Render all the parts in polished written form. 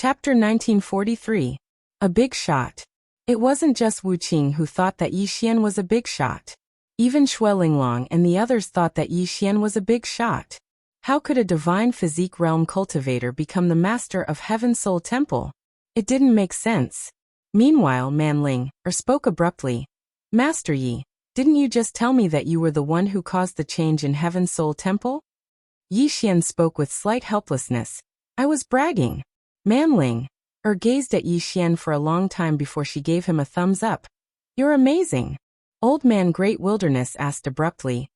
Chapter 1943. A Big Shot. It wasn't just Wu Qing who thought that Yi Xian was a big shot. Even Shui Linglong and the others thought that Yi Xian was a big shot. How could a divine physique realm cultivator become the master of Heaven Soul Temple? It didn't make sense. Meanwhile, Manling spoke abruptly. Master Yi, didn't you just tell me that you were the one who caused the change in Heaven Soul Temple? Yi Xian spoke with slight helplessness. I was bragging. Manling gazed at Yi Xian for a long time before she gave him a thumbs up. You're amazing. Old Man Great Wilderness asked abruptly.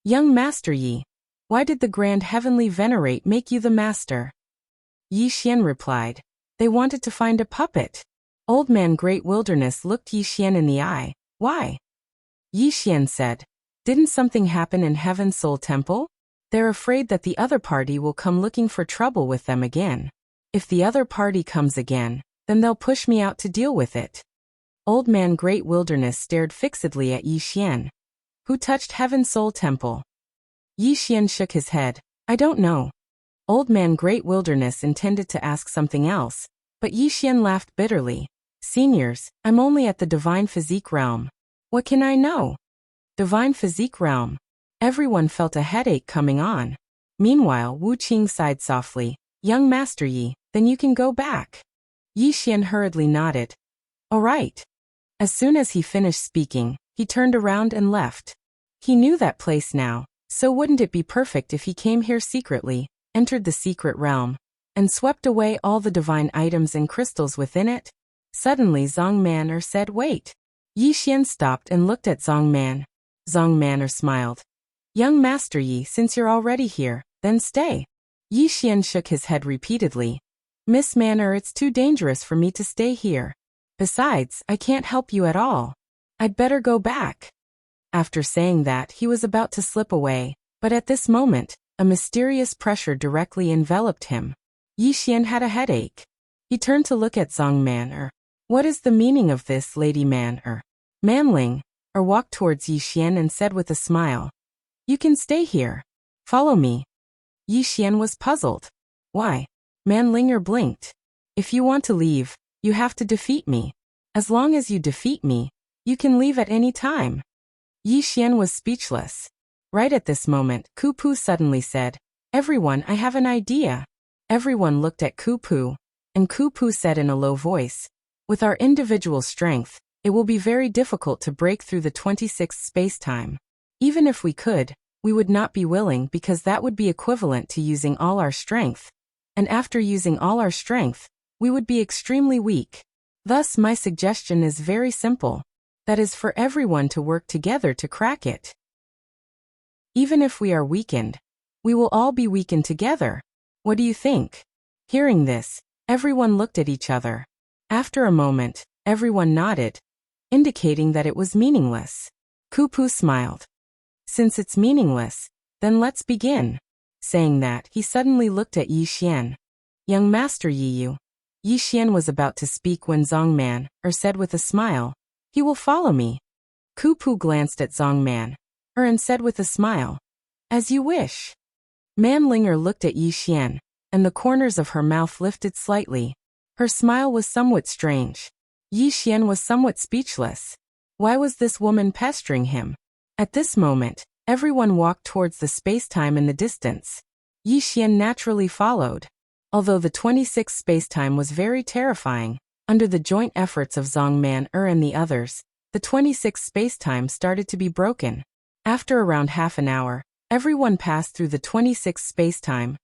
Young Master Yi, why did the Grand Heavenly Venerate make you the master? Yi Xian replied. They wanted to find a puppet. Old Man Great Wilderness looked Yi Xian in the eye. Why? Yi Xian said. Didn't something happen in Heaven Soul Temple? They're afraid that the other party will come looking for trouble with them again. If the other party comes again, then they'll push me out to deal with it. Old Man Great Wilderness stared fixedly at Yi Xian. Who touched Heaven Soul Temple? Yi Xian shook his head. I don't know. Old Man Great Wilderness intended to ask something else, but Yi Xian laughed bitterly. Seniors, I'm only at the Divine Physique Realm. What can I know? Divine Physique Realm. Everyone felt a headache coming on. Meanwhile, Wu Qing sighed softly. Young Master Yi, then you can go back. Yi Xian hurriedly nodded. All right. As soon as he finished speaking, he turned around and left. He knew that place now, so wouldn't it be perfect if he came here secretly, entered the secret realm, and swept away all the divine items and crystals within it? Suddenly Zhang Man'er said wait. Yi Xian stopped and looked at Zhang Man. Zhang Man'er smiled. Young Master Yi, since you're already here, then stay. Yi Xian shook his head repeatedly. Miss Man'er, it's too dangerous for me to stay here. Besides, I can't help you at all. I'd better go back. After saying that, he was about to slip away, but at this moment, a mysterious pressure directly enveloped him. Yi Xian had a headache. He turned to look at Zhang Man'er. What is the meaning of this, Lady Man'er? Manling walked towards Yi Xian and said with a smile. You can stay here. Follow me. Yi Xian was puzzled. Why? Manlinger blinked. If you want to leave, you have to defeat me. As long as you defeat me, you can leave at any time. Yi Xian was speechless. Right at this moment, Ku Pu suddenly said, Everyone, I have an idea. Everyone looked at Ku Pu, and Ku Pu said in a low voice, With our individual strength, it will be very difficult to break through the 26th space-time. Even if we could, we would not be willing because that would be equivalent to using all our strength. And after using all our strength, we would be extremely weak. Thus, my suggestion is very simple. That is for everyone to work together to crack it. Even if we are weakened, we will all be weakened together. What do you think? Hearing this, everyone looked at each other. After a moment, everyone nodded, indicating that it was meaningless. Ku Pu smiled. Since it's meaningless, then let's begin. Saying that, he suddenly looked at Yi Xian. Young Master Yi Xian was about to speak when Zhang Man'er said with a smile, He will follow me. Ku Pu glanced at Zhang Man'er and said with a smile, As you wish. Manlinger looked at Yi Xian, and the corners of her mouth lifted slightly. Her smile was somewhat strange. Yi Xian was somewhat speechless. Why was this woman pestering him? At this moment, everyone walked towards the space-time in the distance. Yi Xian naturally followed. Although the 26th space-time was very terrifying, under the joint efforts of Zhang Man'er and the others, the 26th space-time started to be broken. After around half an hour, everyone passed through the 26th space-time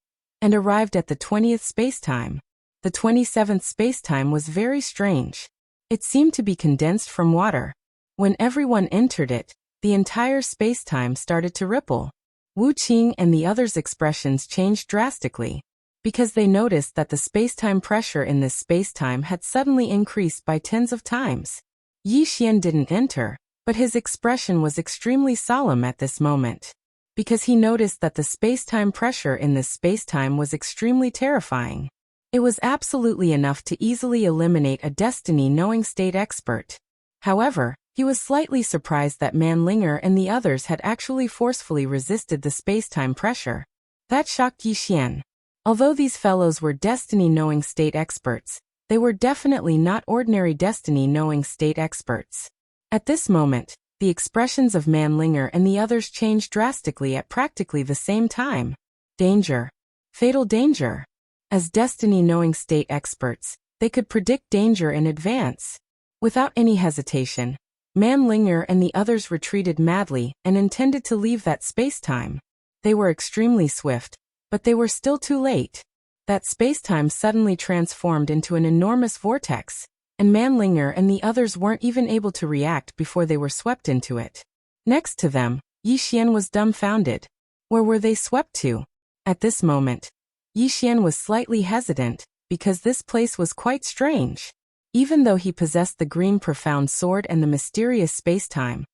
and arrived at the 20th space-time. The 27th space-time was very strange. It seemed to be condensed from water. When everyone entered it, the entire space-time started to ripple. Wu Qing and the others' expressions changed drastically, because they noticed that the space-time pressure in this space-time had suddenly increased by tens of times. Yi Xian didn't enter, but his expression was extremely solemn at this moment, because he noticed that the space-time pressure in this space-time was extremely terrifying. It was absolutely enough to easily eliminate a destiny-knowing state expert. However, he was slightly surprised that Manlinger and the others had actually forcefully resisted the space-time pressure. That shocked Yi Xian. Although these fellows were destiny-knowing state experts, they were definitely not ordinary destiny-knowing state experts. At this moment, the expressions of Manlinger and the others changed drastically at practically the same time. Danger. Fatal danger. As destiny-knowing state experts, they could predict danger in advance. Without any hesitation, Manlinger and the others retreated madly and intended to leave that space-time. They were extremely swift, but they were still too late. That space-time suddenly transformed into an enormous vortex, and Manlinger and the others weren't even able to react before they were swept into it. Next to them, Yixian was dumbfounded. Where were they swept to? At this moment, Yixian was slightly hesitant, because this place was quite strange. Even though he possessed the green profound sword and the mysterious space-time,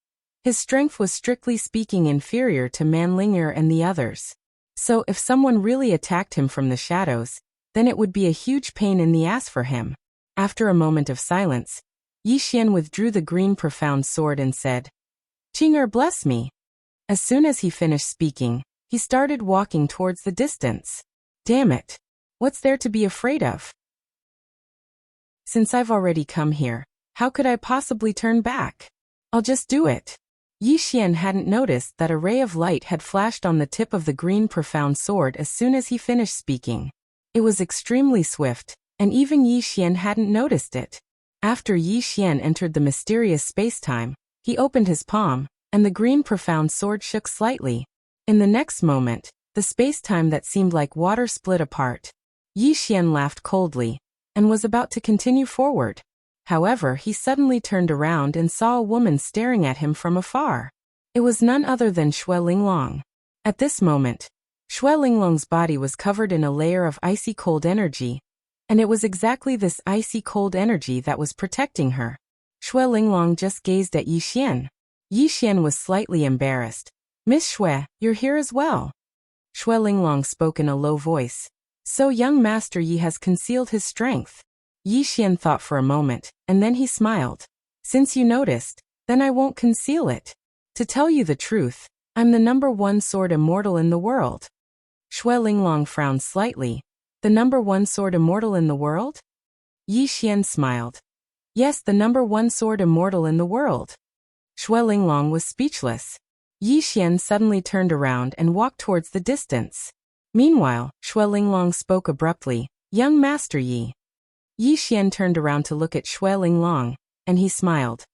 his strength was strictly speaking inferior to Manlinger and the others. So if someone really attacked him from the shadows, then it would be a huge pain in the ass for him. After a moment of silence, Yixian withdrew the green profound sword and said, "Qing'er bless me." As soon as he finished speaking, he started walking towards the distance. Damn it! What's there to be afraid of? Since I've already come here, how could I possibly turn back? I'll just do it. Yixian hadn't noticed that a ray of light had flashed on the tip of the green profound sword as soon as he finished speaking. It was extremely swift, and even Yixian hadn't noticed it. After Yixian entered the mysterious space-time, he opened his palm, and the green profound sword shook slightly. In the next moment, the space-time that seemed like water split apart. Yixian laughed coldly, and was about to continue forward. However, he suddenly turned around and saw a woman staring at him from afar. It was none other than Xue Linglong. At this moment, Xue Linglong's body was covered in a layer of icy cold energy, and it was exactly this icy cold energy that was protecting her. Xue Linglong just gazed at Yixian. Yixian was slightly embarrassed. "Miss Xue, you're here as well." Xue Linglong spoke in a low voice. "So young Master Yi has concealed his strength." Yixian thought for a moment, and then he smiled. "Since you noticed, then I won't conceal it. To tell you the truth, I'm the #1 sword immortal in the world." Xue Linglong frowned slightly. "The #1 sword immortal in the world?" Yixian smiled. "Yes, the #1 sword immortal in the world." Xue Linglong was speechless. Yixian suddenly turned around and walked towards the distance. Meanwhile, Xue Linglong spoke abruptly, "Young Master Yi." Yixian turned around to look at Xue Linglong, and he smiled.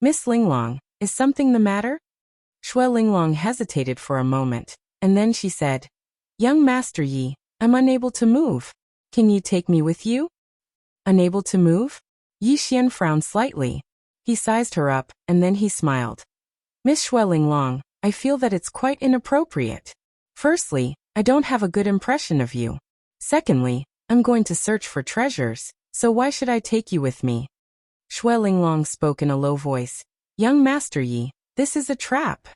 "Miss Linglong, is something the matter?" Xue Linglong hesitated for a moment, and then she said, "Young Master Yi, I'm unable to move. Can you take me with you?" Unable to move? Yixian frowned slightly. He sized her up, and then he smiled. "Miss Xue Linglong, I feel that it's quite inappropriate. Firstly, I don't have a good impression of you. Secondly, I'm going to search for treasures, so why should I take you with me?" Xue Linglong spoke in a low voice. "Young Master Yi, this is a trap."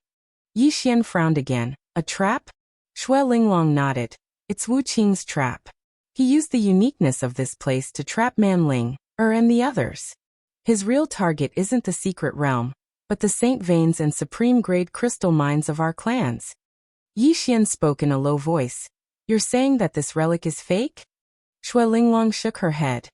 Yixian frowned again. "A trap?" Xue Linglong nodded. "It's Wu Qing's trap. He used the uniqueness of this place to trap Manling, and the others. His real target isn't the secret realm, but the Saint Veins and supreme-grade crystal mines of our clans." Yixian spoke in a low voice. "You're saying that this relic is fake?" Xue Linglong shook her head.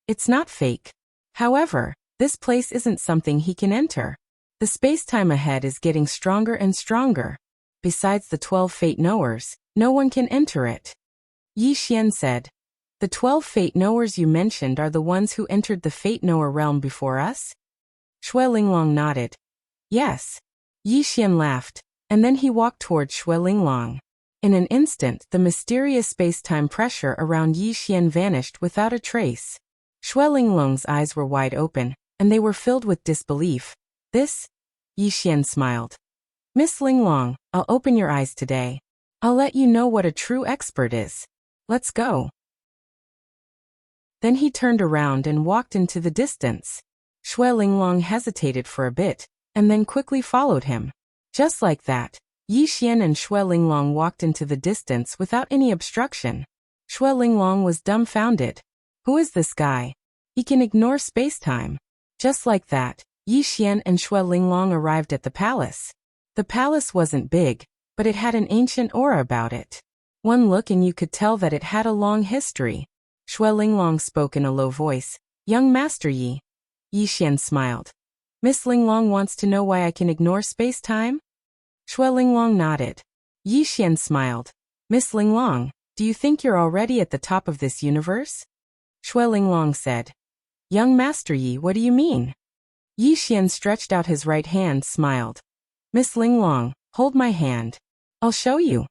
"It's not fake. However, this place isn't something he can enter. The space-time ahead is getting stronger and stronger. Besides the 12 fate knowers, no one can enter it." Yixian said, "The 12 fate knowers you mentioned are the ones who entered the fate knower realm before us?" Xue Linglong nodded. "Yes." Yixian laughed, and then he walked towards Xue Linglong. In an instant, the mysterious space-time pressure around Yixian vanished without a trace. Xue Linglong's eyes were wide open, and they were filled with disbelief. "This?" Yixian smiled. "Miss Linglong, I'll open your eyes today. I'll let you know what a true expert is. Let's go." Then he turned around and walked into the distance. Xue Linglong hesitated for a bit, and then quickly followed him. Just like that, Yixian and Xue Linglong walked into the distance without any obstruction. Xue Linglong was dumbfounded. Who is this guy? He can ignore space-time. Just like that, Yixian and Xue Linglong arrived at the palace. The palace wasn't big, but it had an ancient aura about it. One look and you could tell that it had a long history. Shui Linglong spoke in a low voice. Young Master Yi. Yi Xian smiled. Miss Linglong wants to know why I can ignore space-time? Shui Linglong nodded. Yi Xian smiled. Miss Linglong, do you think you're already at the top of this universe? Shui Linglong said. Young Master Yi, what do you mean? Yi Xian stretched out his right hand, smiled. Miss Linglong, hold my hand. I'll show you.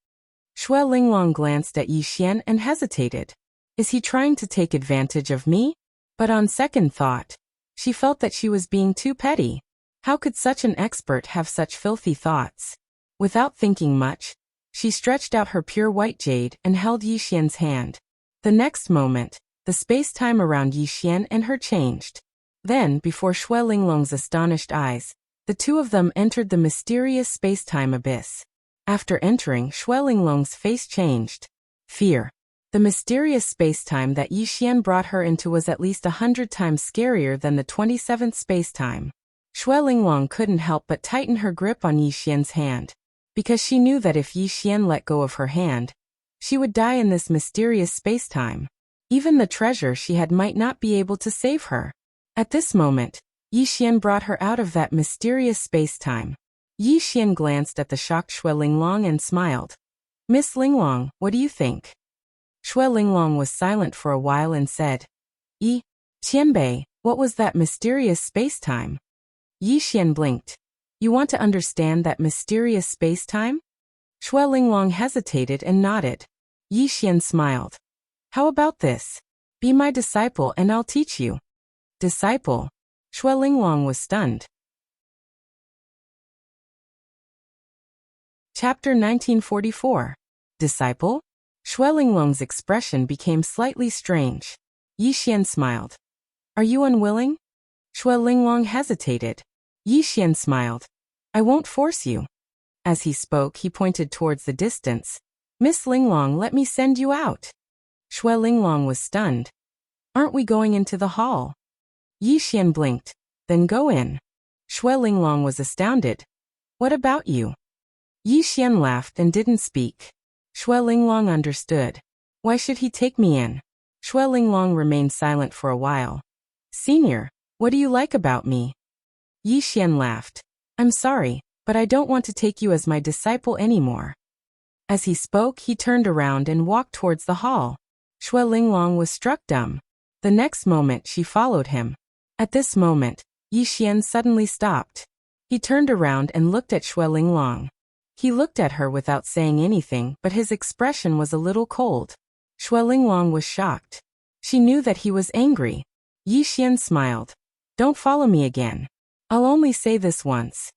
Shui Linglong glanced at Yi Xian and hesitated. Is he trying to take advantage of me? But on second thought, she felt that she was being too petty. How could such an expert have such filthy thoughts? Without thinking much, she stretched out her pure white jade and held Yi Xian's hand. The next moment, the space-time around Yi Xian and her changed. Then, before Shui Linglong's astonished eyes, the two of them entered the mysterious space-time abyss. After entering, Shui Linglong's face changed. Fear. The mysterious space-time that Yi Xian brought her into was at least 100 times scarier than the 27th space-time. Shui Linglong couldn't help but tighten her grip on Yi Xian's hand, because she knew that if Yi Xian let go of her hand, she would die in this mysterious space-time. Even the treasure she had might not be able to save her. At this moment, Yi Xian brought her out of that mysterious space-time. Yi Xian glanced at the shocked Shui Linglong and smiled. Miss Linglong, what do you think? Shui Linglong was silent for a while and said, Yi Qianbei, what was that mysterious space-time? Yi Xian blinked. You want to understand that mysterious space-time? Shui Linglong hesitated and nodded. Yi Xian smiled. How about this? Be my disciple and I'll teach you. Disciple? Shui Linglong was stunned. Chapter 1944. Disciple? Shui Linglong's expression became slightly strange. Yi Xian smiled. Are you unwilling? Shui Linglong hesitated. Yi Xian smiled. I won't force you. As he spoke, he pointed towards the distance. Miss Linglong, let me send you out. Shui Linglong was stunned. Aren't we going into the hall? Yi Xian blinked. Then go in. Shui Linglong was astounded. What about you? Yi Xian laughed and didn't speak. Shui Linglong understood. Why should he take me in? Shui Linglong remained silent for a while. Senior, what do you like about me? Yi Xian laughed. I'm sorry, but I don't want to take you as my disciple anymore. As he spoke, he turned around and walked towards the hall. Shui Linglong was struck dumb. The next moment she followed him. At this moment, Yi Xian suddenly stopped. He turned around and looked at Shui Linglong. He looked at her without saying anything, but his expression was a little cold. Shui Linglong was shocked. She knew that he was angry. Yi Xian smiled. Don't follow me again. I'll only say this once.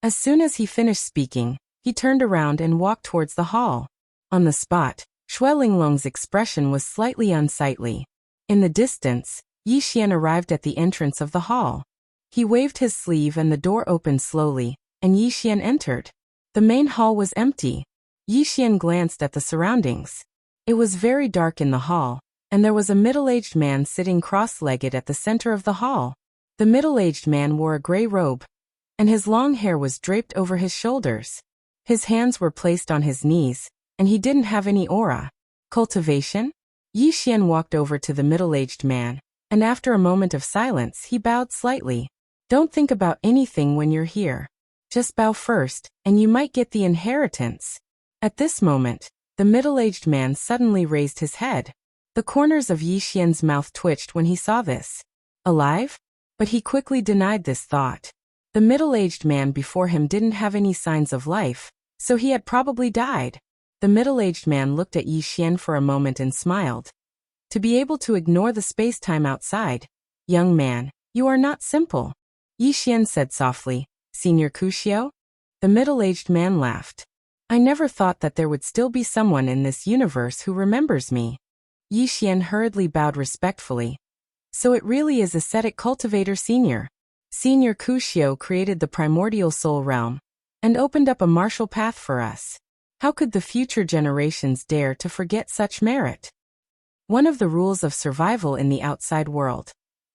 As soon as he finished speaking, he turned around and walked towards the hall. On the spot, Shui Linglong's expression was slightly unsightly. In the distance, Yi Xian arrived at the entrance of the hall. He waved his sleeve and the door opened slowly, and Yi Xian entered. The main hall was empty. Yi Xian glanced at the surroundings. It was very dark in the hall, and there was a middle-aged man sitting cross-legged at the center of the hall. The middle-aged man wore a gray robe, and his long hair was draped over his shoulders. His hands were placed on his knees, and he didn't have any aura. Cultivation? Yi Xian walked over to the middle-aged man, and after a moment of silence he bowed slightly. Don't think about anything when you're here. Just bow first, and you might get the inheritance. At this moment, the middle-aged man suddenly raised his head. The corners of Yi Xian's mouth twitched when he saw this. Alive? But he quickly denied this thought. The middle-aged man before him didn't have any signs of life, so he had probably died. The middle-aged man looked at Yi Xian for a moment and smiled. To be able to ignore the space-time outside. Young man, you are not simple. Yi Xian said softly. Senior Kushio? The middle-aged man laughed. I never thought that there would still be someone in this universe who remembers me. Yi Xian hurriedly bowed respectfully. So it really is ascetic cultivator Senior. Senior Kushio created the primordial soul realm and opened up a martial path for us. How could the future generations dare to forget such merit? One of the rules of survival in the outside world.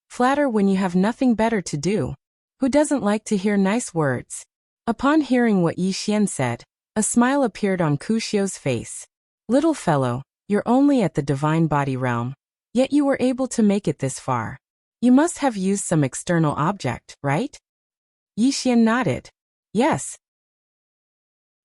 Flatter when you have nothing better to do. Who doesn't like to hear nice words? Upon hearing what Yi Xian said, a smile appeared on Kushio's face. Little fellow, you're only at the divine body realm, yet you were able to make it this far. You must have used some external object, right? Yixian nodded. Yes.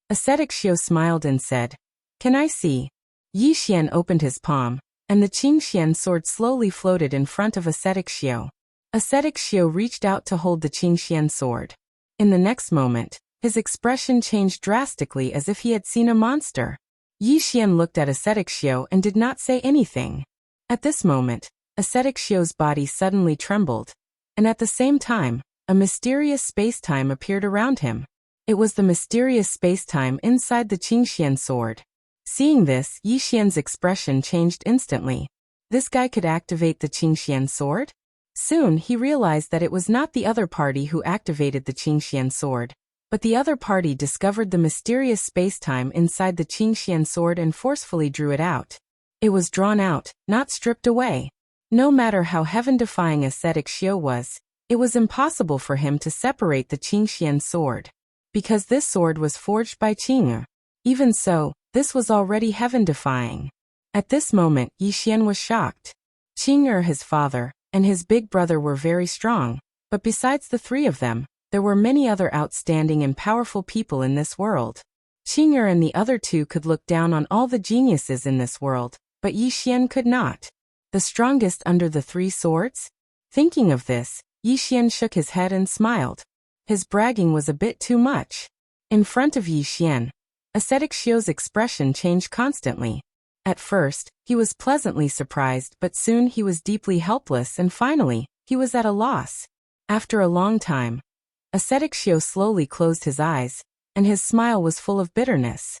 Ascetic Xiao smiled and said, Can I see? Yixian opened his palm, and the Qingxian sword slowly floated in front of Ascetic Xiao. Ascetic Xiao reached out to hold the Qingxian sword. In the next moment, his expression changed drastically as if he had seen a monster. Yixian looked at Ascetic Xiao and did not say anything. At this moment, Ascetic Xiao's body suddenly trembled, and at the same time, a mysterious space-time appeared around him. It was the mysterious space-time inside the Qingxian sword. Seeing this, Yixian's expression changed instantly. This guy could activate the Qingxian sword? Soon he realized that it was not the other party who activated the Qingxian sword, but the other party discovered the mysterious space-time inside the Qingxian sword and forcefully drew it out. It was drawn out, not stripped away. No matter how heaven-defying Ascetic Xiao was, it was impossible for him to separate the Qingxian sword. Because this sword was forged by Qing'er. Even so, this was already heaven-defying. At this moment, Yixian was shocked. Qing'er, his father, and his big brother were very strong, but besides the three of them, there were many other outstanding and powerful people in this world. Qing'er and the other two could look down on all the geniuses in this world, but Yixian could not. The strongest under the three swords? Thinking of this, Yixian shook his head and smiled. His bragging was a bit too much. In front of Yixian, Ascetic Xiao's expression changed constantly. At first, he was pleasantly surprised, but soon he was deeply helpless and finally, he was at a loss. After a long time, Ascetic Xiao slowly closed his eyes, and his smile was full of bitterness.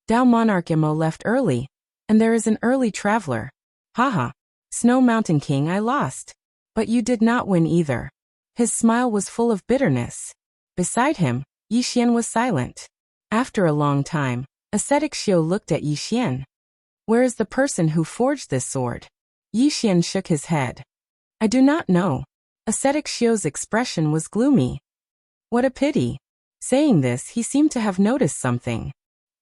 Dao Monarch Mo left early, and there is an early traveler. Haha. Snow Mountain King, I lost. But you did not win either. His smile was full of bitterness. Beside him, Yixian was silent. After a long time, Ascetic Xiao looked at Yixian. Where is the person who forged this sword? Yixian shook his head. I do not know. Ascetic Xiao's expression was gloomy. What a pity. Saying this, he seemed to have noticed something.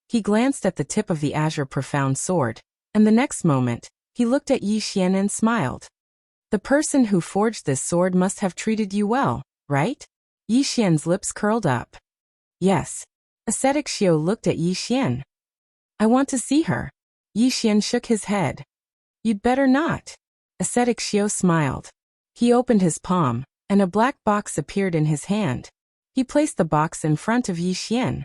He glanced at the tip of the azure profound sword, and the next moment, he looked at Yixian and smiled. The person who forged this sword must have treated you well, right? Yixian's lips curled up. Yes. Ascetic Xiao looked at Yixian. I want to see her. Yixian shook his head. You'd better not. Ascetic Xiao smiled. He opened his palm, and a black box appeared in his hand. He placed the box in front of Yixian.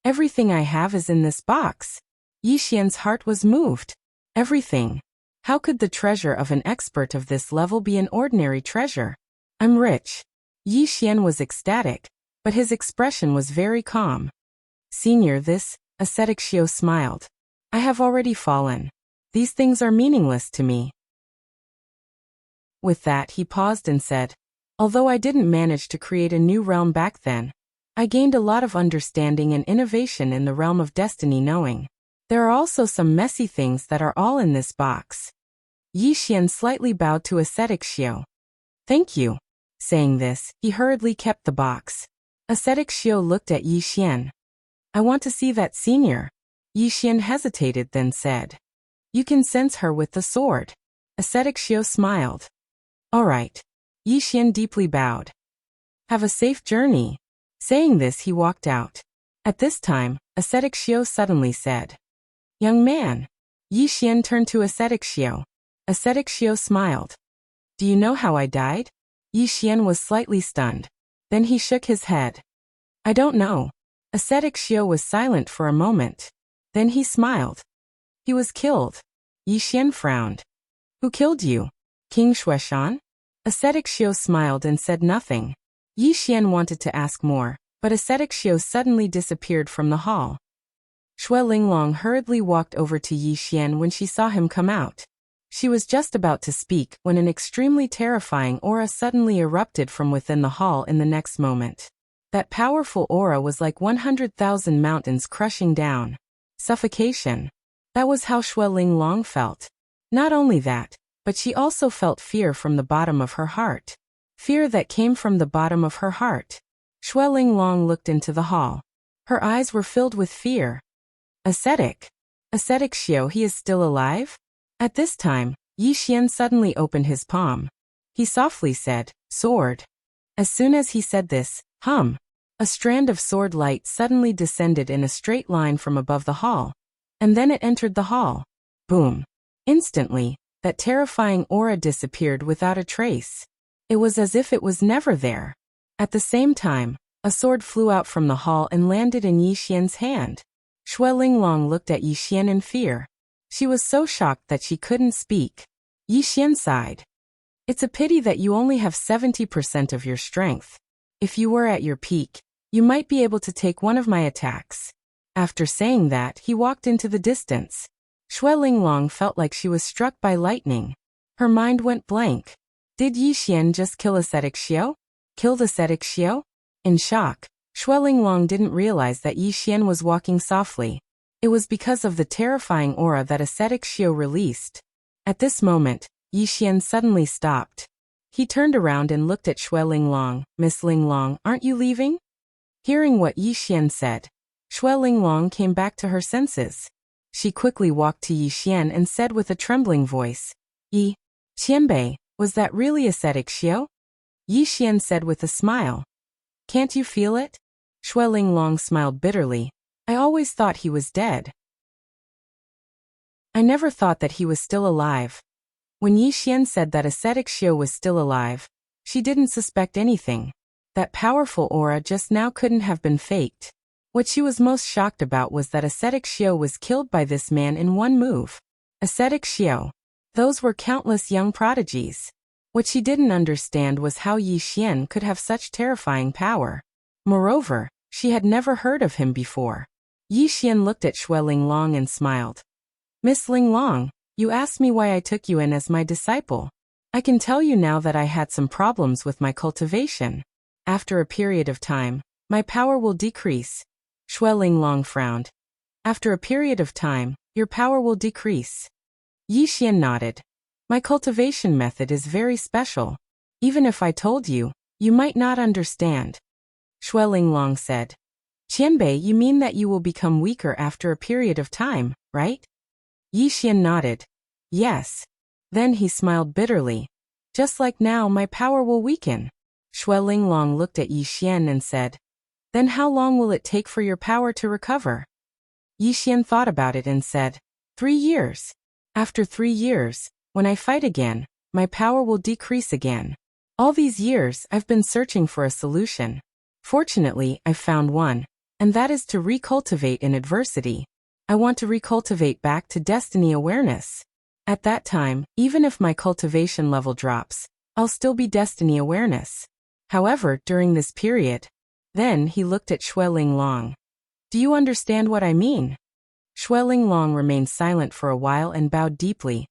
Everything I have is in this box. Yixian's heart was moved. Everything. How could the treasure of an expert of this level be an ordinary treasure? I'm rich. Yixian was ecstatic, but his expression was very calm. Senior, this, Ascetic Xiao smiled. I have already fallen. These things are meaningless to me. With that, he paused and said, although I didn't manage to create a new realm back then, I gained a lot of understanding and innovation in the realm of destiny knowing. There are also some messy things that are all in this box. Yixian slightly bowed to Ascetic Xiao. Thank you. Saying this, he hurriedly kept the box. Ascetic Xiao looked at Yixian. I want to see that senior. Yixian hesitated then said. You can sense her with the sword. Ascetic Xiao smiled. All right. Yixian deeply bowed. Have a safe journey. Saying this, he walked out. At this time, Ascetic Xiao suddenly said. Young man. Yixian turned to Ascetic Xiao. Ascetic Xiao smiled. Do you know how I died? Yixian was slightly stunned. Then he shook his head. I don't know. Ascetic Xiao was silent for a moment. Then he smiled. He was killed. Yixian frowned. Who killed you? King Xueshan? Ascetic Xiao smiled and said nothing. Yixian wanted to ask more, but Ascetic Xiao suddenly disappeared from the hall. Xue Linglong hurriedly walked over to Yixian when she saw him come out. She was just about to speak when an extremely terrifying aura suddenly erupted from within the hall in the next moment. That powerful aura was like 100,000 mountains crushing down. Suffocation. That was how Xue Linglong felt. Not only that, but she also felt fear from the bottom of her heart. Fear that came from the bottom of her heart. Xue Linglong looked into the hall. Her eyes were filled with fear. Ascetic. Ascetic Xiao, he is still alive? At this time, Yi Xian suddenly opened his palm. He softly said, sword. As soon as he said this, a strand of sword light suddenly descended in a straight line from above the hall. And then it entered the hall. Boom. Instantly, that terrifying aura disappeared without a trace. It was as if it was never there. At the same time, a sword flew out from the hall and landed in Yi Xian's hand. Shui Linglong looked at Yi Xian in fear. She was so shocked that she couldn't speak. Yi Xian sighed. It's a pity that you only have 70% of your strength. If you were at your peak, you might be able to take one of my attacks. After saying that, he walked into the distance. Shui Linglong felt like she was struck by lightning. Her mind went blank. Did Yi Xian just kill Ascetic Xiao? Killed Ascetic Xiao? In shock, Shui Linglong didn't realize that Yi Xian was walking softly. It was because of the terrifying aura that Ascetic Xiao released. At this moment, Yi Xian suddenly stopped. He turned around and looked at Shui Linglong. Miss Linglong, aren't you leaving? Hearing what Yi Xian said, Shui Linglong came back to her senses. She quickly walked to Yi Xian and said with a trembling voice, Yi Qianbei, was that really Ascetic Xiao? Yi Xian said with a smile. Can't you feel it? Shui Linglong smiled bitterly. I always thought he was dead. I never thought that he was still alive. When Yi Xian said that Ascetic Xiao was still alive, she didn't suspect anything. That powerful aura just now couldn't have been faked. What she was most shocked about was that Ascetic Xiao was killed by this man in one move. Ascetic Xiao. Those were countless young prodigies. What she didn't understand was how Yi Xian could have such terrifying power. Moreover, she had never heard of him before. Yi Xian looked at Shui Linglong and smiled. Miss Linglong, you asked me why I took you in as my disciple. I can tell you now that I had some problems with my cultivation. After a period of time, my power will decrease. Shui Linglong frowned. After a period of time, your power will decrease. Yi Xian nodded. My cultivation method is very special. Even if I told you, you might not understand. Shui Linglong said. Qianbei, you mean that you will become weaker after a period of time, right? Yi Xian nodded. Yes. Then he smiled bitterly. Just like now, my power will weaken. Shui Linglong looked at Yi Xian and said, Then how long will it take for your power to recover? Yi Xian thought about it and said, 3 years. After 3 years, when I fight again, my power will decrease again. All these years, I've been searching for a solution. Fortunately, I've found one, and that is to recultivate in adversity. I want to recultivate back to destiny awareness. At that time, even if my cultivation level drops, I'll still be destiny awareness. However, during this period, then he looked at Shui Linglong. Do you understand what I mean? Shui Linglong remained silent for a while and bowed deeply.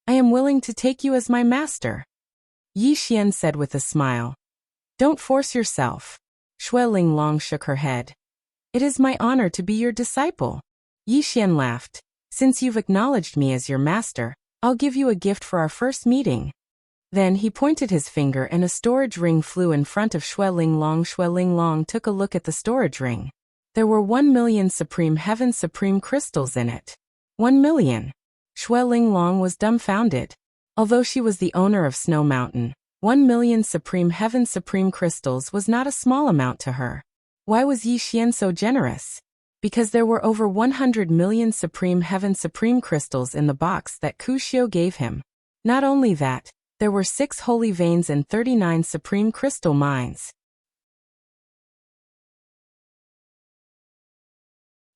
I am willing to take you as my master. Yi Xian said with a smile. Don't force yourself. Shui Linglong shook her head. It is my honor to be your disciple. Yi Xian laughed. Since you've acknowledged me as your master, I'll give you a gift for our first meeting. Then he pointed his finger and a storage ring flew in front of Shui Linglong. Shui Linglong took a look at the storage ring. There were 1 million Supreme Heaven Supreme crystals in it. 1 million. Shui Linglong was dumbfounded. Although she was the owner of Snow Mountain, 1 million Supreme Heaven Supreme crystals was not a small amount to her. Why was Yi Xian so generous? Because there were over 100 million Supreme Heaven Supreme crystals in the box that Ku Xiu gave him. Not only that, there were 6 holy veins and 39 supreme crystal mines.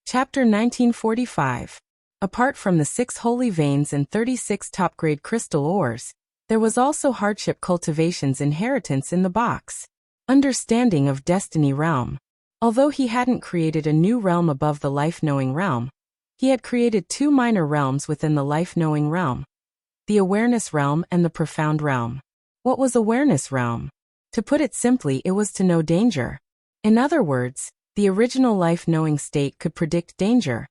Chapter 1945. Apart from the 6 holy veins and 36 top-grade crystal ores, there was also hardship cultivation's inheritance in the box. Understanding of Destiny Realm. Although he hadn't created a new realm above the life-knowing realm, he had created 2 minor realms within the life-knowing realm. The awareness realm and the profound realm. What was awareness realm? To put it simply, it was to know danger. In other words, the original life-knowing state could predict danger,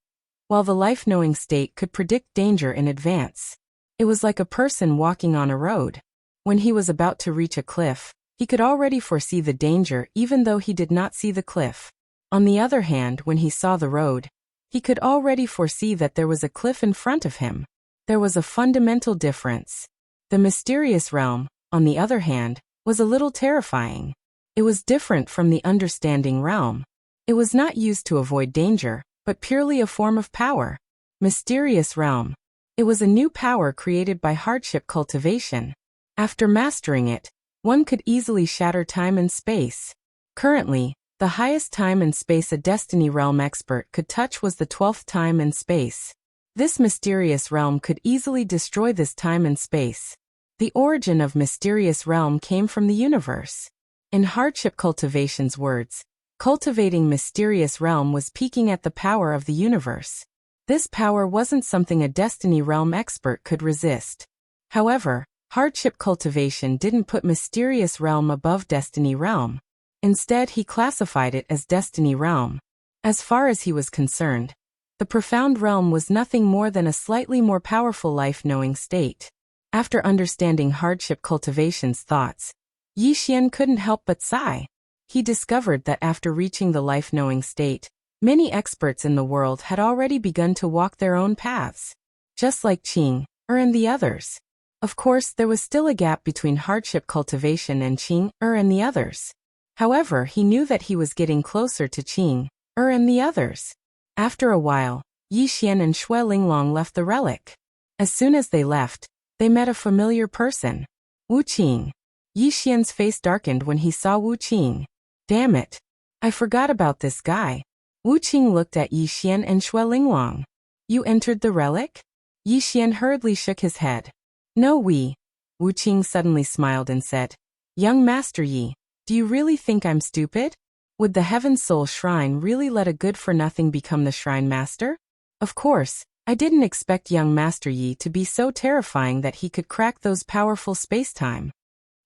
while the life-knowing state could predict danger in advance. It was like a person walking on a road. When he was about to reach a cliff, he could already foresee the danger even though he did not see the cliff. On the other hand, when he saw the road, He could already foresee that there was a cliff in front of him. There was a fundamental difference. The mysterious realm, on the other hand, was a little terrifying. It was different from the understanding realm. It was not used to avoid danger, but purely a form of power. Mysterious realm. It was a new power created by hardship cultivation. After mastering it, one could easily shatter time and space. Currently, the highest time and space a Destiny Realm expert could touch was the 12th time and space. This mysterious realm could easily destroy this time and space. The origin of mysterious realm came from the universe. In hardship cultivation's words, cultivating mysterious realm was peaking at the power of the universe. This power wasn't something a Destiny Realm expert could resist. However, hardship cultivation didn't put mysterious realm above Destiny Realm. Instead, he classified it as Destiny Realm. As far as he was concerned, the profound realm was nothing more than a slightly more powerful life-knowing state. After understanding hardship cultivation's thoughts, Yi Xian couldn't help but sigh. He discovered that after reaching the life-knowing state, many experts in the world had already begun to walk their own paths. Just like Qing, and the others. Of course, there was still a gap between hardship cultivation and Qing, and the others. However, he knew that he was getting closer to Qing, and the others. After a while, Yi Xian and Xue Linglong left the relic. As soon as they left, they met a familiar person. Wu Qing. Yi Xian's face darkened when he saw Wu Qing. Damn it. I forgot about this guy. Wu Qing looked at Yi Xian and Xue Linglong. You entered the relic? Yi Xian hurriedly shook his head. No, Wu Qing suddenly smiled and said, Young Master Yi, do you really think I'm stupid? Would the Heaven Soul Shrine really let a good-for-nothing become the Shrine Master? Of course, I didn't expect young Master Yi to be so terrifying that he could crack those powerful space-time.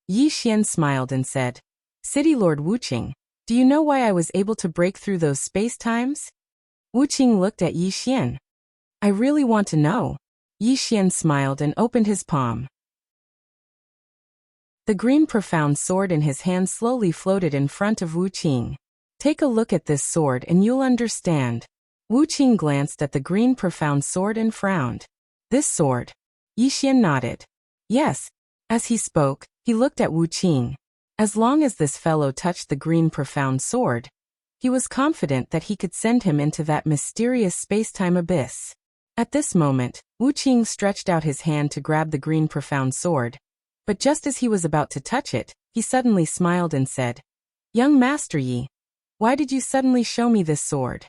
Yi Xian smiled and said, City Lord Wu Qing, do you know why I was able to break through those space-times? Wu Qing looked at Yi Xian. I really want to know. Yi Xian smiled and opened his palm. The green profound sword in his hand slowly floated in front of Wu Qing. Take a look at this sword and you'll understand. Wu Qing glanced at the green profound sword and frowned. This sword? Yi Xian nodded. Yes. As he spoke, he looked at Wu Qing. As long as this fellow touched the green profound sword, he was confident that he could send him into that mysterious space-time abyss. At this moment, Wu Qing stretched out his hand to grab the green profound sword. But just as he was about to touch it, he suddenly smiled and said, Young Master Yi, why did you suddenly show me this sword?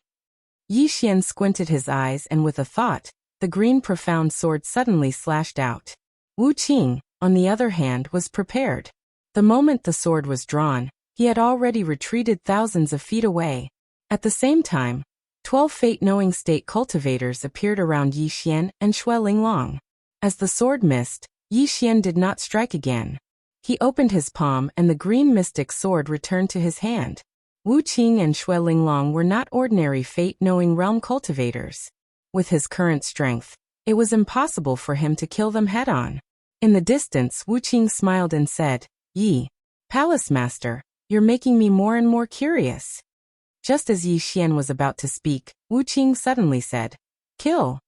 Yi Xian squinted his eyes and with a thought, the green profound sword suddenly slashed out. Wu Qing, on the other hand, was prepared. The moment the sword was drawn, he had already retreated thousands of feet away. At the same time, 12 fate-knowing state cultivators appeared around Yi Xian and Xue Linglong. As the sword missed, Yi Xian did not strike again. He opened his palm and the green mystic sword returned to his hand. Wu Qing and Xue Linglong were not ordinary fate-knowing realm cultivators. With his current strength, it was impossible for him to kill them head-on. In the distance, Wu Qing smiled and said, Yi, Palace Master, you're making me more and more curious. Just as Yi Xian was about to speak, Wu Qing suddenly said, Kill.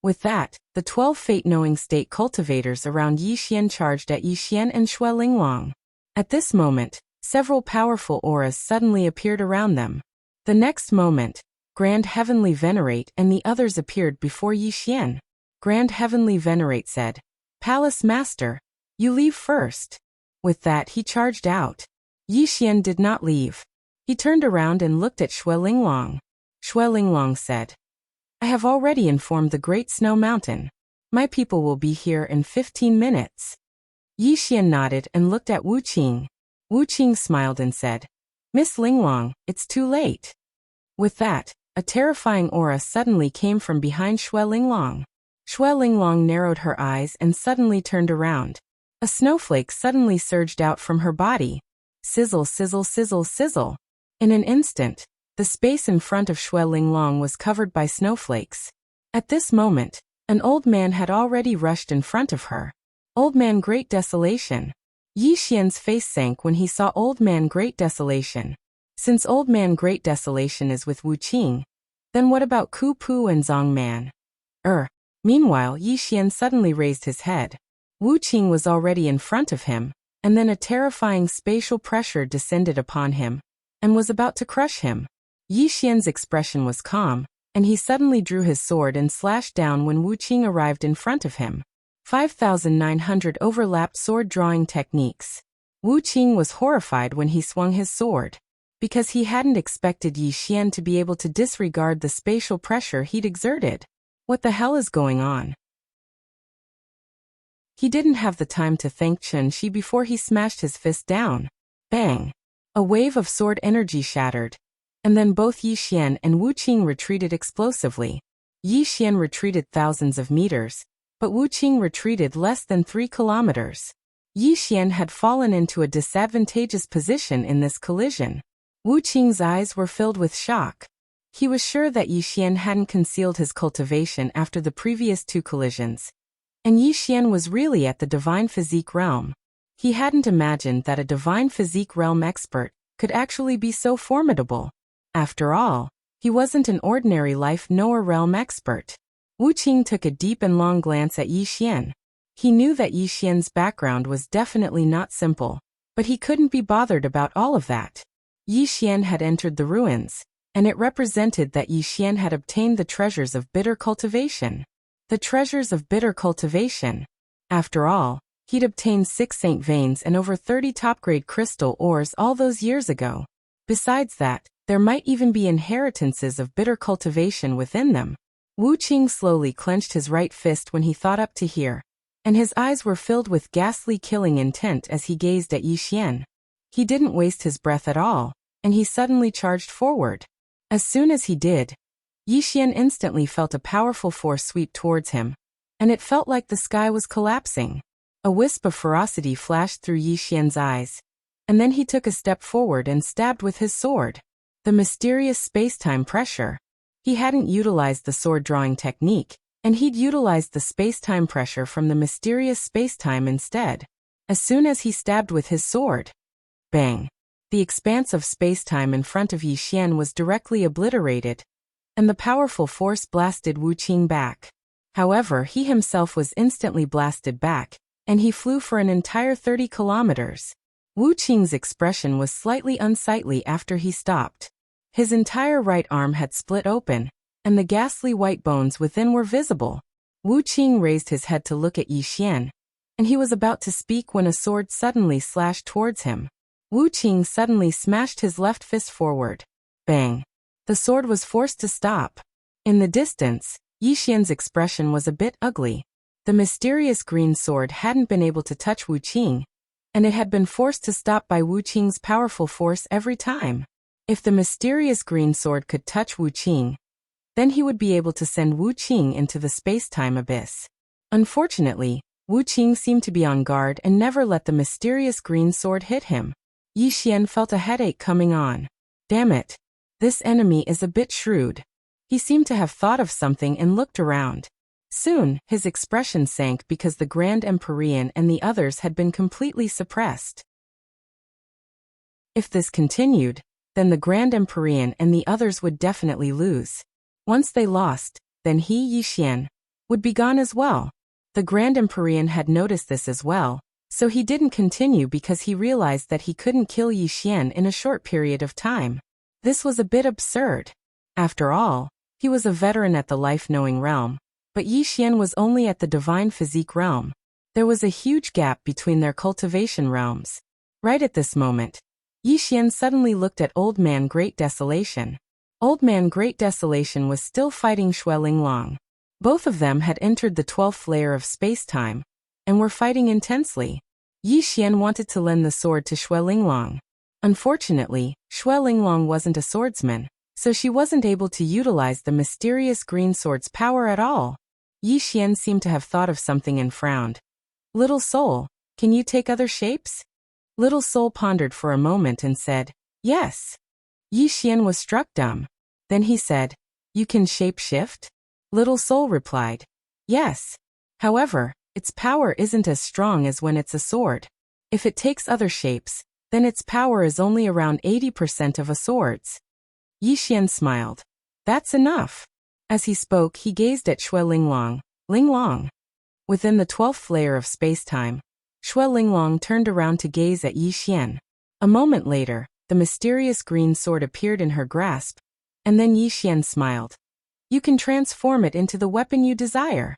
With that, the 12 fate-knowing state cultivators around Yi Xian charged at Yi Xian and Xue Linglong. At this moment, several powerful auras suddenly appeared around them. The next moment, Grand Heavenly Venerate and the others appeared before Yi Xian. Grand Heavenly Venerate said, Palace Master, you leave first. With that he charged out. Yi Xian did not leave. He turned around and looked at Xue Linglong. Xue Linglong said, I have already informed the Great Snow Mountain. My people will be here in 15 minutes. Yi Xian nodded and looked at Wu Qing. Wu Qing smiled and said, Miss Linglong, it's too late. With that, a terrifying aura suddenly came from behind Xue Linglong. Xue Linglong narrowed her eyes and suddenly turned around. A snowflake suddenly surged out from her body. Sizzle, sizzle, sizzle, sizzle. In an instant, the space in front of Xue Linglong was covered by snowflakes. At this moment, an old man had already rushed in front of her. Old Man Great Desolation. Yi Xian's face sank when he saw Old Man Great Desolation. Since Old Man Great Desolation is with Wu Qing, Then what about Ku Pu and Zhang Man? Meanwhile, Yi Xian suddenly raised his head. Wu Qing was already in front of him, and then a terrifying spatial pressure descended upon him, and was about to crush him. Yi Xian's expression was calm, and he suddenly drew his sword and slashed down when Wu Qing arrived in front of him. 5,900 overlapped sword-drawing techniques. Wu Qing was horrified when he swung his sword, because he hadn't expected Yi Xian to be able to disregard the spatial pressure he'd exerted. What the hell is going on? He didn't have the time to thank Chen Shi before he smashed his fist down. Bang! A wave of sword energy shattered, and then both Yi Xian and Wu Qing retreated explosively. Yi Xian retreated thousands of meters, but Wu Qing retreated less than 3 kilometers. Yi Xian had fallen into a disadvantageous position in this collision. Wu Qing's eyes were filled with shock. He was sure that Yi Xian hadn't concealed his cultivation after the previous 2 collisions. And Yi Xian was really at the Divine Physique realm. He hadn't imagined that a Divine Physique realm expert could actually be so formidable. After all, he wasn't an ordinary life knower realm expert. Wu Qing took a deep and long glance at Yi Xian. He knew that Yi Xian's background was definitely not simple, but he couldn't be bothered about all of that. Yi Xian had entered the ruins, and it represented that Yi Xian had obtained the treasures of bitter cultivation. The treasures of bitter cultivation. After all, he'd obtained 6 saint veins and over 30 top-grade crystal ores all those years ago. Besides that, there might even be inheritances of bitter cultivation within them. Wu Qing slowly clenched his right fist when he thought up to here, and his eyes were filled with ghastly killing intent as he gazed at Yi Xian. He didn't waste his breath at all, and he suddenly charged forward. As soon as he did, Yi Xian instantly felt a powerful force sweep towards him, and it felt like the sky was collapsing. A wisp of ferocity flashed through Yi Xian's eyes, and then he took a step forward and stabbed with his sword. The mysterious space-time pressure. He hadn't utilized the sword-drawing technique, and he'd utilized the space-time pressure from the mysterious space-time instead. As soon as he stabbed with his sword, bang! The expanse of space-time in front of Yi Xian was directly obliterated, and the powerful force blasted Wu Qing back. However, he himself was instantly blasted back, and he flew for an entire 30 kilometers. Wu Qing's expression was slightly unsightly after he stopped. His entire right arm had split open, and the ghastly white bones within were visible. Wu Qing raised his head to look at Yi Xian, and he was about to speak when a sword suddenly slashed towards him. Wu Qing suddenly smashed his left fist forward. Bang! The sword was forced to stop. In the distance, Yi Xian's expression was a bit ugly. The mysterious green sword hadn't been able to touch Wu Qing, and it had been forced to stop by Wu Qing's powerful force every time. If the mysterious green sword could touch Wu Qing, then he would be able to send Wu Qing into the space-time abyss. Unfortunately, Wu Qing seemed to be on guard and never let the mysterious green sword hit him. Yi Xian felt a headache coming on. Damn it! This enemy is a bit shrewd. He seemed to have thought of something and looked around. Soon, his expression sank because the Grand Empyrean and the others had been completely suppressed. If this continued, then the Grand Empyrean and the others would definitely lose. Once they lost, then he, Yi Xian, would be gone as well. The Grand Empyrean had noticed this as well, so he didn't continue because he realized that he couldn't kill Yi Xian in a short period of time. This was a bit absurd. After all, he was a veteran at the life-knowing realm, but Yi Xian was only at the Divine Physique realm. There was a huge gap between their cultivation realms. Right at this moment, Yi Xian suddenly looked at Old Man Great Desolation. Old Man Great Desolation was still fighting Xue Linglong. Both of them had entered the 12th layer of space-time, and were fighting intensely. Yi Xian wanted to lend the sword to Xue Linglong. Unfortunately, Xue Linglong wasn't a swordsman, so she wasn't able to utilize the mysterious green sword's power at all. Yi Xian seemed to have thought of something and frowned. Little soul, can you take other shapes? Little soul pondered for a moment and said, yes. Yi Xian was struck dumb. Then he said, you can shape-shift? Little soul replied, yes. However, its power isn't as strong as when it's a sword. If it takes other shapes, then its power is only around 80% of a sword's. Yi Xian smiled. That's enough. As he spoke, he gazed at Xue Linglong. Linglong. Within the 12th layer of spacetime, Xue Linglong turned around to gaze at Yi Xian. A moment later, the mysterious green sword appeared in her grasp, and then Yi Xian smiled. You can transform it into the weapon you desire.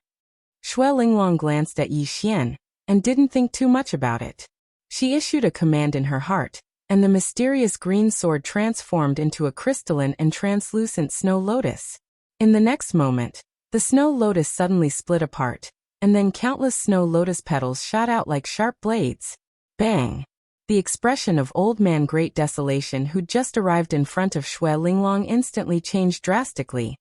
Xue Linglong glanced at Yi Xian, and didn't think too much about it. She issued a command in her heart, and the mysterious green sword transformed into a crystalline and translucent snow lotus. In the next moment, the snow lotus suddenly split apart, and then countless snow lotus petals shot out like sharp blades. Bang! The expression of Old Man Great Desolation, who'd just arrived in front of Xue Linglong, instantly changed drastically,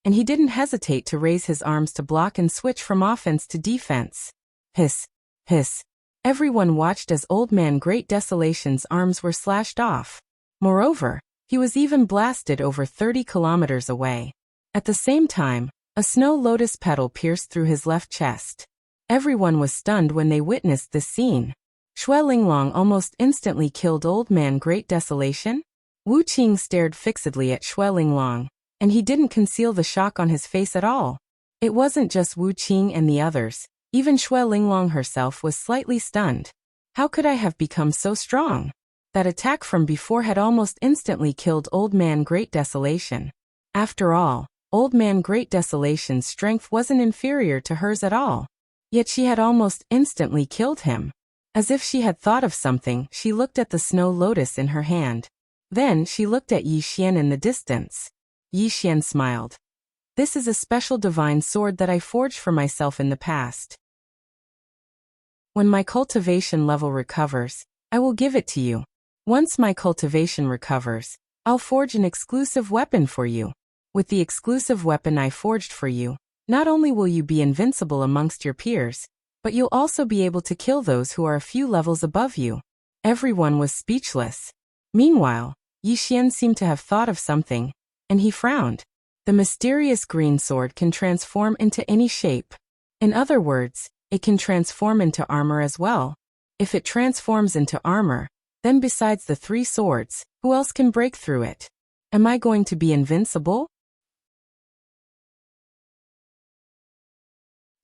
and he didn't hesitate to raise his arms to block and switch from offense to defense. Hiss! Hiss! Everyone watched as Old Man Great Desolation's arms were slashed off. Moreover, he was even blasted over 30 kilometers away. At the same time, a snow lotus petal pierced through his left chest. Everyone was stunned when they witnessed this scene. Xue Linglong almost instantly killed Old Man Great Desolation? Wu Qing stared fixedly at Xue Linglong, and he didn't conceal the shock on his face at all. It wasn't just Wu Qing and the others, even Xue Linglong herself was slightly stunned. How could I have become so strong? That attack from before had almost instantly killed Old Man Great Desolation. After all, Old Man Great Desolation's strength wasn't inferior to hers at all. Yet she had almost instantly killed him. As if she had thought of something, she looked at the snow lotus in her hand. Then she looked at Yi Xian in the distance. Yi Xian smiled. This is a special divine sword that I forged for myself in the past. When my cultivation level recovers, I will give it to you. Once my cultivation recovers, I'll forge an exclusive weapon for you. With the exclusive weapon I forged for you, not only will you be invincible amongst your peers, but you'll also be able to kill those who are a few levels above you. Everyone was speechless. Meanwhile, Yi Xian seemed to have thought of something, and he frowned. The mysterious green sword can transform into any shape. In other words, it can transform into armor as well. If it transforms into armor, then besides the 3 swords, who else can break through it? Am I going to be invincible?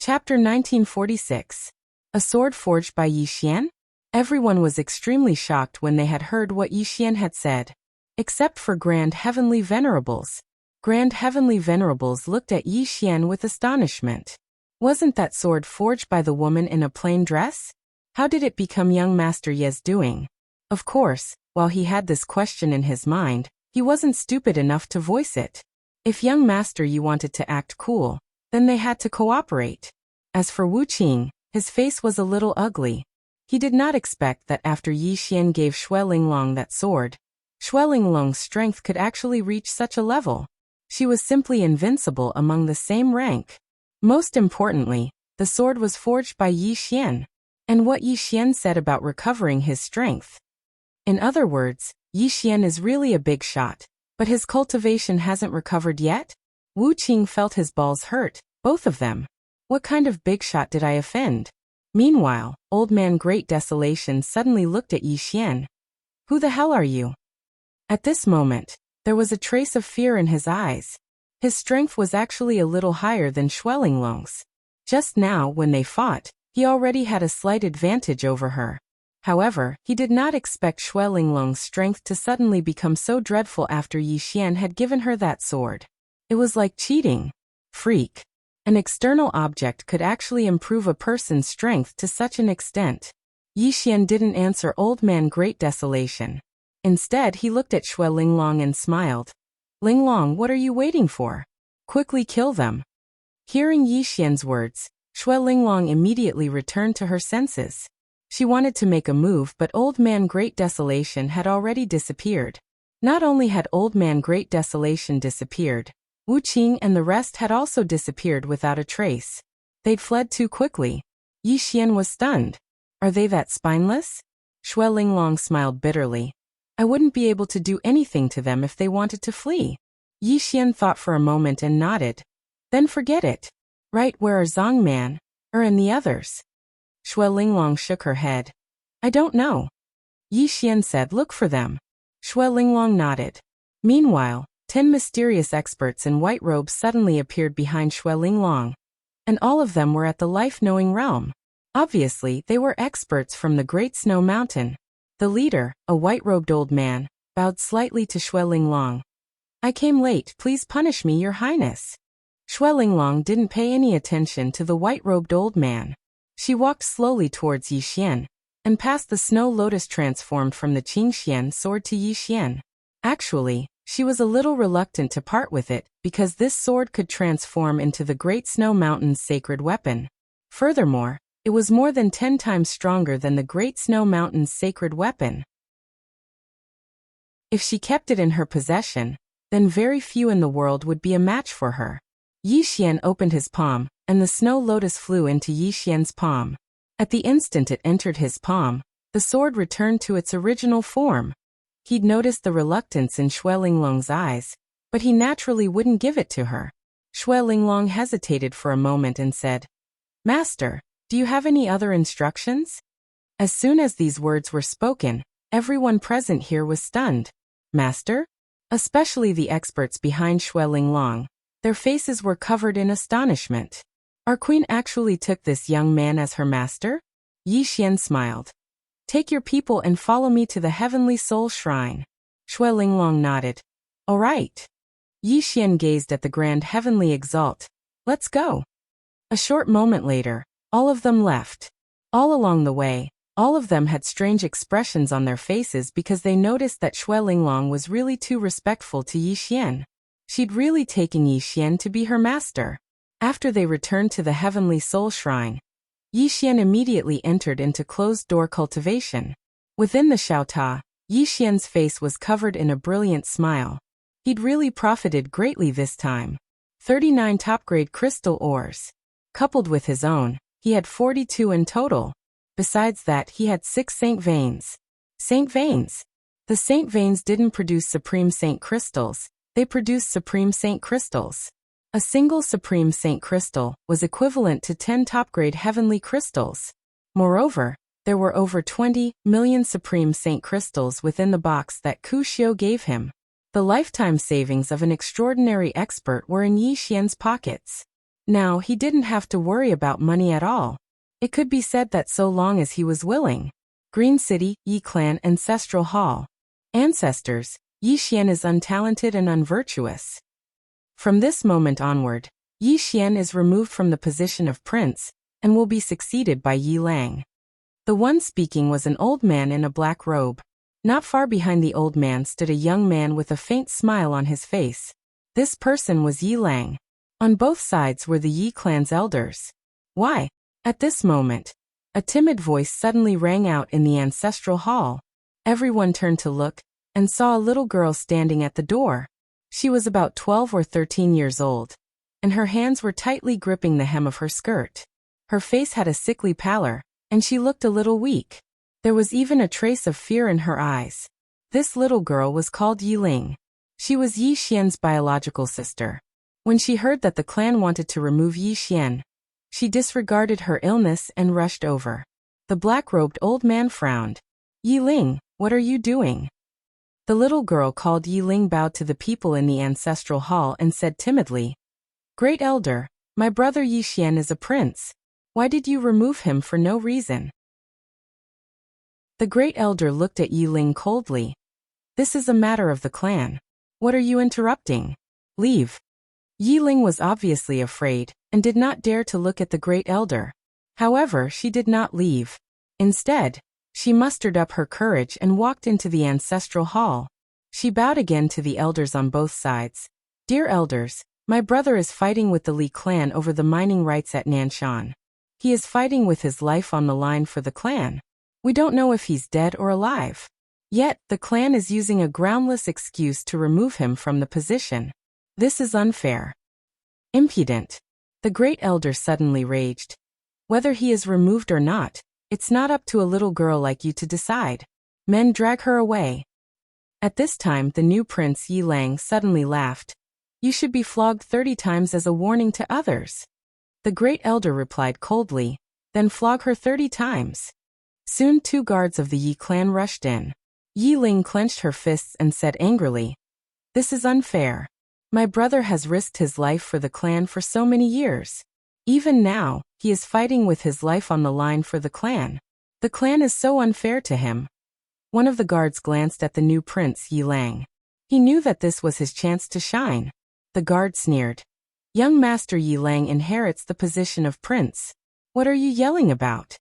Chapter 1946. A sword forged by Yi Xian? Everyone was extremely shocked when they had heard what Yi Xian had said. Except for Grand Heavenly Venerables. Grand Heavenly Venerables looked at Yi Xian with astonishment. Wasn't that sword forged by the woman in a plain dress? How did it become young Master Ye's doing? Of course, while he had this question in his mind, he wasn't stupid enough to voice it. If young Master Yi wanted to act cool, then they had to cooperate. As for Wu Qing, his face was a little ugly. He did not expect that after Yi Xian gave Xue Linglong that sword, Xue Linglong's strength could actually reach such a level. She was simply invincible among the same rank. Most importantly, the sword was forged by Yi Xian. And what Yi Xian said about recovering his strength. In other words, Yi Xian is really a big shot, but his cultivation hasn't recovered yet? Wu Qing felt his balls hurt, both of them. What kind of big shot did I offend? Meanwhile, Old Man Great Desolation suddenly looked at Yi Xian. Who the hell are you? At this moment, there was a trace of fear in his eyes. His strength was actually a little higher than Xue Linglong's. Just now, when they fought, he already had a slight advantage over her. However, he did not expect Xue Linglong's strength to suddenly become so dreadful after Yi Xian had given her that sword. It was like cheating. Freak. An external object could actually improve a person's strength to such an extent. Yi Xian didn't answer Old Man Great Desolation. Instead, he looked at Xue Linglong and smiled. Linglong, what are you waiting for? Quickly kill them. Hearing Yi Xian's words, Xue Linglong immediately returned to her senses. She wanted to make a move, but Old Man Great Desolation had already disappeared. Not only had Old Man Great Desolation disappeared, Wu Qing and the rest had also disappeared without a trace. They'd fled too quickly. Yi Xian was stunned. Are they that spineless? Xue Linglong smiled bitterly. I wouldn't be able to do anything to them if they wanted to flee. Yi Xian thought for a moment and nodded. Then forget it. Right, where are Zhang Man, and the others? Xue Linglong shook her head. I don't know. Yi Xian said, look for them. Xue Linglong nodded. Meanwhile, 10 mysterious experts in white robes suddenly appeared behind Xue Linglong. And all of them were at the life-knowing realm. Obviously, they were experts from the Great Snow Mountain. The leader, a white-robed old man, bowed slightly to Xue Linglong. I came late, please punish me, Your Highness. Xue Linglong didn't pay any attention to the white-robed old man. She walked slowly towards Yi Xian, and passed the snow lotus transformed from the Qingxian sword to Yi Xian. Actually, she was a little reluctant to part with it, because this sword could transform into the Great Snow Mountain's sacred weapon. Furthermore, it was more than 10 times stronger than the Great Snow Mountain's sacred weapon. If she kept it in her possession, then very few in the world would be a match for her. Yi Xian opened his palm, and the snow lotus flew into Yi Xian's palm. At the instant it entered his palm, the sword returned to its original form. He'd noticed the reluctance in Xue Linglong's eyes, but he naturally wouldn't give it to her. Xue Linglong hesitated for a moment and said, Master, do you have any other instructions? As soon as these words were spoken, everyone present here was stunned. Master? Especially the experts behind Xue Linglong. Their faces were covered in astonishment. Our queen actually took this young man as her master? Yi Xian smiled. Take your people and follow me to the Heavenly Soul Shrine. Xue Linglong nodded. All right. Yi Xian gazed at the grand heavenly exalt. Let's go. A short moment later, all of them left. All along the way, all of them had strange expressions on their faces because they noticed that Xue Linglong was really too respectful to Yi Xian. She'd really taken Yi Xian to be her master. After they returned to the Heavenly Soul Shrine, Yi Xian immediately entered into closed-door cultivation. Within the Xiaota, Yi Xian's face was covered in a brilliant smile. He'd really profited greatly this time. 39 top-grade crystal ores. Coupled with his own, he had 42 in total. Besides that, he had 6 Saint Veins. Saint Veins. The Saint Veins didn't produce Supreme Saint Crystals, they produced Supreme Saint Crystals. A single Supreme Saint Crystal was equivalent to 10 top-grade heavenly crystals. Moreover, there were over 20 million Supreme Saint Crystals within the box that Ku Xiu gave him. The lifetime savings of an extraordinary expert were in Yi Xian's pockets. Now he didn't have to worry about money at all. It could be said that so long as he was willing. Green City, Yi Clan Ancestral Hall. Ancestors, Yi Xian is untalented and unvirtuous. From this moment onward, Yi Xian is removed from the position of prince, and will be succeeded by Yi Lang. The one speaking was an old man in a black robe. Not far behind the old man stood a young man with a faint smile on his face. This person was Yi Lang. On both sides were the Yi clan's elders. Why? At this moment, a timid voice suddenly rang out in the ancestral hall. Everyone turned to look, and saw a little girl standing at the door. She was about 12 or 13 years old, and her hands were tightly gripping the hem of her skirt. Her face had a sickly pallor, and she looked a little weak. There was even a trace of fear in her eyes. This little girl was called Yi Ling. She was Yi Xian's biological sister. When she heard that the clan wanted to remove Yi Xian, she disregarded her illness and rushed over. The black-robed old man frowned. Yi Ling, what are you doing? The little girl called Yi Ling bowed to the people in the ancestral hall and said timidly, Great Elder, my brother Yi Xian is a prince. Why did you remove him for no reason? The Great Elder looked at Yi Ling coldly. This is a matter of the clan. What are you interrupting? Leave. Yi Ling was obviously afraid, and did not dare to look at the Great Elder. However, she did not leave. Instead, she mustered up her courage and walked into the ancestral hall. She bowed again to the elders on both sides. Dear elders, my brother is fighting with the Li clan over the mining rights at Nanshan. He is fighting with his life on the line for the clan. We don't know if he's dead or alive. Yet, the clan is using a groundless excuse to remove him from the position. This is unfair. Impudent. The Great Elder suddenly raged. Whether he is removed or not, it's not up to a little girl like you to decide. Men, drag her away. At this time the new prince Yi Lang suddenly laughed. You should be flogged 30 times as a warning to others. The Great Elder replied coldly, then flog her 30 times. Soon 2 guards of the Yi clan rushed in. Yi Ling clenched her fists and said angrily, This is unfair. My brother has risked his life for the clan for so many years. Even now, he is fighting with his life on the line for the clan. The clan is so unfair to him. One of the guards glanced at the new prince, Yi Lang. He knew that this was his chance to shine. The guard sneered. Young Master Yi Lang inherits the position of prince. What are you yelling about?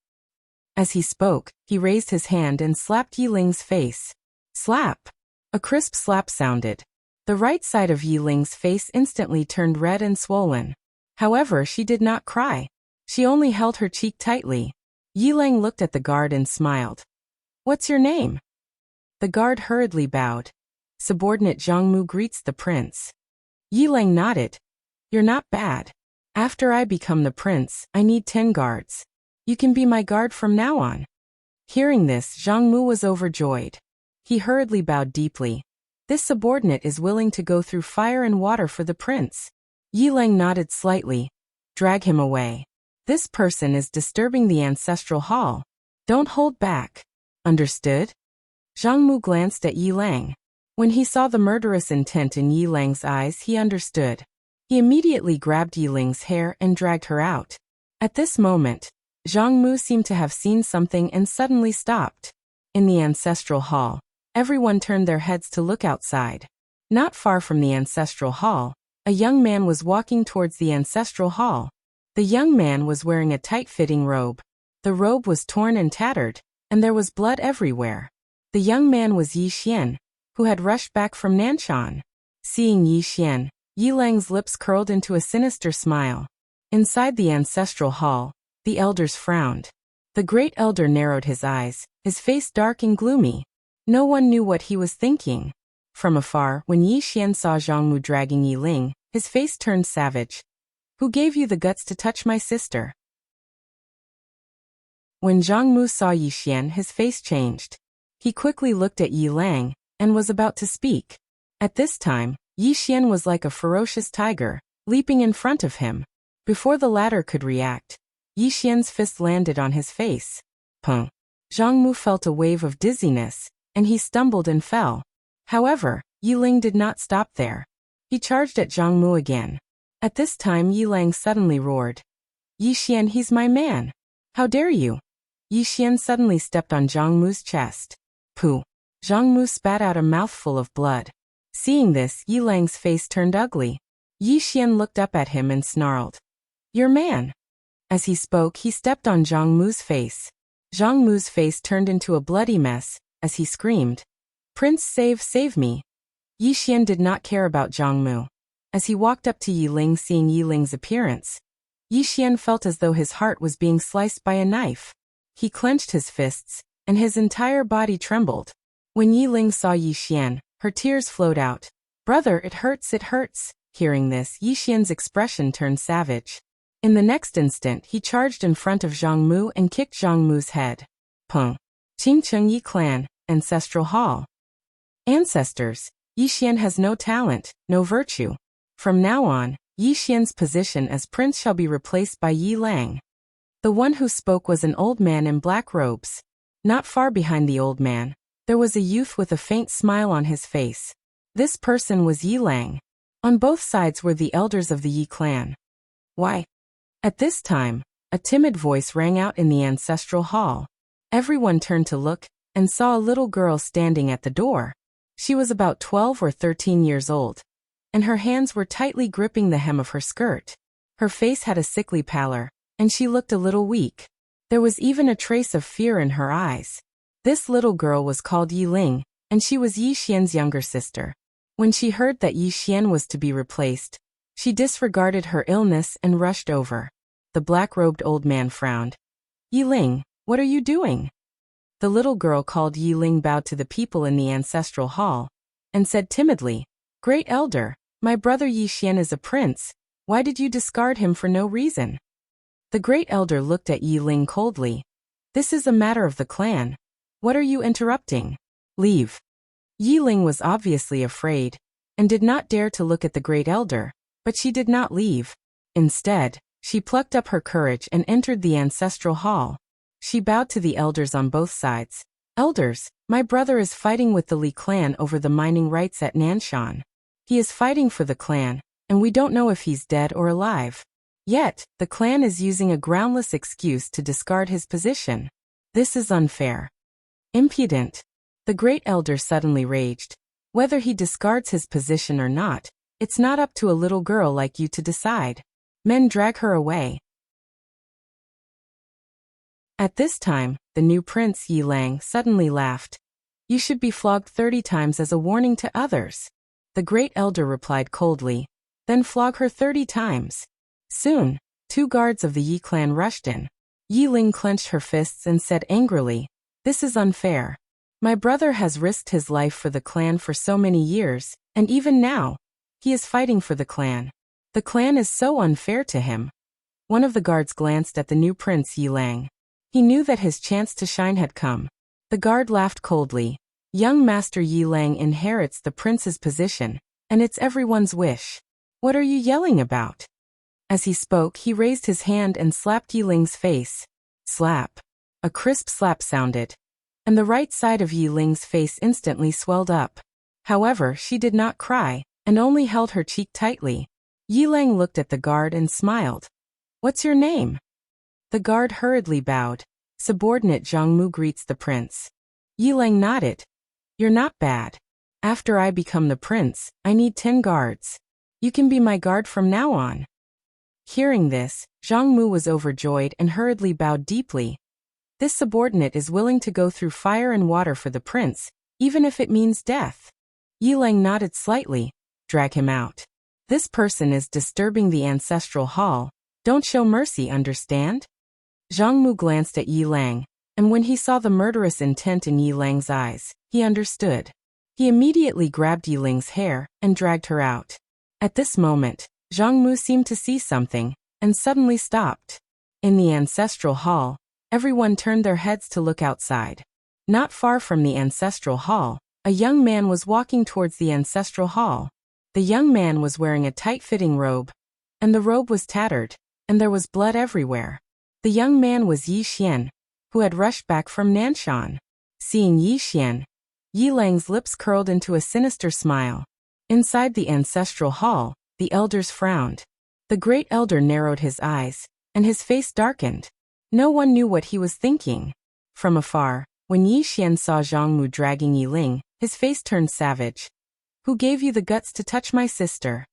As he spoke, he raised his hand and slapped Yi Ling's face. Slap! A crisp slap sounded. The right side of Yi Ling's face instantly turned red and swollen. However, she did not cry. She only held her cheek tightly. Yi Lang looked at the guard and smiled. What's your name? The guard hurriedly bowed. Subordinate Zhang Mu greets the prince. Yi Lang nodded. You're not bad. After I become the prince, I need 10 guards. You can be my guard from now on. Hearing this, Zhang Mu was overjoyed. He hurriedly bowed deeply. This subordinate is willing to go through fire and water for the prince. Yi Lang nodded slightly. Drag him away. This person is disturbing the ancestral hall. Don't hold back. Understood? Zhang Mu glanced at Yi Lang. When he saw the murderous intent in Yi Lang's eyes, he understood. He immediately grabbed Yi Ling's hair and dragged her out. At this moment, Zhang Mu seemed to have seen something and suddenly stopped. In the ancestral hall, everyone turned their heads to look outside. Not far from the ancestral hall, a young man was walking towards the ancestral hall. The young man was wearing a tight-fitting robe. The robe was torn and tattered, and there was blood everywhere. The young man was Yi Xian, who had rushed back from Nanshan. Seeing Yi Xian, Yi Lang's lips curled into a sinister smile. Inside the ancestral hall, the elders frowned. The great elder narrowed his eyes, his face dark and gloomy. No one knew what he was thinking. From afar, when Yi Xian saw Zhang Mu dragging Yi Ling, his face turned savage. Who gave you the guts to touch my sister? When Zhang Mu saw Yi Xian, his face changed. He quickly looked at Yi Lang, and was about to speak. At this time, Yi Xian was like a ferocious tiger, leaping in front of him. Before the latter could react, Yi Xian's fist landed on his face. Pung! Zhang Mu felt a wave of dizziness, and he stumbled and fell. However, Yi Ling did not stop there. He charged at Zhang Mu again. At this time Yi Lang suddenly roared. Yi Xian, he's my man. How dare you? Yi Xian suddenly stepped on Zhang Mu's chest. Pooh! Zhang Mu spat out a mouthful of blood. Seeing this, Yi Lang's face turned ugly. Yi Xian looked up at him and snarled. Your man. As he spoke, he stepped on Zhang Mu's face. Zhang Mu's face turned into a bloody mess, as he screamed. Prince, save me. Yi Xian did not care about Zhang Mu. As he walked up to Yi Ling, seeing Yi Ling's appearance, Yi Xian felt as though his heart was being sliced by a knife. He clenched his fists, and his entire body trembled. When Yi Ling saw Yi Xian, her tears flowed out. Brother, it hurts, it hurts. Hearing this, Yi Xian's expression turned savage. In the next instant, he charged in front of Zhang Mu and kicked Zhang Mu's head. Pung! Qingcheng Yi Clan, Ancestral Hall. Ancestors, Yi Xian has no talent, no virtue. From now on, Yi Xian's position as prince shall be replaced by Yi Lang. The one who spoke was an old man in black robes. Not far behind the old man, there was a youth with a faint smile on his face. This person was Yi Lang. On both sides were the elders of the Yi clan. Why? At this time, a timid voice rang out in the ancestral hall. Everyone turned to look, and saw a little girl standing at the door. She was about 12 or 13 years old, and her hands were tightly gripping the hem of her skirt. Her face had a sickly pallor, and she looked a little weak. There was even a trace of fear in her eyes. This little girl was called Yi Ling, and she was Yi Xian's younger sister. When she heard that Yi Xian was to be replaced, she disregarded her illness and rushed over. The black-robed old man frowned. Yi Ling, what are you doing? The little girl called Yi Ling bowed to the people in the ancestral hall, and said timidly, Great Elder, my brother Yi Xian is a prince. Why did you discard him for no reason? The Great Elder looked at Yi Ling coldly. This is a matter of the clan. What are you interrupting? Leave. Yi Ling was obviously afraid, and did not dare to look at the Great Elder, but she did not leave. Instead, she plucked up her courage and entered the ancestral hall. She bowed to the elders on both sides. Elders, my brother is fighting with the Li clan over the mining rights at Nanshan. He is fighting for the clan, and we don't know if he's dead or alive. Yet, the clan is using a groundless excuse to discard his position. This is unfair. Impudent. The great elder suddenly raged. Whether he discards his position or not, it's not up to a little girl like you to decide. Men drag her away. At this time, the new prince Yi Lang suddenly laughed. You should be flogged 30 times as a warning to others. The great elder replied coldly. Then flog her 30 times. Soon, 2 guards of the Yi clan rushed in. Yi Ling clenched her fists and said angrily, "This is unfair. My brother has risked his life for the clan for so many years, and even now, he is fighting for the clan. The clan is so unfair to him." One of the guards glanced at the new prince Yi Lang. He knew that his chance to shine had come. The guard laughed coldly. Young Master Yi Lang inherits the prince's position, and it's everyone's wish. What are you yelling about? As he spoke, he raised his hand and slapped Yi Ling's face. Slap. A crisp slap sounded, and the right side of Yi Ling's face instantly swelled up. However, she did not cry, and only held her cheek tightly. Yi Lang looked at the guard and smiled. What's your name? The guard hurriedly bowed. Subordinate Zhang Mu greets the prince. Yi Lang nodded. You're not bad. After I become the prince, I need 10 guards. You can be my guard from now on. Hearing this, Zhang Mu was overjoyed and hurriedly bowed deeply. This subordinate is willing to go through fire and water for the prince, even if it means death. Yi Lang nodded slightly. Drag him out. This person is disturbing the ancestral hall. Don't show mercy, understand? Zhang Mu glanced at Yi Lang, and when he saw the murderous intent in Yi Lang's eyes, he understood. He immediately grabbed Yi Ling's hair and dragged her out. At this moment, Zhang Mu seemed to see something, and suddenly stopped. In the ancestral hall, everyone turned their heads to look outside. Not far from the ancestral hall, a young man was walking towards the ancestral hall. The young man was wearing a tight-fitting robe, and the robe was tattered, and there was blood everywhere. The young man was Yi Xian, who had rushed back from Nanshan. Seeing Yi Xian, Yi Lang's lips curled into a sinister smile. Inside the ancestral hall, the elders frowned. The great elder narrowed his eyes, and his face darkened. No one knew what he was thinking. From afar, when Yi Xian saw Zhang Mu dragging Yi Ling, his face turned savage. Who gave you the guts to touch my sister?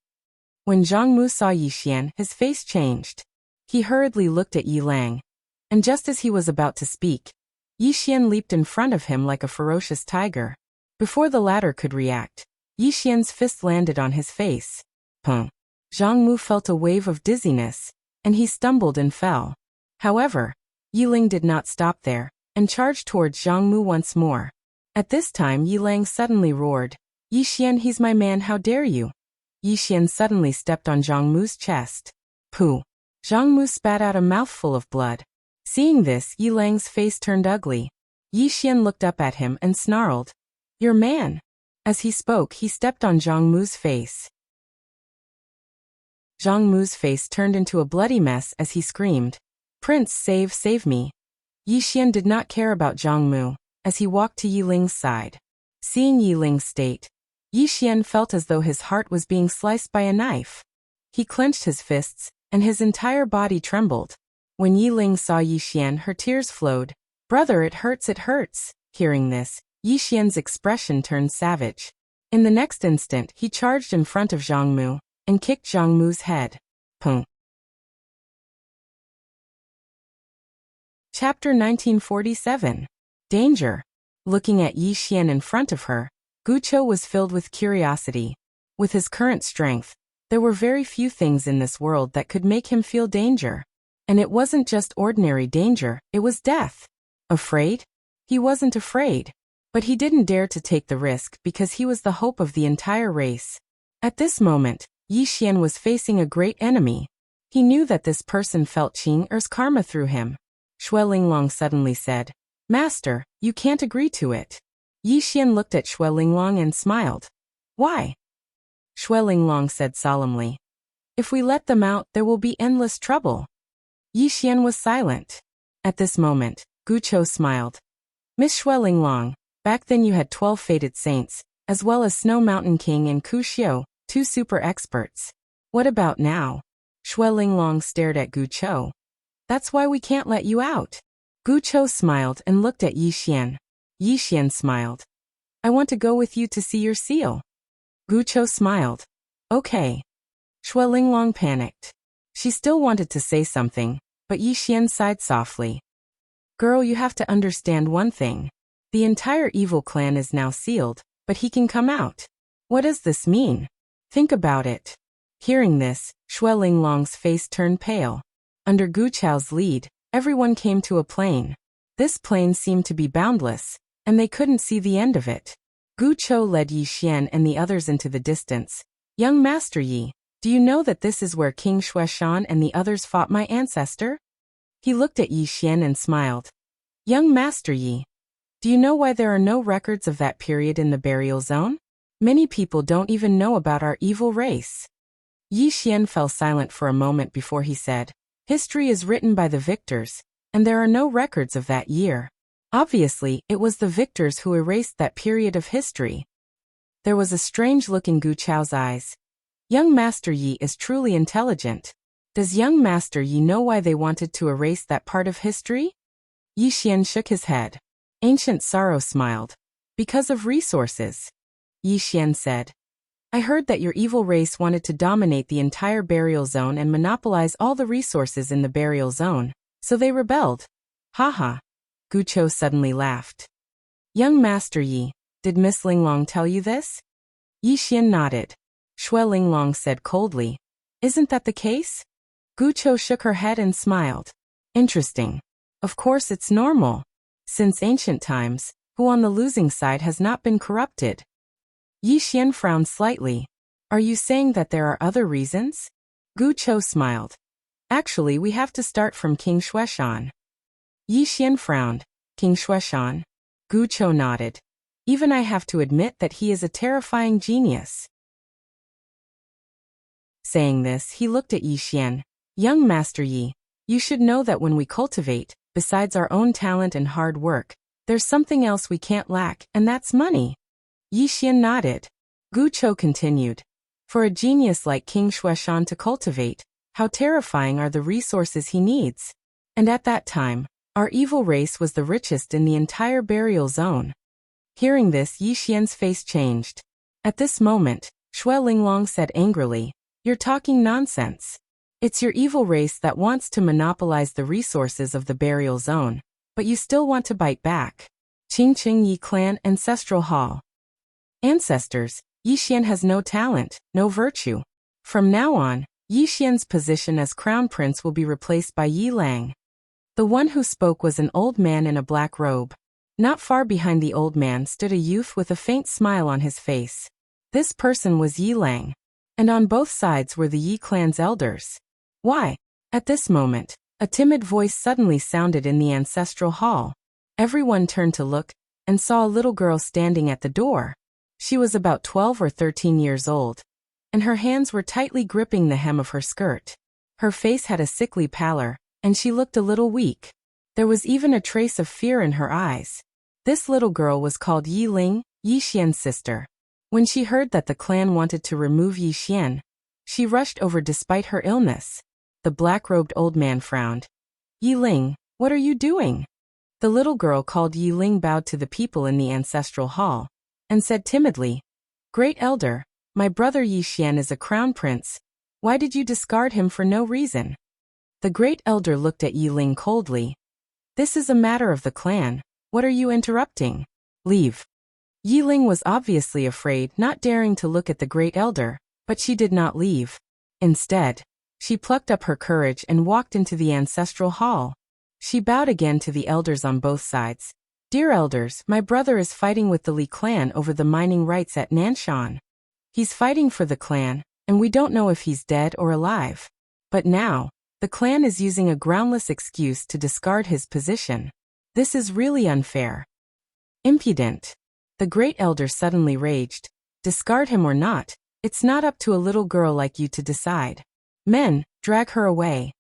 When Zhang Mu saw Yi Xian, his face changed. He hurriedly looked at Yi Lang, and just as he was about to speak, Yi Xian leaped in front of him like a ferocious tiger. Before the latter could react, Yi Xian's fist landed on his face. Pum. Zhang Mu felt a wave of dizziness, and he stumbled and fell. However, Yi Ling did not stop there, and charged towards Zhang Mu once more. At this time Yi Lang suddenly roared, Yi Xian, he's my man, how dare you? Yi Xian suddenly stepped on Zhang Mu's chest. Pooh. Zhang Mu spat out a mouthful of blood. Seeing this, Yi Lang's face turned ugly. Yi Xian looked up at him and snarled, Your man. As he spoke, he stepped on Zhang Mu's face. Zhang Mu's face turned into a bloody mess as he screamed, Prince, save me. Yi Xian did not care about Zhang Mu, as he walked to Yi Ling's side. Seeing Yi Ling's state, Yi Xian felt as though his heart was being sliced by a knife. He clenched his fists, and his entire body trembled. When Yi Ling saw Yi Xian, her tears flowed. Brother, it hurts. Hearing this, Yi Xian's expression turned savage. In the next instant, he charged in front of Zhang Mu, and kicked Zhang Mu's head. Pum. Chapter 1947. Danger. Looking at Yi Xian in front of her, Guqiu was filled with curiosity. With his current strength, there were very few things in this world that could make him feel danger. And it wasn't just ordinary danger, it was death. Afraid? He wasn't afraid. But he didn't dare to take the risk because he was the hope of the entire race. At this moment, Yi Xian was facing a great enemy. He knew that this person felt Qing Er's karma through him. Shui Linglong suddenly said, Master, you can't agree to it. Yi Xian looked at Shui Linglong and smiled. Why? Shui Linglong said solemnly, If we let them out, there will be endless trouble. Yi Xian was silent. At this moment, Guqiu smiled. Miss Shui Linglong, back then you had 12 fated saints, as well as Snow Mountain King and Ku Xiu, Two super experts. What about now? Shui Linglong stared at Gu Chou. That's why we can't let you out. Gu Chou smiled and looked at Yi Xian. Yi Xian smiled. I want to go with you to see your seal. Gu Chou smiled. Okay. Shui Linglong panicked. She still wanted to say something, but Yi Xian sighed softly. Girl, you have to understand one thing. The entire evil clan is now sealed, but he can come out. What does this mean? Think about it. Hearing this, Shui Linglong's face turned pale. Under Gu Chou's lead, everyone came to a plain. This plain seemed to be boundless, and they couldn't see the end of it. Gu Chou led Yi Xian and the others into the distance. Young Master Yi, do you know that this is where King Xueshan and the others fought my ancestor? He looked at Yi Xian and smiled. Young Master Yi, do you know why there are no records of that period in the burial zone? Many people don't even know about our evil race. Yi Xian fell silent for a moment before he said, History is written by the victors, and there are no records of that year. Obviously, it was the victors who erased that period of history. There was a strange look in Gu Chou's eyes. Young Master Yi is truly intelligent. Does young Master Yi know why they wanted to erase that part of history? Yi Xian shook his head. Ancient Sorrow smiled. Because of resources. Yi Xian said. I heard that your evil race wanted to dominate the entire burial zone and monopolize all the resources in the burial zone, so they rebelled. Haha. Gu Chou suddenly laughed. Young Master Yi, did Miss Linglong tell you this? Yi Xian nodded. Shui Linglong said coldly. Isn't that the case? Gu Chou shook her head and smiled. Interesting. Of course it's normal. Since ancient times, who on the losing side has not been corrupted? Yi Xian frowned slightly. Are you saying that there are other reasons? Gu Chou smiled. Actually, we have to start from King Xueshan. Yi Xian frowned. King Xueshan? Gu Chou nodded. Even I have to admit that he is a terrifying genius. Saying this, he looked at Yi Xian. Young Master Yi, you should know that when we cultivate, besides our own talent and hard work, there's something else we can't lack, and that's money. Yi Xian nodded. Gu Chou continued. For a genius like King Xueshan to cultivate, how terrifying are the resources he needs. And at that time, our evil race was the richest in the entire burial zone. Hearing this, Yi Xian's face changed. At this moment, Shui Linglong said angrily, You're talking nonsense. It's your evil race that wants to monopolize the resources of the burial zone, but you still want to bite back. Qingqing Yi Clan Ancestral Hall. Ancestors, Yi Xian has no talent, no virtue. From now on, Yi Xian's position as crown prince will be replaced by Yi Lang. The one who spoke was an old man in a black robe. Not far behind the old man stood a youth with a faint smile on his face. This person was Yi Lang. And on both sides were the Yi clan's elders. Why? At this moment, a timid voice suddenly sounded in the ancestral hall. Everyone turned to look, and saw a little girl standing at the door. She was about 12 or 13 years old, and her hands were tightly gripping the hem of her skirt. Her face had a sickly pallor, and she looked a little weak. There was even a trace of fear in her eyes. This little girl was called Yi Ling, Yi Xian's sister. When she heard that the clan wanted to remove Yi Xian, she rushed over despite her illness. The black-robed old man frowned. Yi Ling, what are you doing? The little girl called Yi Ling bowed to the people in the ancestral hall, and said timidly, Great Elder, my brother Yi Xian is a crown prince. Why did you discard him for no reason? The Great Elder looked at Yi Ling coldly. This is a matter of the clan. What are you interrupting? Leave. Yi Ling was obviously afraid, not daring to look at the Great Elder, but she did not leave. Instead, she plucked up her courage and walked into the ancestral hall. She bowed again to the elders on both sides. Dear elders, my brother is fighting with the Li clan over the mining rights at Nanshan. He's fighting for the clan, and we don't know if he's dead or alive. But now, the clan is using a groundless excuse to discard his position. This is really unfair. Impudent. The Great Elder suddenly raged. Discard him or not, it's not up to a little girl like you to decide. Men, drag her away.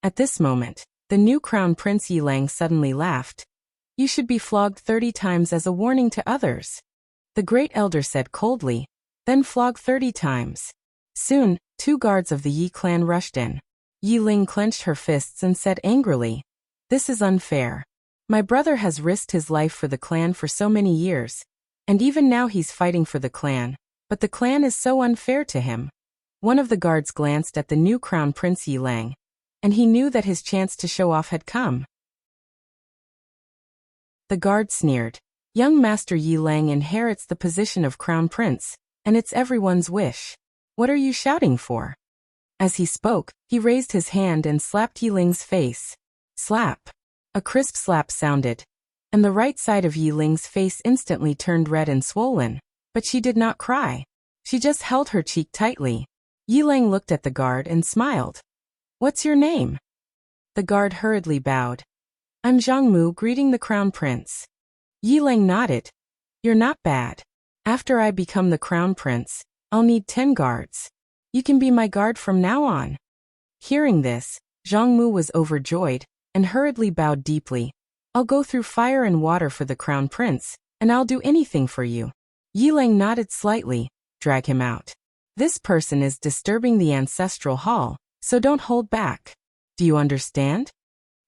At this moment, the new crown prince Yi Lang suddenly laughed. You should be flogged 30 times as a warning to others. The Great Elder said coldly, then flog 30 times. Soon, 2 guards of the Yi clan rushed in. Yi Ling clenched her fists and said angrily, "This is unfair. My brother has risked his life for the clan for so many years, and even now he's fighting for the clan, but the clan is so unfair to him." One of the guards glanced at the new crown prince Yi Lang, and he knew that his chance to show off had come. The guard sneered, "Young Master Yi Lang inherits the position of crown prince, and it's everyone's wish. What are you shouting for?" As he spoke, he raised his hand and slapped Yi Ling's face. Slap. A crisp slap sounded, and the right side of Yi Ling's face instantly turned red and swollen, but she did not cry. She just held her cheek tightly. Yi Lang looked at the guard and smiled. "What's your name?" The guard hurriedly bowed. "I'm Zhang Mu, greeting the crown prince." Yi Lang nodded. "You're not bad. After I become the crown prince, I'll need 10 guards. You can be my guard from now on." Hearing this, Zhang Mu was overjoyed and hurriedly bowed deeply. "I'll go through fire and water for the crown prince, and I'll do anything for you." Yi Lang nodded slightly. "Drag him out. This person is disturbing the ancestral hall, so don't hold back. Do you understand?"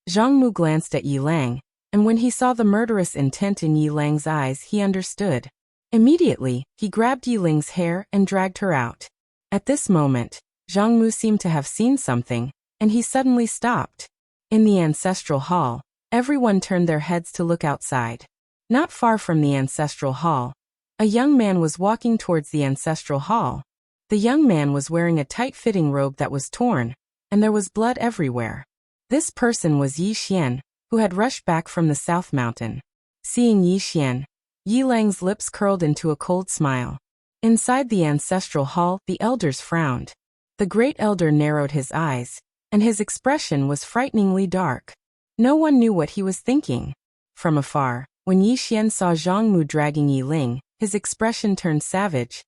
Zhang Mu glanced at Yi Lang, and when he saw the murderous intent in Yi Lang's eyes, he understood. Immediately, he grabbed Yi Ling's hair and dragged her out. At this moment, Zhang Mu seemed to have seen something, and he suddenly stopped. In the ancestral hall, everyone turned their heads to look outside. Not far from the ancestral hall, a young man was walking towards the ancestral hall. The young man was wearing a tight-fitting robe that was torn, and there was blood everywhere. This person was Yi Xian, who had rushed back from the South Mountain. Seeing Yi Xian, Yi Lang's lips curled into a cold smile. Inside the ancestral hall, the elders frowned. The great elder narrowed his eyes, and his expression was frighteningly dark. No one knew what he was thinking. From afar, when Yi Xian saw Zhang Mu dragging Yi Ling, his expression turned savage.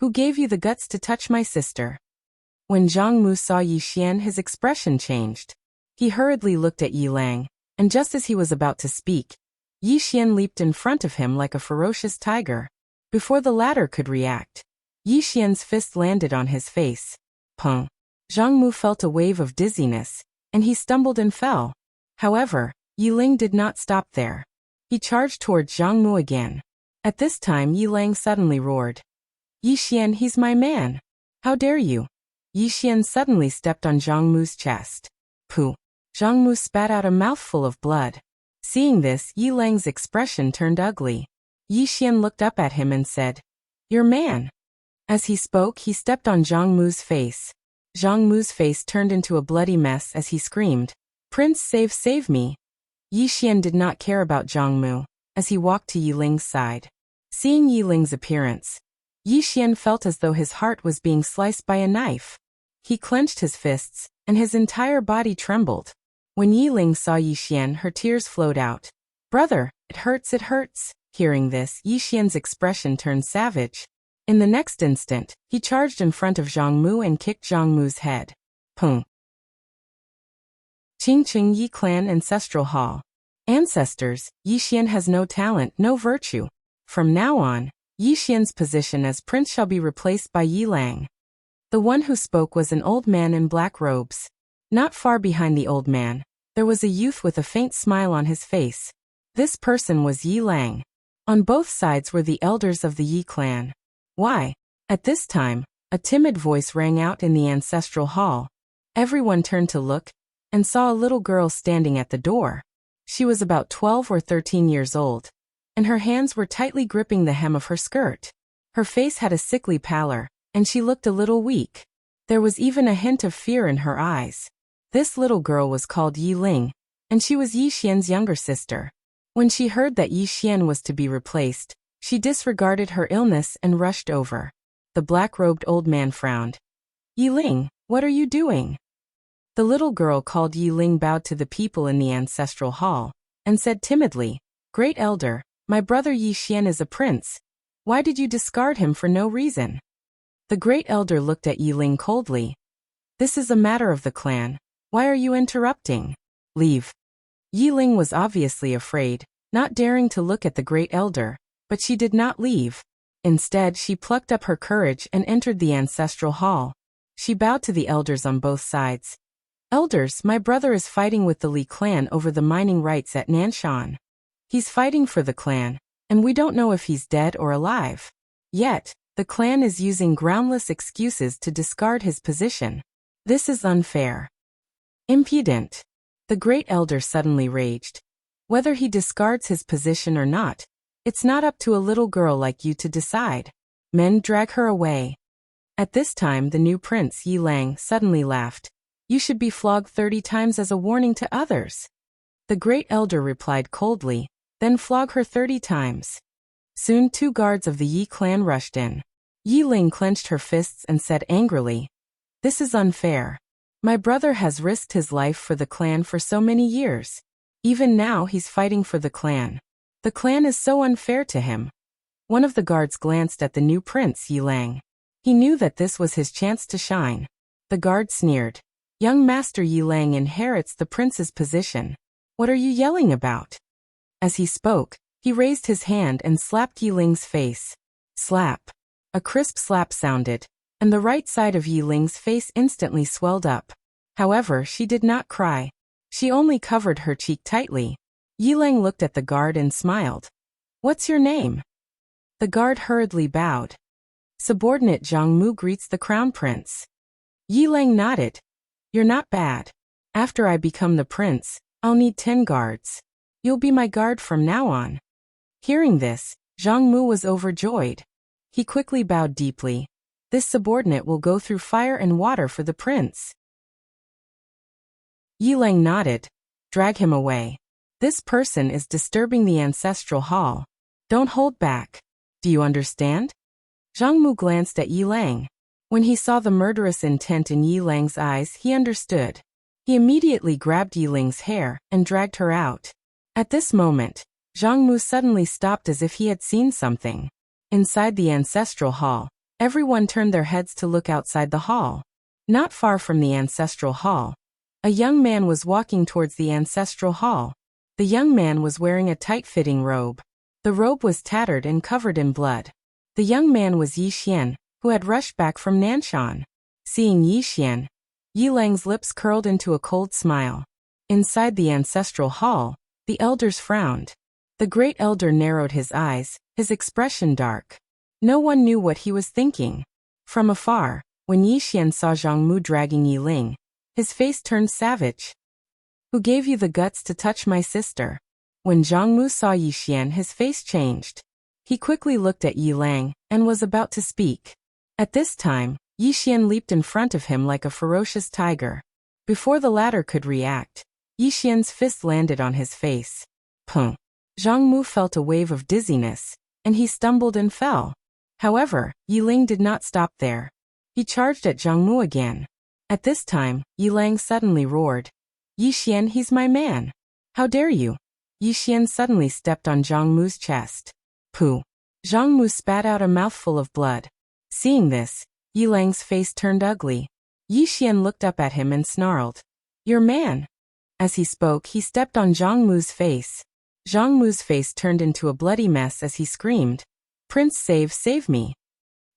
"Who gave you the guts to touch my sister?" When Zhang Mu saw Yi Xian, his expression changed. He hurriedly looked at Yi Lang, and just as he was about to speak, Yi Xian leaped in front of him like a ferocious tiger. Before the latter could react, Yi Xian's fist landed on his face. Pung! Zhang Mu felt a wave of dizziness, and he stumbled and fell. However, Yi Ling did not stop there. He charged towards Zhang Mu again. At this time, Yi Lang suddenly roared, "Yi Xian, he's my man. How dare you?" Yi Xian suddenly stepped on Zhang Mu's chest. Pooh! Zhang Mu spat out a mouthful of blood. Seeing this, Yi Lang's expression turned ugly. Yi Xian looked up at him and said, "Your man." As he spoke, he stepped on Zhang Mu's face. Zhang Mu's face turned into a bloody mess as he screamed, "Prince, save me." Yi Xian did not care about Zhang Mu, as he walked to Yi Ling's side. Seeing Yi Ling's appearance, Yi Xian felt as though his heart was being sliced by a knife. He clenched his fists, and his entire body trembled. When Yi Ling saw Yi Xian, her tears flowed out. "Brother, it hurts, it hurts." Hearing this, Yi Xian's expression turned savage. In the next instant, he charged in front of Zhang Mu and kicked Zhang Mu's head. Pung! Qingqing Yi Clan Ancestral Hall. Ancestors, Yi Xian has no talent, no virtue. From now on, Yi Xian's position as prince shall be replaced by Yi Lang. The one who spoke was an old man in black robes. Not far behind the old man, there was a youth with a faint smile on his face. This person was Yi Lang. On both sides were the elders of the Yi clan. Why? At this time, a timid voice rang out in the ancestral hall. Everyone turned to look, and saw a little girl standing at the door. She was about 12 or 13 years old, and her hands were tightly gripping the hem of her skirt. Her face had a sickly pallor, and she looked a little weak. There was even a hint of fear in her eyes. This little girl was called Yi Ling, and she was Yi Xian's younger sister. When she heard that Yi Xian was to be replaced, she disregarded her illness and rushed over. The black-robed old man frowned. "Yi Ling, what are you doing?" The little girl called Yi Ling bowed to the people in the ancestral hall, and said timidly, "Great elder, my brother Yi Xian is a prince. Why did you discard him for no reason?" The great elder looked at Yi Ling coldly. "This is a matter of the clan. Why are you interrupting? Leave." Yi Ling was obviously afraid, not daring to look at the great elder, but she did not leave. Instead, she plucked up her courage and entered the ancestral hall. She bowed to the elders on both sides. Elders, my brother is fighting with the Li clan over the mining rights at Nanshan. He's fighting for the clan, and we don't know if he's dead or alive. Yet, the clan is using groundless excuses to discard his position. This is unfair. Impudent. The great elder suddenly raged. Whether he discards his position or not, it's not up to a little girl like you to decide. Men, drag her away. At this time the new prince Yi Lang suddenly laughed. You should be flogged 30 times as a warning to others. The great elder replied coldly, then flog her 30 times. Soon 2 guards of the Yi clan rushed in. Yi Ling clenched her fists and said angrily, "This is unfair. My brother has risked his life for the clan for so many years. Even now he's fighting for the clan. The clan is so unfair to him." One of the guards glanced at the new prince Yi Lang. He knew that this was his chance to shine. The guard sneered. Young Master Yi Lang inherits the prince's position. What are you yelling about? As he spoke, he raised his hand and slapped Yi Ling's face. Slap. A crisp slap sounded, and the right side of Yi Ling's face instantly swelled up. However, she did not cry. She only covered her cheek tightly. Yi Lang looked at the guard and smiled. What's your name? The guard hurriedly bowed. Subordinate Zhang Mu greets the crown prince. Yi Lang nodded. You're not bad. After I become the prince, I'll need 10 guards. You'll be my guard from now on. Hearing this, Zhang Mu was overjoyed. He quickly bowed deeply. This subordinate will go through fire and water for the prince. Yi Lang nodded. Drag him away. This person is disturbing the ancestral hall. Don't hold back. Do you understand? Zhang Mu glanced at Yi Lang. When he saw the murderous intent in Yi Lang's eyes, he understood. He immediately grabbed Yi Ling's hair and dragged her out. At this moment, Zhang Mu suddenly stopped as if he had seen something. Inside the ancestral hall, everyone turned their heads to look outside the hall. Not far from the ancestral hall, a young man was walking towards the ancestral hall. The young man was wearing a tight-fitting robe. The robe was tattered and covered in blood. The young man was Yi Xian, who had rushed back from Nanshan. Seeing Yi Xian, Yi Lang's lips curled into a cold smile. Inside the ancestral hall, the elders frowned. The great elder narrowed his eyes, his expression dark. No one knew what he was thinking. From afar, when Yi Xian saw Zhang Mu dragging Yi Ling, his face turned savage. Who gave you the guts to touch my sister? When Zhang Mu saw Yi Xian, his face changed. He quickly looked at Yi Lang and was about to speak. At this time, Yi Xian leaped in front of him like a ferocious tiger. Before the latter could react, Yi Xian's fist landed on his face. Pum. Zhang Mu felt a wave of dizziness, and he stumbled and fell. However, Yi Ling did not stop there. He charged at Zhang Mu again. At this time, Yi Lang suddenly roared. Yi Xian, he's my man. How dare you? Yi Xian suddenly stepped on Zhang Mu's chest. Pooh. Zhang Mu spat out a mouthful of blood. Seeing this, Yi Lang's face turned ugly. Yi Xian looked up at him and snarled. Your man. As he spoke, he stepped on Zhang Mu's face. Zhang Mu's face turned into a bloody mess as he screamed. Prince, save me.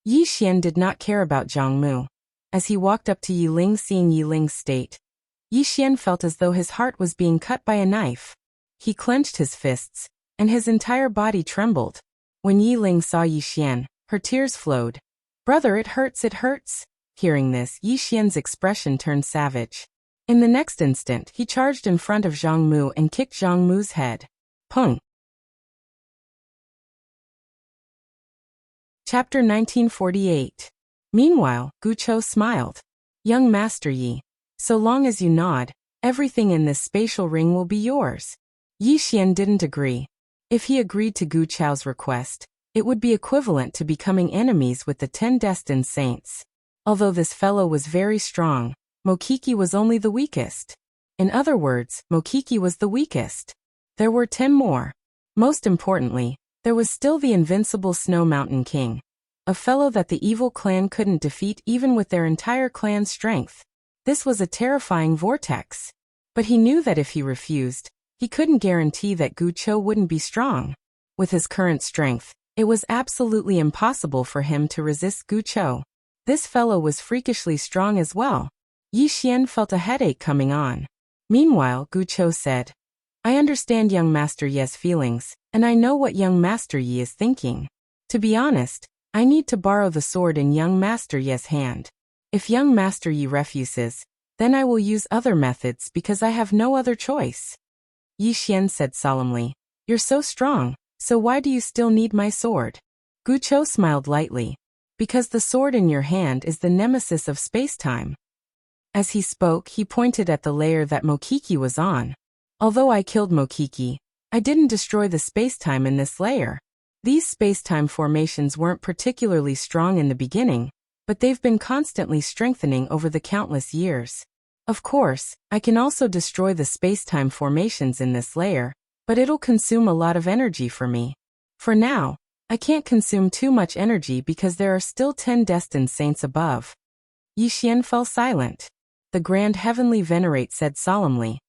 Yi Xian did not care about Zhang Mu. As he walked up to Yi Ling, seeing Yi Ling's state, Yi Xian felt as though his heart was being cut by a knife. He clenched his fists, and his entire body trembled. When Yi Ling saw Yi Xian, her tears flowed. Brother, it hurts, it hurts. Hearing this, Yi Xian's expression turned savage. In the next instant, he charged in front of Zhang Mu and kicked Zhang Mu's head. Pung. Chapter 1948. Meanwhile, Gu Chou smiled. Young Master Yi, so long as you nod, everything in this spatial ring will be yours. Yi Xian didn't agree. If he agreed to Gu Chou's request, it would be equivalent to becoming enemies with the 10 destined saints. Although this fellow was very strong, Mokiki was only the weakest. In other words, Mokiki was the weakest. There were 10 more. Most importantly, there was still the invincible Snow Mountain King. A fellow that the evil clan couldn't defeat even with their entire clan's strength. This was a terrifying vortex. But he knew that if he refused, he couldn't guarantee that Gu Chou wouldn't be strong. With his current strength, It was absolutely impossible for him to resist Gu Chou. This fellow was freakishly strong as well. Yi Xian felt a headache coming on. Meanwhile, Gu Chou said, I understand young Master Ye's feelings, and I know what young Master Yi is thinking. To be honest, I need to borrow the sword in young Master Ye's hand. If young Master Yi refuses, then I will use other methods because I have no other choice. Yi Xian said solemnly, You're so strong, so why do you still need my sword? Gu Chou smiled lightly. Because the sword in your hand is the nemesis of space-time. As he spoke, he pointed at the layer that Mokiki was on. Although I killed Mokiki, I didn't destroy the space-time in this layer. These space-time formations weren't particularly strong in the beginning, but they've been constantly strengthening over the countless years. Of course, I can also destroy the space-time formations in this layer, but it'll consume a lot of energy for me. For now, I can't consume too much energy because there are still 10 destined saints above. Yi Xian fell silent. The Grand Heavenly Venerate said solemnly,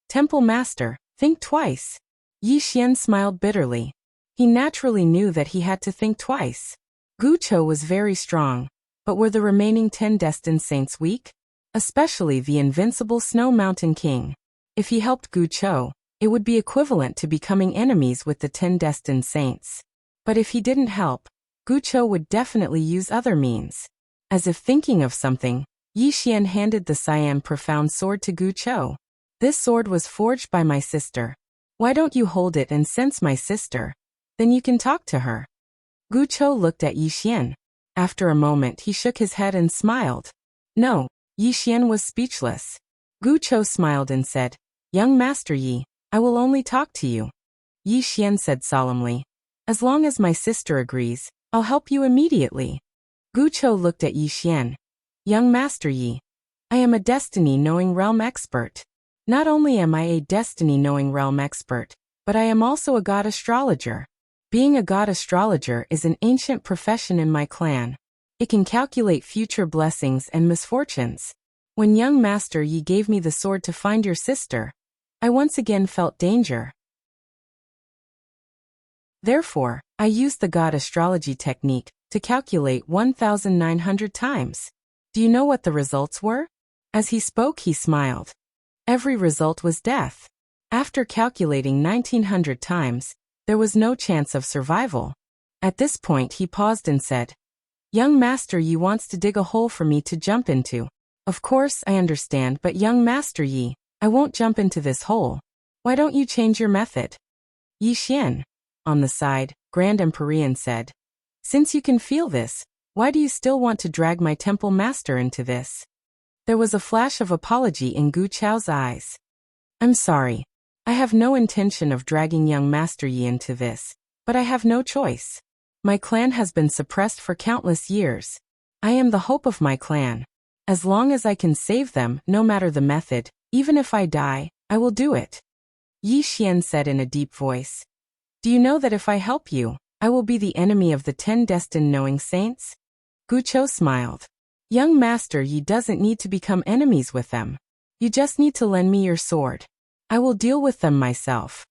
Temple Master, think twice. Yi Xian smiled bitterly. He naturally knew that he had to think twice. Gu Chou was very strong, but were the remaining 10 destined saints weak? Especially the invincible Snow Mountain King. If he helped Gu Chou, it would be equivalent to becoming enemies with the 10 destined saints. But if he didn't help, Gu Chou would definitely use other means. As if thinking of something, Yi Xian handed the cyan profound sword to Gu Chou. This sword was forged by my sister. Why don't you hold it and sense my sister? Then you can talk to her. Gu Chou looked at Yi Xian. After a moment he shook his head and smiled. No, Yi Xian was speechless. Gu Chou smiled and said, Young Master Yi, I will only talk to you. Yi Xian said solemnly, As long as my sister agrees, I'll help you immediately. Gu Chou looked at Yi Xian. Young Master Yi, I am a destiny-knowing realm expert. Not only am I a destiny-knowing realm expert, but I am also a god astrologer. Being a god astrologer is an ancient profession in my clan. It can calculate future blessings and misfortunes. When young Master Yi gave me the sword to find your sister, I once again felt danger. Therefore, I used the god astrology technique to calculate 1,900 times. Do you know what the results were? As he spoke, he smiled. Every result was death. After calculating 1,900 times, there was no chance of survival. At this point he paused and said, Young Master Yi wants to dig a hole for me to jump into. Of course, I understand, but young Master Yi, I won't jump into this hole. Why don't you change your method? Yi Xian, on the side, Grand Empyrean said, Since you can feel this, why do you still want to drag my temple master into this? There was a flash of apology in Gu Chou's eyes. I'm sorry. I have no intention of dragging young Master Yi into this, but I have no choice. My clan has been suppressed for countless years. I am the hope of my clan. As long as I can save them, no matter the method, even if I die, I will do it. Yi Xian said in a deep voice. Do you know that if I help you, I will be the enemy of the 10 destined knowing saints? Gu Chou smiled. Young Master Yi doesn't need to become enemies with them. You just need to lend me your sword. I will deal with them myself.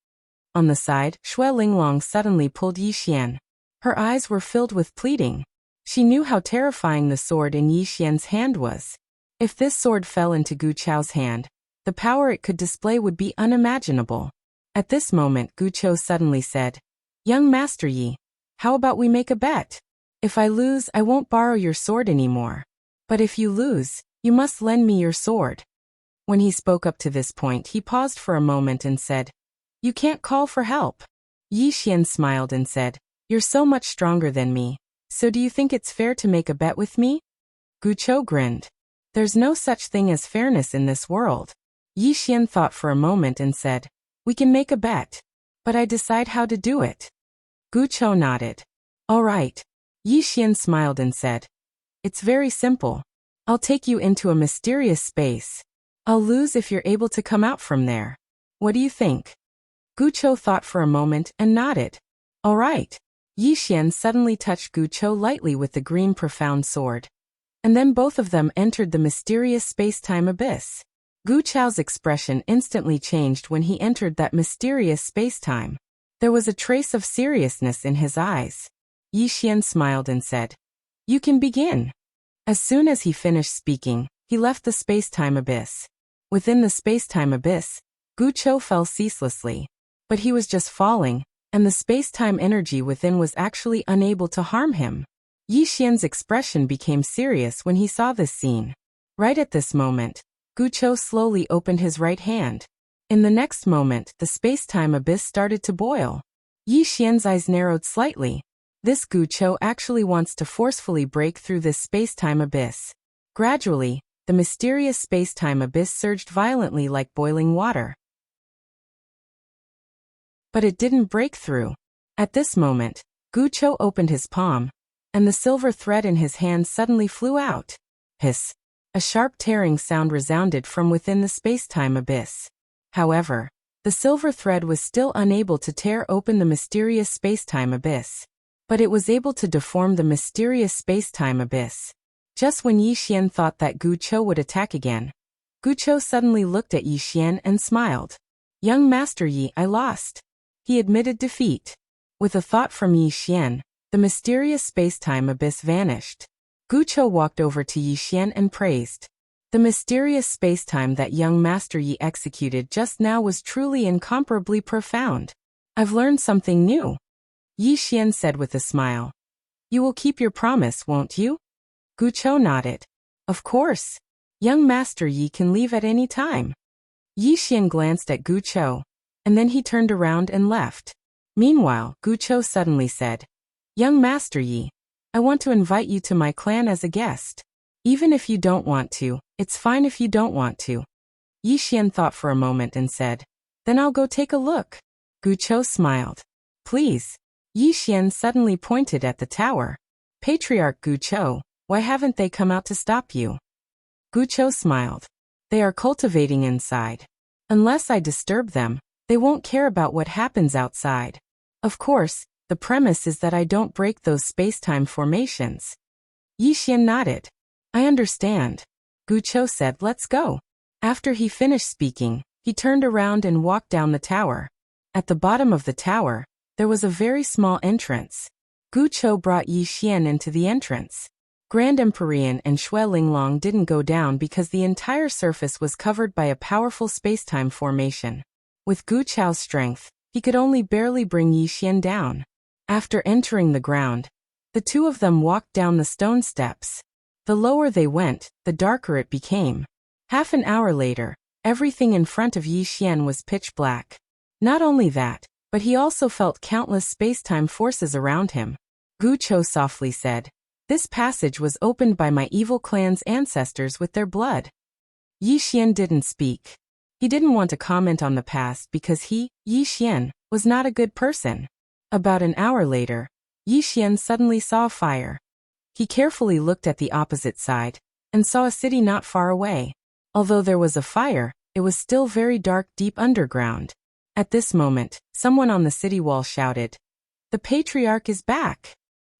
On the side, Shui Linglong suddenly pulled Yi Xian. Her eyes were filled with pleading. She knew how terrifying the sword in Yi Xian's hand was. If this sword fell into Gu Chou's hand, the power it could display would be unimaginable. At this moment Gu Chou suddenly said, Young Master Yi, how about we make a bet? If I lose, I won't borrow your sword anymore. But if you lose, you must lend me your sword. When he spoke up to this point, he paused for a moment and said, You can't call for help. Yi Xian smiled and said, You're so much stronger than me, so do you think it's fair to make a bet with me? Gu Chou grinned. There's no such thing as fairness in this world. Yi Xian thought for a moment and said, We can make a bet, but I decide how to do it. Gu Chou nodded. All right. Yi Xian smiled and said, It's very simple. I'll take you into a mysterious space. I'll lose if you're able to come out from there. What do you think? Gu Chou thought for a moment and nodded. All right. Yi Xian suddenly touched Gu Chou lightly with the green profound sword. And then both of them entered the mysterious space-time abyss. Gu Chou's expression instantly changed when he entered that mysterious space-time. There was a trace of seriousness in his eyes. Yi Xian smiled and said, "You can begin." As soon as he finished speaking, he left the space-time abyss. Within the space-time abyss, Gu Chou fell ceaselessly. But he was just falling, and the space-time energy within was actually unable to harm him. Yi Xian's expression became serious when he saw this scene. Right at this moment, Gu Chou slowly opened his right hand. In the next moment, the space-time abyss started to boil. Yi Xian's eyes narrowed slightly. This Gu Chou actually wants to forcefully break through this space-time abyss. Gradually, the mysterious space-time abyss surged violently like boiling water. But it didn't break through. At this moment, Gu Chou opened his palm, and the silver thread in his hand suddenly flew out. Hiss! A sharp tearing sound resounded from within the space-time abyss. However, the silver thread was still unable to tear open the mysterious space-time abyss. But it was able to deform the mysterious space-time abyss. Just when Yi Xian thought that Gu Chou would attack again, Gu Chou suddenly looked at Yi Xian and smiled. "Young Master Yi, I lost." He admitted defeat. With a thought from Yi Xian, the mysterious space-time abyss vanished. Gu Chou walked over to Yi Xian and praised. The mysterious space-time that young Master Yi executed just now was truly incomparably profound. "I've learned something new," Yi Xian said with a smile. "You will keep your promise, won't you?" Gu Chou nodded. "Of course. Young Master Yi can leave at any time." Yi Xian glanced at Gu Chou, and then he turned around and left. Meanwhile, Gu Chou suddenly said, "Young Master Yi, I want to invite you to my clan as a guest. Even if you don't want to, it's fine if you don't want to." Yi Xian thought for a moment and said, "Then I'll go take a look." Gu Chou smiled. "Please." Yi Xian suddenly pointed at the tower. "Patriarch Gu Chou, why haven't they come out to stop you?" Gu Chou smiled. "They are cultivating inside. Unless I disturb them, they won't care about what happens outside. Of course, the premise is that I don't break those space-time formations." Yi Xian nodded. "I understand." Gu Chou said, "Let's go." After he finished speaking, he turned around and walked down the tower. At the bottom of the tower, there was a very small entrance. Gu Chou brought Yi Xian into the entrance. Grand Empyrean and Xue Linglong didn't go down because the entire surface was covered by a powerful space-time formation. With Gu Chou's strength, he could only barely bring Yi Xian down. After entering the ground, the two of them walked down the stone steps. The lower they went, the darker it became. Half an hour later, everything in front of Yi Xian was pitch black. Not only that, but he also felt countless space-time forces around him. Gu Chou softly said, "This passage was opened by my evil clan's ancestors with their blood." Yi Xian didn't speak. He didn't want to comment on the past because he, Yi Xian, was not a good person. About an hour later, Yi Xian suddenly saw fire. He carefully looked at the opposite side, and saw a city not far away. Although there was a fire, it was still very dark deep underground. At this moment, someone on the city wall shouted, "The Patriarch is back!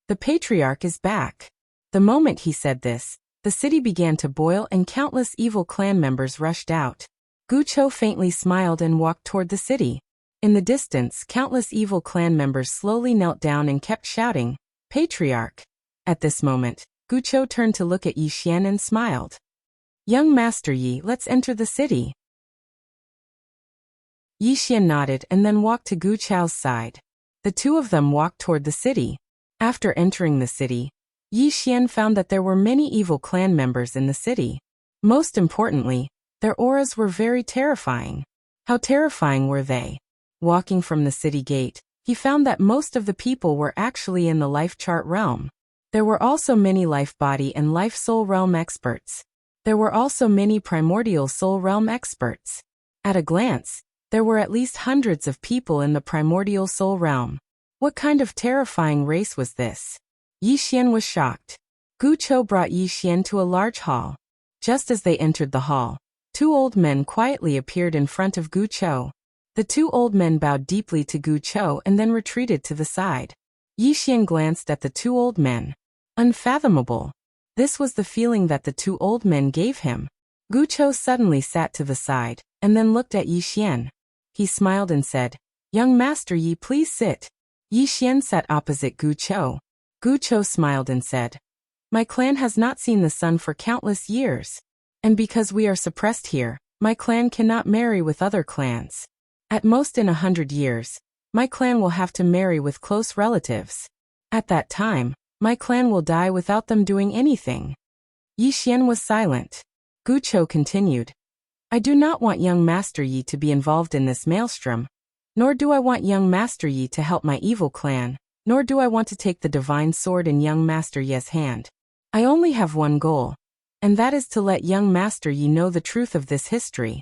The Patriarch is back!" The moment he said this, the city began to boil and countless evil clan members rushed out. Gu Chou faintly smiled and walked toward the city. In the distance, countless evil clan members slowly knelt down and kept shouting, "Patriarch!" At this moment, Gu Chou turned to look at Yi Xian and smiled. "Young Master Yi, let's enter the city." Yi Xian nodded and then walked to Gu Chou's side. The two of them walked toward the city. After entering the city, Yi Xian found that there were many evil clan members in the city. Most importantly, their auras were very terrifying. How terrifying were they? Walking from the city gate, he found that most of the people were actually in the life chart realm. There were also many life body and life soul realm experts. There were also many primordial soul realm experts. At a glance, there were at least hundreds of people in the primordial soul realm. What kind of terrifying race was this? Yi Xian was shocked. Gu Chou brought Yi Xian to a large hall. Just as they entered the hall, two old men quietly appeared in front of Gu Chou. The two old men bowed deeply to Gu Chou and then retreated to the side. Yi Xian glanced at the two old men. Unfathomable. This was the feeling that the two old men gave him. Gu Chou suddenly sat to the side, and then looked at Yi Xian. He smiled and said, "Young Master Yi, please sit." Yi Xian sat opposite Gu Chou. Gu Chou smiled and said, "My clan has not seen the sun for countless years. And because we are suppressed here, my clan cannot marry with other clans. At most in 100 years, my clan will have to marry with close relatives. At that time, my clan will die without them doing anything." Yi Xian was silent. Gu Chou continued, "I do not want young Master Yi to be involved in this maelstrom, nor do I want young Master Yi to help my evil clan, nor do I want to take the divine sword in young Master Yi's hand. I only have one goal, and that is to let young Master Yi know the truth of this history."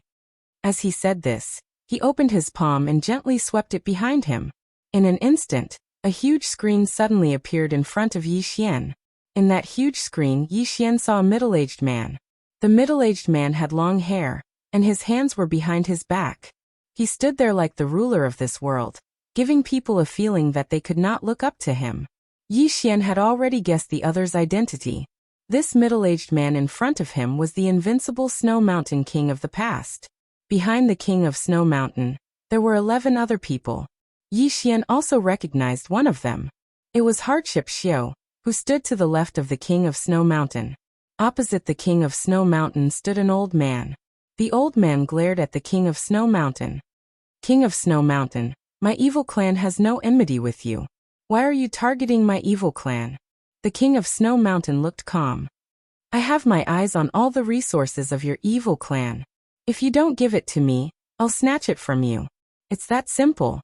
As he said this, he opened his palm and gently swept it behind him. In an instant, a huge screen suddenly appeared in front of Yi Xian. In that huge screen, Yi Xian saw a middle-aged man. The middle-aged man had long hair, and his hands were behind his back. He stood there like the ruler of this world, giving people a feeling that they could not look up to him. Yi Xian had already guessed the other's identity. This middle-aged man in front of him was the invincible Snow Mountain King of the past. Behind the King of Snow Mountain, there were 11 other people. Yi Xian also recognized one of them. It was Hardship Xiu, who stood to the left of the King of Snow Mountain. Opposite the King of Snow Mountain stood an old man. The old man glared at the King of Snow Mountain. "King of Snow Mountain, my evil clan has no enmity with you. Why are you targeting my evil clan?" The King of Snow Mountain looked calm. "I have my eyes on all the resources of your evil clan. If you don't give it to me, I'll snatch it from you. It's that simple."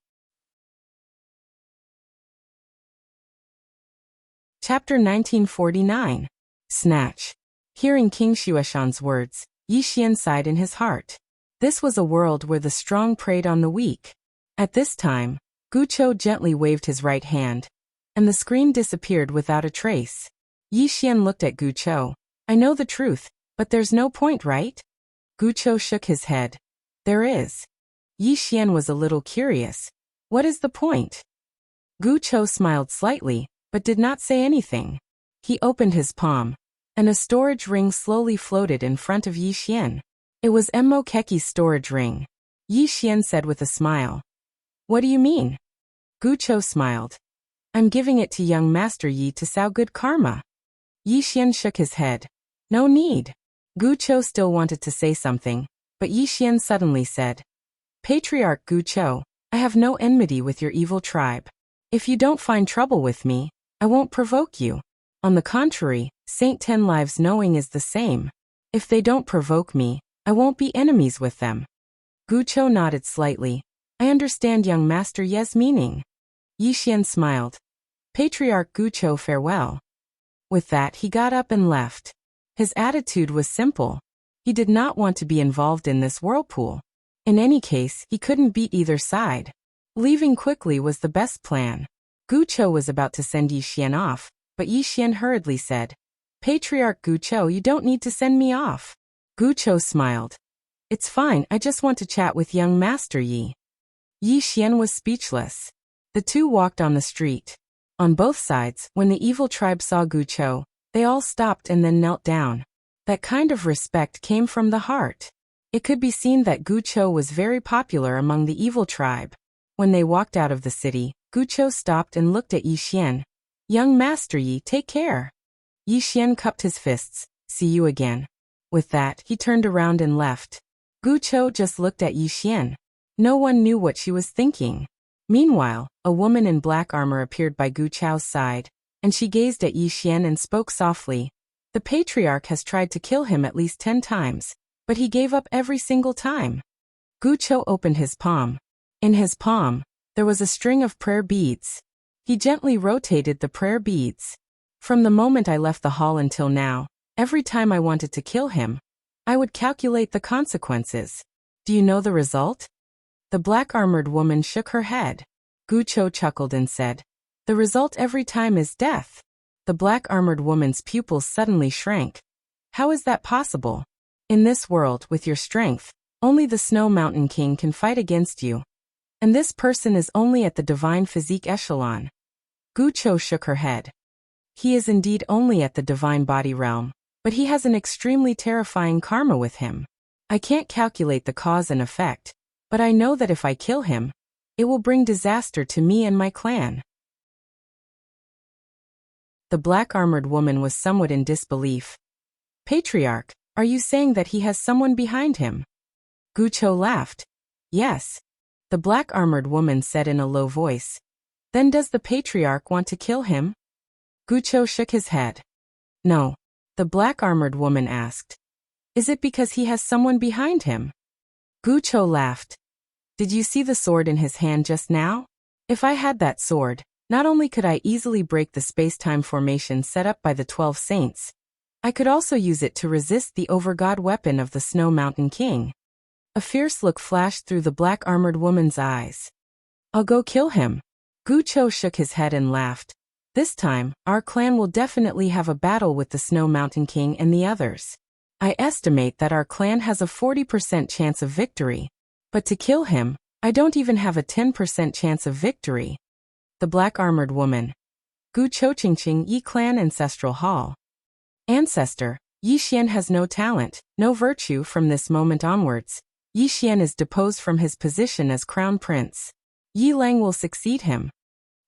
Chapter 1949. Snatch. Hearing King Xueshan's words, Yi Xian sighed in his heart. This was a world where the strong preyed on the weak. At this time, Gu Chou gently waved his right hand, and the screen disappeared without a trace. Yi Xian looked at Gu Chou. "I know the truth, but there's no point, right?" Gu Chou shook his head. "There is." Yi Xian was a little curious. "What is the point?" Gu Chou smiled slightly, but did not say anything. He opened his palm, and a storage ring slowly floated in front of Yi Xian. It was Emmo Keki's storage ring. Yi Xian said with a smile. "What do you mean?" Gu Chou smiled. "I'm giving it to young Master Yi to sow good karma." Yi Xian shook his head. "No need." Gu Chou still wanted to say something, but Yi Xian suddenly said, "Patriarch Gu Chou, I have no enmity with your evil tribe. If you don't find trouble with me, I won't provoke you. On the contrary, Saint Ten Lives knowing is the same. If they don't provoke me, I won't be enemies with them." Gu Chou nodded slightly. "I understand young Master Ye's meaning." Yi Xian smiled. "Patriarch Gu Chou, farewell." With that he got up and left. His attitude was simple. He did not want to be involved in this whirlpool. In any case, he couldn't beat either side. Leaving quickly was the best plan. Gu Chou was about to send Yi Xian off, but Yi Xian hurriedly said, "Patriarch Gu Chou, you don't need to send me off." Gu Chou smiled. "It's fine, I just want to chat with young Master Yi." Yi Xian was speechless. The two walked on the street. On both sides, when the evil tribe saw Gu Chou, they all stopped and then knelt down. That kind of respect came from the heart. It could be seen that Gu Chou was very popular among the evil tribe. When they walked out of the city, Gu Chou stopped and looked at Yi Xian. "Young Master Yi, take care." Yi Xian cupped his fists. "See you again." With that, he turned around and left. Gu Chou just looked at Yi Xian. No one knew what she was thinking. Meanwhile, a woman in black armor appeared by Gu Chou's side, and she gazed at Yi Xian and spoke softly. "The patriarch has tried to kill him at least 10 times, but he gave up every single time." Gu Chou opened his palm. In his palm, there was a string of prayer beads. He gently rotated the prayer beads. "From the moment I left the hall until now, every time I wanted to kill him, I would calculate the consequences. Do you know the result?" The black-armored woman shook her head. Gu Chou chuckled and said, "The result every time is death." The black-armored woman's pupils suddenly shrank. "How is that possible? In this world, with your strength, only the Snow Mountain King can fight against you. And this person is only at the divine physique echelon." Gu Chou shook her head. "He is indeed only at the divine body realm, but he has an extremely terrifying karma with him. I can't calculate the cause and effect, but I know that if I kill him, it will bring disaster to me and my clan." The black-armored woman was somewhat in disbelief. Patriarch, are you saying that he has someone behind him? Gucho laughed. Yes. The black-armored woman said in a low voice. Then does the patriarch want to kill him? Gucho shook his head. No. The black-armored woman asked. Is it because he has someone behind him? Gucho laughed. Did you see the sword in his hand just now? If I had that sword, not only could I easily break the space-time formation set up by the 12 saints, I could also use it to resist the overgod weapon of the Snow Mountain King. A fierce look flashed through the black-armored woman's eyes. I'll go kill him. Gucho shook his head and laughed. This time, our clan will definitely have a battle with the Snow Mountain King and the others. I estimate that our clan has a 40% chance of victory. But to kill him, I don't even have a 10% chance of victory. The black-armored woman. Gucho Qingqing Yi Clan Ancestral Hall. Ancestor, Yi Xian has no talent, no virtue from this moment onwards. Yi Xian is deposed from his position as crown prince. Yi Lang will succeed him.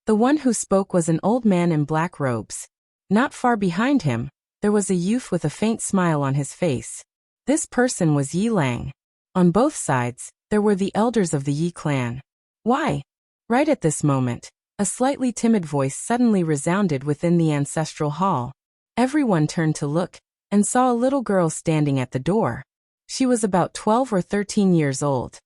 The one who spoke was an old man in black robes. Not far behind him, there was a youth with a faint smile on his face. This person was Yi Lang. On both sides, there were the elders of the Yi clan. Why? Right at this moment, a slightly timid voice suddenly resounded within the ancestral hall. Everyone turned to look, and saw a little girl standing at the door. She was about 12 or 13 years old,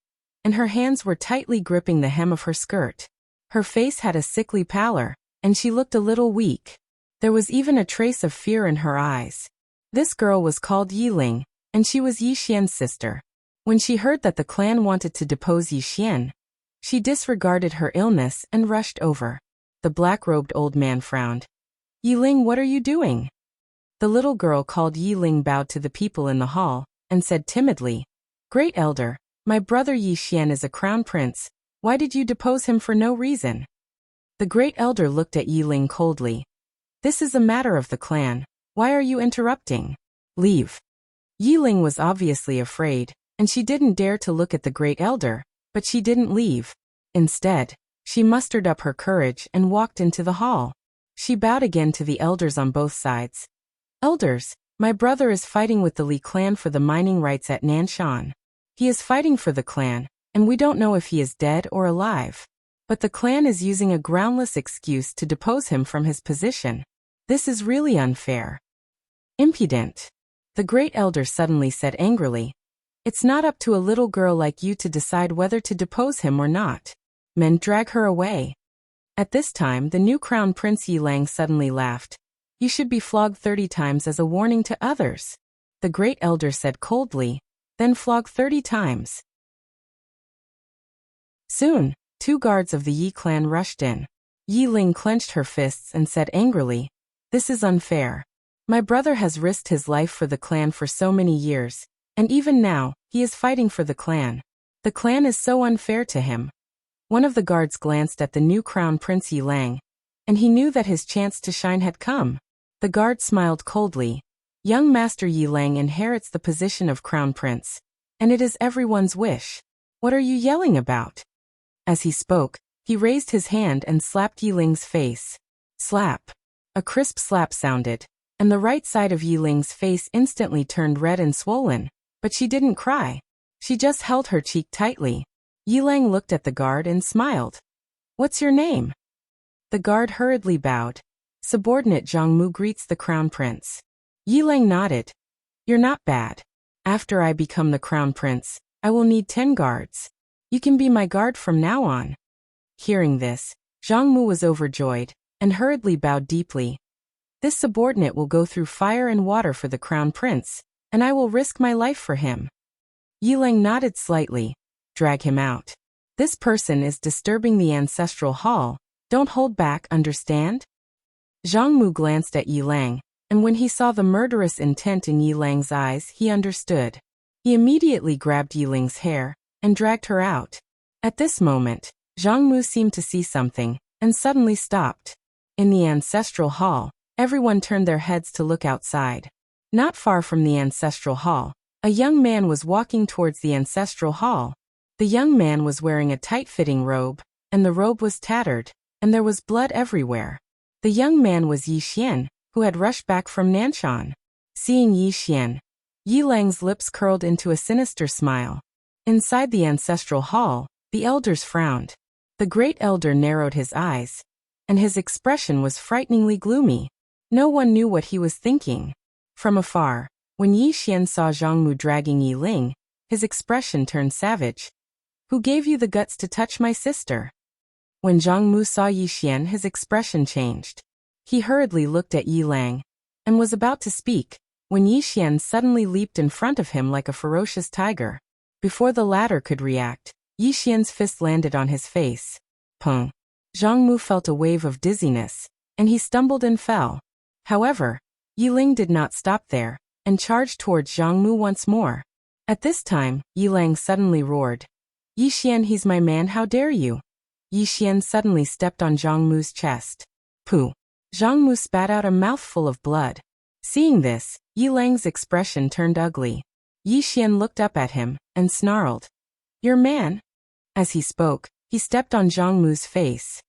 and her hands were tightly gripping the hem of her skirt. Her face had a sickly pallor, and she looked a little weak. There was even a trace of fear in her eyes. This girl was called Yi Ling, and she was Yi Xian's sister. When she heard that the clan wanted to depose Yi Xian, she disregarded her illness and rushed over. The black-robed old man frowned. Yi Ling, what are you doing? The little girl called Yi Ling bowed to the people in the hall, and said timidly, Great Elder, my brother Yi Xian is a crown prince. Why did you depose him for no reason? The great elder looked at Yi Ling coldly. This is a matter of the clan. Why are you interrupting? Leave. Yi Ling was obviously afraid, and she didn't dare to look at the great elder, but she didn't leave. Instead, she mustered up her courage and walked into the hall. She bowed again to the elders on both sides. Elders, my brother is fighting with the Li clan for the mining rights at Nanshan. He is fighting for the clan, and we don't know if he is dead or alive. But the clan is using a groundless excuse to depose him from his position. This is really unfair. Impudent. The great elder suddenly said angrily. It's not up to a little girl like you to decide whether to depose him or not. Men, drag her away. At this time, the new crown prince Yi Lang suddenly laughed. You should be flogged 30 times as a warning to others. The great elder said coldly. Then flog 30 times. Soon, 2 guards of the Yi clan rushed in. Yi Ling clenched her fists and said angrily, This is unfair. My brother has risked his life for the clan for so many years, and even now, he is fighting for the clan. The clan is so unfair to him. One of the guards glanced at the new crown prince Yi Lang, and he knew that his chance to shine had come. The guard smiled coldly. Young Master Yi Lang inherits the position of crown prince, and it is everyone's wish. What are you yelling about? As he spoke, he raised his hand and slapped Yi Ling's face. Slap. A crisp slap sounded, and the right side of Yi Ling's face instantly turned red and swollen, but she didn't cry. She just held her cheek tightly. Yi Lang looked at the guard and smiled. What's your name? The guard hurriedly bowed. Subordinate Zhang Mu greets the crown prince. Yi Lang nodded. You're not bad. After I become the crown prince, I will need 10 guards. You can be my guard from now on. Hearing this, Zhang Mu was overjoyed, and hurriedly bowed deeply. This subordinate will go through fire and water for the crown prince, and I will risk my life for him. Yi Lang nodded slightly. Drag him out. This person is disturbing the ancestral hall. Don't hold back, understand? Zhang Mu glanced at Yi Lang, and when he saw the murderous intent in Yi Lang's eyes, he understood. He immediately grabbed Yi Ling's hair and dragged her out. At this moment, Zhang Mu seemed to see something, and suddenly stopped. In the ancestral hall, everyone turned their heads to look outside. Not far from the ancestral hall, a young man was walking towards the ancestral hall. The young man was wearing a tight-fitting robe, and the robe was tattered, and there was blood everywhere. The young man was Yi Xian, who had rushed back from Nanshan. Seeing Yi Xian, Yi Lang's lips curled into a sinister smile. Inside the ancestral hall, the elders frowned. The great elder narrowed his eyes, and his expression was frighteningly gloomy. No one knew what he was thinking. From afar, when Yi Xian saw Zhongmu dragging Yi Ling, his expression turned savage. Who gave you the guts to touch my sister? When Zhongmu saw Yi Xian, his expression changed. He hurriedly looked at Yi Lang, and was about to speak, when Yi Xian suddenly leaped in front of him like a ferocious tiger. Before the latter could react, Yi Xian's fist landed on his face. Pung! Zhongmu felt a wave of dizziness, and he stumbled and fell. However, Yi Ling did not stop there, and charged towards Zhongmu once more. At this time, Yi Lang suddenly roared. Yi Xian, he's my man, how dare you? Yi Xian suddenly stepped on Zhongmu's chest. Pooh! Zhongmu spat out a mouthful of blood. Seeing this, Yi Lang's expression turned ugly. Yi Xian looked up at him, and snarled. Your man? As he spoke, he stepped on Zhongmu's face.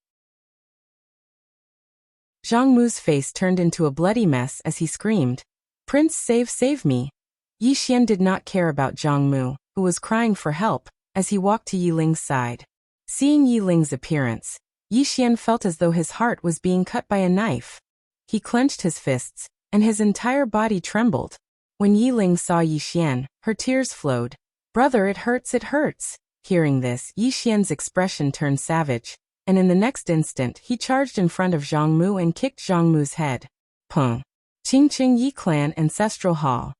Zhongmu's face turned into a bloody mess as he screamed. Prince, save me. Yi Xian did not care about Zhongmu, who was crying for help, as he walked to Yi Ling's side. Seeing Yi Ling's appearance, Yi Xian felt as though his heart was being cut by a knife. He clenched his fists, and his entire body trembled. When Yi Ling saw Yi Xian, her tears flowed. Brother, it hurts, it hurts. Hearing this, Yi Xian's expression turned savage, and in the next instant he charged in front of Zhongmu and kicked Zhongmu's head. Pung! Qingqing Yi Clan Ancestral Hall.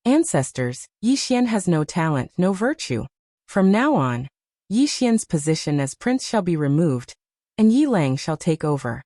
Ancestors, Yi Xian has no talent, no virtue. From now on, Yi Xian's position as prince shall be removed, and Yi Lang shall take over.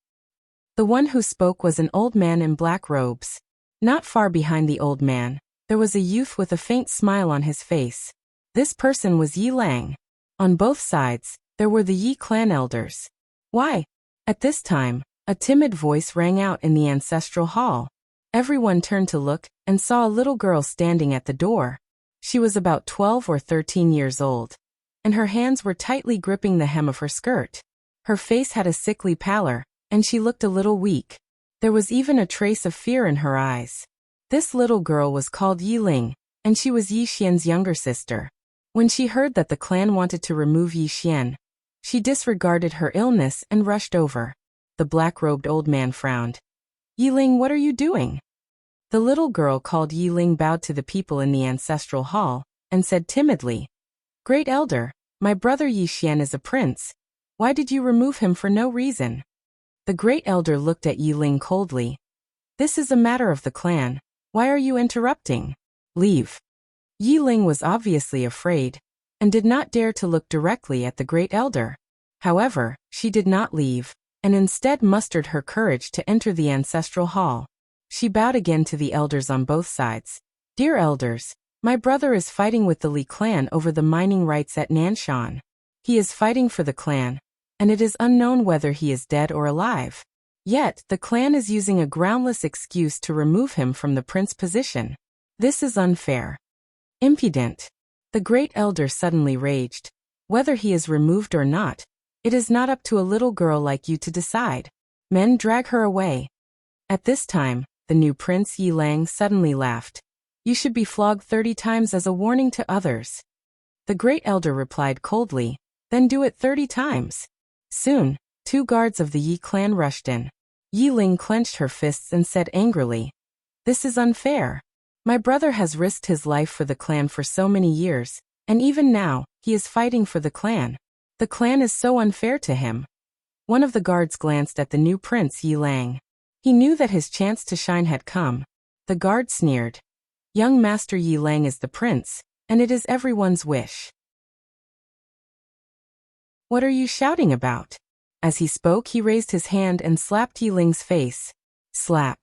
The one who spoke was an old man in black robes. Not far behind the old man, there was a youth with a faint smile on his face. This person was Yi Lang. On both sides, there were the Yi clan elders. Why? At this time, a timid voice rang out in the ancestral hall. Everyone turned to look, and saw a little girl standing at the door. She was about 12 or 13 years old, and her hands were tightly gripping the hem of her skirt. Her face had a sickly pallor, and she looked a little weak. There was even a trace of fear in her eyes. This little girl was called Yi Ling, and she was Yi Xian's younger sister. When she heard that the clan wanted to remove Yi Xian, she disregarded her illness and rushed over. The black-robed old man frowned. Yi Ling, what are you doing? The little girl called Yi Ling bowed to the people in the ancestral hall, and said timidly, Great Elder, my brother Yi Xian is a prince. Why did you remove him for no reason? The great elder looked at Yi Ling coldly. This is a matter of the clan. Why are you interrupting? Leave. Yi Ling was obviously afraid, and did not dare to look directly at the great elder. However, she did not leave, and instead mustered her courage to enter the ancestral hall. She bowed again to the elders on both sides. Dear elders, my brother is fighting with the Li clan over the mining rights at Nanshan. He is fighting for the clan, and it is unknown whether he is dead or alive. Yet, the clan is using a groundless excuse to remove him from the prince position. This is unfair. Impudent. The great elder suddenly raged. Whether he is removed or not, it is not up to a little girl like you to decide. Men, drag her away. At this time, the new prince Yi Lang suddenly laughed. You should be flogged 30 times as a warning to others. The great elder replied coldly, Then do it 30 times. Soon, 2 guards of the Yi clan rushed in. Yi Ling clenched her fists and said angrily, This is unfair. My brother has risked his life for the clan for so many years, and even now, he is fighting for the clan. The clan is so unfair to him. One of the guards glanced at the new prince Yi Lang. He knew that his chance to shine had come. The guard sneered. Young Master Yi Lang is the prince, and it is everyone's wish. What are you shouting about? As he spoke, he raised his hand and slapped Yi Ling's face. Slap.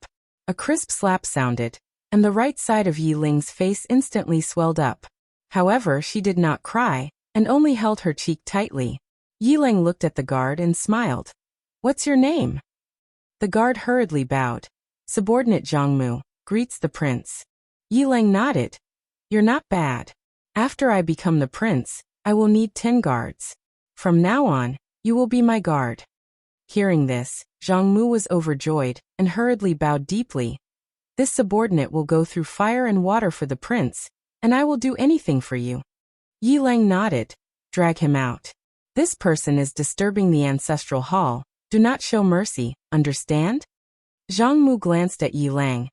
A crisp slap sounded, and the right side of Yi Ling's face instantly swelled up. However, she did not cry, and only held her cheek tightly. Yi Ling looked at the guard and smiled. What's your name? The guard hurriedly bowed. Subordinate Zhongmu, greets the prince. Yi Ling nodded. You're not bad. After I become the prince, I will need 10 guards. From now on, you will be my guard. Hearing this, Zhang Mu was overjoyed, and hurriedly bowed deeply. This subordinate will go through fire and water for the prince, and I will do anything for you. Yi Lang nodded. Drag him out. This person is disturbing the ancestral hall. Do not show mercy, understand? Zhang Mu glanced at Yi Lang,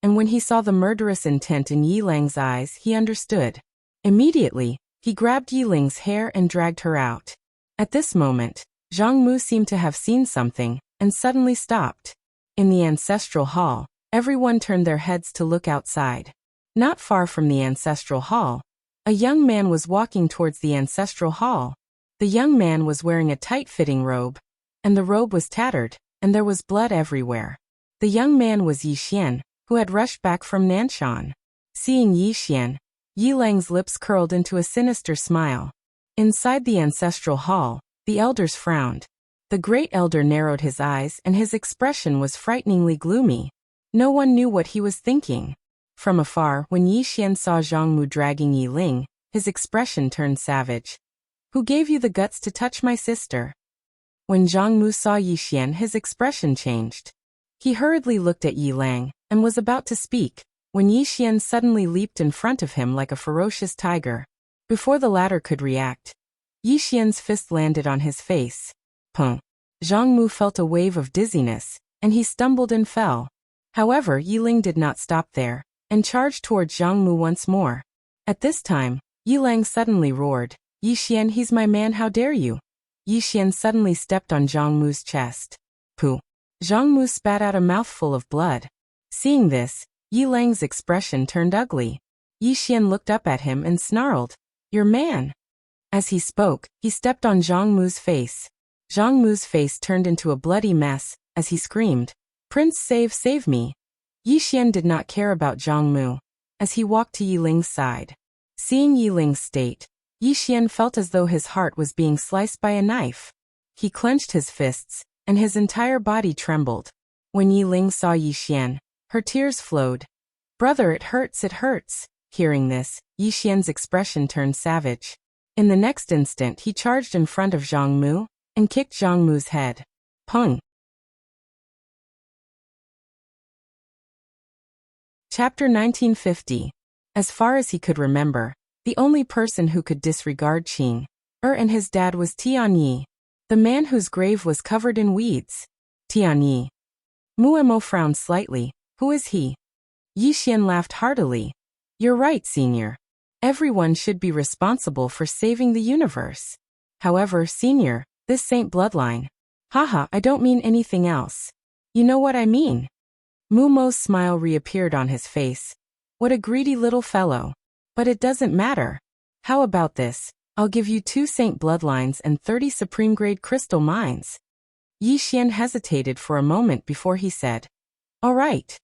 and when he saw the murderous intent in Yi Lang's eyes, he understood. Immediately, he grabbed Yi Lang's hair and dragged her out. At this moment, Zhang Mu seemed to have seen something, and suddenly stopped. In the ancestral hall, everyone turned their heads to look outside. Not far from the ancestral hall, a young man was walking towards the ancestral hall. The young man was wearing a tight-fitting robe, and the robe was tattered, and there was blood everywhere. The young man was Yi Xian, who had rushed back from Nanshan. Seeing Yi Xian, Yi Lang's lips curled into a sinister smile. Inside the ancestral hall, the elders frowned. The great elder narrowed his eyes and his expression was frighteningly gloomy. No one knew what he was thinking. From afar, when Yi Xian saw Zhang Mu dragging Yi Ling, his expression turned savage. Who gave you the guts to touch my sister? When Zhang Mu saw Yi Xian, his expression changed. He hurriedly looked at Yi Lang, and was about to speak, when Yi Xian suddenly leaped in front of him like a ferocious tiger. Before the latter could react, Yi Xian's fist landed on his face. Pung! Zhang Mu felt a wave of dizziness, and he stumbled and fell. However, Yi Ling did not stop there, and charged towards Zhang Mu once more. At this time, Yi Lang suddenly roared, Yi Xian, he's my man, how dare you? Yi Xian suddenly stepped on Zhang Mu's chest. Pooh! Zhang Mu spat out a mouthful of blood. Seeing this, Yi Lang's expression turned ugly. Yi Xian looked up at him and snarled, your man! As he spoke, he stepped on Zhang Mu's face. Zhang Mu's face turned into a bloody mess, as he screamed, Prince, save me! Yi Xian did not care about Zhang Mu, as he walked to Yi Ling's side. Seeing Yi Ling's state, Yi Xian felt as though his heart was being sliced by a knife. He clenched his fists, and his entire body trembled. When Yi Ling saw Yi Xian, her tears flowed. Brother, it hurts, it hurts. Hearing this, Yi Xian's expression turned savage. In the next instant, he charged in front of Zhang Mu, and kicked Zhang Mu's head. Pung! Chapter 1950. As far as he could remember, the only person who could disregard Qing and his dad was Tianyi, the man whose grave was covered in weeds. Tianyi. Muemo frowned slightly. Who is he? Yi Xian laughed heartily. You're right, senior. Everyone should be responsible for saving the universe. However, senior, this saint bloodline. Haha, I don't mean anything else. You know what I mean? Mumo's smile reappeared on his face. What a greedy little fellow. But it doesn't matter. How about this? I'll give you 2 saint bloodlines and 30 supreme-grade crystal mines. Yi Xian hesitated for a moment before he said, all right.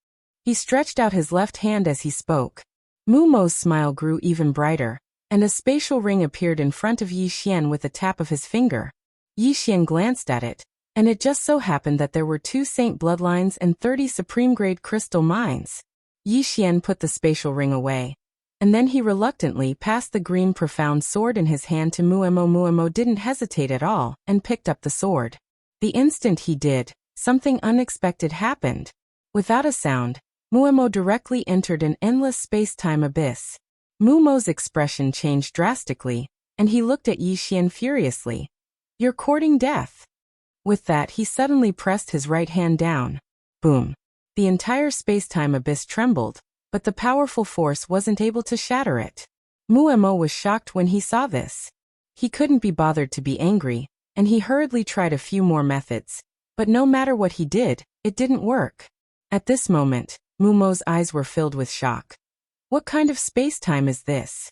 He stretched out his left hand as he spoke. Mumo's smile grew even brighter, and a spatial ring appeared in front of Yi Xian with a tap of his finger. Yi Xian glanced at it, and it just so happened that there were 2 saint bloodlines and 30 supreme-grade crystal mines. Yi Xian put the spatial ring away, and then he reluctantly passed the green profound sword in his hand to Muemo. Muemo didn't hesitate at all, and picked up the sword. The instant he did, something unexpected happened. Without a sound, Muemo directly entered an endless space-time abyss. Mumo's expression changed drastically, and he looked at Yi Xian furiously. You're courting death. With that, he suddenly pressed his right hand down. Boom. The entire space-time abyss trembled, but the powerful force wasn't able to shatter it. Muemo was shocked when he saw this. He couldn't be bothered to be angry, and he hurriedly tried a few more methods, but no matter what he did, it didn't work. At this moment, Mumo's eyes were filled with shock. What kind of space-time is this?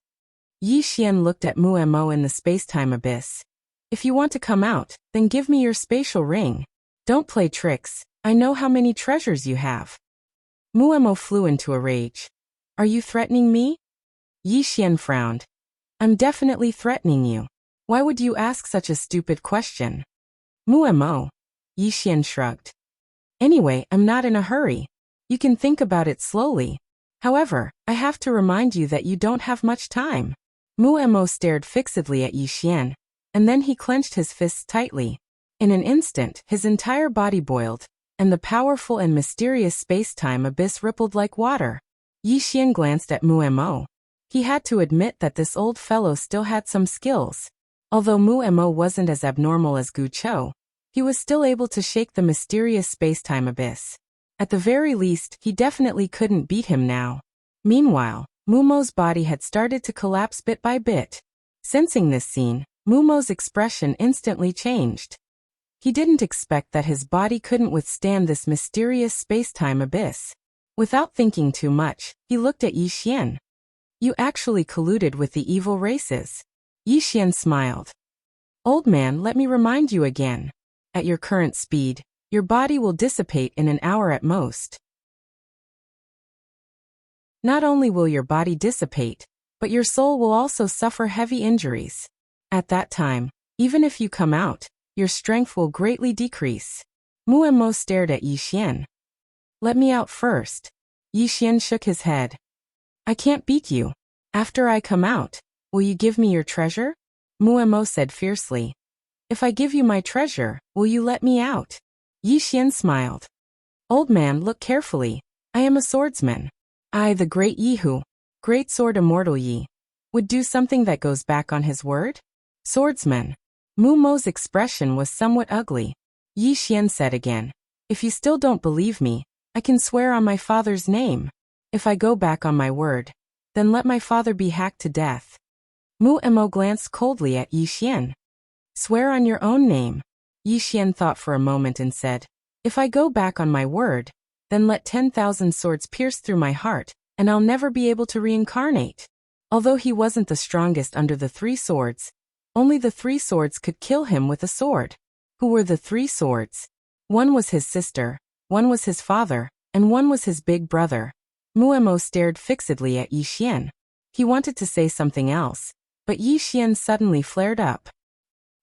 Yi Xian looked at Muemo in the space-time abyss. If you want to come out, then give me your spatial ring. Don't play tricks, I know how many treasures you have. Muemo flew into a rage. Are you threatening me? Yi Xian frowned. I'm definitely threatening you. Why would you ask such a stupid question? Muemo. Yi Xian shrugged. Anyway, I'm not in a hurry. You can think about it slowly. However, I have to remind you that you don't have much time. Muemo stared fixedly at Yi Xian, and then he clenched his fists tightly. In an instant, his entire body boiled, and the powerful and mysterious space-time abyss rippled like water. Yi Xian glanced at Muemo. He had to admit that this old fellow still had some skills. Although Muemo wasn't as abnormal as Gu Chou, he was still able to shake the mysterious space-time abyss. At the very least, he definitely couldn't beat him now. Meanwhile, Mumo's body had started to collapse bit by bit. Sensing this scene, Mumo's expression instantly changed. He didn't expect that his body couldn't withstand this mysterious space-time abyss. Without thinking too much, he looked at Yi Xian. You actually colluded with the evil races. Yi Xian smiled. Old man, let me remind you again. At your current speed, your body will dissipate in an hour at most. Not only will your body dissipate, but your soul will also suffer heavy injuries. At that time, even if you come out, your strength will greatly decrease. Muemo stared at Yi Xian. Let me out first. Yi Xian shook his head. I can't beat you. After I come out, will you give me your treasure? Muemo said fiercely. If I give you my treasure, will you let me out? Yi Xian smiled. Old man, look carefully. I am a swordsman. I, the great Yihu, great sword immortal Yi, would do something that goes back on his word? Swordsman. Mumo's expression was somewhat ugly. Yi Xian said again. If you still don't believe me, I can swear on my father's name. If I go back on my word, then let my father be hacked to death. Muemo glanced coldly at Yi Xian. Swear on your own name. Yi Xian thought for a moment and said, if I go back on my word, then let 10,000 swords pierce through my heart, and I'll never be able to reincarnate. Although he wasn't the strongest under the 3 swords, only the 3 swords could kill him with a sword. Who were the 3 swords? One was his sister, one was his father, and one was his big brother. Muemo stared fixedly at Yi Xian. He wanted to say something else, but Yi Xian suddenly flared up.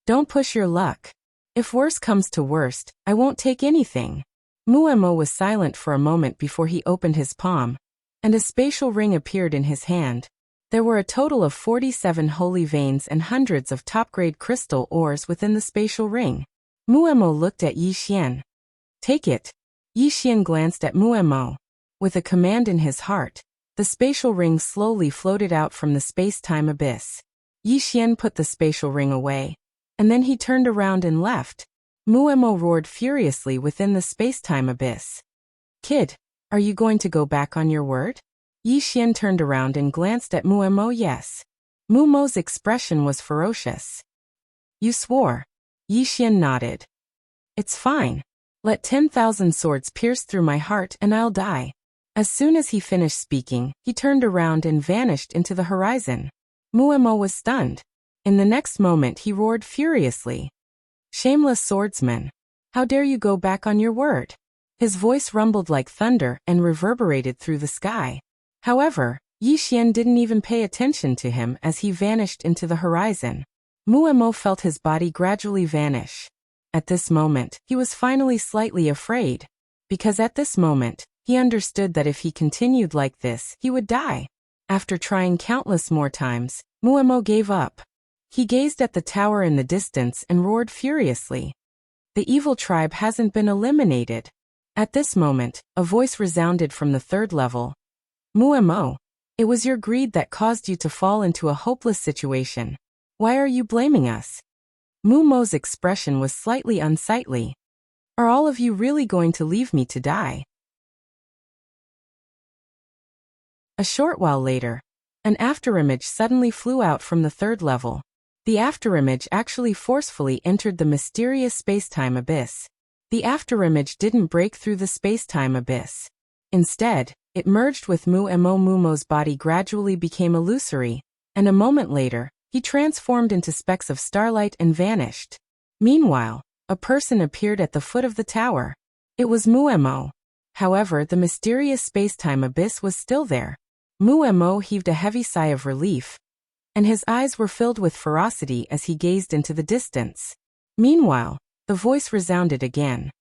Don't push your luck. If worse comes to worst, I won't take anything. Muemo was silent for a moment before he opened his palm, and a spatial ring appeared in his hand. There were a total of 47 holy veins and hundreds of top-grade crystal ores within the spatial ring. Muemo looked at Yi Xian. Take it. Yi Xian glanced at Muemo. With a command in his heart, the spatial ring slowly floated out from the space-time abyss. Yi Xian put the spatial ring away, and then he turned around and left. Muemo roared furiously within the space-time abyss. Kid, are you going to go back on your word? Yi Xian turned around and glanced at Muemo. Yes. Muemo's expression was ferocious. You swore. Yi Xian nodded. It's fine. Let 10,000 swords pierce through my heart and I'll die. As soon as he finished speaking, he turned around and vanished into the horizon. Muemo was stunned. In the next moment he roared furiously. Shameless swordsman. How dare you go back on your word? His voice rumbled like thunder and reverberated through the sky. However, Yi Xian didn't even pay attention to him as he vanished into the horizon. Muemo felt his body gradually vanish. At this moment, he was finally slightly afraid. Because at this moment, he understood that if he continued like this, he would die. After trying countless more times, Muemo gave up. He gazed at the tower in the distance and roared furiously. The evil tribe hasn't been eliminated. At this moment, a voice resounded from the 3rd level. Muemo, it was your greed that caused you to fall into a hopeless situation. Why are you blaming us? Muemo's expression was slightly unsightly. Are all of you really going to leave me to die? A short while later, an afterimage suddenly flew out from the 3rd level. The afterimage actually forcefully entered the mysterious space-time abyss. The afterimage didn't break through the space-time abyss. Instead, it merged with Muemo. Muemo's body gradually became illusory, and a moment later, he transformed into specks of starlight and vanished. Meanwhile, a person appeared at the foot of the tower. It was Muemo. However, the mysterious space-time abyss was still there. Muemo heaved a heavy sigh of relief, and his eyes were filled with ferocity as he gazed into the distance. Meanwhile, the voice resounded again.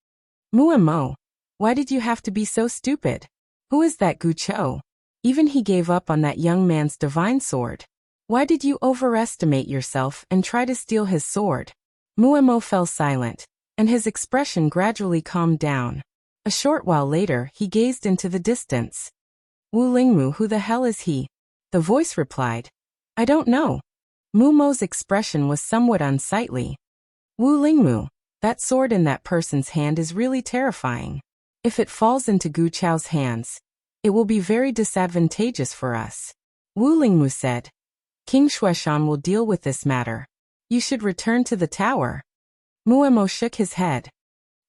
Muemo, why did you have to be so stupid? Who is that Gu Chou? Even he gave up on that young man's divine sword. Why did you overestimate yourself and try to steal his sword? Muemo fell silent, and his expression gradually calmed down. A short while later, he gazed into the distance. Wu Lingmu, who the hell is he? The voice replied. I don't know. Mu Mo's expression was somewhat unsightly. Wu Lingmu, that sword in that person's hand is really terrifying. If it falls into Gu Chao's hands, it will be very disadvantageous for us. Wu Lingmu said. King Xueshan will deal with this matter. You should return to the tower. Muemo shook his head.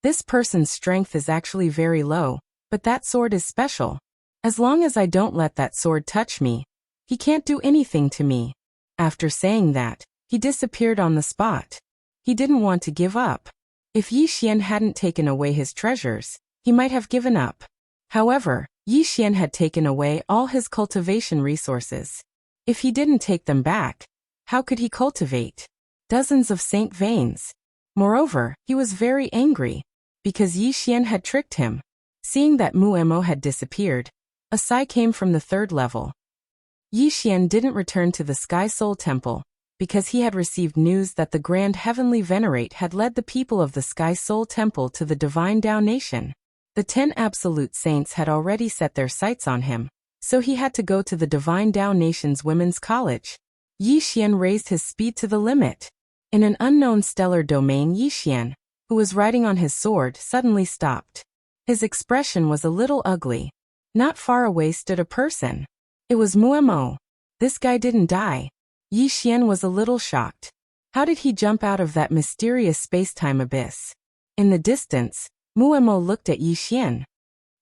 This person's strength is actually very low, but that sword is special. As long as I don't let that sword touch me, he can't do anything to me. After saying that, he disappeared on the spot. He didn't want to give up. If Yi Xian hadn't taken away his treasures, he might have given up. However, Yi Xian had taken away all his cultivation resources. If he didn't take them back, how could he cultivate dozens of saint veins? Moreover, he was very angry, because Yi Xian had tricked him. Seeing that Muemo had disappeared, a sigh came from the third level. Yi Xian didn't return to the Sky Soul Temple, because he had received news that the Grand Heavenly Venerate had led the people of the Sky Soul Temple to the Divine Tao Nation. The 10 Absolute Saints had already set their sights on him, so he had to go to the Divine Tao Nation's Women's College. Yi Xian raised his speed to the limit. In an unknown stellar domain, Yi Xian, who was riding on his sword, suddenly stopped. His expression was a little ugly. Not far away stood a person. It was Muemo. This guy didn't die. Yi Xian was a little shocked. How did he jump out of that mysterious space-time abyss? In the distance, Muemo looked at Yi Xian.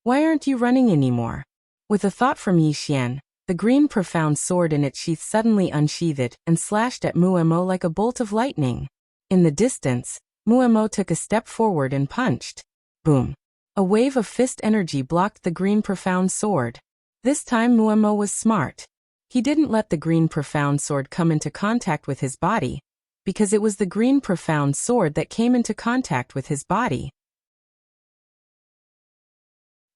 Why aren't you running anymore? With a thought from Yi Xian, the green profound sword in its sheath suddenly unsheathed and slashed at Muemo like a bolt of lightning. In the distance, Muemo took a step forward and punched. Boom. A wave of fist energy blocked the green profound sword. This time Muemo was smart. He didn't let the green profound sword come into contact with his body, because it was the green profound sword that came into contact with his body.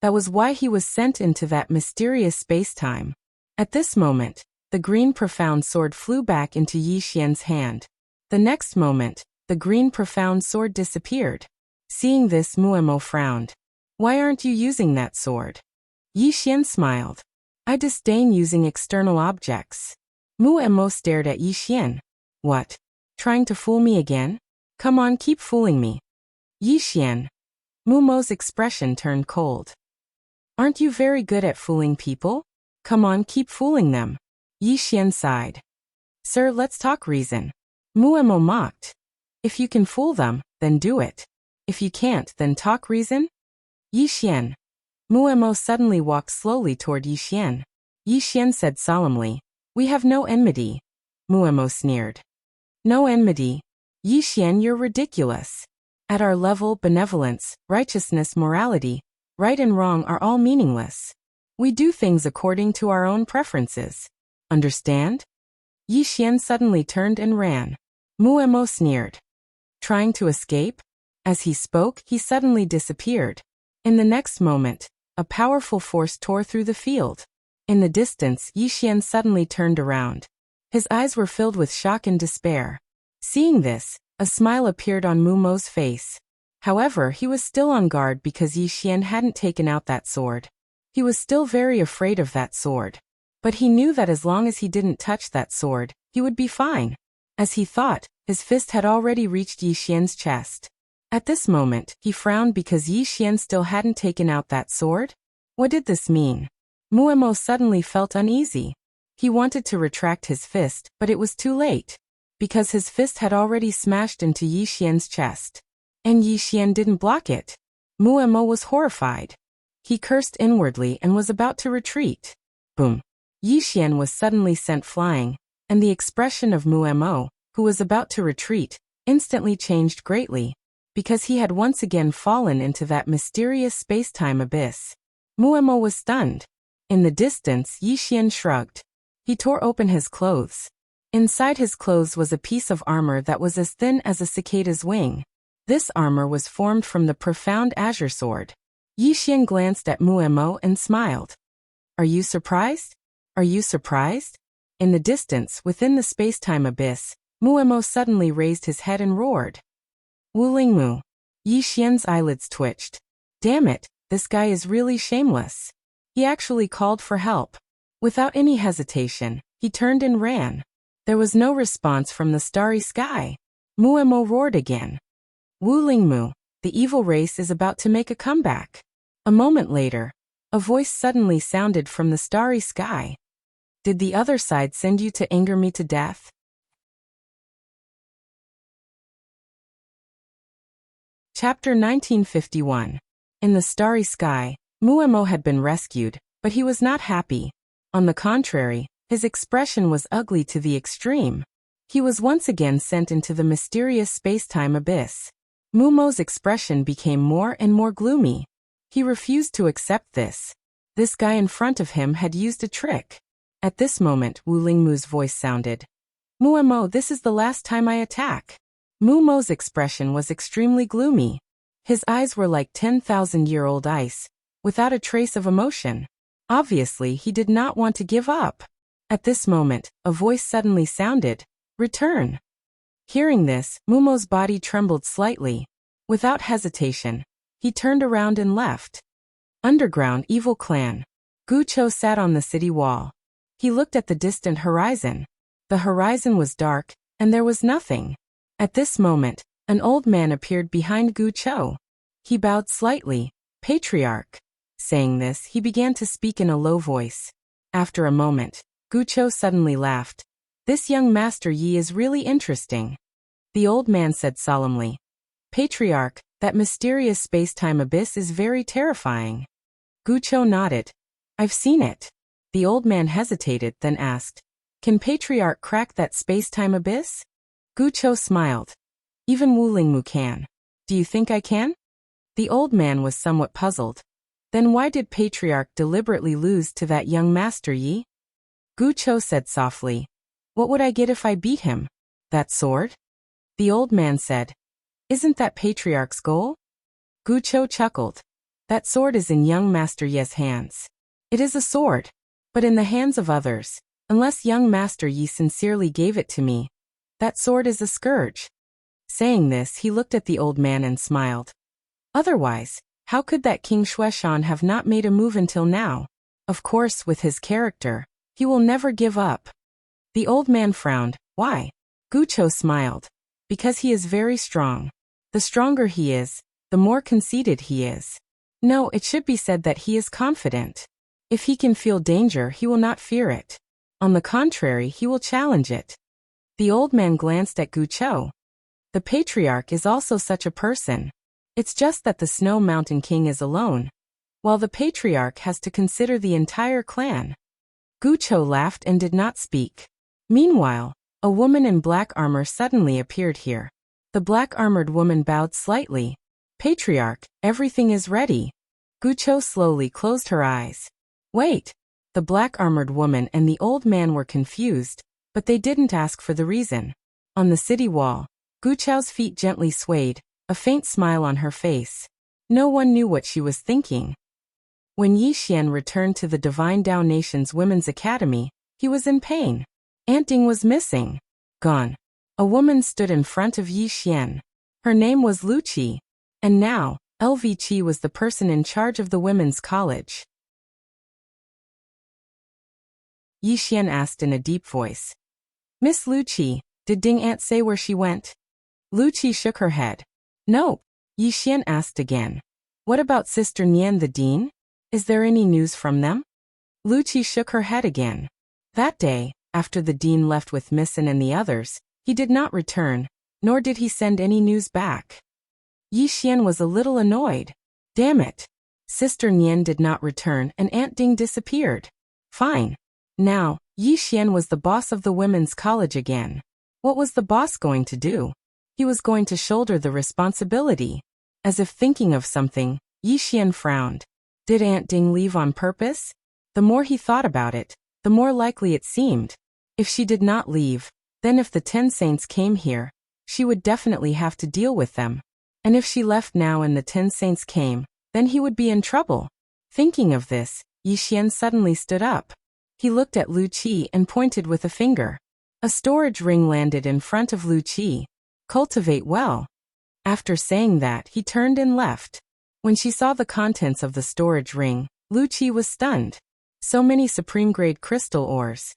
That was why he was sent into that mysterious space-time. At this moment, the green profound sword flew back into Yi Xian's hand. The next moment, the green profound sword disappeared. Seeing this, Muemo frowned. Why aren't you using that sword? Yi Xian smiled. I disdain using external objects. Muemo stared at Yi Xian. What? Trying to fool me again? Come on, keep fooling me. Yi Xian. Muemo's expression turned cold. Aren't you very good at fooling people? Come on, keep fooling them. Yi Xian sighed. Sir, let's talk reason. Muemo mocked. If you can fool them, then do it. If you can't, then talk reason? Yi Xian. Muemo suddenly walked slowly toward Yi Xian. Yi Xian said solemnly, We have no enmity. Muemo sneered. No enmity? Yi Xian, you're ridiculous. At our level, benevolence, righteousness, morality, right and wrong are all meaningless. We do things according to our own preferences. Understand? Yi Xian suddenly turned and ran. Muemo sneered. Trying to escape? As he spoke, he suddenly disappeared. In the next moment, a powerful force tore through the field. In the distance, Yi Xian suddenly turned around. His eyes were filled with shock and despair. Seeing this, a smile appeared on Muemo's face. However, he was still on guard because Yi Xian hadn't taken out that sword. He was still very afraid of that sword. But he knew that as long as he didn't touch that sword, he would be fine. As he thought, his fist had already reached Yi Xian's chest. At this moment, he frowned because Yi Xian still hadn't taken out that sword. What did this mean? Muemo suddenly felt uneasy. He wanted to retract his fist, but it was too late, because his fist had already smashed into Yi Xian's chest. And Yi Xian didn't block it. Muemo was horrified. He cursed inwardly and was about to retreat. Boom. Yi Xian was suddenly sent flying, and the expression of Muemo, who was about to retreat, instantly changed greatly, because he had once again fallen into that mysterious space-time abyss. Muemo was stunned. In the distance, Yi Xian shrugged. He tore open his clothes. Inside his clothes was a piece of armor that was as thin as a cicada's wing. This armor was formed from the profound azure sword. Yi Xian glanced at Muemo and smiled. Are you surprised? Are you surprised? In the distance, within the space-time abyss, Muemo suddenly raised his head and roared. Wu Lingmu. Yi Xian's eyelids twitched. Damn it, this guy is really shameless. He actually called for help. Without any hesitation, he turned and ran. There was no response from the starry sky. Muemo roared again. Wu Lingmu, the evil race is about to make a comeback. A moment later, a voice suddenly sounded from the starry sky. Did the other side send you to anger me to death? Chapter 1951. In the starry sky, Muemo had been rescued, but he was not happy. On the contrary, his expression was ugly to the extreme. He was once again sent into the mysterious space-time abyss. Muemo's expression became more and more gloomy. He refused to accept this. This guy in front of him had used a trick. At this moment, Wu Lingmu's voice sounded. Muemo, this is the last time I attack. Muemo's expression was extremely gloomy. His eyes were like 10,000-year-old ice, without a trace of emotion. Obviously, he did not want to give up. At this moment, a voice suddenly sounded. Return. Hearing this, Muemo's body trembled slightly. Without hesitation, he turned around and left. Underground Evil Clan. Gucho sat on the city wall. He looked at the distant horizon. The horizon was dark, and there was nothing. At this moment, an old man appeared behind Gucho. He bowed slightly. Patriarch. Saying this, he began to speak in a low voice. After a moment, Gucho suddenly laughed. This young Master Yi is really interesting. The old man said solemnly. Patriarch, that mysterious space-time abyss is very terrifying. Gucho nodded. I've seen it. The old man hesitated, then asked. Can Patriarch crack that space-time abyss? Gucho smiled. Even Wu Lingmu can. Do you think I can? The old man was somewhat puzzled. Then why did Patriarch deliberately lose to that young Master Yi? Gucho said softly. What would I get if I beat him? That sword? The old man said. Isn't that Patriarch's goal? Gucho chuckled. That sword is in young Master Yi's hands. It is a sword, but in the hands of others, unless young Master Yi sincerely gave it to me, that sword is a scourge. Saying this, he looked at the old man and smiled. Otherwise, how could that King Xueshan have not made a move until now? Of course, with his character, he will never give up. The old man frowned. Why? Gucho smiled. Because he is very strong. The stronger he is, the more conceited he is. No, it should be said that he is confident. If he can feel danger, he will not fear it. On the contrary, he will challenge it. The old man glanced at Gucho. The Patriarch is also such a person. It's just that the Snow Mountain King is alone, while the Patriarch has to consider the entire clan. Gucho laughed and did not speak. Meanwhile, a woman in black armor suddenly appeared here. The black-armored woman bowed slightly. Patriarch, everything is ready. Gucho slowly closed her eyes. Wait. The black-armored woman and the old man were confused, but they didn't ask for the reason. On the city wall, Gucho's feet gently swayed, a faint smile on her face. No one knew what she was thinking. When Yi Xian returned to the Divine Dao Nation's Women's Academy, he was in pain. Aunt Ding was missing. Gone. A woman stood in front of Yi Xian. Her name was Lu Qi. And now, LV Qi was the person in charge of the women's college. Yi Xian asked in a deep voice. Miss Lu Qi, did Ding Aunt say where she went? Lu Qi shook her head. No. Yi Xian asked again. What about Sister Nian the Dean? Is there any news from them? Lu Qi shook her head again. That day, after the dean left with Missin and the others, he did not return, nor did he send any news back. Yi Xian was a little annoyed. Damn it. Sister Nian did not return and Aunt Ding disappeared. Fine. Now, Yi Xian was the boss of the women's college again. What was the boss going to do? He was going to shoulder the responsibility. As if thinking of something, Yi Xian frowned. Did Aunt Ding leave on purpose? The more he thought about it, the more likely it seemed. If she did not leave, then if the 10 saints came here, she would definitely have to deal with them. And if she left now and the 10 saints came, then he would be in trouble. Thinking of this, Yi Xian suddenly stood up. He looked at Lu Qi and pointed with a finger. A storage ring landed in front of Lu Qi. Cultivate well. After saying that, he turned and left. When she saw the contents of the storage ring, Wuxia was stunned. So many supreme-grade crystal ores.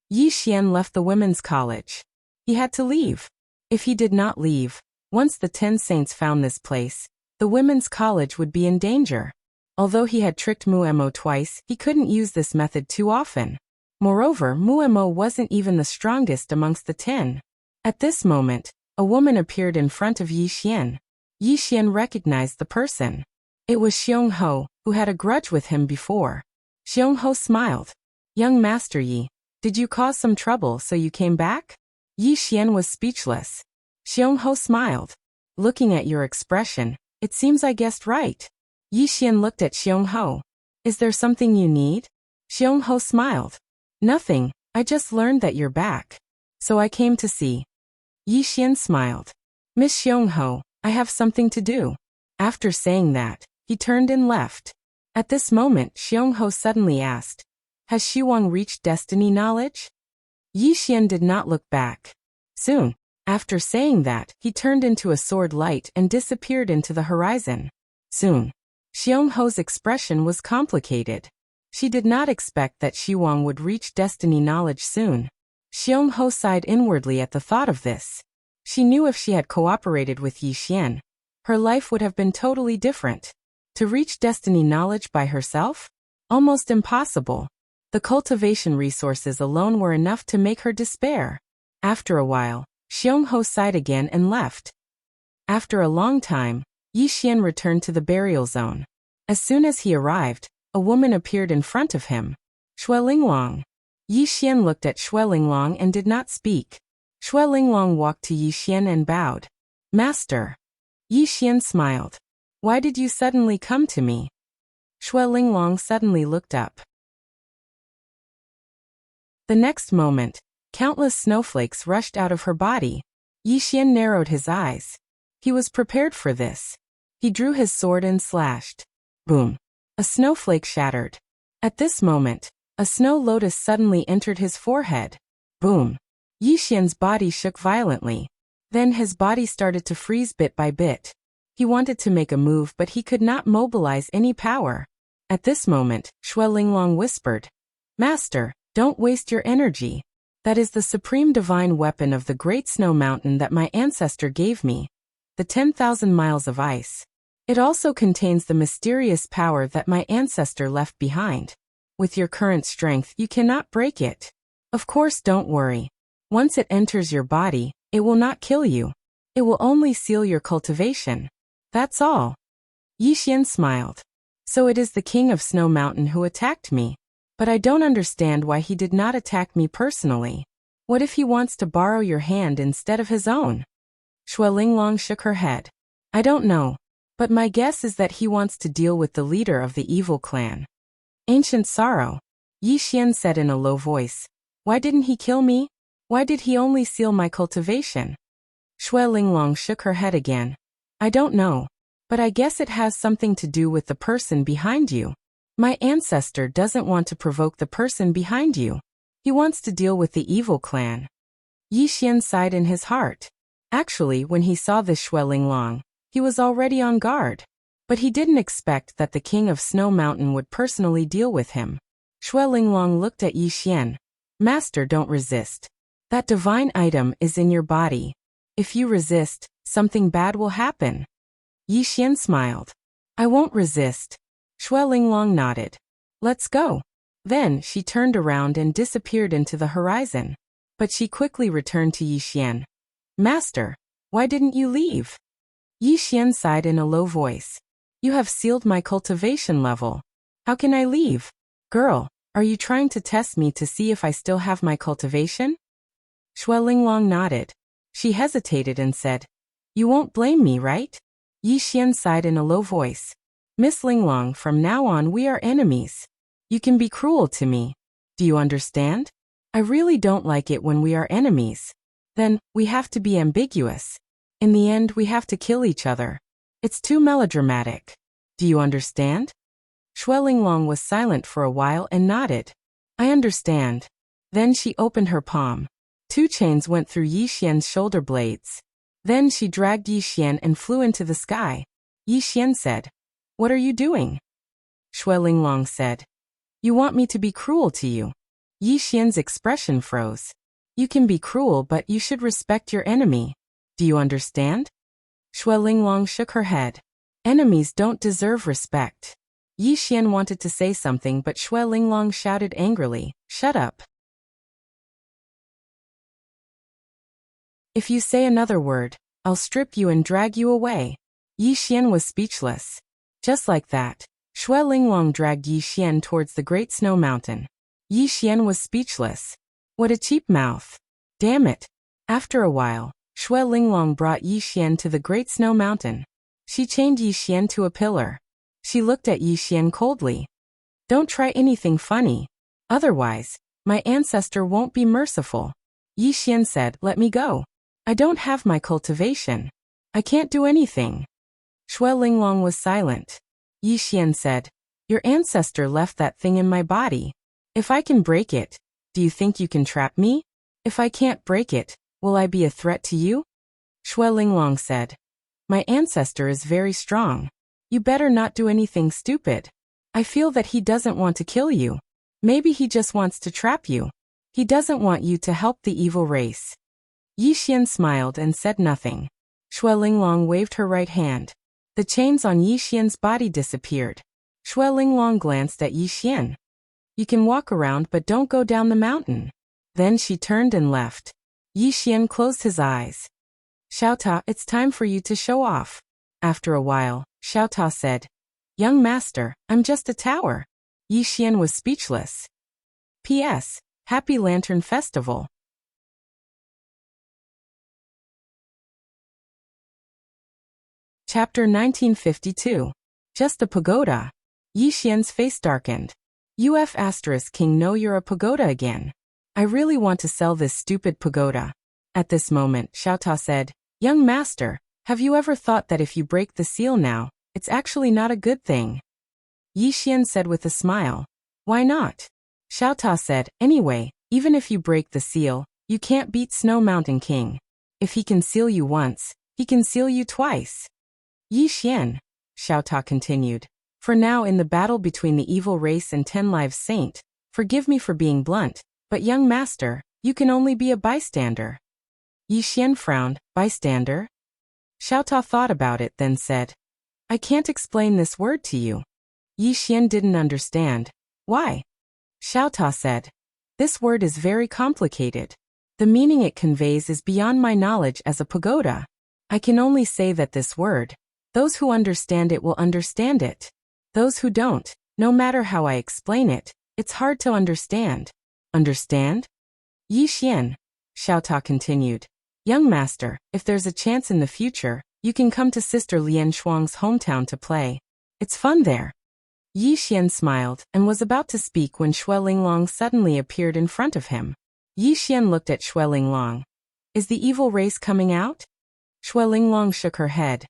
Yi Xian left the women's college. He had to leave. If he did not leave, once the 10 saints found this place, the women's college would be in danger. Although he had tricked Muemo twice, he couldn't use this method too often. Moreover, Muemo wasn't even the strongest amongst the 10. At this moment, a woman appeared in front of Yi Xian. Yi Xian recognized the person. It was Xiong Ho, who had a grudge with him before. Xiong Ho smiled. "Young Master Yi, did you cause some trouble so you came back?" Yi Xian was speechless. Xiong Ho smiled. "Looking at your expression, it seems I guessed right." Yi Xian looked at Xiong Ho. "Is there something you need?" Xiong Ho smiled. "Nothing, I just learned that you're back. So I came to see." Yi Xian smiled. "Miss Xiong Ho, I have something to do." After saying that, he turned and left. At this moment, Xiong Ho suddenly asked, "Has Xiwang reached destiny knowledge?" Yi Xian did not look back. Soon, after saying that, he turned into a sword light and disappeared into the horizon. Soon, Xiong Ho's expression was complicated. She did not expect that Xiwang would reach destiny knowledge soon. Xiong Ho sighed inwardly at the thought of this. She knew if she had cooperated with Yi Xian, her life would have been totally different. To reach destiny knowledge by herself? Almost impossible. The cultivation resources alone were enough to make her despair. After a while, Xiong Ho sighed again and left. After a long time, Yi Xian returned to the burial zone. As soon as he arrived, a woman appeared in front of him. Shuelinglong. Yi Xian looked at Shuelinglong and did not speak. Shuelinglong walked to Yi Xian and bowed. "Master." Yi Xian smiled. "Why did you suddenly come to me?" Shuelinglong suddenly looked up. The next moment, countless snowflakes rushed out of her body. Yi Xian narrowed his eyes. He was prepared for this. He drew his sword and slashed. Boom! A snowflake shattered. At this moment, a snow lotus suddenly entered his forehead. Boom! Yi Xian's body shook violently. Then his body started to freeze bit by bit. He wanted to make a move but he could not mobilize any power. At this moment, Shuelinglong whispered, "Master, don't waste your energy. That is the supreme divine weapon of the Great Snow Mountain that my ancestor gave me. The 10,000 miles of ice. It also contains the mysterious power that my ancestor left behind. With your current strength, you cannot break it. Of course, don't worry. Once it enters your body, it will not kill you. It will only seal your cultivation. That's all." Yi Xian smiled. "So it is the king of Snow Mountain who attacked me. But I don't understand why he did not attack me personally. What if he wants to borrow your hand instead of his own?" Shuelinglong shook her head. "I don't know. But my guess is that he wants to deal with the leader of the evil clan." "Ancient sorrow," Yi Xian said in a low voice. "Why didn't he kill me? Why did he only seal my cultivation?" Shuelinglong shook her head again. "I don't know. But I guess it has something to do with the person behind you. My ancestor doesn't want to provoke the person behind you. He wants to deal with the evil clan." Yi Xian sighed in his heart. Actually, when he saw this Shuelinglong, he was already on guard. But he didn't expect that the king of Snow Mountain would personally deal with him. Shuelinglong looked at Yi Xian. "Master, don't resist. That divine item is in your body. If you resist, something bad will happen." Yi Xian smiled. "I won't resist." Shuelinglong nodded. "Let's go." Then she turned around and disappeared into the horizon. But she quickly returned to Yi Xian. "Master, why didn't you leave?" Yi Xian sighed in a low voice. "You have sealed my cultivation level. How can I leave?" "Girl, are you trying to test me to see if I still have my cultivation?" Shuelinglong nodded. She hesitated and said, "You won't blame me, right?" Yi Xian sighed in a low voice. "Miss Linglong, from now on we are enemies. You can be cruel to me. Do you understand? I really don't like it when we are enemies. Then, we have to be ambiguous. In the end, we have to kill each other. It's too melodramatic. Do you understand?" Shuelinglong was silent for a while and nodded. "I understand." Then she opened her palm. 2 chains went through Yi Xian's shoulder blades. Then she dragged Yi Xian and flew into the sky. Yi Xian said, "What are you doing?" Shui Linglong said, "You want me to be cruel to you." Yi Xian's expression froze. "You can be cruel, but you should respect your enemy. Do you understand?" Shui Linglong shook her head. "Enemies don't deserve respect." Yi Xian wanted to say something, but Shui Linglong shouted angrily, "Shut up. If you say another word, I'll strip you and drag you away." Yi Xian was speechless. Just like that, Shui Linglong dragged Yi Xian towards the Great Snow Mountain. Yi Xian was speechless. What a cheap mouth. Damn it. After a while, Shui Linglong brought Yi Xian to the Great Snow Mountain. She chained Yi Xian to a pillar. She looked at Yi Xian coldly. "Don't try anything funny. Otherwise, my ancestor won't be merciful." Yi Xian said, "Let me go. I don't have my cultivation. I can't do anything." Shui Linglong was silent. Yi Xian said, "Your ancestor left that thing in my body. If I can break it, do you think you can trap me? If I can't break it, will I be a threat to you?" Shui Linglong said, "My ancestor is very strong. You better not do anything stupid. I feel that he doesn't want to kill you. Maybe he just wants to trap you. He doesn't want you to help the evil race." Yi Xian smiled and said nothing. Shui Linglong waved her right hand. The chains on Yi Xian's body disappeared. Shui Linglong glanced at Yi Xian. "You can walk around, but don't go down the mountain." Then she turned and left. Yi Xian closed his eyes. "Xiaota, it's time for you to show off." After a while, Xiaota said, "Young master, I'm just a tower." Yi Xian was speechless. P.S. Happy Lantern Festival. Chapter 1952. Just a pagoda. Yi Xian's face darkened. King, no, you're a pagoda again. I really want to sell this stupid pagoda. At this moment, Xiaota said, "Young master, have you ever thought that if you break the seal now, it's actually not a good thing?" Yi Xian said with a smile. "Why not?" Xiaota said, "Anyway, even if you break the seal, you can't beat Snow Mountain King. If he can seal you once, he can seal you twice." "Yi Xian," Xiaota continued, "for now in the battle between the evil race and 10 Lives Saint, forgive me for being blunt, but young master, you can only be a bystander." Yi Xian frowned. "Bystander?" Xiaota thought about it, then said, "I can't explain this word to you." Yi Xian didn't understand. "Why?" Xiaota said, "This word is very complicated. The meaning it conveys is beyond my knowledge as a pagoda. I can only say that this word, those who understand it will understand it. Those who don't, no matter how I explain it, it's hard to understand." "Understand?" "Yi Xian," Xiaota continued, "Young master, if there's a chance in the future, you can come to Sister Lian Shuang's hometown to play. It's fun there." Yi Xian smiled and was about to speak when Shui Linglong suddenly appeared in front of him. Yi Xian looked at Shui Linglong. "Is the evil race coming out?" Shui Linglong shook her head.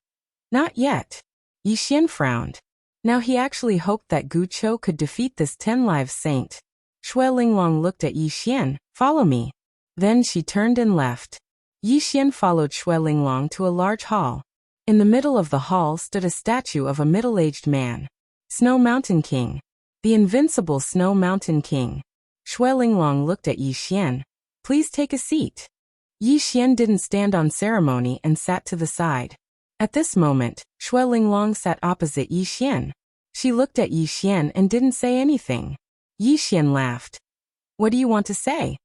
"Not yet." Yi Xian frowned. Now he actually hoped that Gu Chou could defeat this 10 Lives Saint. Shui Linglong looked at Yi Xian. "Follow me." Then she turned and left. Yi Xian followed Shui Linglong to a large hall. In the middle of the hall stood a statue of a middle-aged man. Snow Mountain King. The invincible Snow Mountain King. Shui Linglong looked at Yi Xian. "Please take a seat." Yi Xian didn't stand on ceremony and sat to the side. At this moment, Shui Linglong sat opposite Yi Xian. She looked at Yi Xian and didn't say anything. Yi Xian laughed. "What do you want to say?"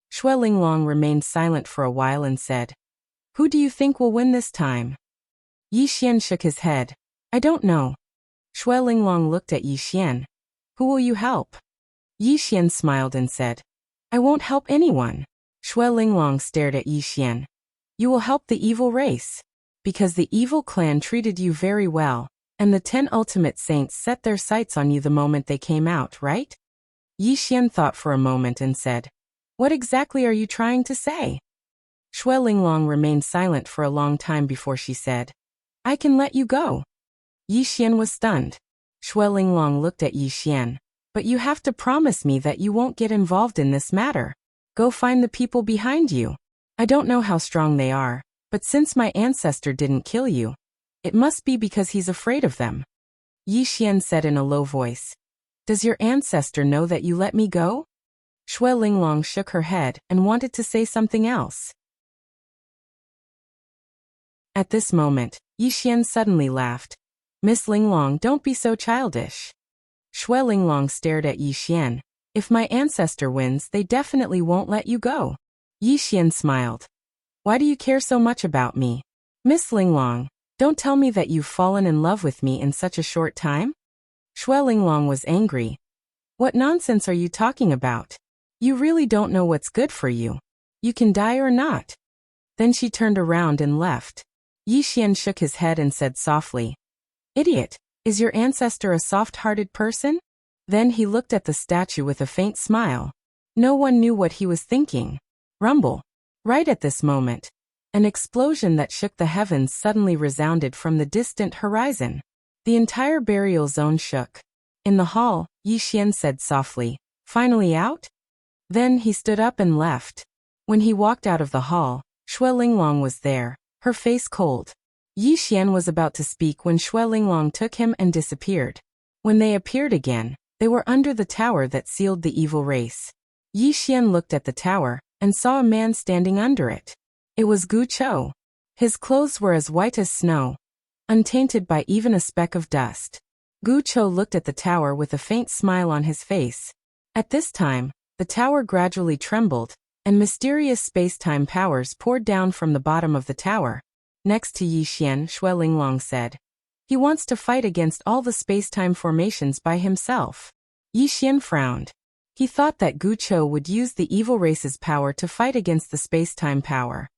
Shui Linglong remained silent for a while and said, "Who do you think will win this time?" Yi Xian shook his head. "I don't know." Shui Linglong looked at Yi Xian. "Who will you help?" Yi Xian smiled and said, "I won't help anyone." Shui Linglong stared at Yi Xian. "You will help the evil race. Because the evil clan treated you very well, and the 10 ultimate saints set their sights on you the moment they came out, right?" Yi Xian thought for a moment and said, "What exactly are you trying to say?" Shui Linglong remained silent for a long time before she said, "I can let you go." Yi Xian was stunned. Shui Linglong looked at Yi Xian. "But you have to promise me that you won't get involved in this matter. Go find the people behind you. I don't know how strong they are, But since my ancestor didn't kill you, it must be because he's afraid of them. Yi Xian said in a low voice. Does your ancestor know that you let me go? Shui Linglong shook her head and wanted to say something else. At this moment, Yi Xian suddenly laughed. Miss Linglong, don't be so childish. Shui Linglong stared at Yi Xian. If my ancestor wins, they definitely won't let you go. Yi Xian smiled. Why do you care so much about me? Miss Linglong, don't tell me that you've fallen in love with me in such a short time? Shui Linglong was angry. What nonsense are you talking about? You really don't know what's good for you. You can die or not. Then she turned around and left. Yi Xian shook his head and said softly, Idiot, is your ancestor a soft-hearted person? Then he looked at the statue with a faint smile. No one knew what he was thinking. Rumble. Right at this moment, an explosion that shook the heavens suddenly resounded from the distant horizon. The entire burial zone shook. In the hall, Yi Xian said softly, Finally out? Then he stood up and left. When he walked out of the hall, Shui Linglong was there, her face cold. Yi Xian was about to speak when Shui Linglong took him and disappeared. When they appeared again, they were under the tower that sealed the evil race. Yi Xian looked at the tower and saw a man standing under it. It was Gu Chou. His clothes were as white as snow, untainted by even a speck of dust. Gu Chou looked at the tower with a faint smile on his face. At this time, the tower gradually trembled, and mysterious space-time powers poured down from the bottom of the tower. Next to Yi Xian, Shui Linglong said, He wants to fight against all the space-time formations by himself. Yi Xian frowned. He thought that Gu Chou would use the evil race's power to fight against the space-time power.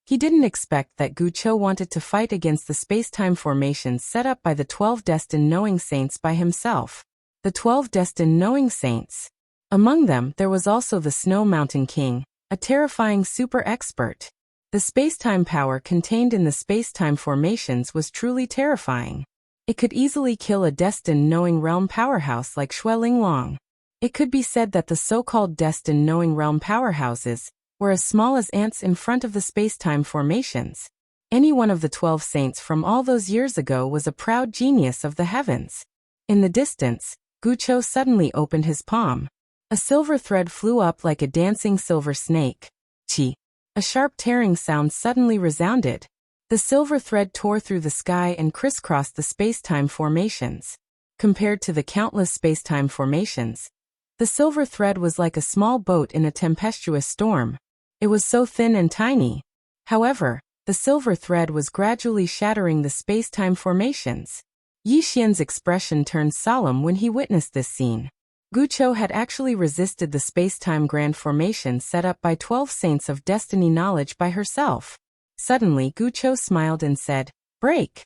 He didn't expect that Gu Chou wanted to fight against the space-time formations set up by the 12 destined knowing saints by himself. The 12 destined knowing saints. Among them, there was also the Snow Mountain King, a terrifying super expert. The space-time power contained in the space-time formations was truly terrifying. It could easily kill a destined knowing realm powerhouse like Shui Linglong. It could be said that the so-called destined knowing realm powerhouses were as small as ants in front of the space-time formations. Any one of the 12 saints from all those years ago was a proud genius of the heavens. In the distance, Gu Chou suddenly opened his palm. A silver thread flew up like a dancing silver snake. Chi. A sharp tearing sound suddenly resounded. The silver thread tore through the sky and crisscrossed the space-time formations. Compared to the countless space-time formations, the silver thread was like a small boat in a tempestuous storm. It was so thin and tiny. However, the silver thread was gradually shattering the space-time formations. Yi Xian's expression turned solemn when he witnessed this scene. Gu Chou had actually resisted the space-time grand formation set up by 12 saints of destiny knowledge by herself. Suddenly Gu Chou smiled and said, Break!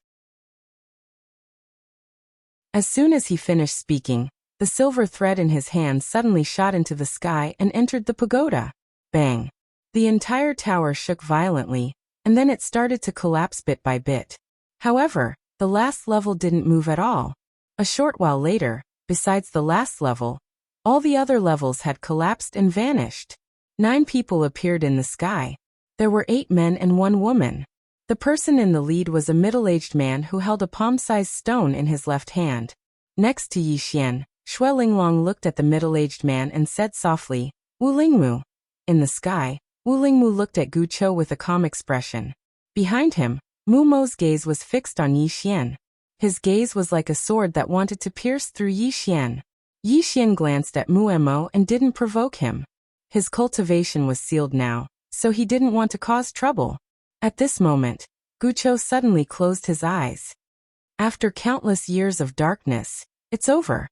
As soon as he finished speaking, the silver thread in his hand suddenly shot into the sky and entered the pagoda. Bang! The entire tower shook violently, and then it started to collapse bit by bit. However, the last level didn't move at all. A short while later, besides the last level, all the other levels had collapsed and vanished. 9 people appeared in the sky. There were 8 men and 1 woman. The person in the lead was a middle-aged man who held a palm-sized stone in his left hand. Next to Yi Xian, Shui Linglong looked at the middle-aged man and said softly, Wu Lingmu. In the sky, Wu Lingmu looked at Gu Chou with a calm expression. Behind him, Mu Mo's gaze was fixed on Yi Xian. His gaze was like a sword that wanted to pierce through Yi Xian. Yi Xian glanced at Mu Mo and didn't provoke him. His cultivation was sealed now, so he didn't want to cause trouble. At this moment, Gu Chou suddenly closed his eyes. After countless years of darkness, it's over.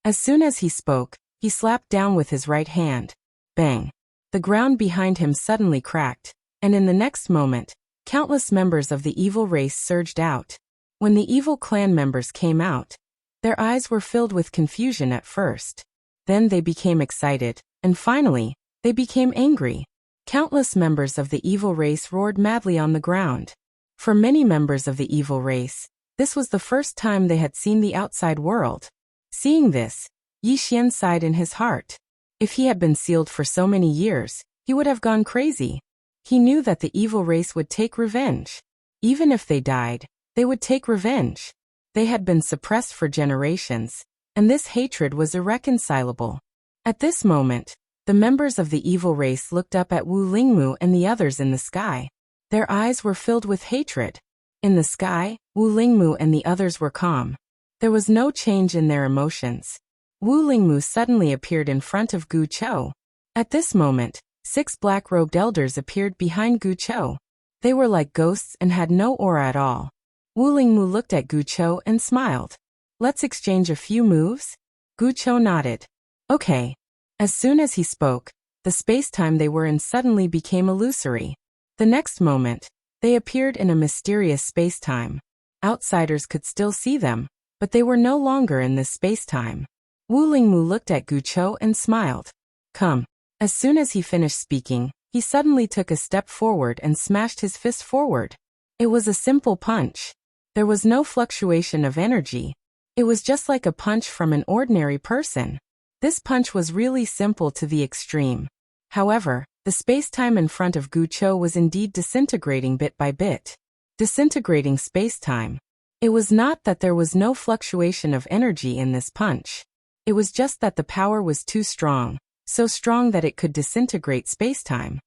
As soon as he spoke, he slapped down with his right hand. Bang! The ground behind him suddenly cracked, and in the next moment, countless members of the evil race surged out. When the evil clan members came out, their eyes were filled with confusion at first. Then they became excited, and finally, they became angry. Countless members of the evil race roared madly on the ground. For many members of the evil race, this was the first time they had seen the outside world. Seeing this, Yi Xian sighed in his heart. If he had been sealed for so many years, he would have gone crazy. He knew that the evil race would take revenge. Even if they died, they would take revenge. They had been suppressed for generations, and this hatred was irreconcilable. At this moment, the members of the evil race looked up at Wu Lingmu and the others in the sky. Their eyes were filled with hatred. In the sky, Wu Lingmu and the others were calm. There was no change in their emotions. Wu Lingmu suddenly appeared in front of Gu Chou. At this moment, 6 black-robed elders appeared behind Gu Chou. They were like ghosts and had no aura at all. Wu Lingmu looked at Gu Chou and smiled. "Let's exchange a few moves?" Gu Chou nodded. "Okay." As soon as he spoke, the space-time they were in suddenly became illusory. The next moment, they appeared in a mysterious space-time. Outsiders could still see them, but they were no longer in this space-time. Wu Lingmu looked at Gu Chou and smiled. "Come." As soon as he finished speaking, he suddenly took a step forward and smashed his fist forward. It was a simple punch. There was no fluctuation of energy. It was just like a punch from an ordinary person. This punch was really simple to the extreme. However, the space-time in front of Gu Chou was indeed disintegrating bit by bit. Disintegrating space-time. It was not that there was no fluctuation of energy in this punch. It was just that the power was too strong. So strong that it could disintegrate space-time.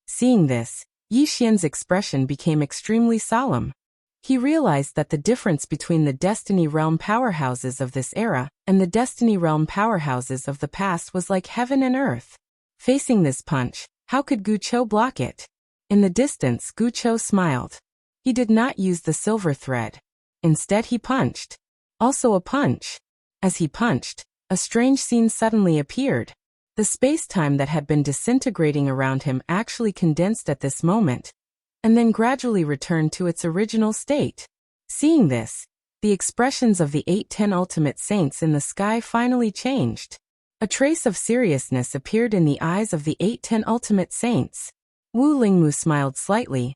Seeing this, Yi Xian's expression became extremely solemn. He realized that the difference between the Destiny Realm powerhouses of this era and the Destiny Realm powerhouses of the past was like heaven and earth. Facing this punch, how could Gu Chou block it? In the distance, Gu Chou smiled. He did not use the silver thread. Instead, he punched. Also a punch. As he punched, a strange scene suddenly appeared. The space-time that had been disintegrating around him actually condensed at this moment, and then gradually returned to its original state. Seeing this, the expressions of the 8-10 ultimate saints in the sky finally changed. A trace of seriousness appeared in the eyes of the 8-10 ultimate saints. Wu Lingmu smiled slightly,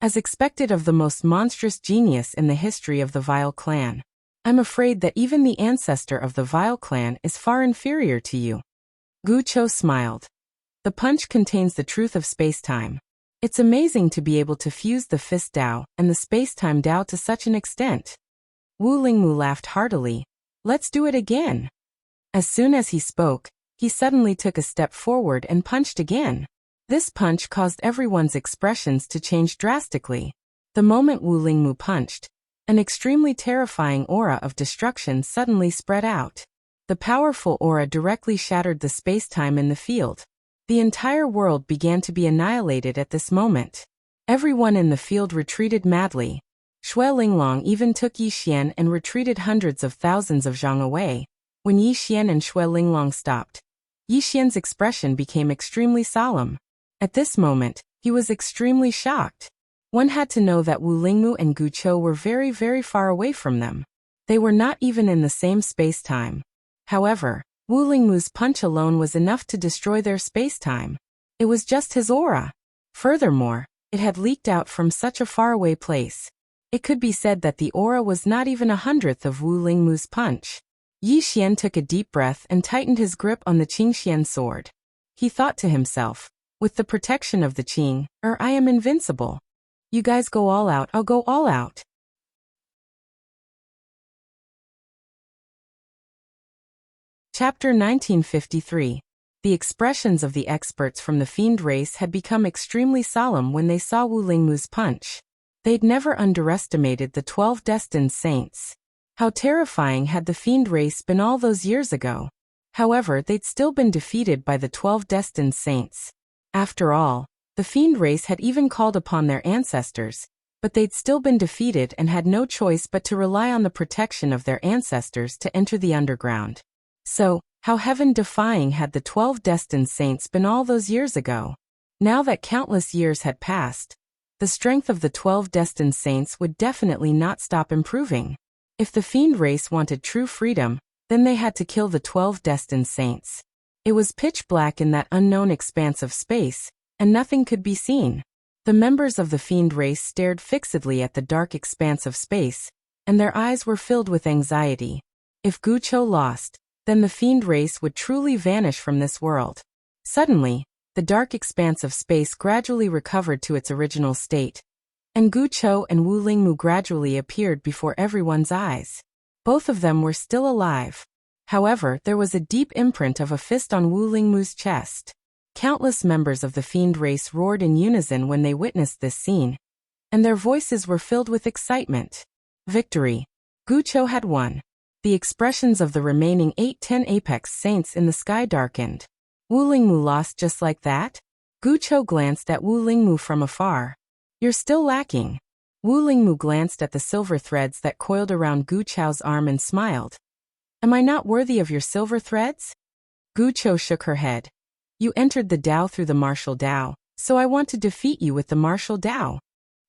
as expected of the most monstrous genius in the history of the Vile clan. "I'm afraid that even the ancestor of the Vile clan is far inferior to you." Gu Chou smiled. "The punch contains the truth of space-time. It's amazing to be able to fuse the fist Dao and the space-time Dao to such an extent." Wu Lingmu laughed heartily. "Let's do it again." As soon as he spoke, he suddenly took a step forward and punched again. This punch caused everyone's expressions to change drastically. The moment Wu Lingmu punched, an extremely terrifying aura of destruction suddenly spread out. The powerful aura directly shattered the space-time in the field. The entire world began to be annihilated at this moment. Everyone in the field retreated madly. Shui Linglong even took Yi Xian and retreated hundreds of thousands of zhang away. When Yi Xian and Shui Linglong stopped, Yi Xian's expression became extremely solemn. At this moment, he was extremely shocked. One had to know that Wu Lingmu and Gu Chou were very, very far away from them. They were not even in the same space-time. However, Wu Lingmu's punch alone was enough to destroy their space-time. It was just his aura. Furthermore, it had leaked out from such a faraway place. It could be said that the aura was not even 1/100th of Wu Lingmu's punch. Yi Xian took a deep breath and tightened his grip on the Qingxian sword. He thought to himself, "With the protection of the Qing, I am invincible. You guys go all out, I'll go all out." Chapter 1953. The expressions of the experts from the fiend race had become extremely solemn when they saw Wu Lingmu's punch. They'd never underestimated the 12 destined saints. How terrifying had the fiend race been all those years ago. However, they'd still been defeated by the 12 destined saints. After all, the fiend race had even called upon their ancestors, but they'd still been defeated and had no choice but to rely on the protection of their ancestors to enter the underground. So, how heaven-defying had the 12 destined saints been all those years ago? Now that countless years had passed, the strength of the 12 destined saints would definitely not stop improving. If the fiend race wanted true freedom, then they had to kill the 12 destined saints. It was pitch black in that unknown expanse of space, and nothing could be seen. The members of the fiend race stared fixedly at the dark expanse of space, and their eyes were filled with anxiety. If Gu Chou lost, then the fiend race would truly vanish from this world. Suddenly, the dark expanse of space gradually recovered to its original state, and Guqiu and Wu Lingmu gradually appeared before everyone's eyes. Both of them were still alive. However, there was a deep imprint of a fist on Wu Lingmu's chest. Countless members of the fiend race roared in unison when they witnessed this scene, and their voices were filled with excitement. Victory! Guqiu had won. The expressions of the remaining 8-10 Apex Saints in the sky darkened. Wu Lingmu lost just like that? Guqiu glanced at Wu Lingmu from afar. You're still lacking. Wu Lingmu glanced at the silver threads that coiled around Guqiu's arm and smiled. Am I not worthy of your silver threads? Guqiu shook her head. You entered the Dao through the martial Dao, so I want to defeat you with the martial Dao.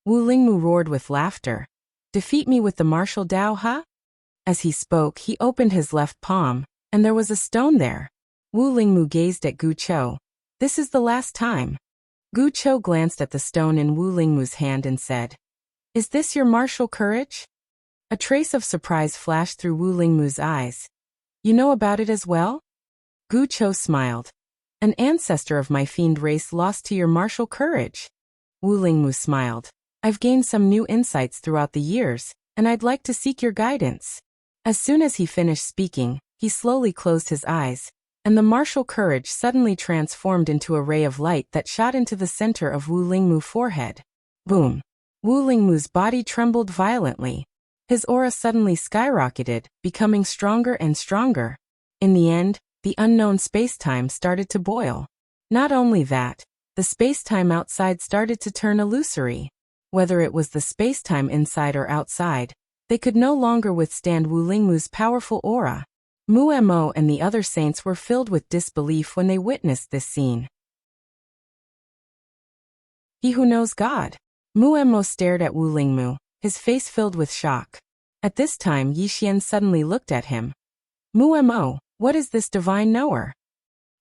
Wu Lingmu roared with laughter. Defeat me with the martial Dao, huh? As he spoke, he opened his left palm, and there was a stone there. Wu Lingmu gazed at Guqiu. This is the last time. Guqiu glanced at the stone in Wu Lingmu's hand and said, Is this your martial courage? A trace of surprise flashed through Wu Lingmu's eyes. You know about it as well? Guqiu smiled. An ancestor of my fiend race lost to your martial courage. Wu Lingmu smiled. I've gained some new insights throughout the years, and I'd like to seek your guidance. As soon as he finished speaking, he slowly closed his eyes, and the martial courage suddenly transformed into a ray of light that shot into the center of Wu Lingmu's forehead. Boom! Wu Lingmu's body trembled violently. His aura suddenly skyrocketed, becoming stronger and stronger. In the end, the unknown spacetime started to boil. Not only that, the spacetime outside started to turn illusory. Whether it was the spacetime inside or outside, they could no longer withstand Wu Lingmu's powerful aura. Mu Mo and the other saints were filled with disbelief when they witnessed this scene. He who knows God. Mu Mo stared at Wu Lingmu, his face filled with shock. At this time Yixian suddenly looked at him. Mu Mo, what is this divine knower?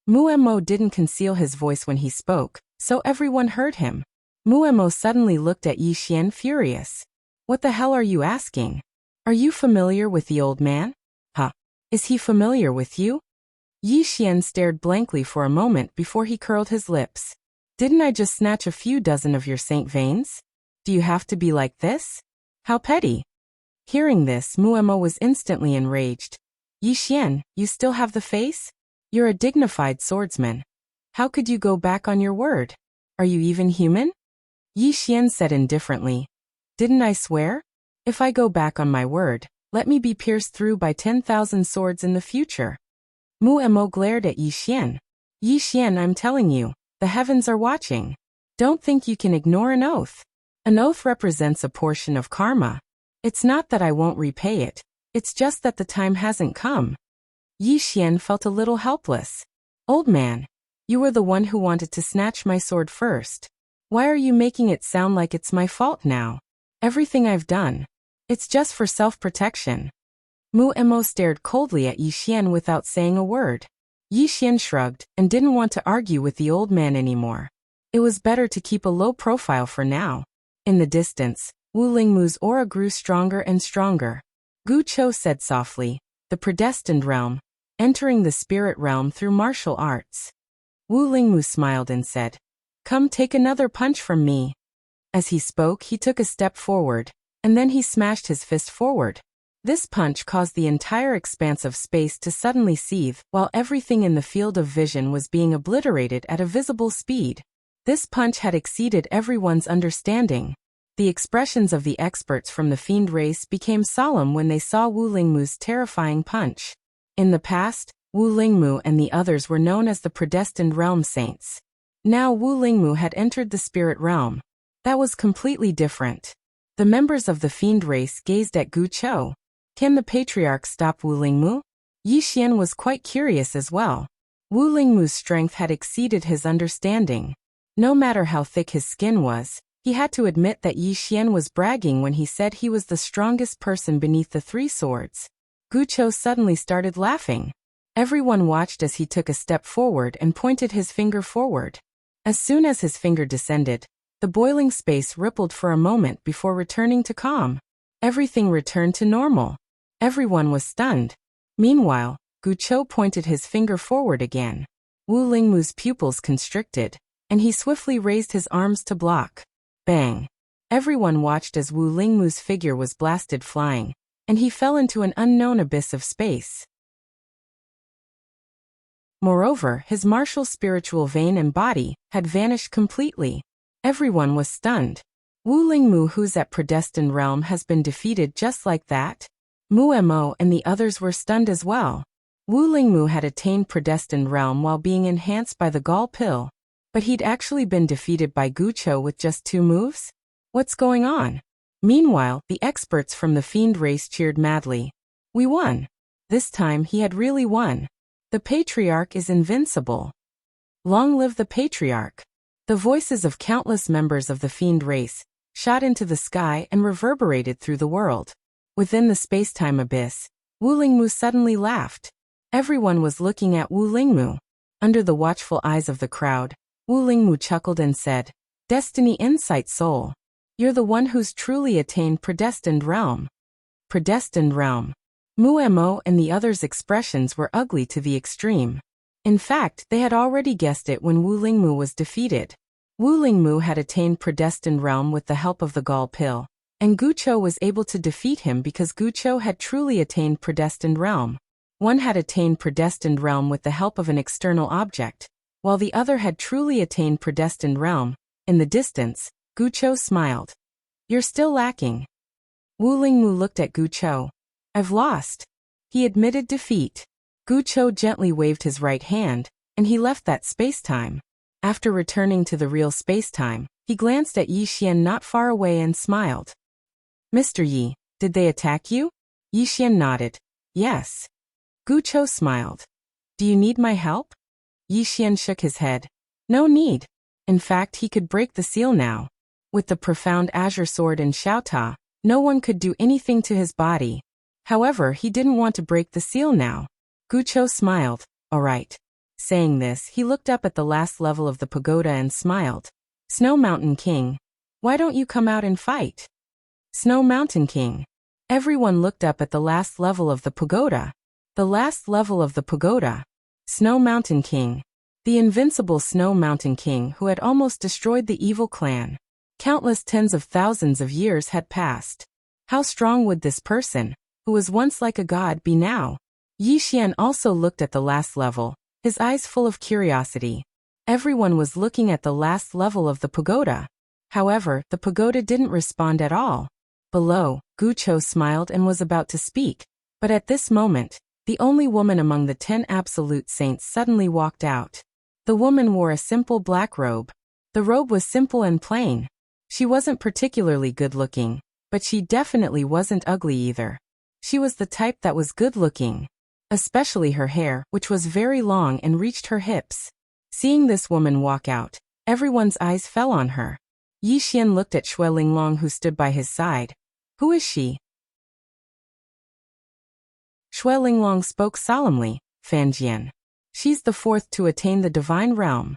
Mu Mo didn't conceal his voice when he spoke, so everyone heard him. Mu Mo suddenly looked at Yixian furious. What the hell are you asking? Are you familiar with the old man? Huh? Is he familiar with you? Yixian stared blankly for a moment before he curled his lips. Didn't I just snatch a few dozen of your saint veins? Do you have to be like this? How petty. Hearing this, Mu Mo was instantly enraged. Yixian, you still have the face? You're a dignified swordsman. How could you go back on your word? Are you even human? Yixian said indifferently. Didn't I swear? If I go back on my word, let me be pierced through by 10,000 swords in the future. Mu Mo glared at Yixian. Yixian, I'm telling you, the heavens are watching. Don't think you can ignore an oath. An oath represents a portion of karma. It's not that I won't repay it, it's just that the time hasn't come. Yixian felt a little helpless. Old man, you were the one who wanted to snatch my sword first. Why are you making it sound like it's my fault now? Everything I've done, it's just for self-protection. Mu Mo stared coldly at Yixian without saying a word. Yixian shrugged and didn't want to argue with the old man anymore. It was better to keep a low profile for now. In the distance, Wu Lingmu's aura grew stronger and stronger. Guqiu said softly, the predestined realm, entering the spirit realm through martial arts. Wu Lingmu smiled and said, Come take another punch from me. As he spoke, he took a step forward, and then he smashed his fist forward. This punch caused the entire expanse of space to suddenly seethe, while everything in the field of vision was being obliterated at a visible speed. This punch had exceeded everyone's understanding. The expressions of the experts from the fiend race became solemn when they saw Wu Lingmu's terrifying punch. In the past, Wu Lingmu and the others were known as the predestined realm saints. Now Wu Lingmu had entered the spirit realm. That was completely different. The members of the fiend race gazed at Guqiu. Can the patriarch stop Wu Lingmu? Yixian was quite curious as well. Wu Lingmu's strength had exceeded his understanding. No matter how thick his skin was, he had to admit that Yixian was bragging when he said he was the strongest person beneath the three swords. Guqiu suddenly started laughing. Everyone watched as he took a step forward and pointed his finger forward. As soon as his finger descended, the boiling space rippled for a moment before returning to calm. Everything returned to normal. Everyone was stunned. Meanwhile, Guqiu pointed his finger forward again. Wu Lingmu's pupils constricted, and he swiftly raised his arms to block. Bang! Everyone watched as Wu Lingmu's figure was blasted flying, and he fell into an unknown abyss of space. Moreover, his martial spiritual vein and body had vanished completely. Everyone was stunned. Wu Lingmu, who's at predestined realm, has been defeated just like that? Mu Mo and the others were stunned as well. Wu Lingmu had attained predestined realm while being enhanced by the gall pill, but he'd actually been defeated by Guqiu with just 2 moves? What's going on? Meanwhile, the experts from the fiend race cheered madly. We won. This time he had really won. The patriarch is invincible. Long live the patriarch. The voices of countless members of the fiend race shot into the sky and reverberated through the world. Within the space-time abyss, Wu Lingmu suddenly laughed. Everyone was looking at Wu Lingmu. Under the watchful eyes of the crowd, Wu Lingmu chuckled and said, "Destiny Insight Soul. You're the one who's truly attained predestined realm." Predestined realm. Mu Mo and the others' expressions were ugly to the extreme. In fact, they had already guessed it when Wu Lingmu was defeated. Wu Lingmu had attained predestined realm with the help of the gall pill, and Guqiu was able to defeat him because Guqiu had truly attained predestined realm. One had attained predestined realm with the help of an external object, while the other had truly attained predestined realm. In the distance, Guqiu smiled. "You're still lacking." Wu Lingmu looked at Guqiu. "I've lost." He admitted defeat. Guqiu gently waved his right hand, and he left that space-time. After returning to the real space-time, he glanced at Yi Xian not far away and smiled. "Mr. Yi, did they attack you?" Yi Xian nodded. "Yes." Guqiu smiled. "Do you need my help?" Yi Xian shook his head. "No need. In fact, he could break the seal now. With the profound azure sword and Xiaota, no one could do anything to his body. However, he didn't want to break the seal now." Guqiu smiled. "All right." Saying this, he looked up at the last level of the pagoda and smiled. "Snow Mountain King, why don't you come out and fight?" Snow Mountain King. Everyone looked up at the last level of the pagoda. The last level of the pagoda. Snow Mountain King. The invincible Snow Mountain King who had almost destroyed the evil clan. Countless tens of thousands of years had passed. How strong would this person, who was once like a god, be now? Yi Xian also looked at the last level, his eyes full of curiosity. Everyone was looking at the last level of the pagoda. However, the pagoda didn't respond at all. Below, Guqiu smiled and was about to speak, but at this moment, the only woman among the 10 absolute saints suddenly walked out. The woman wore a simple black robe. The robe was simple and plain. She wasn't particularly good-looking, but she definitely wasn't ugly either. She was the type that was good-looking. Especially her hair, which was very long and reached her hips. Seeing this woman walk out, everyone's eyes fell on her. Yi Xian looked at Xue Linglong who stood by his side. "Who is she?" Xue Linglong spoke solemnly. "Fanjian. She's the 4th to attain the divine realm."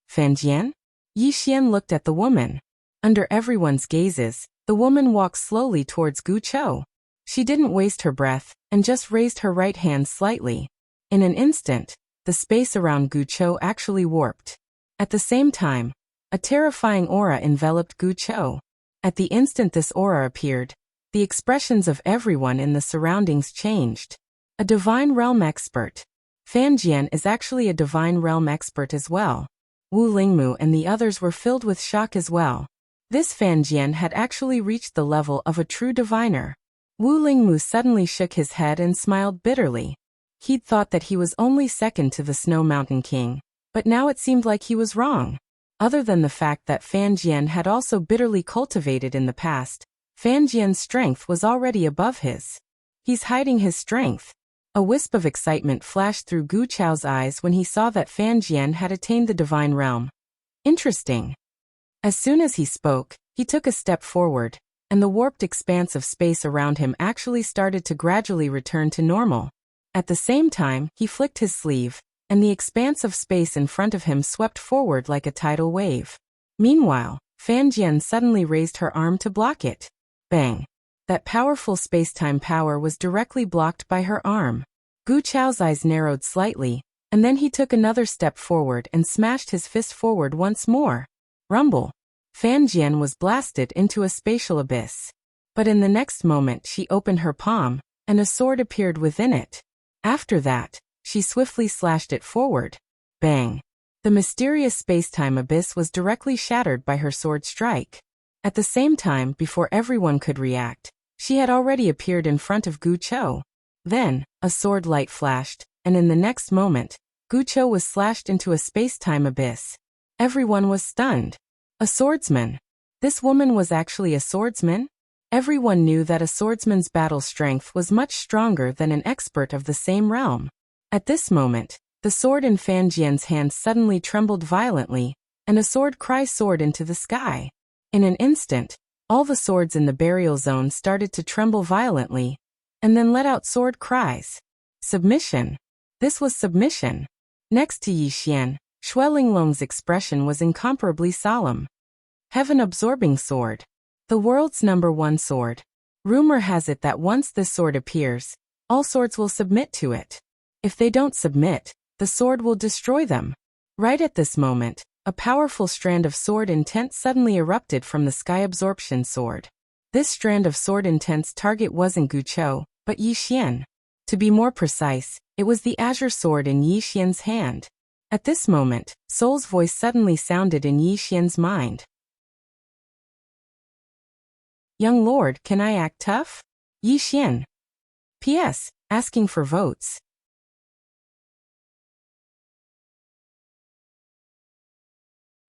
"Fanjian?" Yi Xian looked at the woman. Under everyone's gazes, the woman walked slowly towards Guqiu. She didn't waste her breath, and just raised her right hand slightly. In an instant, the space around Guqiu actually warped. At the same time, a terrifying aura enveloped Guqiu. At the instant this aura appeared, the expressions of everyone in the surroundings changed. A divine realm expert. Fanjian is actually a divine realm expert as well. Wu Lingmu and the others were filled with shock as well. This Fanjian had actually reached the level of a true diviner. Wu Lingmu suddenly shook his head and smiled bitterly. He'd thought that he was only second to the Snow Mountain King, but now it seemed like he was wrong. Other than the fact that Fanjian had also bitterly cultivated in the past, Fanjian's strength was already above his. He's hiding his strength. A wisp of excitement flashed through Guqiu's eyes when he saw that Fanjian had attained the divine realm. Interesting. As soon as he spoke, he took a step forward, and the warped expanse of space around him actually started to gradually return to normal. At the same time, he flicked his sleeve, and the expanse of space in front of him swept forward like a tidal wave. Meanwhile, Fanjian suddenly raised her arm to block it. Bang! That powerful space-time power was directly blocked by her arm. Guqiu's eyes narrowed slightly, And then he took another step forward and smashed his fist forward once more. Rumble. Fan Jian was blasted into a spatial abyss. But in the next moment she opened her palm, and a sword appeared within it. After that, she swiftly slashed it forward. Bang! The mysterious space-time abyss was directly shattered by her sword strike. At the same time, before everyone could react, she had already appeared in front of Gu Chou. Then, a sword light flashed, and in the next moment, Gu Chou was slashed into a space-time abyss. Everyone was stunned. A swordsman. This woman was actually a swordsman? Everyone knew that a swordsman's battle strength was much stronger than an expert of the same realm. At this moment, the sword in Fan Jian's hand suddenly trembled violently, and a sword cry soared into the sky. In an instant, all the swords in the burial zone started to tremble violently, and then let out sword cries. Submission. This was submission. Next to Yi Xian, Xue Linglong's expression was incomparably solemn. Heaven-absorbing sword. The world's #1 sword. Rumor has it that once this sword appears, all swords will submit to it. If they don't submit, the sword will destroy them. Right at this moment, a powerful strand of sword intent suddenly erupted from the sky absorption sword. This strand of sword intent's target wasn't Gu Chou, but Yi Xian. To be more precise, it was the azure sword in Yi Xian's hand. At this moment, Soul's voice suddenly sounded in Yi Xian's mind. Young lord, can I act tough? Yi Xian. P.S. Asking for votes.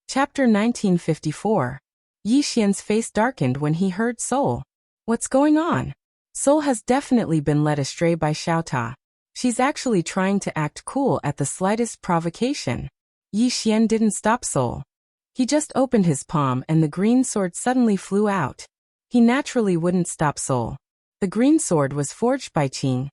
Chapter 1954. Yi Xian's face darkened when he heard Soul. What's going on? Soul has definitely been led astray by Xiaota. She's actually trying to act cool at the slightest provocation. Yi Xian didn't stop Soul. He just opened his palm and the green sword suddenly flew out. He naturally wouldn't stop Soul. The green sword was forged by Qing,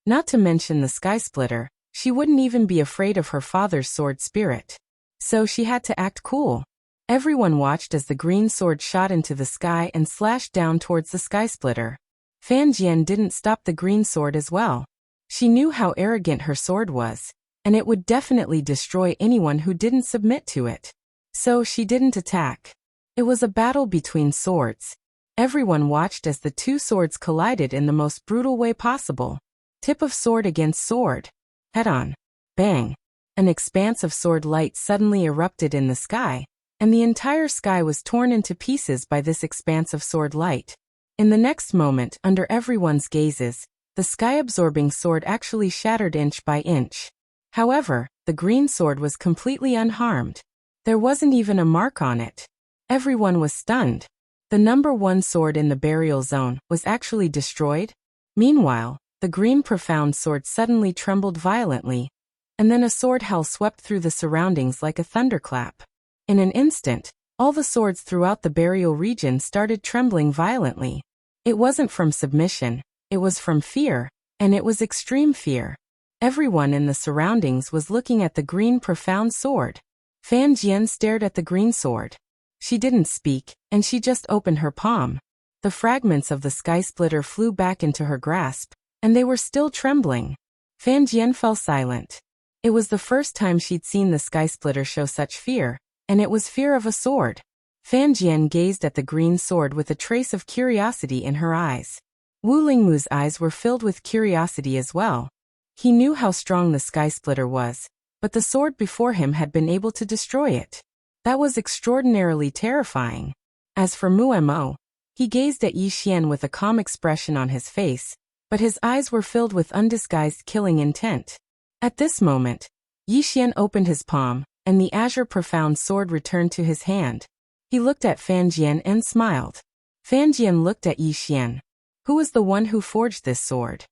not to mention the Sky Splitter. She wouldn't even be afraid of her father's sword spirit. So she had to act cool. Everyone watched as the green sword shot into the sky and slashed down towards the Sky Splitter. Fan Jian didn't stop the green sword as well. She knew how arrogant her sword was, and it would definitely destroy anyone who didn't submit to it. So she didn't attack. It was a battle between swords. Everyone watched as the two swords collided in the most brutal way possible. Tip of sword against sword. Head-on. Bang. An expanse of sword light suddenly erupted in the sky, and the entire sky was torn into pieces by this expanse of sword light. In the next moment, under everyone's gazes, the sky-absorbing sword actually shattered inch by inch. However, the green sword was completely unharmed. There wasn't even a mark on it. Everyone was stunned. The #1 sword in the burial zone was actually destroyed. Meanwhile, the green profound sword suddenly trembled violently, and then a sword howl swept through the surroundings like a thunderclap. In an instant, all the swords throughout the burial region started trembling violently. It wasn't from submission, it was from fear, and it was extreme fear. Everyone in the surroundings was looking at the green profound sword. Fan Jian stared at the green sword. She didn't speak, and she just opened her palm. The fragments of the Sky Splitter flew back into her grasp, and they were still trembling. Fan Jian fell silent. It was the first time she'd seen the Sky Splitter show such fear, and it was fear of a sword. Fan Jian gazed at the green sword with a trace of curiosity in her eyes. Wu Lingmu's eyes were filled with curiosity as well. He knew how strong the Sky Splitter was, but the sword before him had been able to destroy it. That was extraordinarily terrifying. As for Muemo, he gazed at Yi Xian with a calm expression on his face, but his eyes were filled with undisguised killing intent. At this moment, Yi Xian opened his palm, and the azure profound sword returned to his hand. He looked at Fan Jian and smiled. Fan Jian looked at Yi Xian. Who was the one who forged this sword?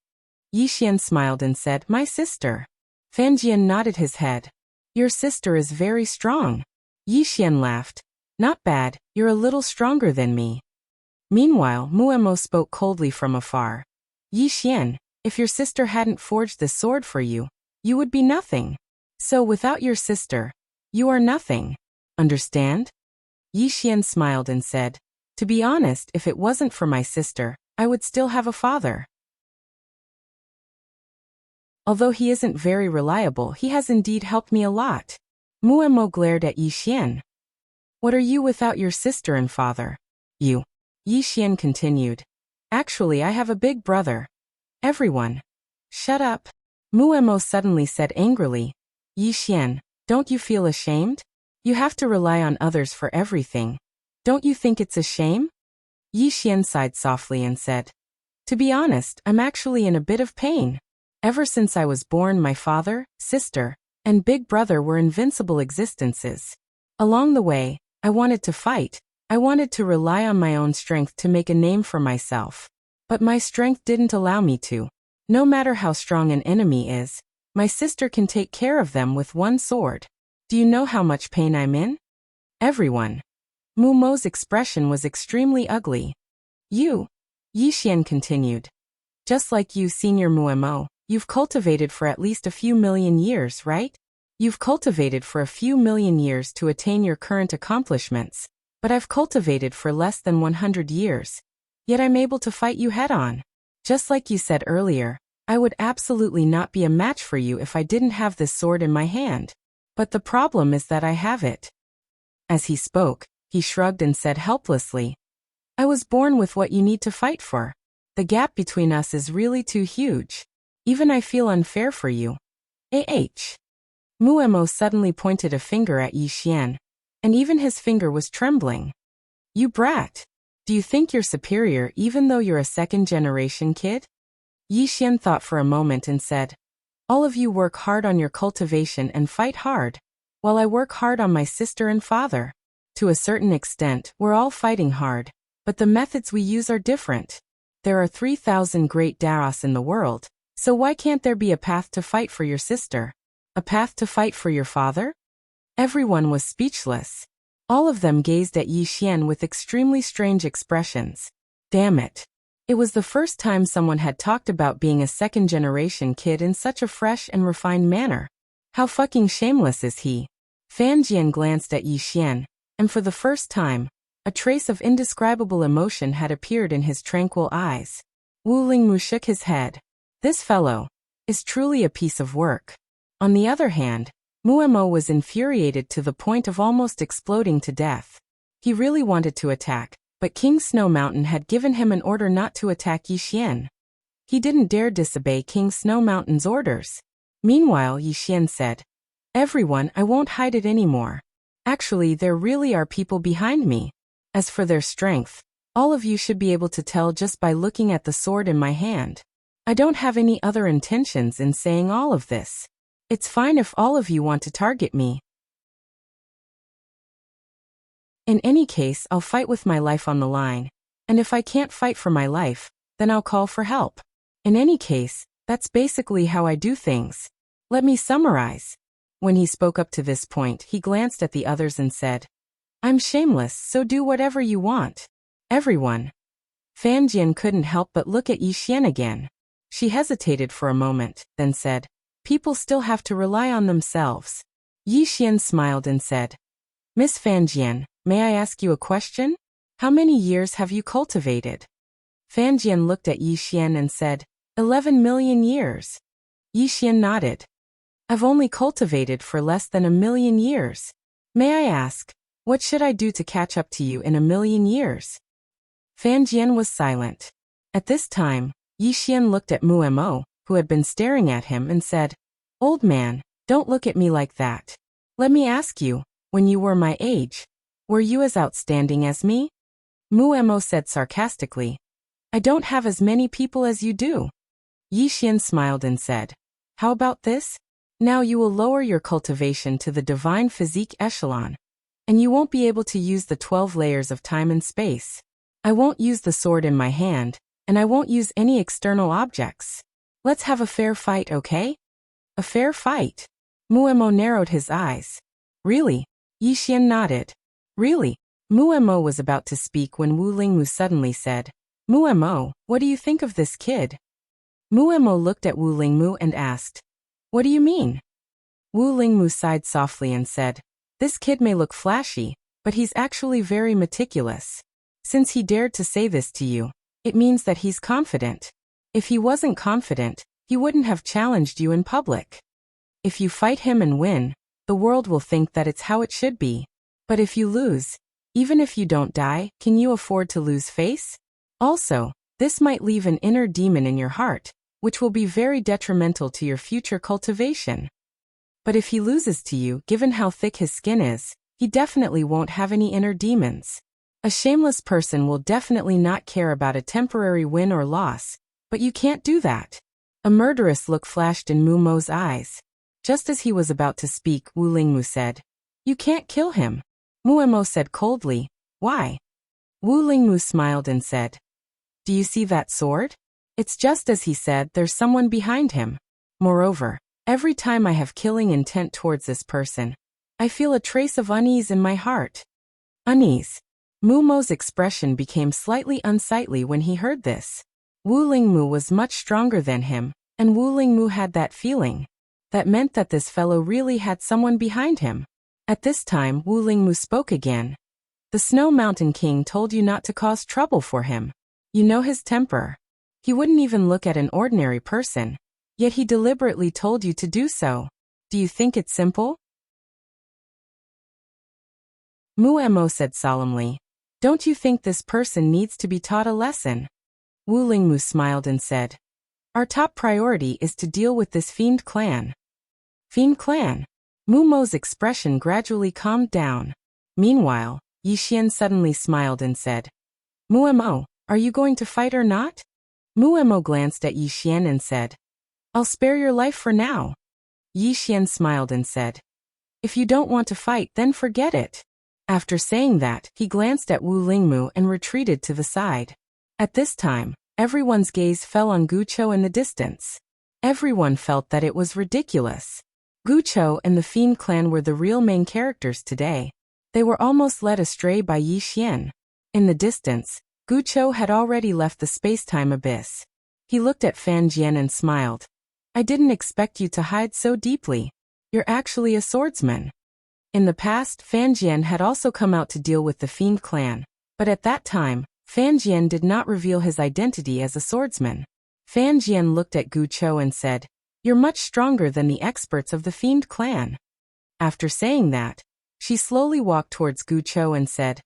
Yi Xian smiled and said, "My sister." Fan Jian nodded his head. "Your sister is very strong." Yi Xian laughed. "Not bad, you're a little stronger than me." Meanwhile, Muemo spoke coldly from afar. "Yi Xian, if your sister hadn't forged this sword for you, you would be nothing. So without your sister, you are nothing. Understand?" Yi Xian smiled and said, "To be honest, if it wasn't for my sister, I would still have a father." Although he isn't very reliable, he has indeed helped me a lot. Muemo glared at Yi Xian. What are you without your sister and father? You. Yi Xian continued. Actually, I have a big brother. Everyone. Shut up. Muemo suddenly said angrily. Yi Xian, don't you feel ashamed? You have to rely on others for everything. Don't you think it's a shame? Yi Xian sighed softly and said, to be honest, I'm actually in a bit of pain. Ever since I was born, my father, sister, and big brother were invincible existences. Along the way, I wanted to fight. I wanted to rely on my own strength to make a name for myself. But my strength didn't allow me to. No matter how strong an enemy is, my sister can take care of them with one sword. Do you know how much pain I'm in? Everyone. Mumo's expression was extremely ugly. You. Yi Xian continued. Just like you, Senior Muemo, you've cultivated for at least a few million years, right? You've cultivated for a few million years to attain your current accomplishments, but I've cultivated for less than 100 years. Yet I'm able to fight you head-on. Just like you said earlier, I would absolutely not be a match for you if I didn't have this sword in my hand. But the problem is that I have it. As he spoke, he shrugged and said helplessly, I was born with what you need to fight for. The gap between us is really too huge. Even I feel unfair for you. Muemo suddenly pointed a finger at Yi Xian, and even his finger was trembling. You brat! Do you think you're superior even though you're a second-generation kid? Yi Xian thought for a moment and said, all of you work hard on your cultivation and fight hard, while I work hard on my sister and father. To a certain extent, we're all fighting hard, but the methods we use are different. There are 3,000 great Daos in the world, so why can't there be a path to fight for your sister? A path to fight for your father? Everyone was speechless. All of them gazed at Yi Xian with extremely strange expressions. Damn it. It was the first time someone had talked about being a second-generation kid in such a fresh and refined manner. How fucking shameless is he? Fan Jian glanced at Yi Xian, and for the first time, a trace of indescribable emotion had appeared in his tranquil eyes. Wu Lingmu shook his head. This fellow is truly a piece of work. On the other hand, Muemo was infuriated to the point of almost exploding to death. He really wanted to attack, but King Snow Mountain had given him an order not to attack Yi Xian. He didn't dare disobey King Snow Mountain's orders. Meanwhile, Yi Xian said, everyone, I won't hide it anymore. Actually, there really are people behind me. As for their strength, all of you should be able to tell just by looking at the sword in my hand. I don't have any other intentions in saying all of this. It's fine if all of you want to target me. In any case, I'll fight with my life on the line. And if I can't fight for my life, then I'll call for help. In any case, that's basically how I do things. Let me summarize. When he spoke up to this point, he glanced at the others and said, I'm shameless, so do whatever you want. Everyone. Fan Jian couldn't help but look at Yi Xian again. She hesitated for a moment, then said, people still have to rely on themselves. Yi Xian smiled and said, Miss Fan Jian, may I ask you a question? How many years have you cultivated? Fan Jian looked at Yi Xian and said, 11 million years. Yi Xian nodded. I've only cultivated for less than 1 million years. May I ask, what should I do to catch up to you in 1 million years? Fan Jian was silent. At this time, Yi Xian looked at Muemo, who had been staring at him, and said, Old man, don't look at me like that. Let me ask you, when you were my age, were you as outstanding as me? Muemo said sarcastically, I don't have as many people as you do. Yi Xian smiled and said, how about this? Now you will lower your cultivation to the divine physique echelon, and you won't be able to use the 12 layers of time and space. I won't use the sword in my hand, and I won't use any external objects. Let's have a fair fight, okay? A fair fight? Muemo narrowed his eyes. Really? Yi Xian nodded. Really? Muemo was about to speak when Wu Lingmu suddenly said, Muemo, what do you think of this kid? Muemo looked at Wu Lingmu and asked, what do you mean? Wu Lingmu sighed softly and said, this kid may look flashy, but he's actually very meticulous. Since he dared to say this to you, it means that he's confident. If he wasn't confident, he wouldn't have challenged you in public. If you fight him and win, the world will think that it's how it should be. But if you lose, even if you don't die, can you afford to lose face? Also, this might leave an inner demon in your heart, which will be very detrimental to your future cultivation. But if he loses to you, given how thick his skin is, he definitely won't have any inner demons. A shameless person will definitely not care about a temporary win or loss, but you can't do that. A murderous look flashed in Mu Mo's eyes. Just as he was about to speak, Wu Lingmu said, "You can't kill him." Mu Mo said coldly, "Why?" Wu Lingmu smiled and said, "Do you see that sword? It's just as he said, there's someone behind him. Moreover, every time I have killing intent towards this person, I feel a trace of unease in my heart." Unease. Mu Mo's expression became slightly unsightly when he heard this. Wu Lingmu was much stronger than him, and Wu Lingmu had that feeling. That meant that this fellow really had someone behind him. At this time, Wu Lingmu spoke again. "The Snow Mountain King told you not to cause trouble for him. You know his temper. He wouldn't even look at an ordinary person, yet he deliberately told you to do so. Do you think it's simple?" Mu Mo said solemnly, "Don't you think this person needs to be taught a lesson?" Wu Lingmu smiled and said, "Our top priority is to deal with this fiend clan." Fiend clan? Mu Mo's expression gradually calmed down. Meanwhile, Yixian suddenly smiled and said, "Mu Mo, are you going to fight or not?" Mu Mo glanced at Yixian and said, "I'll spare your life for now." Yixian smiled and said, "If you don't want to fight, then forget it." After saying that, he glanced at Wu Lingmu and retreated to the side. At this time, everyone's gaze fell on Gucho in the distance. Everyone felt that it was ridiculous. Gucho and the Fiend clan were the real main characters today. They were almost led astray by Yixian. In the distance, Gucho had already left the space-time abyss. He looked at Fan Jian and smiled. "I didn't expect you to hide so deeply. You're actually a swordsman." In the past, Fan Jian had also come out to deal with the Fiend clan, but at that time, Fan Jian did not reveal his identity as a swordsman. Fan Jian looked at Gucho and said, "You're much stronger than the experts of the Fiend clan." After saying that, she slowly walked towards Gucho and said,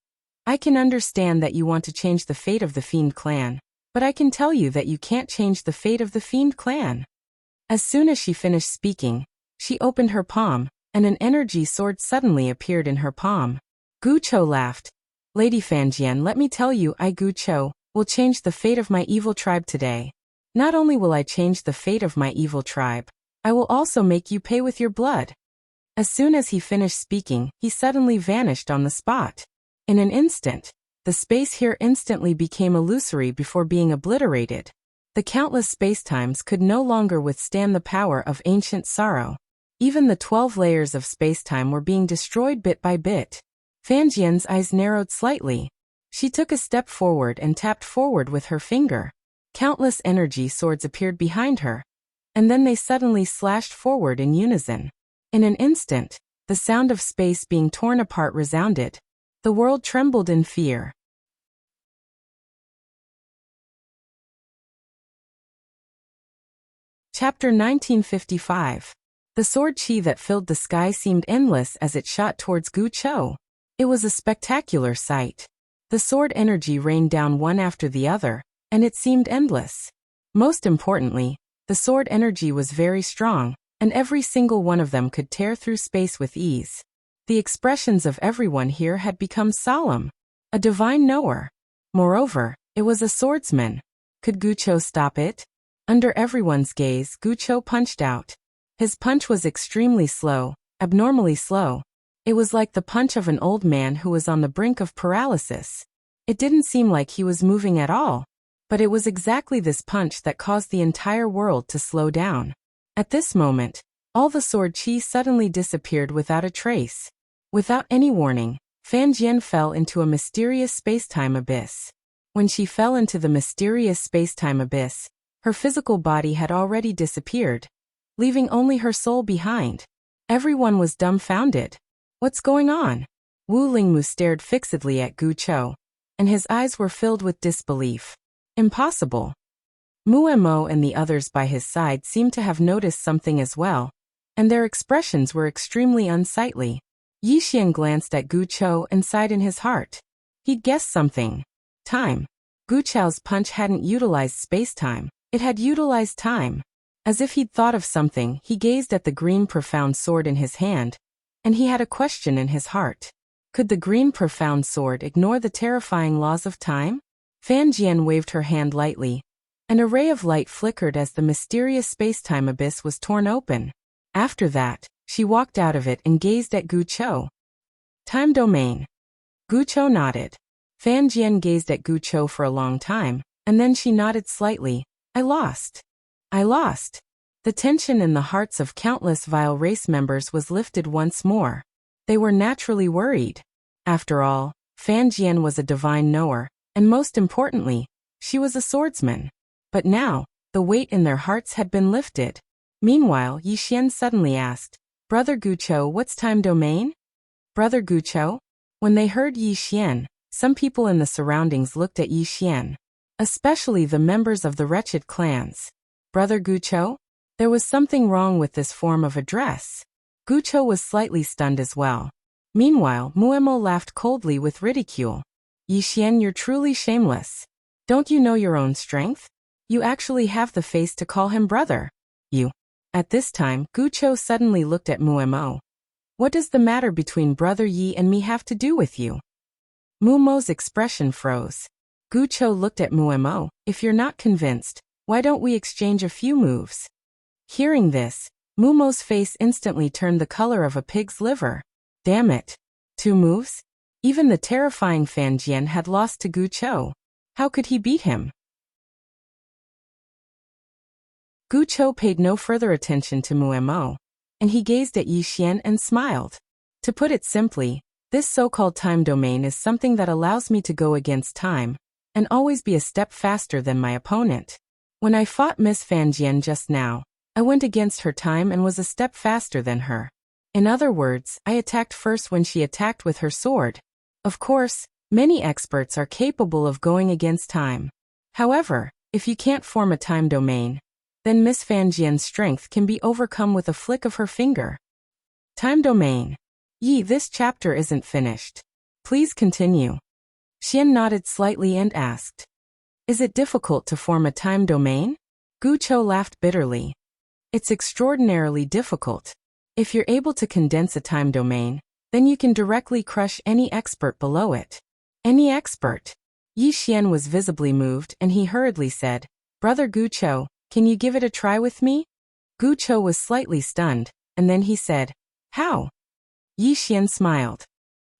"I can understand that you want to change the fate of the Fiend clan, but I can tell you that you can't change the fate of the Fiend clan." As soon as she finished speaking, she opened her palm, and an energy sword suddenly appeared in her palm. Gucho laughed. "Lady Fanjian, let me tell you, I, Gucho, will change the fate of my evil tribe today. Not only will I change the fate of my evil tribe, I will also make you pay with your blood." As soon as he finished speaking, he suddenly vanished on the spot. In an instant, the space here instantly became illusory before being obliterated. The countless spacetimes could no longer withstand the power of ancient sorrow. Even the 12 layers of spacetime were being destroyed bit by bit. Fanjian's eyes narrowed slightly. She took a step forward and tapped forward with her finger. Countless energy swords appeared behind her, and then they suddenly slashed forward in unison. In an instant, the sound of space being torn apart resounded. The world trembled in fear. Chapter 1955. The sword chi that filled the sky seemed endless as it shot towards Gucho. It was a spectacular sight. The sword energy rained down one after the other, and it seemed endless. Most importantly, the sword energy was very strong, and every single one of them could tear through space with ease. The expressions of everyone here had become solemn. A divine knower. Moreover, it was a swordsman. Could Gucho stop it? Under everyone's gaze, Gucho punched out. His punch was extremely slow, abnormally slow. It was like the punch of an old man who was on the brink of paralysis. It didn't seem like he was moving at all. But it was exactly this punch that caused the entire world to slow down. At this moment, all the sword chi suddenly disappeared without a trace. Without any warning, Fan Jian fell into a mysterious spacetime abyss. When she fell into the mysterious spacetime abyss, her physical body had already disappeared, leaving only her soul behind. Everyone was dumbfounded. What's going on? Wu Lingmu stared fixedly at Gucho, and his eyes were filled with disbelief. Impossible. Muemo and the others by his side seemed to have noticed something as well, and their expressions were extremely unsightly. Yixian glanced at Gu Chou and sighed in his heart. He'd guessed something. Time. Gu Chou's punch hadn't utilized space-time, it had utilized time. As if he'd thought of something, he gazed at the green profound sword in his hand, and he had a question in his heart. Could the green profound sword ignore the terrifying laws of time? Fan Jian waved her hand lightly. An array of light flickered as the mysterious space-time abyss was torn open. After that, she walked out of it and gazed at Gu Chou. Time domain. Gu Chou nodded. Fan Jian gazed at Gu Chou for a long time, and then she nodded slightly. I lost. I lost. The tension in the hearts of countless vile race members was lifted once more. They were naturally worried. After all, Fan Jian was a divine knower, and most importantly, she was a swordsman. But now, the weight in their hearts had been lifted. Meanwhile, Yixian suddenly asked, Brother Gu Chou, what's time domain? Brother Gu Chou? When they heard Yixian, some people in the surroundings looked at Yixian, especially the members of the wretched clans. Brother Gu Chou? There was something wrong with this form of address. Gu Chou was slightly stunned as well. Meanwhile, Muemo laughed coldly with ridicule. Yixian, you're truly shameless. Don't you know your own strength? You actually have the face to call him brother. You. At this time, Gu Chou suddenly looked at Muemo. What does the matter between Brother Yi and me have to do with you? Muemo's expression froze. Gu Chou looked at Muemo. If you're not convinced, why don't we exchange a few moves? Hearing this, Muemo's face instantly turned the color of a pig's liver. Damn it. 2 moves? Even the terrifying Fan Jian had lost to Gu Chou. How could he beat him? Gu Chou paid no further attention to Muemo, and he gazed at Yixian and smiled. To put it simply, this so-called time domain is something that allows me to go against time, and always be a step faster than my opponent. When I fought Miss Fan Jian just now, I went against her time and was a step faster than her. In other words, I attacked first when she attacked with her sword. Of course, many experts are capable of going against time. However, if you can't form a time domain, then Miss Fan Jian's strength can be overcome with a flick of her finger. Time domain. Yi, this chapter isn't finished. Please continue. Xian nodded slightly and asked, Is it difficult to form a time domain? Gu Chou laughed bitterly. It's extraordinarily difficult. If you're able to condense a time domain, then you can directly crush any expert below it. Any expert? Yixian was visibly moved and he hurriedly said, Brother Gu Chou, can you give it a try with me? Gu Chou was slightly stunned, and then he said, How? Yixian smiled.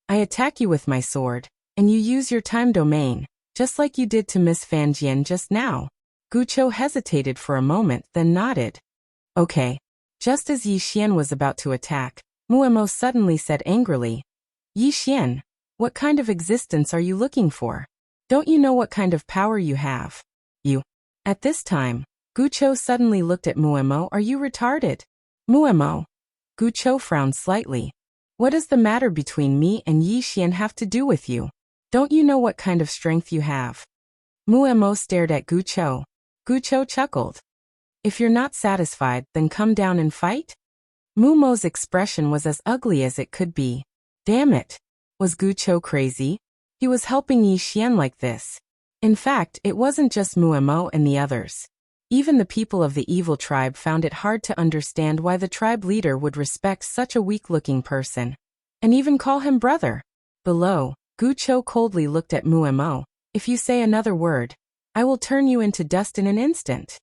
I attack you with my sword, and you use your time domain, just like you did to Miss Fan Jian just now. Gu Chou hesitated for a moment, then nodded. Okay. Just as Yixian was about to attack, Muemo suddenly said angrily, Yixian, what kind of existence are you looking for? Don't you know what kind of power you have? You. At this time, Gu Chou suddenly looked at Muemo. Are you retarded? Muemo. Gu Chou frowned slightly. What does the matter between me and Yixian have to do with you? Don't you know what kind of strength you have? Muemo stared at Gu Chou. Gu Chou chuckled. If you're not satisfied, then come down and fight? Muemo's expression was as ugly as it could be. Damn it. Was Gu Chou crazy? He was helping Yixian like this. In fact, it wasn't just Muemo and the others. Even the people of the evil tribe found it hard to understand why the tribe leader would respect such a weak-looking person, and even call him brother. Below, Gu Chou coldly looked at Muemo. If you say another word, I will turn you into dust in an instant.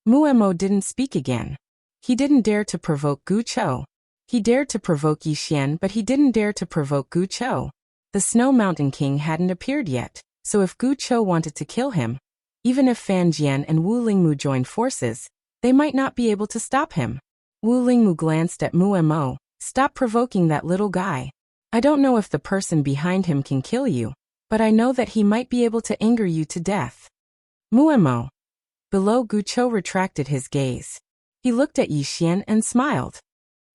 Muemo didn't speak again. He didn't dare to provoke Gu Chou. He dared to provoke Yixian, but he didn't dare to provoke Gu Chou. The Snow Mountain King hadn't appeared yet, so if Gu Chou wanted to kill him, even if Fan Jian and Wu Lingmu joined forces, they might not be able to stop him. Wu Lingmu glanced at Muemo. Stop provoking that little guy. I don't know if the person behind him can kill you, but I know that he might be able to anger you to death. Muemo. Below, Gu Chou retracted his gaze. He looked at Yixian and smiled.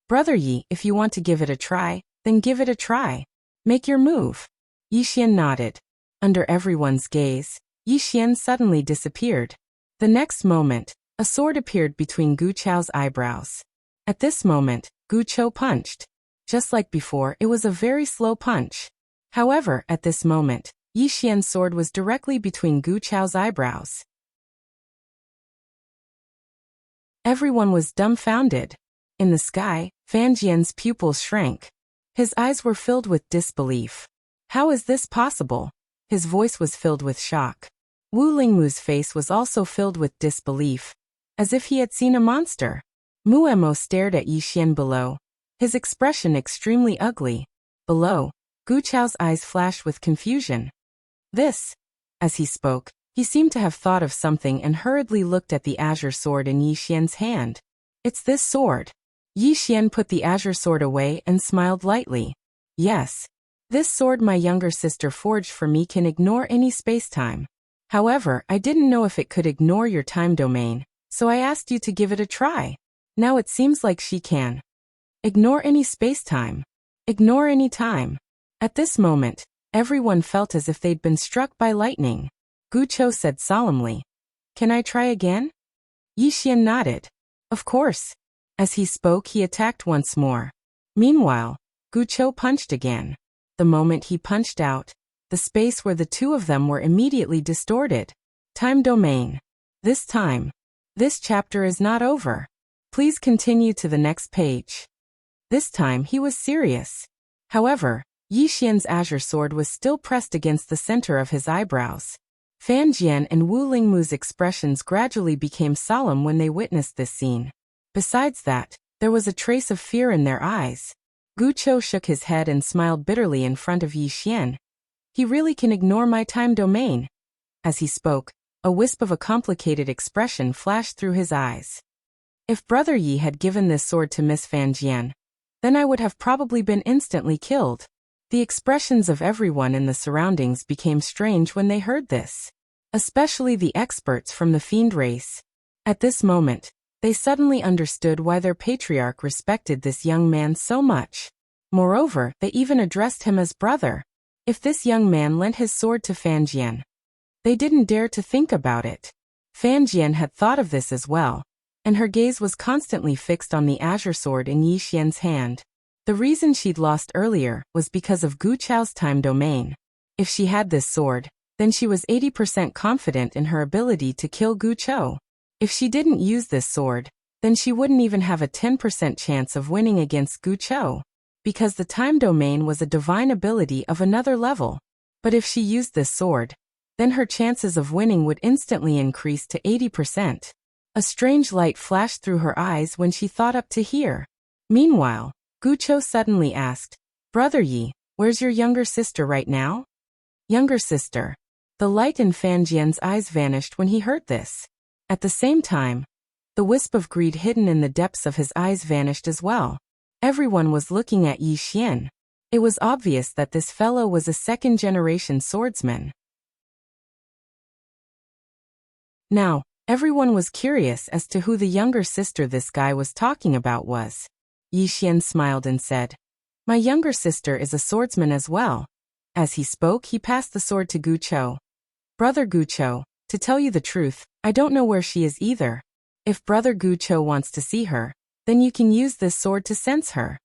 Brother Yi, if you want to give it a try, then give it a try. Make your move. Yixian nodded. Under everyone's gaze, Yixian suddenly disappeared. The next moment, a sword appeared between Gu Chao's eyebrows. At this moment, Gu Chou punched. Just like before, it was a very slow punch. However, at this moment, Yi Xian's sword was directly between Gu Chao's eyebrows. Everyone was dumbfounded. In the sky, Fan Jian's pupils shrank. His eyes were filled with disbelief. How is this possible? His voice was filled with shock. Wu Lingmu's face was also filled with disbelief, as if he had seen a monster. Mu Emo stared at Yi Xian below, his expression extremely ugly. Below, Gu Chao's eyes flashed with confusion. This. As he spoke, he seemed to have thought of something and hurriedly looked at the azure sword in Yi Xian's hand. It's this sword. Yi Xian put the azure sword away and smiled lightly. Yes. This sword my younger sister forged for me can ignore any space-time. However, I didn't know if it could ignore your time domain, so I asked you to give it a try. Now it seems like she can. Ignore any space-time. Ignore any time. At this moment, everyone felt as if they'd been struck by lightning. Gu Chou said solemnly, "Can I try again?" Yi Xian nodded. Of course. As he spoke, he attacked once more. Meanwhile, Gu Chou punched again. The moment he punched out, the space where the two of them were immediately distorted. Time domain. This time. This chapter is not over. Please continue to the next page. This time he was serious. However, Yi Xian's azure sword was still pressed against the center of his eyebrows. Fan Jian and Wu Lingmu's expressions gradually became solemn when they witnessed this scene. Besides that, there was a trace of fear in their eyes. Gu Chou shook his head and smiled bitterly in front of Yi Xian. He really can ignore my time domain. As he spoke, a wisp of a complicated expression flashed through his eyes. If Brother Yi had given this sword to Miss Fan Jian, then I would have probably been instantly killed. The expressions of everyone in the surroundings became strange when they heard this, especially the experts from the fiend race. At this moment, they suddenly understood why their patriarch respected this young man so much. Moreover, they even addressed him as brother. If this young man lent his sword to Fan Jian, they didn't dare to think about it. Fan Jian had thought of this as well, and her gaze was constantly fixed on the azure sword in Yi Xian's hand. The reason she'd lost earlier was because of Gu Chao's time domain. If she had this sword, then she was 80% confident in her ability to kill Gu Chou. If she didn't use this sword, then she wouldn't even have a 10% chance of winning against Gu Chou, because the time domain was a divine ability of another level. But if she used this sword, then her chances of winning would instantly increase to 80%. A strange light flashed through her eyes when she thought up to here. Meanwhile, Gu Chou suddenly asked, "Brother Yi, where's your younger sister right now?" Younger sister. The light in Fan Jian's eyes vanished when he heard this. At the same time, the wisp of greed hidden in the depths of his eyes vanished as well. Everyone was looking at Yi Xian. It was obvious that this fellow was a second-generation swordsman. Now, everyone was curious as to who the younger sister this guy was talking about was. Yi Xian smiled and said, "My younger sister is a swordsman as well." As he spoke, he passed the sword to Gu Chou. "Brother Gu Chou, to tell you the truth, I don't know where she is either. If Brother Gu Chou wants to see her, then you can use this sword to sense her."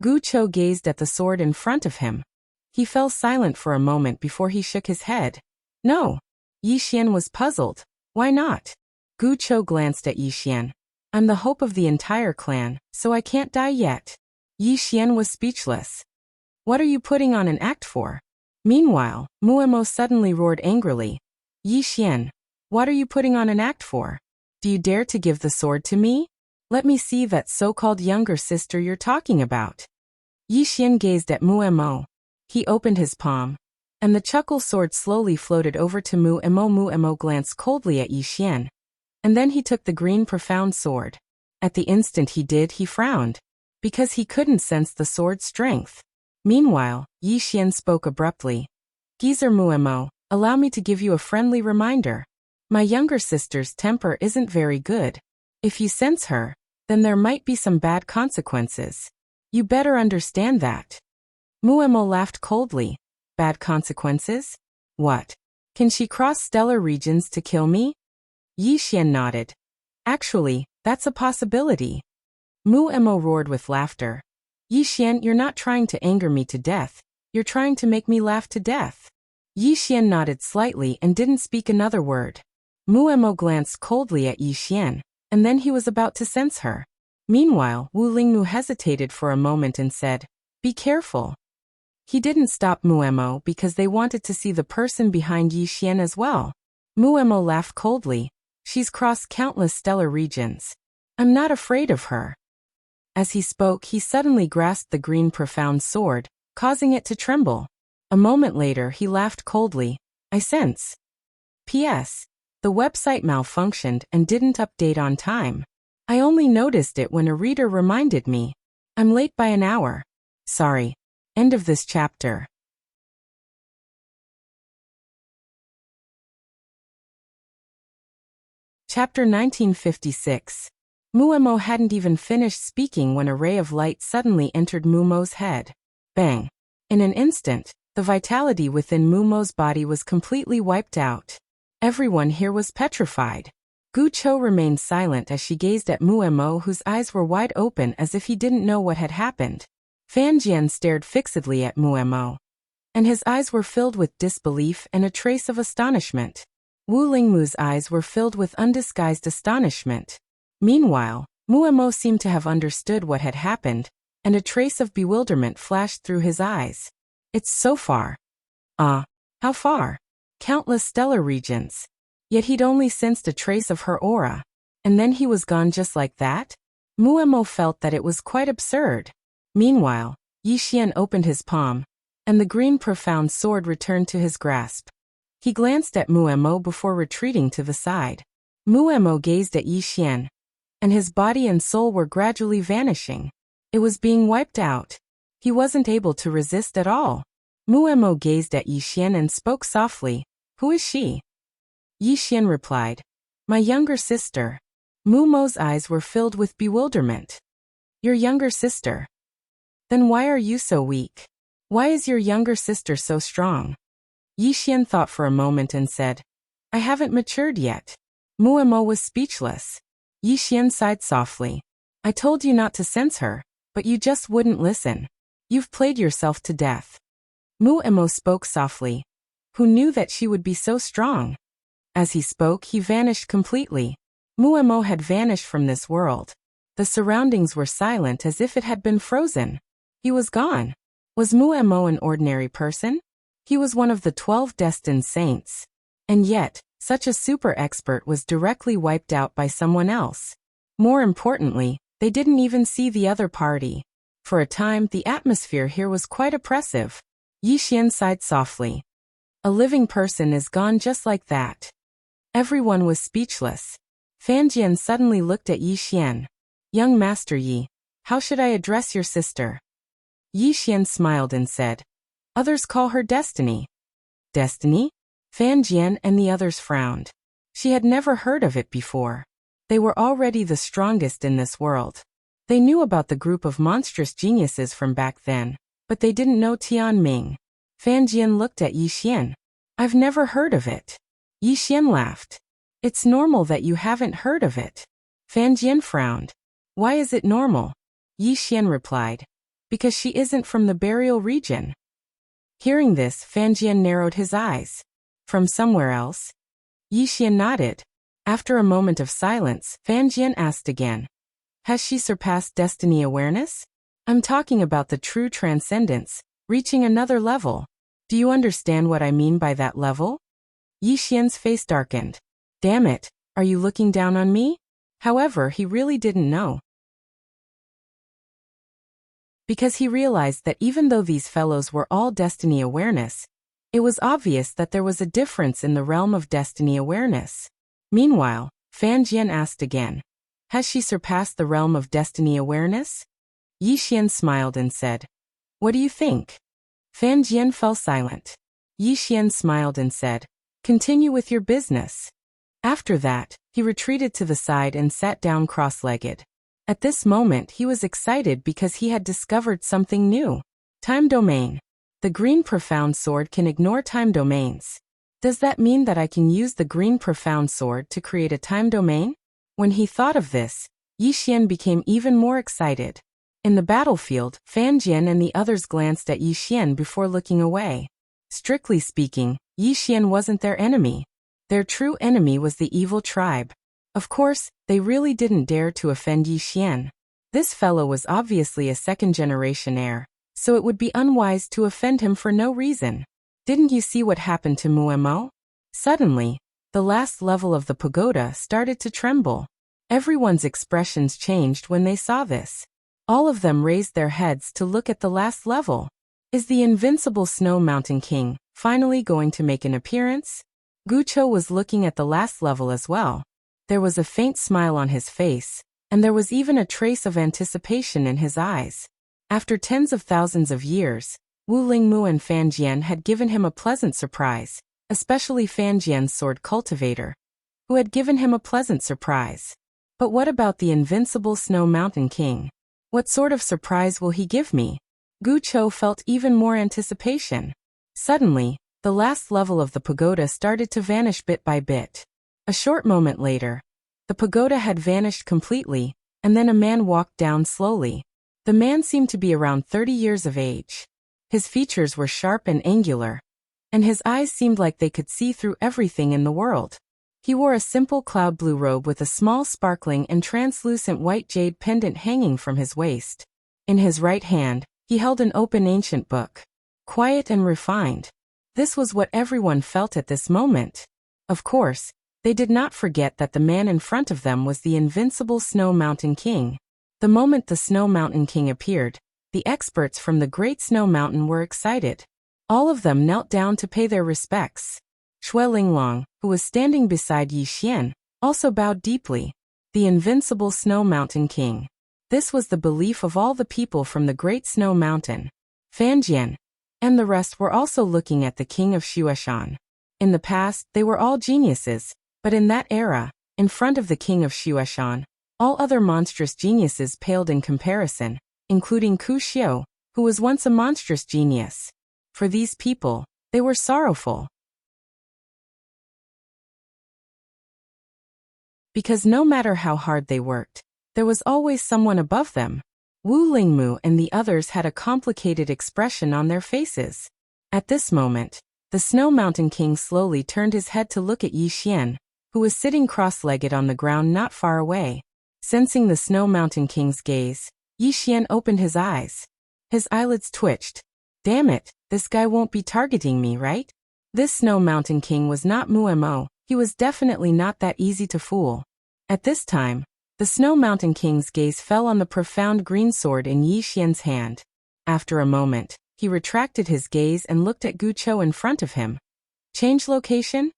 Gu Chou gazed at the sword in front of him. He fell silent for a moment before he shook his head. No. Yi Xian was puzzled. Why not? Gu Chou glanced at Yi Xian. "I'm the hope of the entire clan, so I can't die yet." Yi Xian was speechless. "What are you putting on an act for?" Meanwhile, Muemo suddenly roared angrily. "Yi Xian, what are you putting on an act for? Do you dare to give the sword to me? Let me see that so-called younger sister you're talking about." Yi Xian gazed at Muemo. He opened his palm, and the chuckle sword slowly floated over to Muemo. Muemo glanced coldly at Yi Xian, and then he took the green profound sword. At the instant he did, he frowned, because he couldn't sense the sword's strength. Meanwhile, Yi Xian spoke abruptly. "Geezer Muemo, allow me to give you a friendly reminder. My younger sister's temper isn't very good. If you sense her, then there might be some bad consequences. You better understand that." Muemo laughed coldly. "Bad consequences? What? Can she cross stellar regions to kill me?" Yi Xian nodded. Actually, that's a possibility. Mu Mo roared with laughter. Yi Xian, you're not trying to anger me to death, you're trying to make me laugh to death. Yi Xian nodded slightly and didn't speak another word. Mu Mo glanced coldly at Yi Xian, and then he was about to sense her. Meanwhile, Wu Lingmu hesitated for a moment and said, "Be careful." He didn't stop Mu Mo because they wanted to see the person behind Yi Xian as well. Mu Mo laughed coldly. She's crossed countless stellar regions. I'm not afraid of her. As he spoke, he suddenly grasped the green profound sword, causing it to tremble. A moment later, he laughed coldly. I sense. P.S. The website malfunctioned and didn't update on time. I only noticed it when a reader reminded me. I'm late by an hour. Sorry. End of this chapter. Chapter 1956. Mu Mo hadn't even finished speaking when a ray of light suddenly entered Mu Mo's head. Bang! In an instant, the vitality within Mu Mo's body was completely wiped out. Everyone here was petrified. Gu Chou remained silent as she gazed at Mu Mo, whose eyes were wide open as if he didn't know what had happened. Fan Jian stared fixedly at Mu Mo, and his eyes were filled with disbelief and a trace of astonishment. Wu Lingmu's eyes were filled with undisguised astonishment. Meanwhile, Mu Mo seemed to have understood what had happened, and a trace of bewilderment flashed through his eyes. It's so far. How far? Countless stellar regions. Yet he'd only sensed a trace of her aura, and then he was gone just like that? Mu Mo felt that it was quite absurd. Meanwhile, Yi Xian opened his palm, and the green profound sword returned to his grasp. He glanced at Mu Mo before retreating to the side. Mu Mo gazed at Yi Xian, and his body and soul were gradually vanishing. It was being wiped out. He wasn't able to resist at all. Mu Mo gazed at Yi Xian and spoke softly. Who is she? Yi Xian replied, my younger sister. Mu Mo's eyes were filled with bewilderment. Your younger sister? Then why are you so weak? Why is your younger sister so strong? Yi Xian thought for a moment and said, I haven't matured yet. Mu Mo was speechless. Yi Xian sighed softly. I told you not to sense her, but you just wouldn't listen. You've played yourself to death. Mu Mo spoke softly. Who knew that she would be so strong? As he spoke, he vanished completely. Mu Mo had vanished from this world. The surroundings were silent as if it had been frozen. He was gone. Was Mu Mo an ordinary person? He was one of the 12 destined saints. And yet, such a super expert was directly wiped out by someone else. More importantly, they didn't even see the other party. For a time, the atmosphere here was quite oppressive. Yi Xian sighed softly. A living person is gone just like that. Everyone was speechless. Fan Jian suddenly looked at Yi Xian. Young Master Yi, how should I address your sister? Yi Xian smiled and said, others call her Destiny. Destiny? Fan Jian and the others frowned. She had never heard of it before. They were already the strongest in this world. They knew about the group of monstrous geniuses from back then, but they didn't know Tian Ming. Fan Jian looked at Yi Xian. I've never heard of it. Yi Xian laughed. It's normal that you haven't heard of it. Fan Jian frowned. Why is it normal? Yi Xian replied. Because she isn't from the burial region. Hearing this, Fan Jian narrowed his eyes. From somewhere else? Yi Xian nodded. After a moment of silence, Fan Jian asked again. Has she surpassed destiny awareness? I'm talking about the true transcendence, reaching another level. Do you understand what I mean by that level? Yi Xian's face darkened. Damn it, are you looking down on me? However, he really didn't know. Because he realized that even though these fellows were all destiny awareness, it was obvious that there was a difference in the realm of destiny awareness. Meanwhile, Fan Jian asked again, has she surpassed the realm of destiny awareness? Yi Xian smiled and said, what do you think? Fan Jian fell silent. Yi Xian smiled and said, continue with your business. After that, he retreated to the side and sat down cross-legged. At this moment he was excited because he had discovered something new. Time domain. The green profound sword can ignore time domains. Does that mean that I can use the green profound sword to create a time domain? When he thought of this, Yi Xian became even more excited. In the battlefield, Fan Jian and the others glanced at Yi Xian before looking away. Strictly speaking, Yi Xian wasn't their enemy. Their true enemy was the evil tribe. Of course, they really didn't dare to offend Yi Xian. This fellow was obviously a second-generation heir, so it would be unwise to offend him for no reason. Didn't you see what happened to Muemo? Suddenly, the last level of the pagoda started to tremble. Everyone's expressions changed when they saw this. All of them raised their heads to look at the last level. Is the invincible Snow Mountain King finally going to make an appearance? Gucho was looking at the last level as well. There was a faint smile on his face, and there was even a trace of anticipation in his eyes. After tens of thousands of years, Wu Lingmu and Fan Jian had given him a pleasant surprise, especially Fan Jian's sword cultivator, who had given him a pleasant surprise. But what about the invincible Snow Mountain King? What sort of surprise will he give me? Gucho felt even more anticipation. Suddenly, the last level of the pagoda started to vanish bit by bit. A short moment later, the pagoda had vanished completely, and then a man walked down slowly. The man seemed to be around 30 years of age. His features were sharp and angular, and his eyes seemed like they could see through everything in the world. He wore a simple cloud blue robe with a small sparkling and translucent white jade pendant hanging from his waist. In his right hand, he held an open ancient book. Quiet and refined. This was what everyone felt at this moment. Of course, they did not forget that the man in front of them was the invincible Snow Mountain King. The moment the Snow Mountain King appeared, the experts from the Great Snow Mountain were excited. All of them knelt down to pay their respects. Shui Linglong, who was standing beside Yi Xian, also bowed deeply. The invincible Snow Mountain King. This was the belief of all the people from the Great Snow Mountain. Fan Jian and the rest were also looking at the king of Shueshan. In the past, they were all geniuses, but in that era, in front of the king of Shueshan, all other monstrous geniuses paled in comparison, including Ku Xiu, who was once a monstrous genius. For these people, they were sorrowful. Because no matter how hard they worked, there was always someone above them. Wu Lingmu and the others had a complicated expression on their faces. At this moment, the Snow Mountain King slowly turned his head to look at Yi Xian, who was sitting cross-legged on the ground not far away. Sensing the Snow Mountain King's gaze, Yi Xian opened his eyes. His eyelids twitched. Damn it, this guy won't be targeting me, right? This Snow Mountain King was not Muemo. He was definitely not that easy to fool. At this time, the Snow Mountain King's gaze fell on the profound green sword in Yi Xian's hand. After a moment, he retracted his gaze and looked at Gucho in front of him. Change location?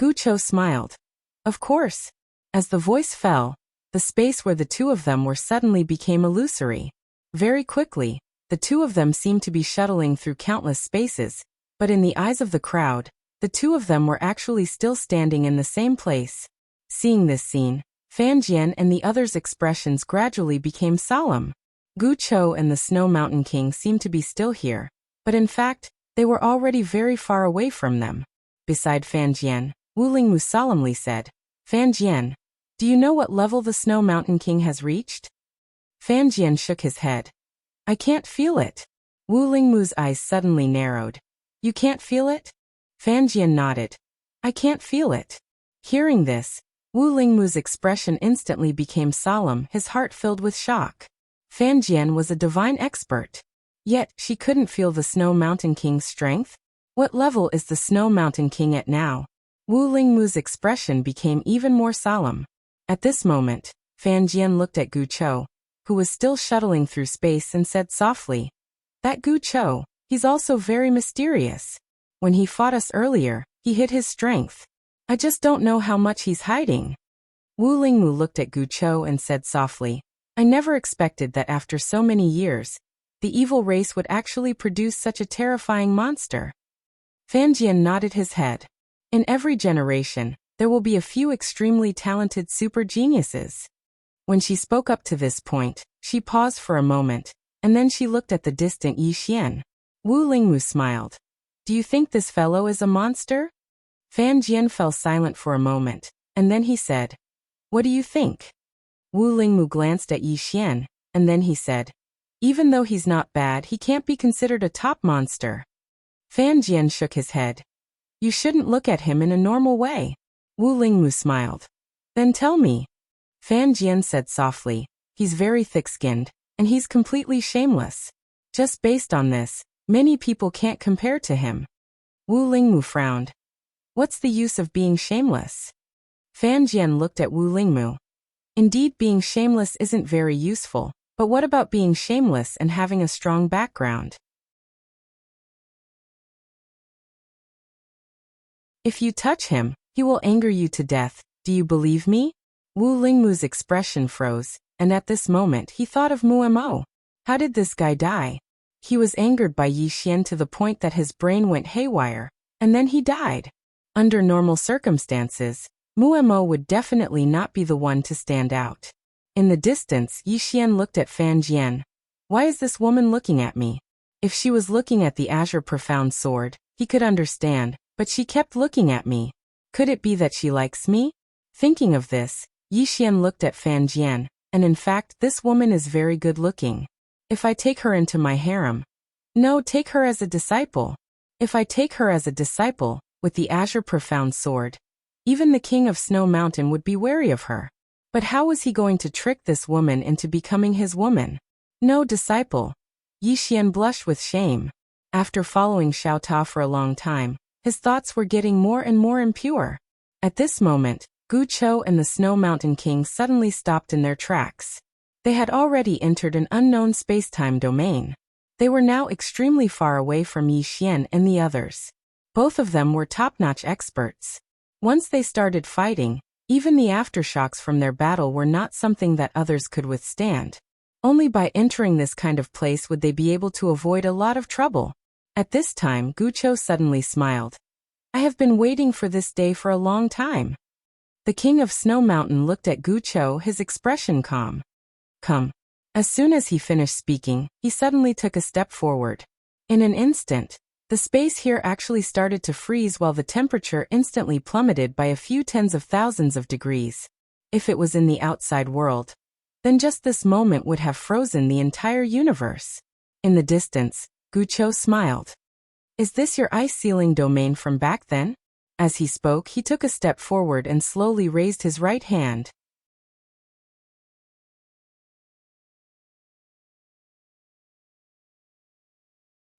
Gucho smiled. Of course. As the voice fell, the space where the two of them were suddenly became illusory. Very quickly, the two of them seemed to be shuttling through countless spaces, but in the eyes of the crowd, the two of them were actually still standing in the same place. Seeing this scene, Fan Jian and the others' expressions gradually became solemn. Gucho and the Snow Mountain King seemed to be still here, but in fact, they were already very far away from them. Beside Fan Jian, Wu Lingmu solemnly said, Fan Jian, do you know what level the Snow Mountain King has reached? Fan Jian shook his head. I can't feel it. Wu Lingmu's eyes suddenly narrowed. You can't feel it? Fan Jian nodded. I can't feel it. Hearing this, Wu Lingmu's expression instantly became solemn, his heart filled with shock. Fan Jian was a divine expert. Yet, she couldn't feel the Snow Mountain King's strength? What level is the Snow Mountain King at now? Wu Lingmu's expression became even more solemn. At this moment, Fan Jian looked at Gucho, who was still shuttling through space, and said softly, That Gucho, he's also very mysterious. When he fought us earlier, he hid his strength. I just don't know how much he's hiding. Wu Lingmu looked at Gucho and said softly, I never expected that after so many years, the evil race would actually produce such a terrifying monster. Fan Jian nodded his head. In every generation, there will be a few extremely talented super geniuses. When she spoke up to this point, she paused for a moment, and then she looked at the distant Yi Xian. Wu Lingmu smiled. Do you think this fellow is a monster? Fan Jian fell silent for a moment, and then he said, "What do you think?" Wu Lingmu glanced at Yi Xian, and then he said, "Even though he's not bad, he can't be considered a top monster." Fan Jian shook his head. "You shouldn't look at him in a normal way." Wu Lingmu smiled. "Then tell me." Fan Jian said softly, "He's very thick-skinned, and he's completely shameless. Just based on this, many people can't compare to him." Wu Lingmu frowned. "What's the use of being shameless?" Fan Jian looked at Wu Lingmu. "Indeed, being shameless isn't very useful, but what about being shameless and having a strong background? If you touch him, he will anger you to death. Do you believe me?" Wu Lingmu's expression froze, and at this moment he thought of Muemo. How did this guy die? He was angered by Yi Xian to the point that his brain went haywire, and then he died. Under normal circumstances, Muemo would definitely not be the one to stand out. In the distance, Yi Xian looked at Fan Jian. Why is this woman looking at me? If she was looking at the Azure Profound Sword, he could understand, but she kept looking at me. Could it be that she likes me? Thinking of this, Yi Xian looked at Fan Jian, and in fact this woman is very good looking. If I take her into my harem. No, take her as a disciple. If I take her as a disciple, with the Azure Profound Sword, even the King of Snow Mountain would be wary of her. But how was he going to trick this woman into becoming his woman? No disciple. Yi Xian blushed with shame. After following Xiao Ta for a long time, his thoughts were getting more and more impure. At this moment, Gu Chou and the Snow Mountain King suddenly stopped in their tracks. They had already entered an unknown space-time domain. They were now extremely far away from Yi Xian and the others. Both of them were top-notch experts. Once they started fighting, even the aftershocks from their battle were not something that others could withstand. Only by entering this kind of place would they be able to avoid a lot of trouble. At this time, Gu Chou suddenly smiled. "I have been waiting for this day for a long time." The King of Snow Mountain looked at Gu Chou, his expression calm. "Come." As soon as he finished speaking, he suddenly took a step forward. In an instant, the space here actually started to freeze while the temperature instantly plummeted by a few tens of thousands of degrees. If it was in the outside world, then just this moment would have frozen the entire universe. In the distance, Gu Chou smiled. "Is this your ice-sealing domain from back then?" As he spoke, he took a step forward and slowly raised his right hand.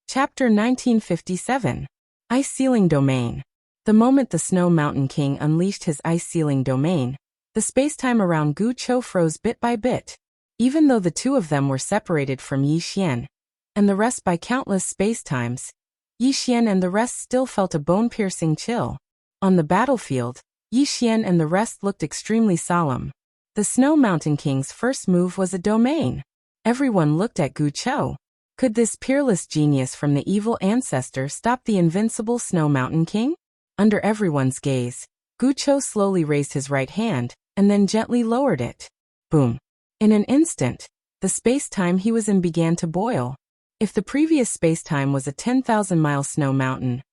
Chapter 1957. Ice-Sealing Domain. The moment the Snow Mountain King unleashed his ice-sealing domain, the spacetime around Gu Chou froze bit by bit. Even though the two of them were separated from Yi Xian, and the rest by countless spacetimes, Yi Xian and the rest still felt a bone-piercing chill. On the battlefield, Yi Xian and the rest looked extremely solemn. The Snow Mountain King's first move was a domain. Everyone looked at Gu Chou. Could this peerless genius from the evil ancestor stop the invincible Snow Mountain King? Under everyone's gaze, Gu Chou slowly raised his right hand, and then gently lowered it. Boom. In an instant, the space-time he was in began to boil. If the previous space-time was a 10,000-mile snow mountain,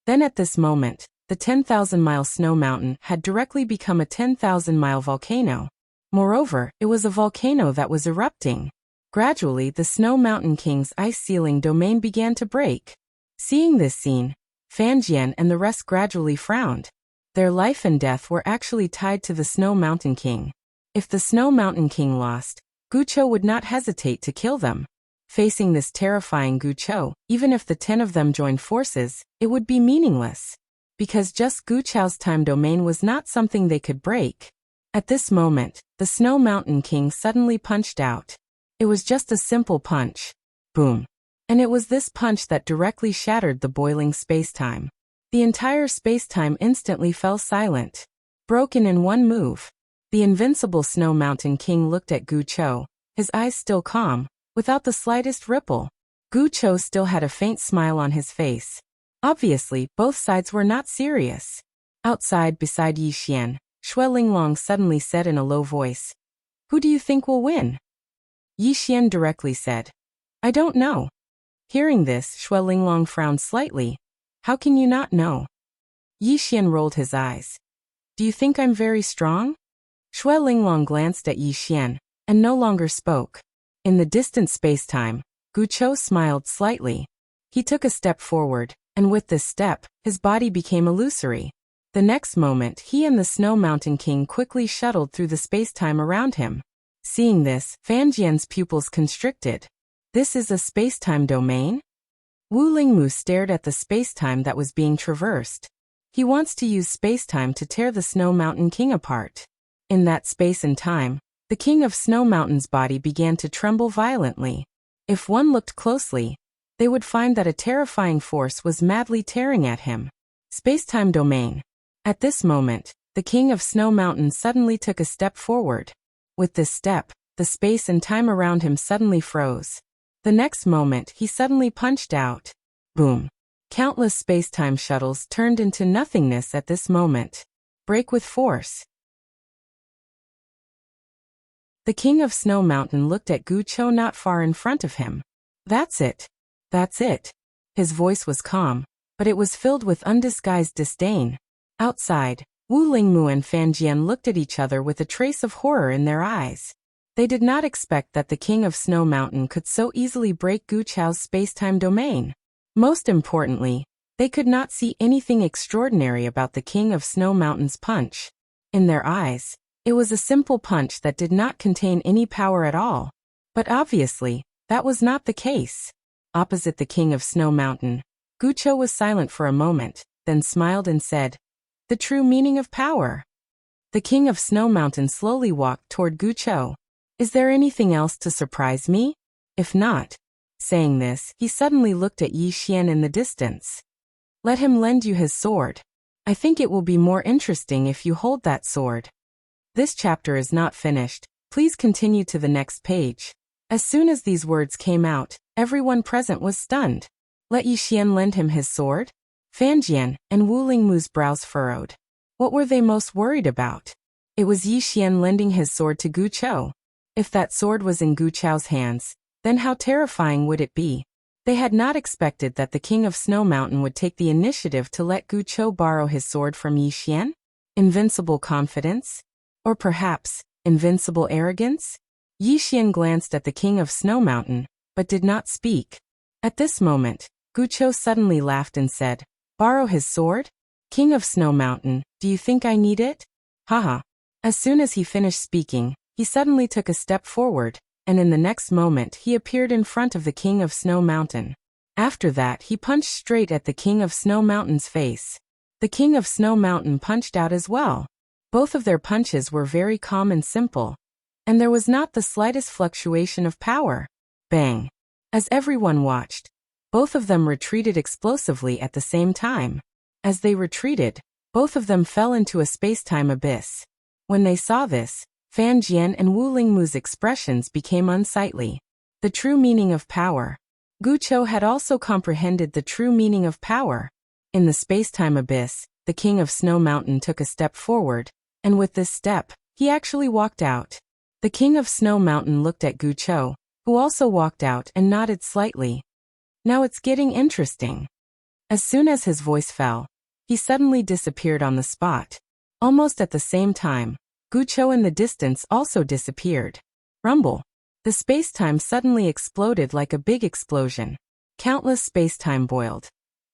then at this moment, the 10,000-mile snow mountain had directly become a 10,000-mile volcano. Moreover, it was a volcano that was erupting. Gradually, the Snow Mountain King's ice-sealing domain began to break. Seeing this scene, Fan Jian and the rest gradually frowned. Their life and death were actually tied to the Snow Mountain King. If the Snow Mountain King lost, Gu Chou would not hesitate to kill them. Facing this terrifying Gu Chou, even if the 10 of them joined forces, it would be meaningless. Because just Gu Chou's time domain was not something they could break. At this moment, the Snow Mountain King suddenly punched out. It was just a simple punch. Boom. And it was this punch that directly shattered the boiling spacetime. The entire spacetime instantly fell silent. Broken in one move. The invincible Snow Mountain King looked at Gu Chou, his eyes still calm, without the slightest ripple. Gu Chou still had a faint smile on his face. Obviously, both sides were not serious. Outside beside Yi Xian, Xue Linglong suddenly said in a low voice, "Who do you think will win?" Yi Xian directly said, "I don't know." Hearing this, Xue Linglong frowned slightly. "How can you not know?" Yi Xian rolled his eyes. Do you think I'm very strong? Shui Linglong glanced at Yi Xian, and no longer spoke. In the distant space-time, Gu Chou smiled slightly. He took a step forward, and with this step, his body became illusory. The next moment he and the Snow Mountain King quickly shuttled through the space-time around him. Seeing this, Fan Jian's pupils constricted. This is a space-time domain? Wu Lingmu stared at the space-time that was being traversed. He wants to use space-time to tear the Snow Mountain King apart. In that space and time, the King of Snow Mountain's body began to tremble violently. If one looked closely, they would find that a terrifying force was madly tearing at him. Space-time domain. At this moment, the King of Snow Mountain suddenly took a step forward. With this step, the space and time around him suddenly froze. The next moment he suddenly punched out. Boom. Countless space-time shuttles turned into nothingness at this moment. Break with force. The King of Snow Mountain looked at Gu Chou not far in front of him. That's it. That's it. His voice was calm, but it was filled with undisguised disdain. Outside, Wu Lingmu and Fan Jian looked at each other with a trace of horror in their eyes. They did not expect that the King of Snow Mountain could so easily break Gu Chou's space-time domain. Most importantly, they could not see anything extraordinary about the King of Snow Mountain's punch. In their eyes, it was a simple punch that did not contain any power at all. But obviously, that was not the case. Opposite the King of Snow Mountain, Gu Chou was silent for a moment, then smiled and said, "The true meaning of power." The King of Snow Mountain slowly walked toward Gu Chou. "Is there anything else to surprise me? If not." Saying this, he suddenly looked at Yi Xian in the distance. "Let him lend you his sword. I think it will be more interesting if you hold that sword." This chapter is not finished. Please continue to the next page. As soon as these words came out, everyone present was stunned. Let Yi Xian lend him his sword? Fan Jian and Wu Lingmu's brows furrowed. What were they most worried about? It was Yi Xian lending his sword to Gu Chou. If that sword was in Gu Chou's hands, then how terrifying would it be? They had not expected that the King of Snow Mountain would take the initiative to let Gu Chou borrow his sword from Yi Xian? Invincible confidence? Or perhaps, invincible arrogance? Yi Xian glanced at the King of Snow Mountain, but did not speak. At this moment, Gu Chou suddenly laughed and said, "Borrow his sword? King of Snow Mountain, do you think I need it?" Haha. As soon as he finished speaking, he suddenly took a step forward, and in the next moment he appeared in front of the King of Snow Mountain. After that he punched straight at the King of Snow Mountain's face. The King of Snow Mountain punched out as well. Both of their punches were very calm and simple, and there was not the slightest fluctuation of power. Bang! As everyone watched, both of them retreated explosively at the same time. As they retreated, both of them fell into a space-time abyss. When they saw this, Fan Jian and Wu Lingmu's expressions became unsightly. The true meaning of power. Gu Chou had also comprehended the true meaning of power. In the space-time abyss, the King of Snow Mountain took a step forward, and with this step, he actually walked out. The King of Snow Mountain looked at Gu Chou, who also walked out and nodded slightly. Now it's getting interesting. As soon as his voice fell, he suddenly disappeared on the spot. Almost at the same time, Gu Chou in the distance also disappeared. Rumble. The space-time suddenly exploded like a big explosion. Countless space-time boiled.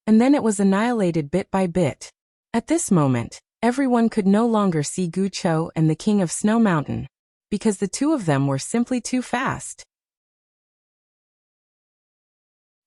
And then it was annihilated bit by bit. At this moment, everyone could no longer see Gu Chou and the King of Snow Mountain, because the two of them were simply too fast.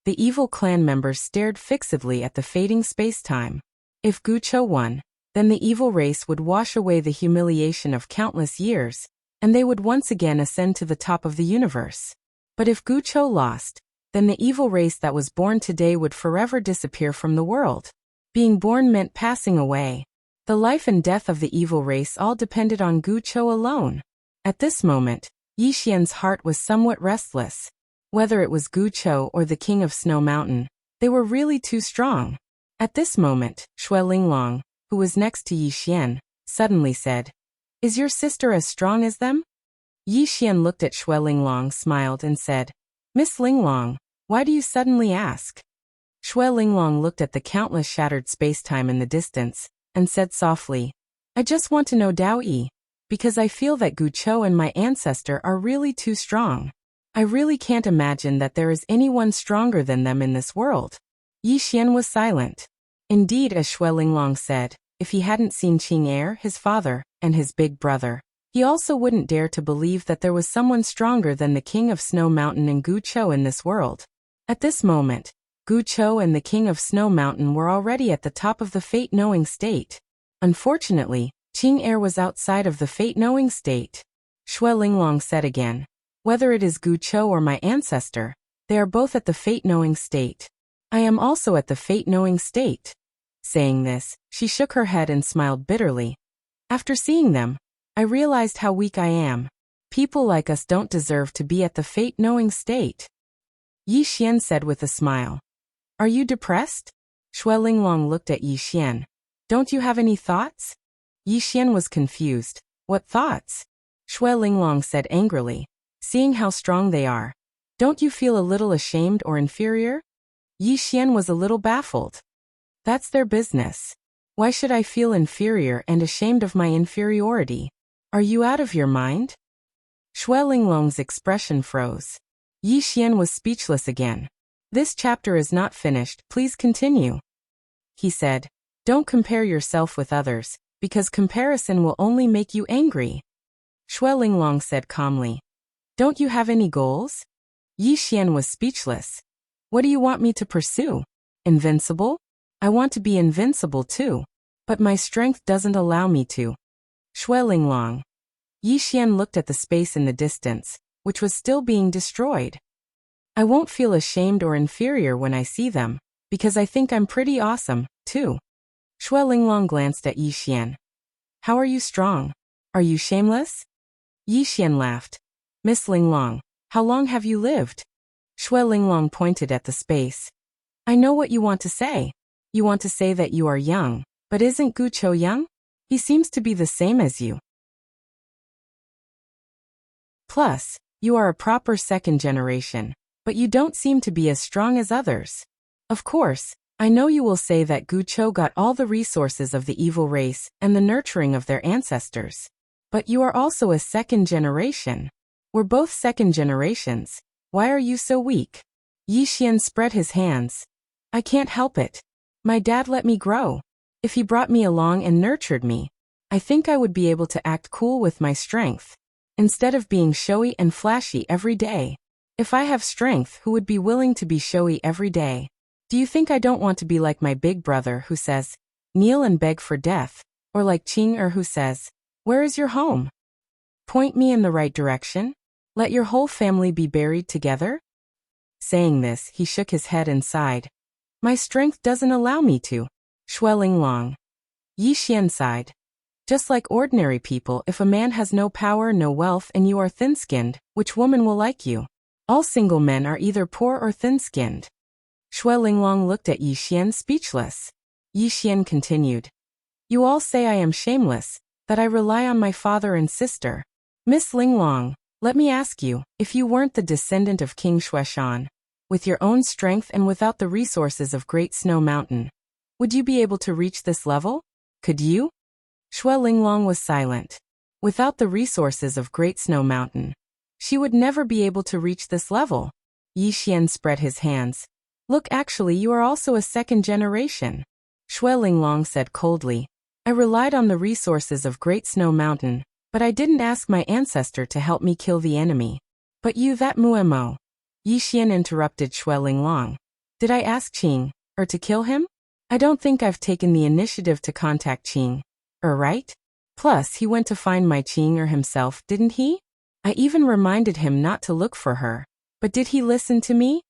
The evil clan members stared fixedly at the fading space-time. If Gu Chou won, then the evil race would wash away the humiliation of countless years, and they would once again ascend to the top of the universe. But if Gu Chou lost, then the evil race that was born today would forever disappear from the world. Being born meant passing away. The life and death of the evil race all depended on Gu Chou alone. At this moment, Yi Xian's heart was somewhat restless. Whether it was Gu Chou or the King of Snow Mountain, they were really too strong. At this moment, Shui Linglong, who was next to Yi Xian, suddenly said, "Is your sister as strong as them?" Yi Xian looked at Shui Linglong, smiled and said, "Miss Linglong, why do you suddenly ask?" Shui Linglong looked at the countless shattered spacetime in the distance, and said softly, I just want to know Dao Yi, because I feel that Gu Chou and my ancestor are really too strong. I really can't imagine that there is anyone stronger than them in this world. Yi Xian was silent. Indeed, as Shui Linglong said, if he hadn't seen Qing Er, his father, and his big brother, he also wouldn't dare to believe that there was someone stronger than the King of Snow Mountain and Gu Chou in this world. At this moment, Gu Chou and the King of Snow Mountain were already at the top of the fate-knowing state. Unfortunately, Qing Er was outside of the fate-knowing state. Shui Linglong said again, whether it is Gu Chou or my ancestor, they are both at the fate-knowing state. I am also at the fate-knowing state. Saying this, she shook her head and smiled bitterly. After seeing them, I realized how weak I am. People like us don't deserve to be at the fate-knowing state. Yi Xian said with a smile. Are you depressed? Shui Linglong looked at Yi Xian. Don't you have any thoughts? Yi Xian was confused. What thoughts? Shui Linglong said angrily. Seeing how strong they are, don't you feel a little ashamed or inferior? Yi Xian was a little baffled. That's their business. Why should I feel inferior and ashamed of my inferiority? Are you out of your mind? Shui Linglong's expression froze. Yi Xian was speechless again. This chapter is not finished, please continue. He said, don't compare yourself with others, because comparison will only make you angry. Shui Linglong said calmly. Don't you have any goals? Yi Xian was speechless. What do you want me to pursue? Invincible? I want to be invincible too. But my strength doesn't allow me to. Shui Linglong. Yi Xian looked at the space in the distance, which was still being destroyed. I won't feel ashamed or inferior when I see them, because I think I'm pretty awesome, too. Shui Linglong glanced at Yi Xian. How are you strong? Are you shameless? Yi Xian laughed. Miss Linglong, how long have you lived? Shui Linglong pointed at the space. I know what you want to say. You want to say that you are young, but isn't Gu Chou young? He seems to be the same as you. Plus, you are a proper second generation, but you don't seem to be as strong as others. Of course, I know you will say that Gu Chou got all the resources of the evil race and the nurturing of their ancestors. But you are also a second generation. We're both second generations. Why are you so weak? Yi Xian spread his hands. I can't help it. My dad let me grow. If he brought me along and nurtured me, I think I would be able to act cool with my strength, instead of being showy and flashy every day. If I have strength, who would be willing to be showy every day? Do you think I don't want to be like my big brother who says, kneel and beg for death, or like Qing Er who says, where is your home? Point me in the right direction? Let your whole family be buried together? Saying this, he shook his head and sighed. My strength doesn't allow me to. Shui Linglong. Yi Xian sighed. Just like ordinary people, if a man has no power, no wealth, and you are thin-skinned, which woman will like you? All single men are either poor or thin-skinned. Shui Linglong looked at Yi Xian speechless. Yi Xian continued. You all say I am shameless, that I rely on my father and sister. Miss Linglong, let me ask you, if you weren't the descendant of King Xueshan, with your own strength and without the resources of Great Snow Mountain, would you be able to reach this level? Could you? Shui Linglong was silent. Without the resources of Great Snow Mountain, she would never be able to reach this level. Yi Xian spread his hands. Look, actually you are also a second generation. Shui Linglong said coldly. I relied on the resources of Great Snow Mountain, but I didn't ask my ancestor to help me kill the enemy. But you, that Muemo. Yi Xian interrupted Shui Linglong. Did I ask Qing Er to kill him? I don't think I've taken the initiative to contact Qing Er, right? Plus, he went to find my Qing Er himself, didn't he? I even reminded him not to look for her. But did he listen to me?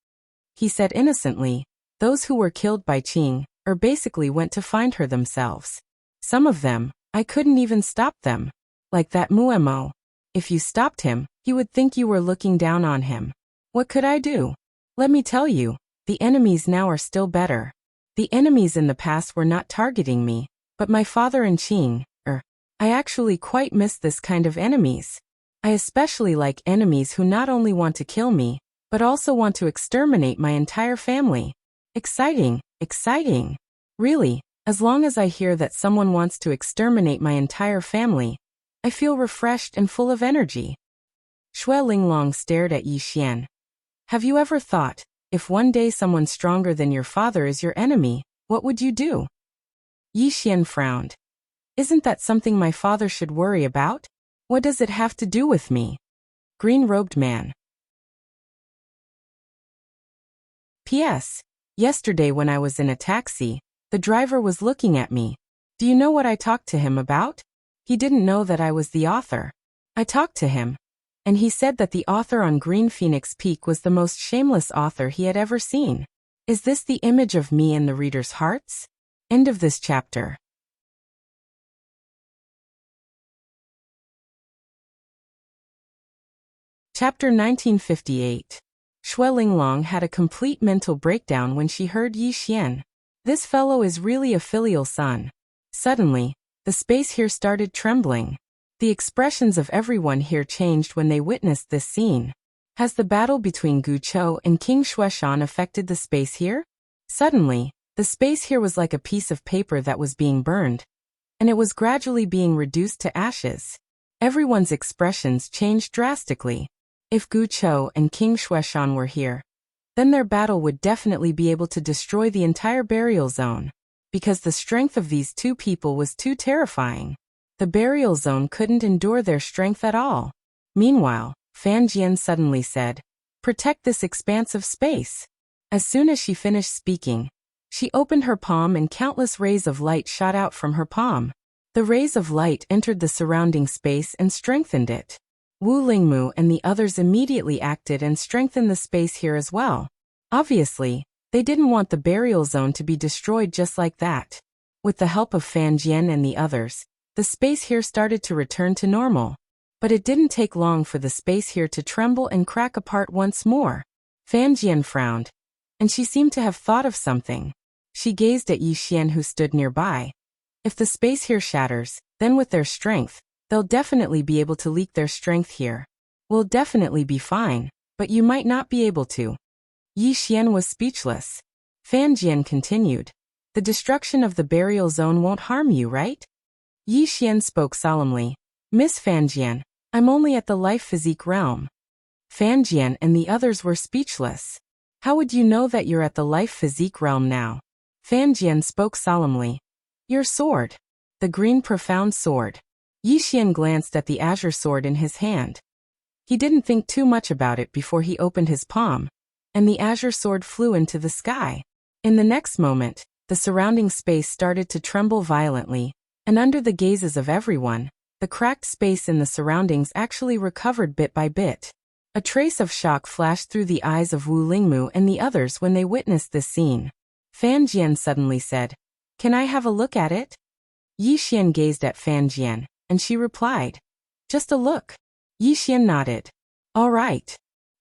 He said innocently, those who were killed by Qing Er basically went to find her themselves. Some of them, I couldn't even stop them. Like that Muemo. If you stopped him, he would think you were looking down on him. What could I do? Let me tell you, the enemies now are still better. The enemies in the past were not targeting me, but my father and Qing Er. I actually quite miss this kind of enemies. I especially like enemies who not only want to kill me, but also want to exterminate my entire family. Exciting, exciting. Really, as long as I hear that someone wants to exterminate my entire family, I feel refreshed and full of energy. Xue Linglong stared at Yi Xian. Have you ever thought, if one day someone stronger than your father is your enemy, what would you do? Yi Xian frowned. Isn't that something my father should worry about? What does it have to do with me? Green-robed man. P.S. Yesterday when I was in a taxi, the driver was looking at me. Do you know what I talked to him about? He didn't know that I was the author. I talked to him, and he said that the author on Green Phoenix Peak was the most shameless author he had ever seen. Is this the image of me in the reader's hearts? End of this chapter. Chapter 1958. Xue Linglong had a complete mental breakdown when she heard Yi Xian. This fellow is really a filial son. Suddenly, the space here started trembling. The expressions of everyone here changed when they witnessed this scene. Has the battle between Gu Chou and King Xueshan affected the space here? Suddenly, the space here was like a piece of paper that was being burned, and it was gradually being reduced to ashes. Everyone's expressions changed drastically. If Gu Chou and King Xueshan were here, then their battle would definitely be able to destroy the entire burial zone, because the strength of these two people was too terrifying. The burial zone couldn't endure their strength at all. Meanwhile, Fan Jian suddenly said, "Protect this expanse of space." As soon as she finished speaking, she opened her palm and countless rays of light shot out from her palm. The rays of light entered the surrounding space and strengthened it. Wu Lingmu and the others immediately acted and strengthened the space here as well. Obviously, they didn't want the burial zone to be destroyed just like that. With the help of Fan Jian and the others, the space here started to return to normal. But it didn't take long for the space here to tremble and crack apart once more. Fan Jian frowned, and she seemed to have thought of something. She gazed at Yi Xian who stood nearby. If the space here shatters, then with their strength, they'll definitely be able to leak their strength here. We'll definitely be fine, but you might not be able to. Yi Xian was speechless. Fan Jian continued. The destruction of the burial zone won't harm you, right? Yi Xian spoke solemnly. Miss Fan Jian, I'm only at the life physique realm. Fan Jian and the others were speechless. How would you know that you're at the life physique realm now? Fan Jian spoke solemnly. Your sword. The green profound sword. Yi Xian glanced at the azure sword in his hand. He didn't think too much about it before he opened his palm, and the azure sword flew into the sky. In the next moment, the surrounding space started to tremble violently, and under the gazes of everyone, the cracked space in the surroundings actually recovered bit by bit. A trace of shock flashed through the eyes of Wu Lingmu and the others when they witnessed this scene. Fan Jian suddenly said, "Can I have a look at it?" Yi Xian gazed at Fan Jian, and she replied, "Just a look." Yi Xian nodded. "All right."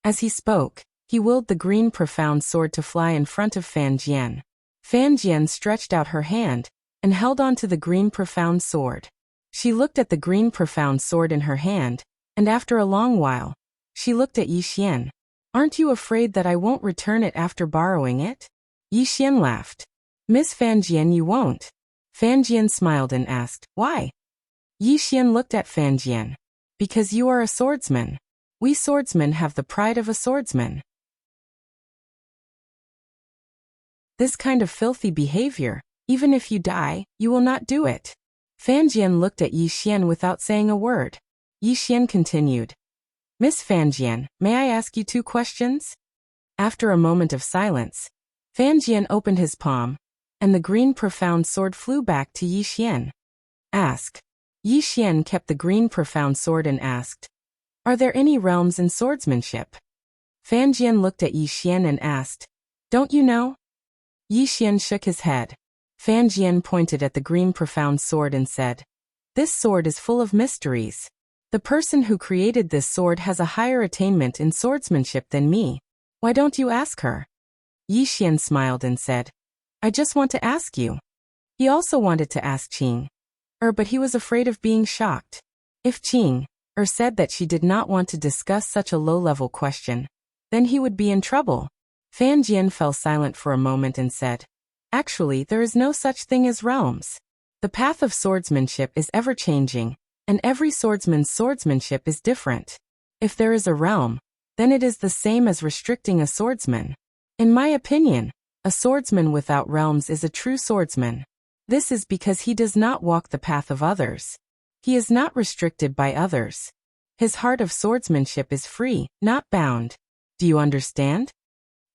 As he spoke, he willed the green profound sword to fly in front of Fan Jian. Fan Jian stretched out her hand and held on to the green profound sword. She looked at the green profound sword in her hand, and after a long while, she looked at Yi Xian. "Aren't you afraid that I won't return it after borrowing it?" Yi Xian laughed. "Miss Fan Jian, you won't." Fan Jian smiled and asked, "Why?" Yi Xian looked at Fan Jian. "Because you are a swordsman. We swordsmen have the pride of a swordsman. This kind of filthy behavior, even if you die, you will not do it." Fan Jian looked at Yi Xian without saying a word. Yi Xian continued. "Miss Fan Jian, may I ask you 2 questions?" After a moment of silence, Fan Jian opened his palm, and the green profound sword flew back to Yi Xian. "Ask." Yi Xian kept the green profound sword and asked, "Are there any realms in swordsmanship?" Fan Jian looked at Yi Xian and asked, "Don't you know?" Yi Xian shook his head. Fan Jian pointed at the green profound sword and said, "This sword is full of mysteries. The person who created this sword has a higher attainment in swordsmanship than me. Why don't you ask her?" Yi Xian smiled and said, "I just want to ask you." He also wanted to ask Qing, but he was afraid of being shocked. If Qing, said that she did not want to discuss such a low-level question, then he would be in trouble. Fan Jian fell silent for a moment and said, "Actually, there is no such thing as realms. The path of swordsmanship is ever-changing, and every swordsman's swordsmanship is different. If there is a realm, then it is the same as restricting a swordsman. In my opinion, a swordsman without realms is a true swordsman. This is because he does not walk the path of others. He is not restricted by others. His heart of swordsmanship is free, not bound. Do you understand?"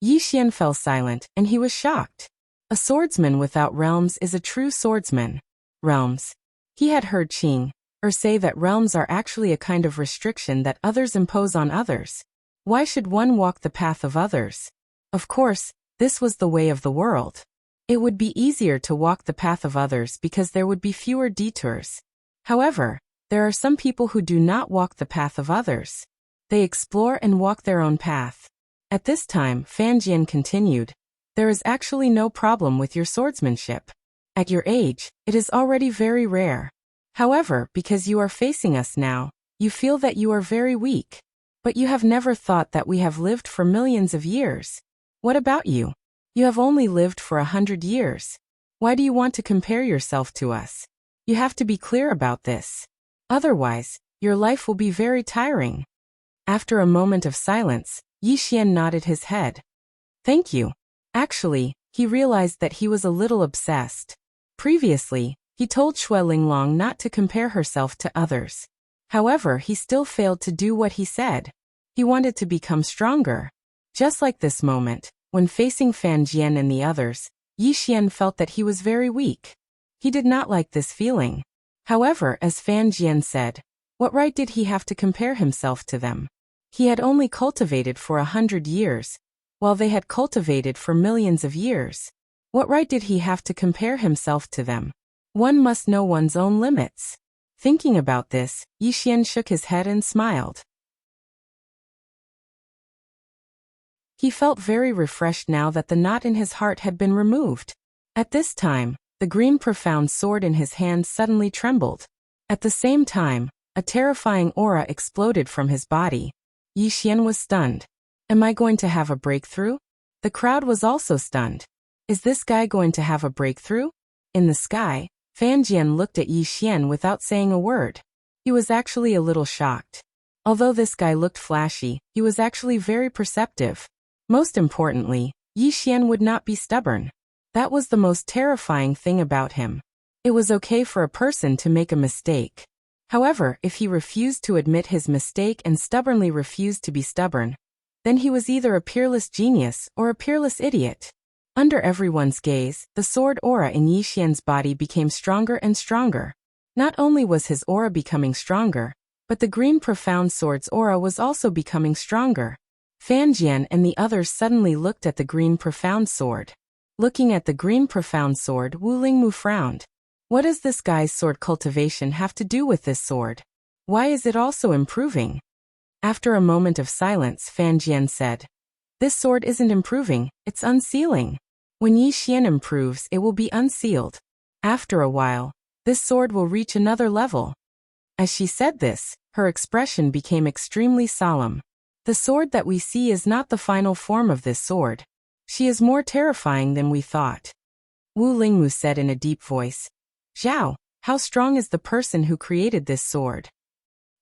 Yi Xian fell silent, and he was shocked. A swordsman without realms is a true swordsman. Realms. He had heard Qing say that realms are actually a kind of restriction that others impose on others. Why should one walk the path of others? Of course, this was the way of the world. It would be easier to walk the path of others because there would be fewer detours. However, there are some people who do not walk the path of others. They explore and walk their own path. At this time, Fan Jian continued, "There is actually no problem with your swordsmanship. At your age, it is already very rare. However, because you are facing us now, you feel that you are very weak. But you have never thought that we have lived for millions of years. What about you? You have only lived for 100 years. Why do you want to compare yourself to us? You have to be clear about this. Otherwise, your life will be very tiring." After a moment of silence, Yi Xian nodded his head. "Thank you." Actually, he realized that he was a little obsessed. Previously, he told Xue Linglong not to compare herself to others. However, he still failed to do what he said. He wanted to become stronger. Just like this moment, when facing Fan Jian and the others, Yi Xian felt that he was very weak. He did not like this feeling. However, as Fan Jian said, what right did he have to compare himself to them? He had only cultivated for 100 years, while they had cultivated for millions of years. What right did he have to compare himself to them? One must know one's own limits. Thinking about this, Yi Xian shook his head and smiled. He felt very refreshed now that the knot in his heart had been removed. At this time, the green profound sword in his hand suddenly trembled. At the same time, a terrifying aura exploded from his body. Yi Xian was stunned. Am I going to have a breakthrough? The crowd was also stunned. Is this guy going to have a breakthrough? In the sky, Fan Jian looked at Yi Xian without saying a word. He was actually a little shocked. Although this guy looked flashy, he was actually very perceptive. Most importantly, Yi Xian would not be stubborn. That was the most terrifying thing about him. It was okay for a person to make a mistake. However, if he refused to admit his mistake and stubbornly refused to be stubborn, then he was either a peerless genius or a peerless idiot. Under everyone's gaze, the sword aura in Yi Xian's body became stronger and stronger. Not only was his aura becoming stronger, but the green profound sword's aura was also becoming stronger. Fan Jian and the others suddenly looked at the green profound sword. Looking at the green profound sword, Wu Lingmu frowned. What does this guy's sword cultivation have to do with this sword? Why is it also improving? After a moment of silence, Fan Jian said, "This sword isn't improving, it's unsealing. When Yi Xian improves, it will be unsealed. After a while, this sword will reach another level." As she said this, her expression became extremely solemn. The sword that we see is not the final form of this sword. She is more terrifying than we thought. Wu Lingmu said in a deep voice, "Zhao, how strong is the person who created this sword?"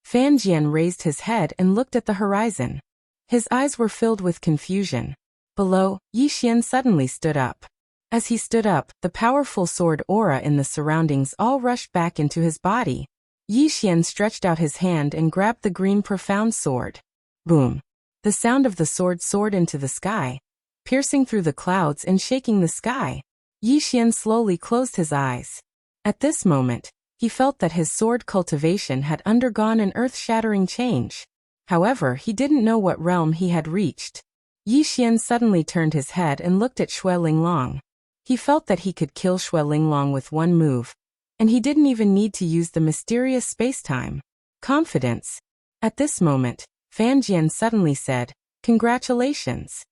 Fan Jian raised his head and looked at the horizon. His eyes were filled with confusion. Below, Yi Xian suddenly stood up. As he stood up, the powerful sword aura in the surroundings all rushed back into his body. Yi Xian stretched out his hand and grabbed the green profound sword. Boom! The sound of the sword soared into the sky, piercing through the clouds and shaking the sky. Yi Xian slowly closed his eyes. At this moment, he felt that his sword cultivation had undergone an earth-shattering change. However, he didn't know what realm he had reached. Yi Xian suddenly turned his head and looked at Xue Linglong. He felt that he could kill Xue Linglong with one move, and he didn't even need to use the mysterious space-time. Confidence. At this moment, Fan Jian suddenly said, "Congratulations."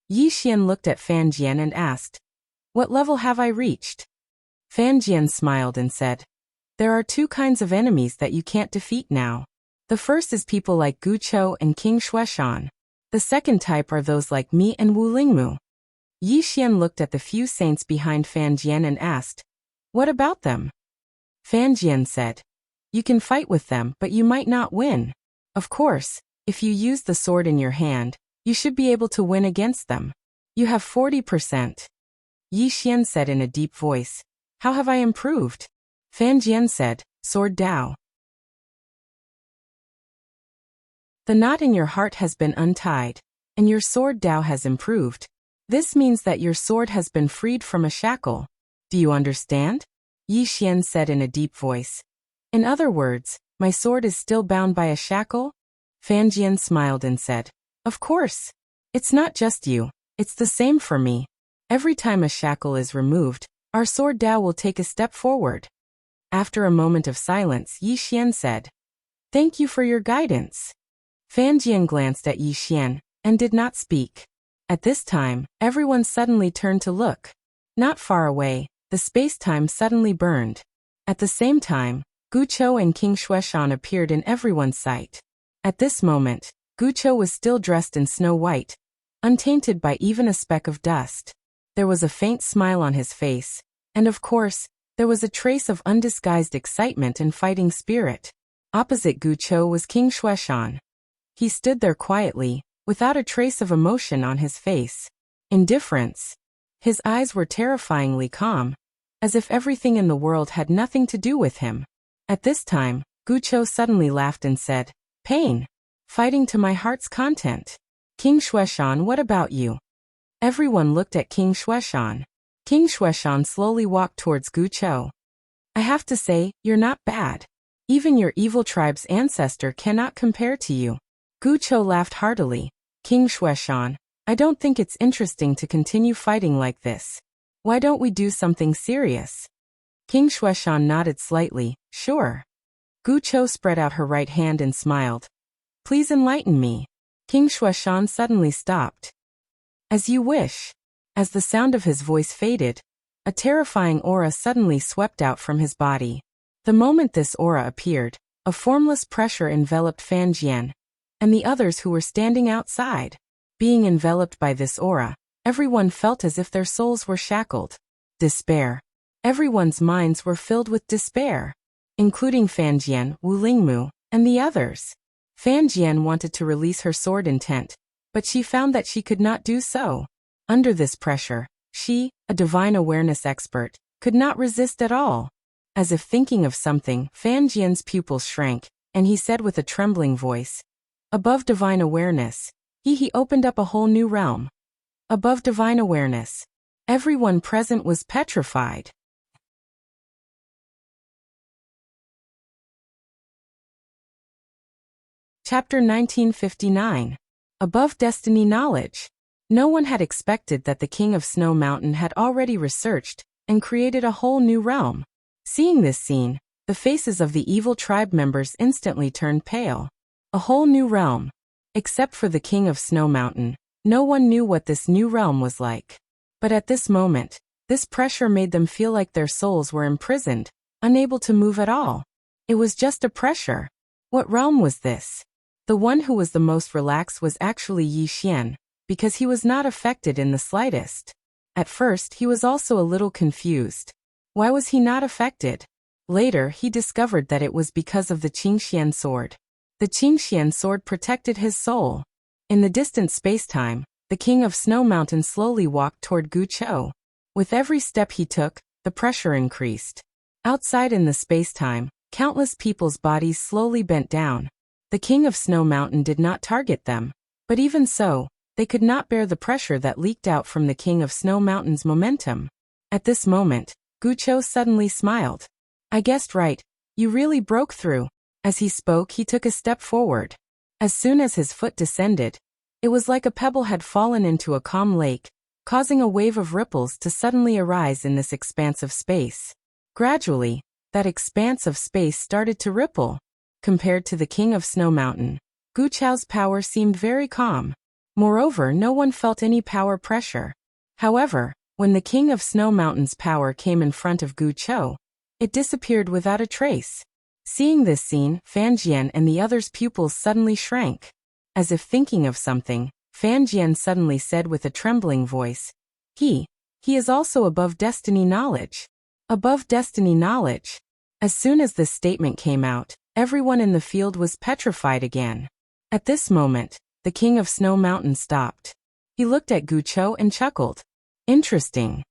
Yi Xian looked at Fan Jian and asked, "What level have I reached?" Fan Jian smiled and said, "There are two kinds of enemies that you can't defeat now. The first is people like Gu Chou and King Xueshan. The second type are those like me and Wu Lingmu. Yi Xian looked at the few saints behind Fan Jian and asked, "What about them?" Fan Jian said, "You can fight with them, but you might not win. Of course, if you use the sword in your hand, you should be able to win against them. You have 40%. Yi Xian said in a deep voice, "How have I improved?" Fan Jian said, "Sword Dao. The knot in your heart has been untied, and your sword Dao has improved. This means that your sword has been freed from a shackle. Do you understand?" Yi Xian said in a deep voice. "In other words, my sword is still bound by a shackle?" Fan Jian smiled and said, "Of course. It's not just you, it's the same for me. Every time a shackle is removed, our sword Dao will take a step forward." After a moment of silence, Yi Xian said, "Thank you for your guidance." Fan Jian glanced at Yi Xian and did not speak. At this time, everyone suddenly turned to look. Not far away, the space-time suddenly burned. At the same time, Gu Chou and King Xueshan appeared in everyone's sight. At this moment, Gu Chou was still dressed in snow white, untainted by even a speck of dust. There was a faint smile on his face, and of course, there was a trace of undisguised excitement and fighting spirit. Opposite Gu Chou was King Xueshan. He stood there quietly, without a trace of emotion on his face. Indifference. His eyes were terrifyingly calm, as if everything in the world had nothing to do with him. At this time, Gu Chou suddenly laughed and said, "Pain. Fighting to my heart's content. King Xueshan, what about you?" Everyone looked at King Xueshan. King Xueshan slowly walked towards Gu Chou. "I have to say, you're not bad. Even your evil tribe's ancestor cannot compare to you." Gu Chou laughed heartily. "King Xueshan, I don't think it's interesting to continue fighting like this. Why don't we do something serious?" King Xueshan nodded slightly, "Sure." Gu Chou spread out her right hand and smiled. "Please enlighten me." King Xueshan suddenly stopped. "As you wish." As the sound of his voice faded, a terrifying aura suddenly swept out from his body. The moment this aura appeared, a formless pressure enveloped Fan Jian and the others who were standing outside. Being enveloped by this aura, everyone felt as if their souls were shackled. Despair. Everyone's minds were filled with despair, including Fan Jian, Wu Lingmu, and the others. Fan Jian wanted to release her sword intent, but she found that she could not do so. Under this pressure, she, a divine awareness expert, could not resist at all. As if thinking of something, Fan Jian's pupils shrank, and he said with a trembling voice, "Above divine awareness, he opened up a whole new realm." Above divine awareness. Everyone present was petrified. Chapter 1959. Above destiny knowledge. No one had expected that the King of Snow Mountain had already researched and created a whole new realm. Seeing this scene, the faces of the evil tribe members instantly turned pale. A whole new realm. Except for the King of Snow Mountain, no one knew what this new realm was like. But at this moment, this pressure made them feel like their souls were imprisoned, unable to move at all. It was just a pressure. What realm was this? The one who was the most relaxed was actually Yi Xian, because he was not affected in the slightest. At first, he was also a little confused. Why was he not affected? Later, he discovered that it was because of the Qingxian sword. The Qingxian sword protected his soul. In the distant space-time, the King of Snow Mountain slowly walked toward Gu Chou. With every step he took, the pressure increased. Outside in the space-time, countless people's bodies slowly bent down. The King of Snow Mountain did not target them, but even so, they could not bear the pressure that leaked out from the King of Snow Mountain's momentum. At this moment, Gu Chou suddenly smiled. "I guessed right, you really broke through." As he spoke, he took a step forward. As soon as his foot descended, it was like a pebble had fallen into a calm lake, causing a wave of ripples to suddenly arise in this expanse of space. Gradually, that expanse of space started to ripple. Compared to the King of Snow Mountain, Gu Chou's power seemed very calm. Moreover, no one felt any power pressure. However, when the King of Snow Mountain's power came in front of Gu Chou, it disappeared without a trace. Seeing this scene, Fan Jian and the others' pupils suddenly shrank. As if thinking of something, Fan Jian suddenly said with a trembling voice. He is also above destiny knowledge. Above destiny knowledge. As soon as this statement came out, everyone in the field was petrified again. At this moment, the king of Snow Mountain stopped. He looked at Gu Chou and chuckled. Interesting.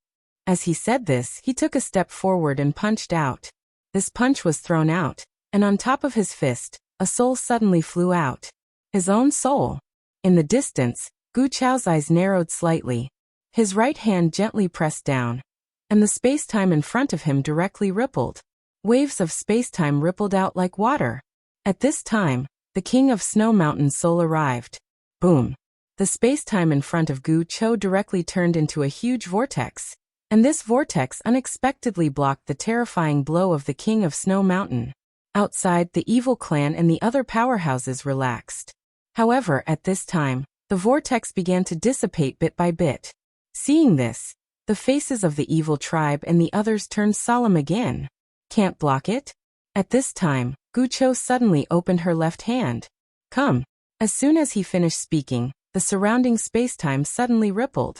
As he said this, he took a step forward and punched out. This punch was thrown out, and on top of his fist, a soul suddenly flew out. His own soul. In the distance, Gu Chou's eyes narrowed slightly. His right hand gently pressed down, and the space-time in front of him directly rippled. Waves of space-time rippled out like water. At this time, the king of Snow Mountain's soul arrived. Boom. The space-time in front of Gu Chou directly turned into a huge vortex, and this vortex unexpectedly blocked the terrifying blow of the king of Snow Mountain. Outside, the evil clan and the other powerhouses relaxed. However, at this time, the vortex began to dissipate bit by bit. Seeing this, the faces of the evil tribe and the others turned solemn again. Can't block it? At this time, Gu Chou suddenly opened her left hand. Come. As soon as he finished speaking, the surrounding space-time suddenly rippled.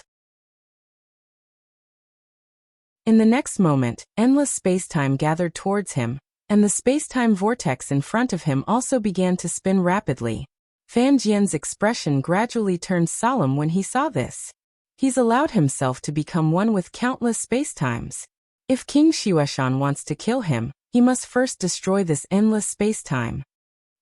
In the next moment, endless space-time gathered towards him, and the space-time vortex in front of him also began to spin rapidly. Fan Jian's expression gradually turned solemn when he saw this. He's allowed himself to become one with countless space-times. If King Xueshan wants to kill him, he must first destroy this endless space-time.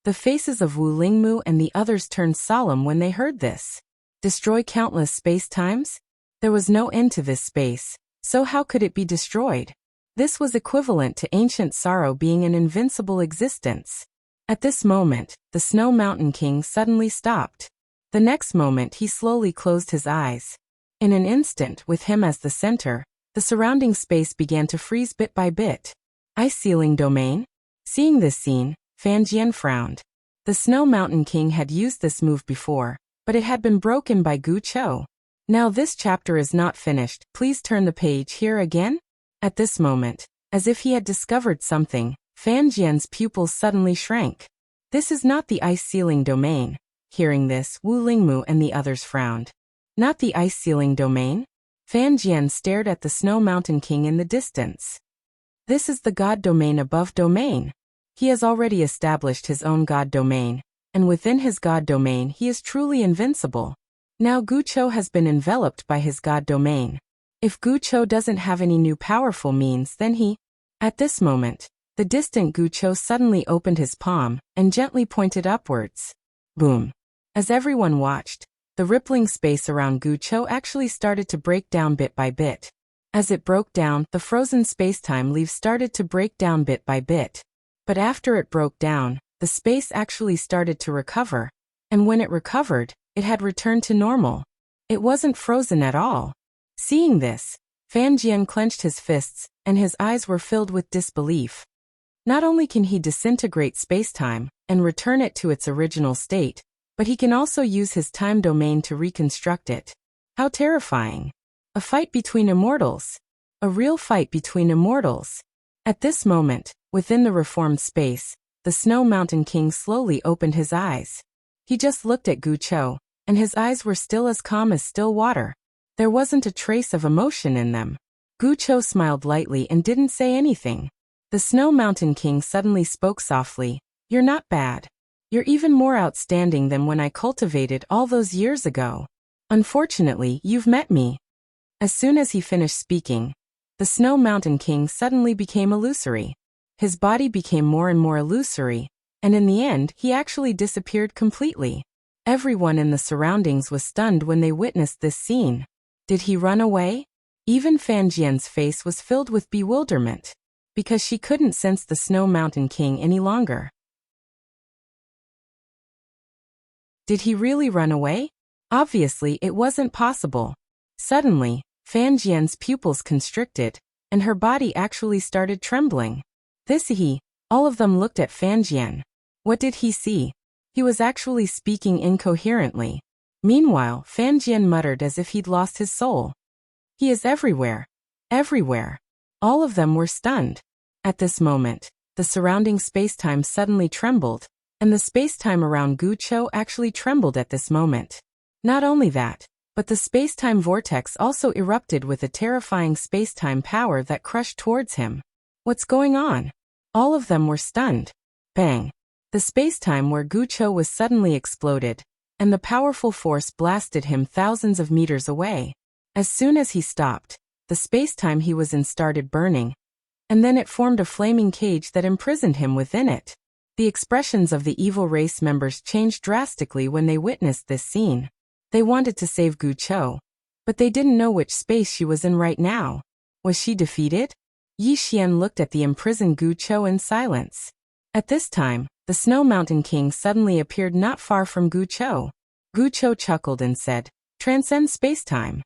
The faces of Wu Lingmu and the others turned solemn when they heard this. Destroy countless space-times? There was no end to this space, so how could it be destroyed? This was equivalent to ancient sorrow being an invincible existence. At this moment, the Snow Mountain King suddenly stopped. The next moment he slowly closed his eyes. In an instant, with him as the center, the surrounding space began to freeze bit by bit. Ice Sealing Domain? Seeing this scene, Fan Jian frowned. The Snow Mountain King had used this move before, but it had been broken by Gu Chou. Now this chapter is not finished, please turn the page here again? At this moment, as if he had discovered something, Fan Jian's pupils suddenly shrank. This is not the Ice Sealing Domain. Hearing this, Wu Lingmu and the others frowned. Not the Ice Sealing Domain? Fan Jian stared at the Snow Mountain King in the distance. This is the God Domain above Domain. He has already established his own God Domain, and within his God Domain he is truly invincible. Now Gu Chou has been enveloped by his God Domain. If Gu Chou doesn't have any new powerful means, then he... At this moment, the distant Gu Chou suddenly opened his palm and gently pointed upwards. Boom. As everyone watched, the rippling space around Gu Chou actually started to break down bit by bit. As it broke down, the frozen space-time leaves started to break down bit by bit. But after it broke down, the space actually started to recover. And when it recovered, it had returned to normal. It wasn't frozen at all. Seeing this, Fan Jian clenched his fists, and his eyes were filled with disbelief. Not only can he disintegrate space-time and return it to its original state, but he can also use his time domain to reconstruct it. How terrifying. A fight between immortals. A real fight between immortals. At this moment, within the reformed space, the Snow Mountain King slowly opened his eyes. He just looked at Gu Chou, and his eyes were still as calm as still water. There wasn't a trace of emotion in them. Gu Chou smiled lightly and didn't say anything. The Snow Mountain King suddenly spoke softly. You're not bad. You're even more outstanding than when I cultivated all those years ago. Unfortunately, you've met me. As soon as he finished speaking, the Snow Mountain King suddenly became illusory. His body became more and more illusory, and in the end, he actually disappeared completely. Everyone in the surroundings was stunned when they witnessed this scene. Did he run away? Even Fan Jian's face was filled with bewilderment, because she couldn't sense the Snow Mountain King any longer. Did he really run away? Obviously, it wasn't possible. Suddenly, Fan Jian's pupils constricted, and her body actually started trembling. All of them looked at Fan Jian. What did he see? He was actually speaking incoherently. Meanwhile, Fan Jian muttered as if he'd lost his soul. He is everywhere. Everywhere. All of them were stunned. At this moment, the surrounding space-time suddenly trembled, and the space-time around Gu Chou actually trembled at this moment. Not only that, but the space-time vortex also erupted with a terrifying space-time power that crushed towards him. What's going on? All of them were stunned. Bang! The space-time where Gucho was suddenly exploded, and the powerful force blasted him thousands of meters away. As soon as he stopped, the space-time he was in started burning, and then it formed a flaming cage that imprisoned him within it. The expressions of the evil race members changed drastically when they witnessed this scene. They wanted to save Gucho, but they didn't know which space she was in right now. Was she defeated? Yi Xian looked at the imprisoned Gucho in silence. At this time, the Snow Mountain King suddenly appeared not far from Gucho. Gucho chuckled and said, "Transcend space-time.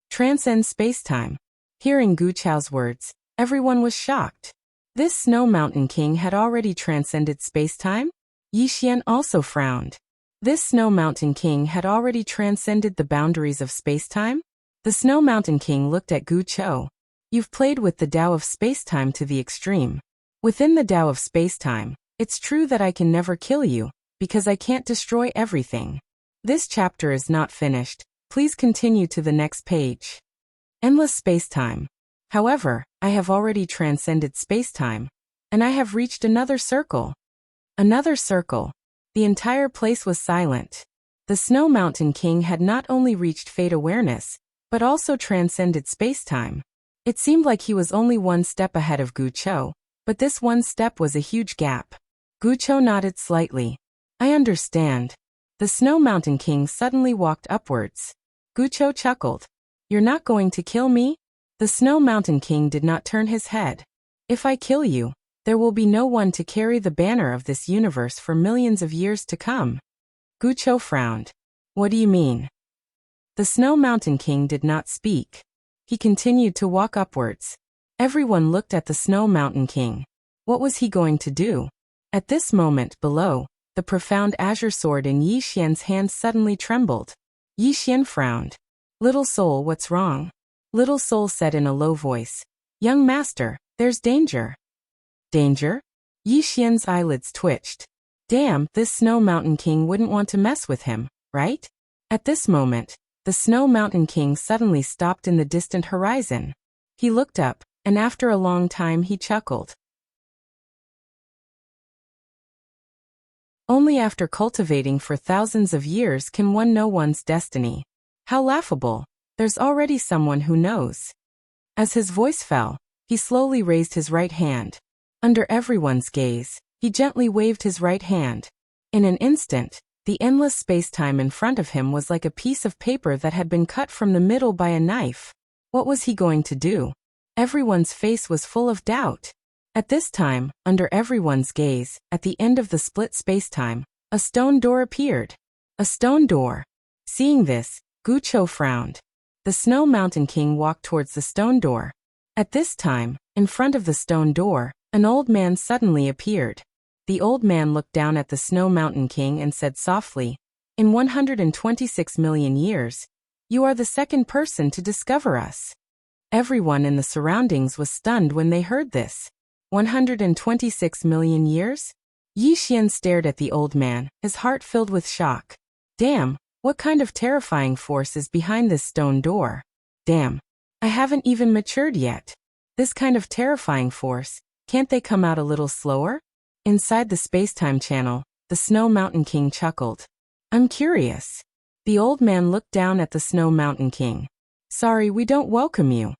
Transcend space-time." Hearing Gucho's words, everyone was shocked. This Snow Mountain King had already transcended space-time? Yi Xian also frowned. This Snow Mountain King had already transcended the boundaries of space-time? The Snow Mountain King looked at Gucho. You've played with the Tao of space-time to the extreme. Within the Tao of space-time, it's true that I can never kill you, because I can't destroy everything. This chapter is not finished. Please continue to the next page. Endless space-time. However, I have already transcended space-time, and I have reached another circle. Another circle. The entire place was silent. The Snow Mountain King had not only reached fate awareness, but also transcended space-time. It seemed like he was only one step ahead of Gucho, but this one step was a huge gap. Gucho nodded slightly. I understand. The Snow Mountain King suddenly walked upwards. Gucho chuckled. You're not going to kill me? The Snow Mountain King did not turn his head. If I kill you, there will be no one to carry the banner of this universe for millions of years to come. Gucho frowned. What do you mean? The Snow Mountain King did not speak. He continued to walk upwards. Everyone looked at the Snow Mountain King. What was he going to do? At this moment below, the profound azure sword in Yi Xian's hand suddenly trembled. Yi Xian frowned. Little soul, what's wrong? Little soul said in a low voice. Young master, there's danger. Danger? Yi Xian's eyelids twitched. Damn, this Snow Mountain King wouldn't want to mess with him, right? At this moment, the Snow Mountain King suddenly stopped in the distant horizon. He looked up, and after a long time he chuckled. Only after cultivating for thousands of years can one know one's destiny. How laughable. There's already someone who knows. As his voice fell, he slowly raised his right hand. Under everyone's gaze, he gently waved his right hand. In an instant, the endless space-time in front of him was like a piece of paper that had been cut from the middle by a knife. What was he going to do? Everyone's face was full of doubt. At this time, under everyone's gaze, at the end of the split space-time, a stone door appeared. A stone door. Seeing this, Gucho frowned. The Snow Mountain King walked towards the stone door. At this time, in front of the stone door, an old man suddenly appeared. The old man looked down at the Snow Mountain King and said softly, "In 126 million years, you are the second person to discover us." Everyone in the surroundings was stunned when they heard this. 126 million years? Yi Xian stared at the old man, his heart filled with shock. Damn, what kind of terrifying force is behind this stone door? Damn, I haven't even matured yet. This kind of terrifying force, can't they come out a little slower? Inside the space-time channel, the Snow Mountain King chuckled. I'm curious. The old man looked down at the Snow Mountain King. Sorry, we don't welcome you.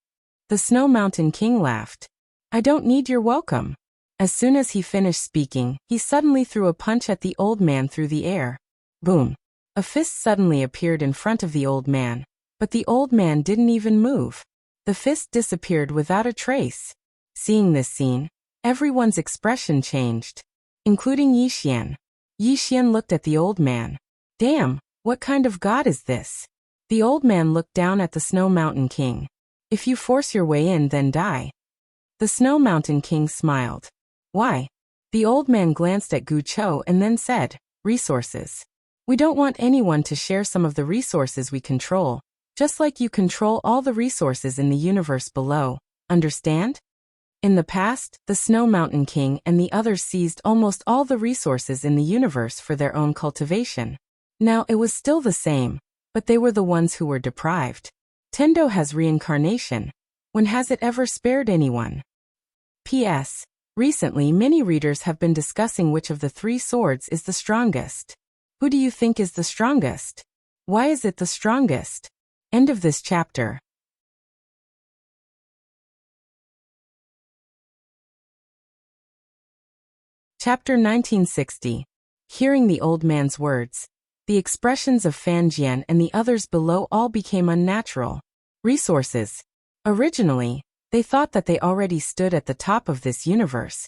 The Snow Mountain King laughed. I don't need your welcome. As soon as he finished speaking, he suddenly threw a punch at the old man through the air. Boom. A fist suddenly appeared in front of the old man, but the old man didn't even move. The fist disappeared without a trace. Seeing this scene, everyone's expression changed, including Yi Xian. Yi Xian looked at the old man. Damn, what kind of god is this? The old man looked down at the Snow Mountain King. If you force your way in, then die. The Snow Mountain King smiled. Why? The old man glanced at Gucho and then said, resources. We don't want anyone to share some of the resources we control, just like you control all the resources in the universe below, understand? In the past, the Snow Mountain King and the others seized almost all the resources in the universe for their own cultivation. Now it was still the same, but they were the ones who were deprived. Tendo has reincarnation. When has it ever spared anyone? P.S. Recently, many readers have been discussing which of the three swords is the strongest. Who do you think is the strongest? Why is it the strongest? End of this chapter. Chapter 1960. Hearing the old man's words, the expressions of Fan Jian and the others below all became unnatural. Resources. Originally, they thought that they already stood at the top of this universe.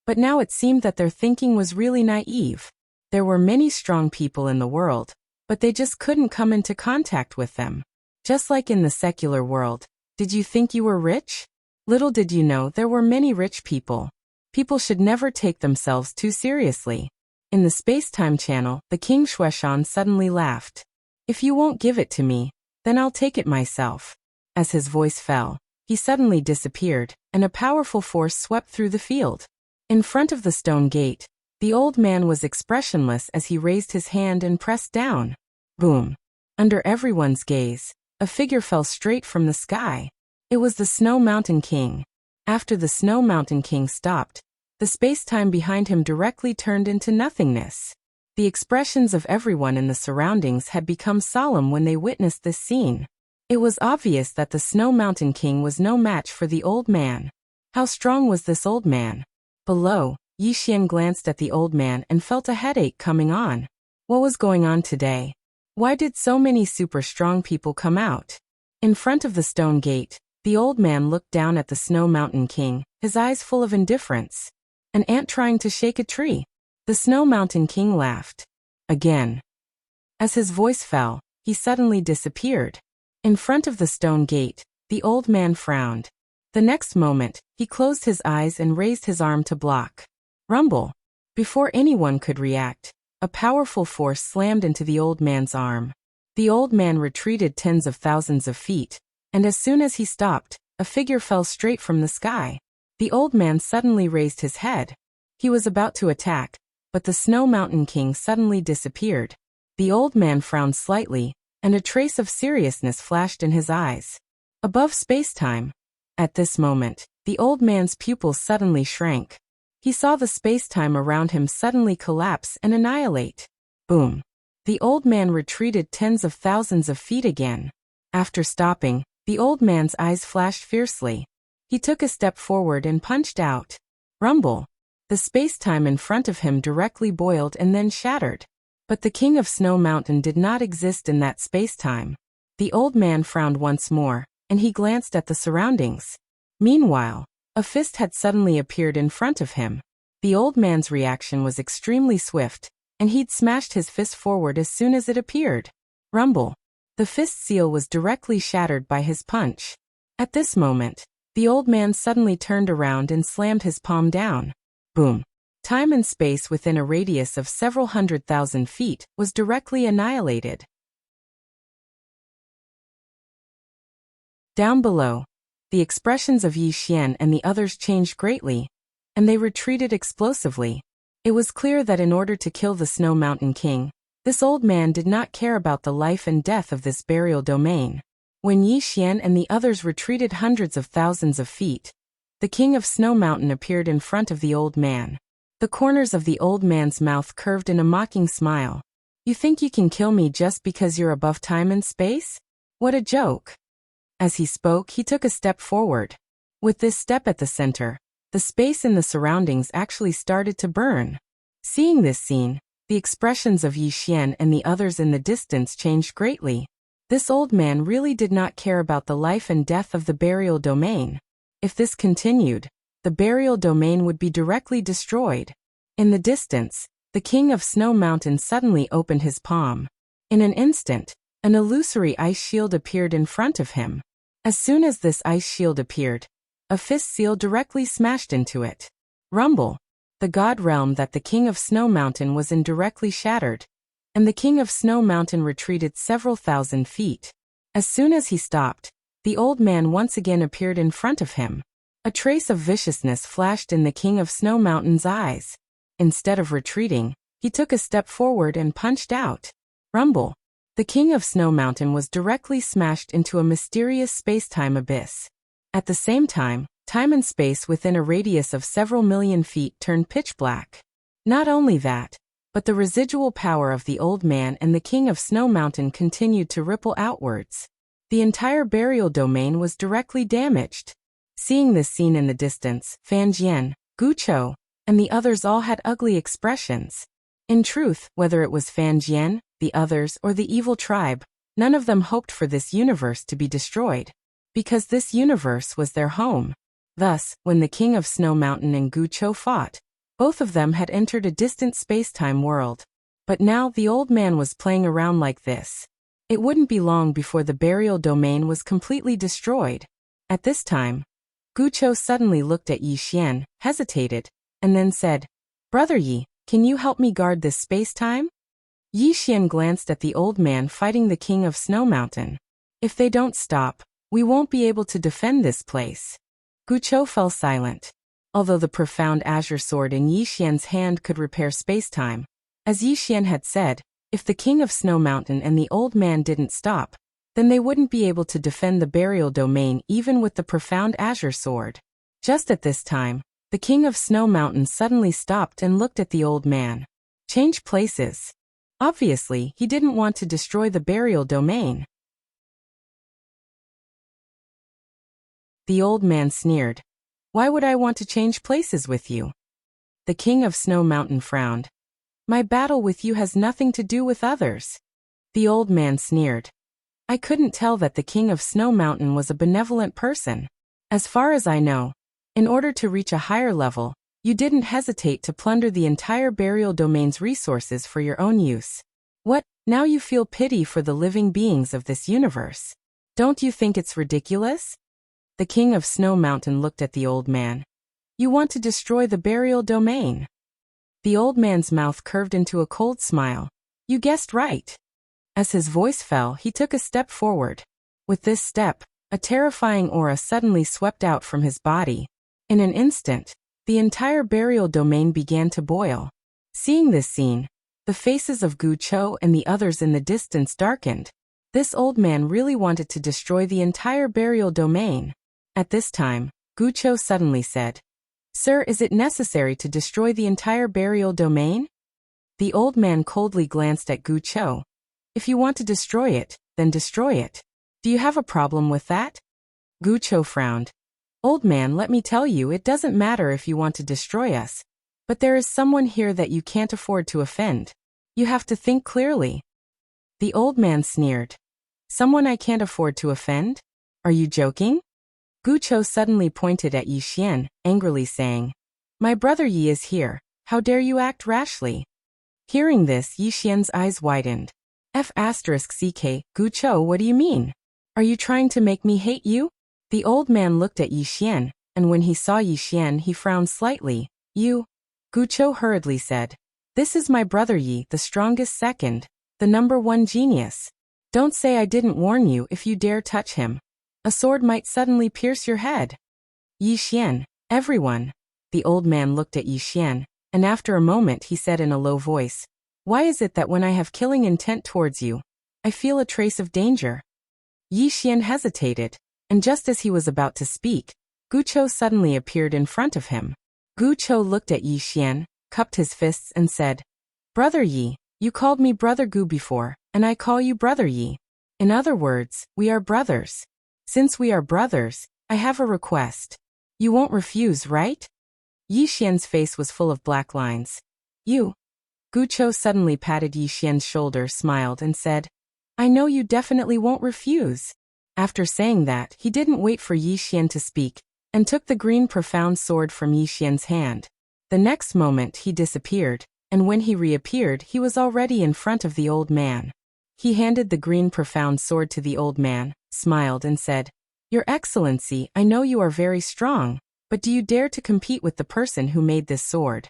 But now it seemed that their thinking was really naive. There were many strong people in the world, but they just couldn't come into contact with them. Just like in the secular world, did you think you were rich? Little did you know there were many rich people. People should never take themselves too seriously. In the space-time channel, the King Xueshan suddenly laughed. If you won't give it to me, then I'll take it myself. As his voice fell, he suddenly disappeared, and a powerful force swept through the field. In front of the stone gate, the old man was expressionless as he raised his hand and pressed down. Boom! Under everyone's gaze, a figure fell straight from the sky. It was the Snow Mountain King. After the Snow Mountain King stopped, the space-time behind him directly turned into nothingness. The expressions of everyone in the surroundings had become solemn when they witnessed this scene. It was obvious that the Snow Mountain King was no match for the old man. How strong was this old man? Below, Yixian glanced at the old man and felt a headache coming on. What was going on today? Why did so many super strong people come out? In front of the stone gate, the old man looked down at the Snow Mountain King, his eyes full of indifference. An ant trying to shake a tree. The Snow Mountain King laughed. Again. As his voice fell, he suddenly disappeared. In front of the stone gate, the old man frowned. The next moment, he closed his eyes and raised his arm to block. Rumble. Before anyone could react, a powerful force slammed into the old man's arm. The old man retreated tens of thousands of feet, and as soon as he stopped, a figure fell straight from the sky. The old man suddenly raised his head. He was about to attack, but the Snow Mountain King suddenly disappeared. The old man frowned slightly, and a trace of seriousness flashed in his eyes. Above space-time. At this moment, the old man's pupils suddenly shrank. He saw the space-time around him suddenly collapse and annihilate. Boom. The old man retreated tens of thousands of feet again. After stopping, the old man's eyes flashed fiercely. He took a step forward and punched out. Rumble. The space-time in front of him directly boiled and then shattered. But the King of Snow Mountain did not exist in that space-time. The old man frowned once more, and he glanced at the surroundings. Meanwhile, a fist had suddenly appeared in front of him. The old man's reaction was extremely swift, and he'd smashed his fist forward as soon as it appeared. Rumble. The fist seal was directly shattered by his punch. At this moment, the old man suddenly turned around and slammed his palm down. Boom. Time and space within a radius of several 100,000 feet was directly annihilated. Down below, the expressions of Yi Xian and the others changed greatly, and they retreated explosively. It was clear that in order to kill the Snow Mountain King, this old man did not care about the life and death of this burial domain. When Yi Xian and the others retreated hundreds of thousands of feet, the King of Snow Mountain appeared in front of the old man. The corners of the old man's mouth curved in a mocking smile. You think you can kill me just because you're above time and space? What a joke. As he spoke, he took a step forward. With this step at the center, the space in the surroundings actually started to burn. Seeing this scene, the expressions of Yi Xian and the others in the distance changed greatly. This old man really did not care about the life and death of the burial domain. If this continued, the burial domain would be directly destroyed. In the distance, the King of Snow Mountain suddenly opened his palm. In an instant, an illusory ice shield appeared in front of him. As soon as this ice shield appeared, a fist seal directly smashed into it. Rumble. The god realm that the King of Snow Mountain was in directly shattered, and the King of Snow Mountain retreated several thousand feet. As soon as he stopped, the old man once again appeared in front of him. A trace of viciousness flashed in the King of Snow Mountain's eyes. Instead of retreating, he took a step forward and punched out. Rumble. The king of Snow Mountain was directly smashed into a mysterious space-time abyss. At the same time, time and space within a radius of several million feet turned pitch black. Not only that, but the residual power of the old man and the king of Snow Mountain continued to ripple outwards. The entire burial domain was directly damaged. Seeing this scene in the distance, Fan Jian, Gu Chou, and the others all had ugly expressions. In truth, whether it was Fan Jian, the others, or the evil tribe, none of them hoped for this universe to be destroyed, because this universe was their home. Thus, when the king of Snow Mountain and Gu Chou fought, both of them had entered a distant space-time world. But now the old man was playing around like this. It wouldn't be long before the burial domain was completely destroyed. At this time, Gu Chou suddenly looked at Yi Xian, hesitated, and then said, "Brother Yi, can you help me guard this space-time?" Yi Xian glanced at the old man fighting the king of Snow Mountain. "If they don't stop, we won't be able to defend this place." Gu Chou fell silent. Although the profound azure sword in Yi Xian's hand could repair space-time, as Yi Xian had said, if the king of Snow Mountain and the old man didn't stop, then they wouldn't be able to defend the burial domain even with the profound azure sword. Just at this time, the king of Snow Mountain suddenly stopped and looked at the old man. Change places. Obviously, he didn't want to destroy the burial domain. The old man sneered. "Why would I want to change places with you?" The king of Snow Mountain frowned. "My battle with you has nothing to do with others." The old man sneered. "I couldn't tell that the king of Snow Mountain was a benevolent person. As far as I know, in order to reach a higher level, you didn't hesitate to plunder the entire burial domain's resources for your own use. What, now you feel pity for the living beings of this universe? Don't you think it's ridiculous?" The king of Snow Mountain looked at the old man. "You want to destroy the burial domain?" The old man's mouth curved into a cold smile. "You guessed right." As his voice fell, he took a step forward. With this step, a terrifying aura suddenly swept out from his body. In an instant, the entire burial domain began to boil. Seeing this scene, the faces of Gu Chou and the others in the distance darkened. This old man really wanted to destroy the entire burial domain. At this time, Gu Chou suddenly said, "Sir, is it necessary to destroy the entire burial domain?" The old man coldly glanced at Gu Chou. "If you want to destroy it, then destroy it. Do you have a problem with that?" Gu Chou frowned. "Old man, let me tell you, it doesn't matter if you want to destroy us. But there is someone here that you can't afford to offend. You have to think clearly." The old man sneered. "Someone I can't afford to offend? Are you joking?" Gu Chou suddenly pointed at Yi Xian, angrily saying, "My brother Yi is here. How dare you act rashly?" Hearing this, Yi Xian's eyes widened. F***ck, Gu Chou, what do you mean? Are you trying to make me hate you? The old man looked at Yi Xian, and when he saw Yi Xian he frowned slightly. "You?" Gu Chou hurriedly said, "This is my brother Yi, the strongest second, the #1 genius. Don't say I didn't warn you. If you dare touch him, a sword might suddenly pierce your head." Yi Xian, everyone. The old man looked at Yi Xian, and after a moment he said in a low voice, "Why is it that when I have killing intent towards you, I feel a trace of danger?" Yi Xian hesitated, and just as he was about to speak, Gu Chou suddenly appeared in front of him. Gu Chou looked at Yi Xian, cupped his fists and said, "Brother Yi, you called me Brother Gu before, and I call you Brother Yi. In other words, we are brothers. Since we are brothers, I have a request. You won't refuse, right?" Yi Xian's face was full of black lines. "You?" Gu Chou suddenly patted Yi Xian's shoulder, smiled, and said, "I know you definitely won't refuse." After saying that, he didn't wait for Yi Xian to speak, and took the green profound sword from Yi Xian's hand. The next moment he disappeared, and when he reappeared he was already in front of the old man. He handed the green profound sword to the old man, smiled and said, "Your Excellency, I know you are very strong, but do you dare to compete with the person who made this sword?"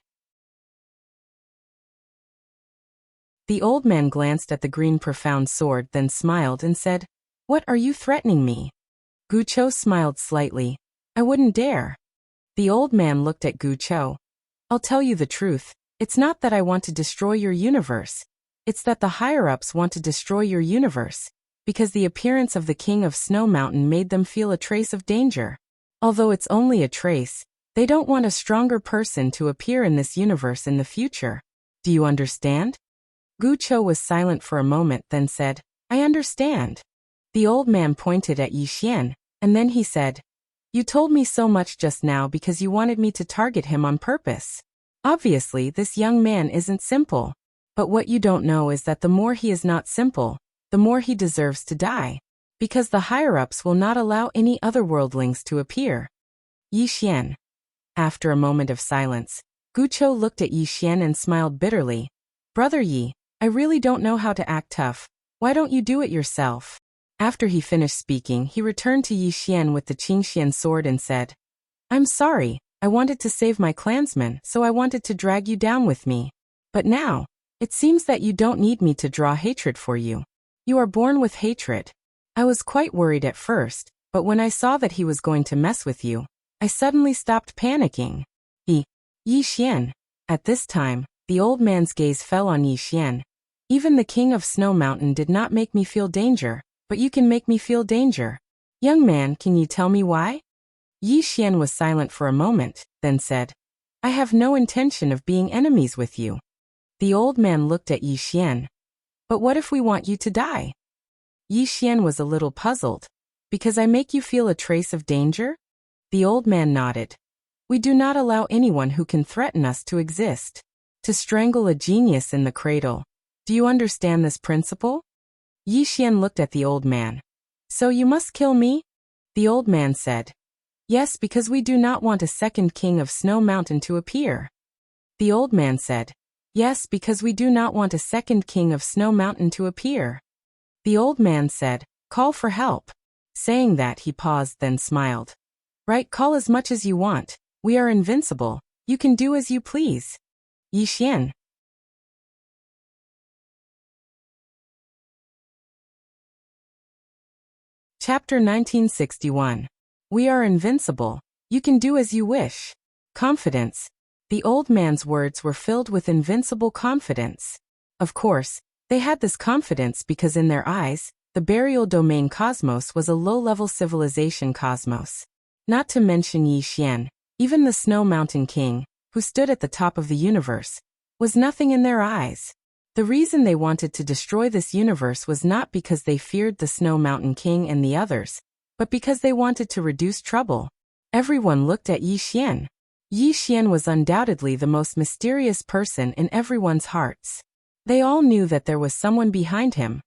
The old man glanced at the green profound sword, then smiled and said, "What are you threatening me?" Gu Chou smiled slightly. "I wouldn't dare." The old man looked at Gu Chou. "I'll tell you the truth, it's not that I want to destroy your universe. It's that the higher-ups want to destroy your universe, because the appearance of the King of Snow Mountain made them feel a trace of danger. Although it's only a trace, they don't want a stronger person to appear in this universe in the future. Do you understand? Gu Chou was silent for a moment, then said, I understand. The old man pointed at Yi Xian, and then he said, You told me so much just now because you wanted me to target him on purpose. Obviously, this young man isn't simple. But what you don't know is that the more he is not simple, the more he deserves to die. Because the higher-ups will not allow any other worldlings to appear. Yi Xian. After a moment of silence, Gu Chou looked at Yi Xian and smiled bitterly. Brother Yi, I really don't know how to act tough. Why don't you do it yourself? After he finished speaking, he returned to Yi Xian with the Qingxian sword and said, I'm sorry, I wanted to save my clansmen, so I wanted to drag you down with me. But now, it seems that you don't need me to draw hatred for you. You are born with hatred. I was quite worried at first, but when I saw that he was going to mess with you, I suddenly stopped panicking. Yi Xian. At this time, the old man's gaze fell on Yi Xian. Even the King of Snow Mountain did not make me feel danger, but you can make me feel danger. Young man, can you tell me why? Yi Xian was silent for a moment, then said, I have no intention of being enemies with you. The old man looked at Yi Xian. But what if we want you to die? Yi Xian was a little puzzled. Because I make you feel a trace of danger? The old man nodded. We do not allow anyone who can threaten us to exist. To strangle a genius in the cradle. Do you understand this principle? Yi Xian looked at the old man. So you must kill me? The old man said. Yes, because we do not want a second King of Snow Mountain to appear. The old man said. Yes, because we do not want a second King of Snow Mountain to appear. The old man said, Call for help. Saying that, he paused, then smiled. Right, call as much as you want. We are invincible. You can do as you please. Yi Xian. Chapter 1961. We are invincible. You can do as you wish. Confidence. The old man's words were filled with invincible confidence. Of course, they had this confidence because in their eyes, the burial domain cosmos was a low-level civilization cosmos. Not to mention Yi Xian, even the Snow Mountain King, who stood at the top of the universe, was nothing in their eyes. The reason they wanted to destroy this universe was not because they feared the Snow Mountain King and the others, but because they wanted to reduce trouble. Everyone looked at Yi Xian. Yi Xian was undoubtedly the most mysterious person in everyone's hearts. They all knew that there was someone behind him,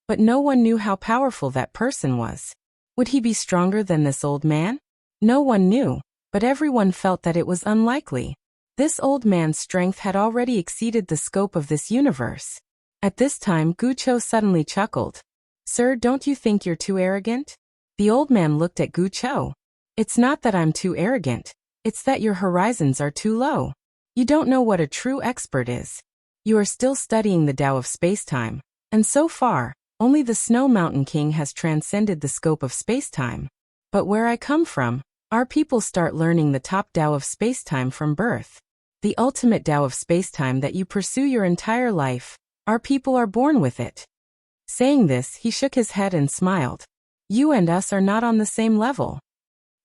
but no one knew how powerful that person was. Would he be stronger than this old man? No one knew, but everyone felt that it was unlikely. This old man's strength had already exceeded the scope of this universe. At this time, Gu Chou suddenly chuckled. Sir, don't you think you're too arrogant? The old man looked at Gu Chou. It's not that I'm too arrogant. It's that your horizons are too low. You don't know what a true expert is. You are still studying the Tao of spacetime, and so far, only the Snow Mountain King has transcended the scope of spacetime. But where I come from, our people start learning the top Tao of spacetime from birth. The ultimate Tao of spacetime that you pursue your entire life, our people are born with it. Saying this, he shook his head and smiled. You and us are not on the same level.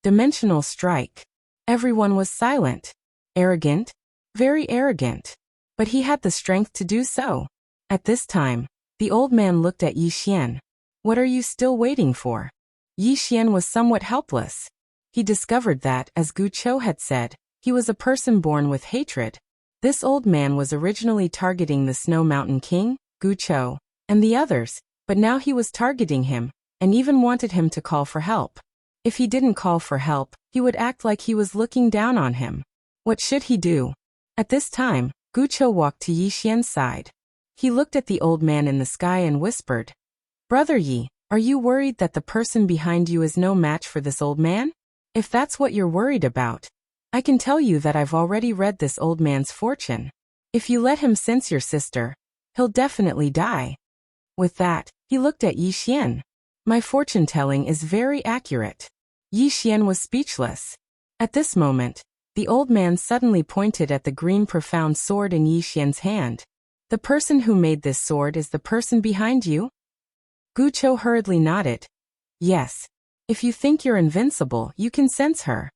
Dimensional strike. Everyone was silent. Arrogant? Very arrogant. But he had the strength to do so. At this time, the old man looked at Yi Xian. What are you still waiting for? Yi Xian was somewhat helpless. He discovered that, as Gu Chou had said, he was a person born with hatred. This old man was originally targeting the Snow Mountain King, Gu Chou, and the others, but now he was targeting him, and even wanted him to call for help. If he didn't call for help, he would act like he was looking down on him. What should he do? At this time, Gu Chou walked to Yi Xian's side. He looked at the old man in the sky and whispered, Brother Yi, are you worried that the person behind you is no match for this old man? If that's what you're worried about, I can tell you that I've already read this old man's fortune. If you let him sense your sister, he'll definitely die. With that, he looked at Yi Xian. My fortune-telling is very accurate. Yi Xian was speechless. At this moment, the old man suddenly pointed at the green profound sword in Yi Xian's hand. The person who made this sword is the person behind you? Gucho hurriedly nodded. Yes. If you think you're invincible, you can sense her.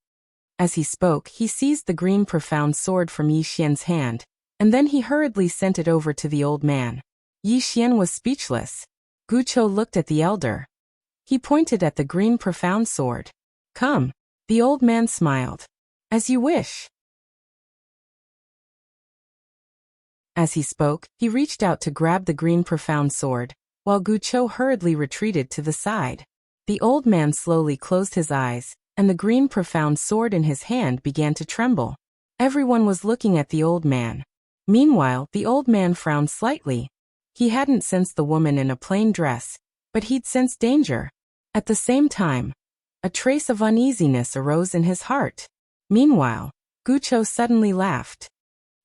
As he spoke, he seized the green profound sword from Yi Xian's hand, and then he hurriedly sent it over to the old man. Yi Xian was speechless. Gucho looked at the elder. He pointed at the green profound sword. Come. The old man smiled. As you wish. As he spoke, he reached out to grab the green profound sword, while Gucho hurriedly retreated to the side. The old man slowly closed his eyes, and the green profound sword in his hand began to tremble. Everyone was looking at the old man. Meanwhile, the old man frowned slightly. He hadn't sensed the woman in a plain dress, but he'd sensed danger. At the same time, a trace of uneasiness arose in his heart. Meanwhile, Gucho suddenly laughed.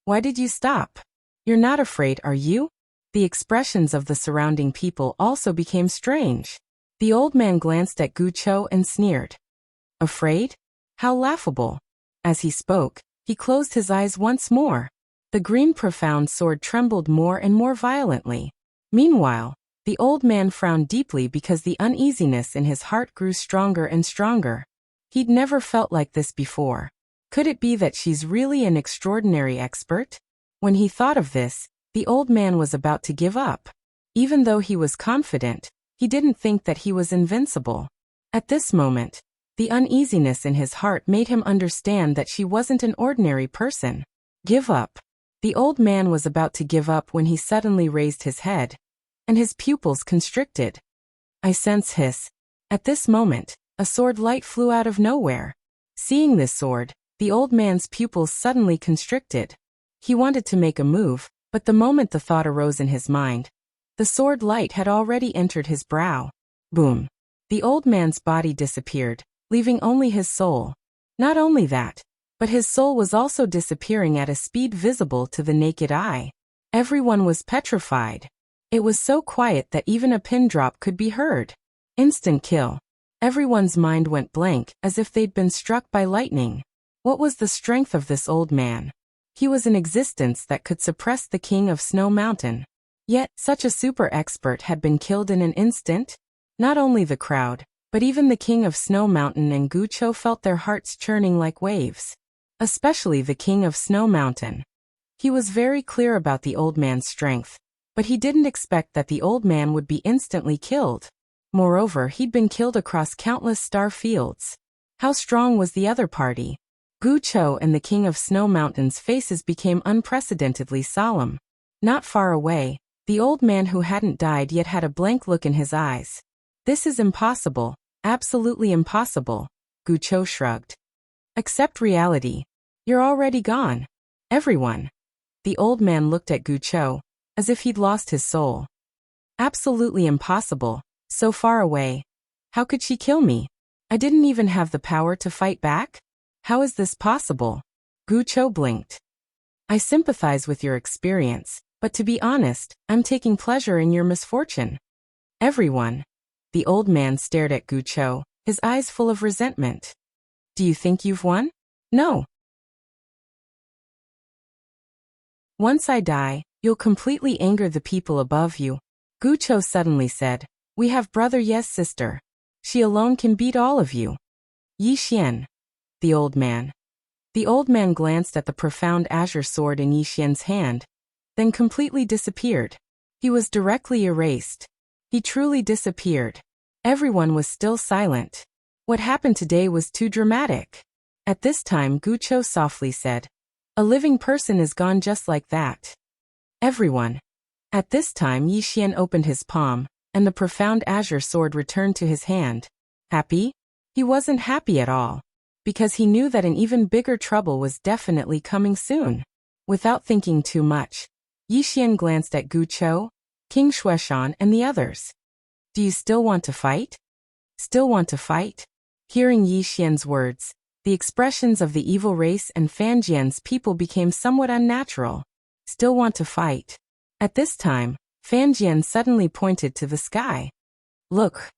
Why did you stop? You're not afraid, are you? The expressions of the surrounding people also became strange. The old man glanced at Gucho and sneered. Afraid? How laughable. As he spoke, he closed his eyes once more. The green profound sword trembled more and more violently. Meanwhile, the old man frowned deeply because the uneasiness in his heart grew stronger and stronger. He'd never felt like this before. Could it be that she's really an extraordinary expert? When he thought of this, the old man was about to give up. Even though he was confident, he didn't think that he was invincible. At this moment, the uneasiness in his heart made him understand that she wasn't an ordinary person. Give up. The old man was about to give up when he suddenly raised his head, and his pupils constricted. I sense hiss. At this moment, a sword light flew out of nowhere. Seeing this sword, the old man's pupils suddenly constricted. He wanted to make a move, but the moment the thought arose in his mind, the sword light had already entered his brow. Boom. The old man's body disappeared, leaving only his soul. Not only that, but his soul was also disappearing at a speed visible to the naked eye. Everyone was petrified. It was so quiet that even a pin drop could be heard. Instant kill. Everyone's mind went blank, as if they'd been struck by lightning. What was the strength of this old man? He was an existence that could suppress the king of Snow Mountain. Yet, such a super expert had been killed in an instant? Not only the crowd, but even the king of Snow Mountain and Gucho felt their hearts churning like waves. Especially the king of Snow Mountain. He was very clear about the old man's strength, but he didn't expect that the old man would be instantly killed. Moreover, he'd been killed across countless star fields. How strong was the other party? Gucho and the king of Snow Mountain's faces became unprecedentedly solemn. Not far away, the old man who hadn't died yet had a blank look in his eyes. This is impossible, absolutely impossible, Gucho shrugged. Accept reality. You're already gone. Everyone. The old man looked at Gucho, as if he'd lost his soul. Absolutely impossible, so far away. How could she kill me? I didn't even have the power to fight back? How is this possible? Gucho blinked. I sympathize with your experience, but to be honest, I'm taking pleasure in your misfortune. Everyone. The old man stared at Gucho, his eyes full of resentment. Do you think you've won? No. Once I die, you'll completely anger the people above you. Gucho suddenly said, we have brother, yes sister. She alone can beat all of you. Yi Xian. The old man. The old man glanced at the profound azure sword in Yi Xian's hand, then completely disappeared. He was directly erased. He truly disappeared. Everyone was still silent. What happened today was too dramatic. At this time, Gucho softly said, a living person is gone just like that. Everyone. At this time, Yi Xian opened his palm, and the profound azure sword returned to his hand. Happy? He wasn't happy at all, because he knew that an even bigger trouble was definitely coming soon. Without thinking too much, Yi Xian glanced at Gucho, King Shueshan, and the others. Do you still want to fight? Still want to fight? Hearing Yi Xian's words, the expressions of the evil race and Fanjian's people became somewhat unnatural. Still want to fight? At this time, Fanjian suddenly pointed to the sky. Look.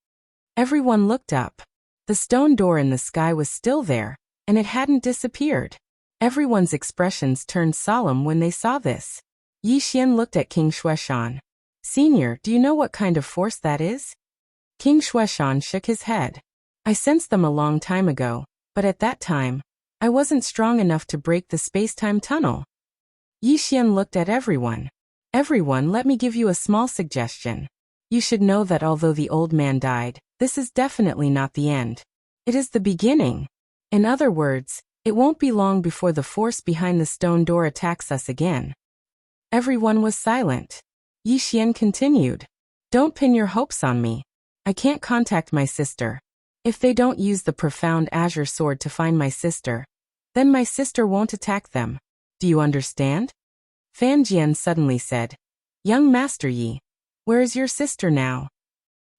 Everyone looked up. The stone door in the sky was still there, and it hadn't disappeared. Everyone's expressions turned solemn when they saw this. Yi Xian looked at King Shueshan. Senior, do you know what kind of force that is? King Shueshan shook his head. I sensed them a long time ago, but at that time, I wasn't strong enough to break the space-time tunnel. Yi Xian looked at everyone. Everyone, let me give you a small suggestion. You should know that although the old man died, this is definitely not the end. It is the beginning. In other words, it won't be long before the force behind the stone door attacks us again. Everyone was silent. Yi Xian continued. Don't pin your hopes on me. I can't contact my sister. If they don't use the profound azure sword to find my sister, then my sister won't attack them. Do you understand? Fan Jian suddenly said. Young Master Yi, where is your sister now?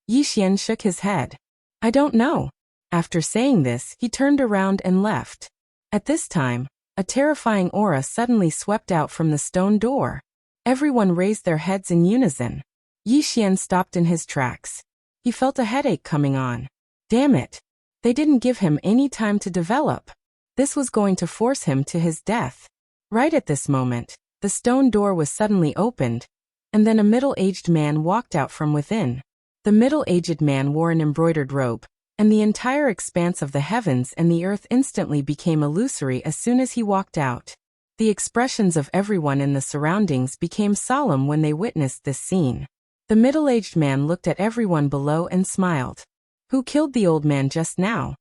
Yi Xian shook his head. I don't know. After saying this, he turned around and left. At this time, a terrifying aura suddenly swept out from the stone door. Everyone raised their heads in unison. Yi Xian stopped in his tracks. He felt a headache coming on. Damn it. They didn't give him any time to develop. This was going to force him to his death. Right at this moment, the stone door was suddenly opened, and then a middle-aged man walked out from within. The middle-aged man wore an embroidered robe, and the entire expanse of the heavens and the earth instantly became illusory as soon as he walked out. The expressions of everyone in the surroundings became solemn when they witnessed this scene. The middle-aged man looked at everyone below and smiled. Who killed the old man just now?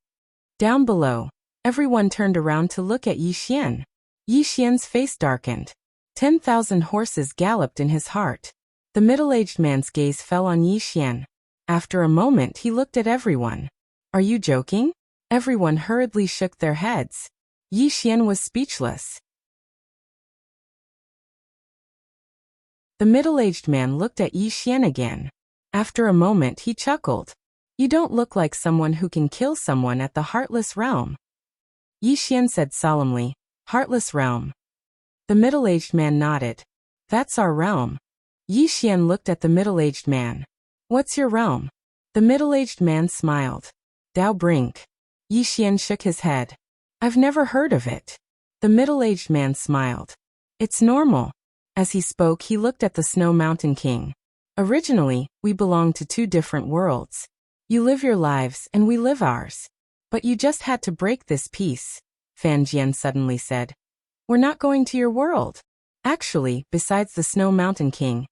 Down below, everyone turned around to look at Yi Xian. Yi Xian's face darkened. 10,000 horses galloped in his heart. The middle-aged man's gaze fell on Yi Xian. After a moment he looked at everyone. Are you joking? Everyone hurriedly shook their heads. Yi Xian was speechless. The middle-aged man looked at Yi Xian again. After a moment he chuckled. You don't look like someone who can kill someone at the Heartless Realm. Yi Xian said solemnly, Heartless Realm. The middle-aged man nodded. That's our realm. Yi Xian looked at the middle-aged man. What's your realm? The middle-aged man smiled. Dao Brink. Yi Xian shook his head. I've never heard of it. The middle-aged man smiled. It's normal. As he spoke, he looked at the Snow Mountain King. Originally, we belonged to two different worlds. You live your lives and we live ours. But you just had to break this peace, Fan Jian suddenly said. We're not going to your world. Actually, besides the Snow Mountain King,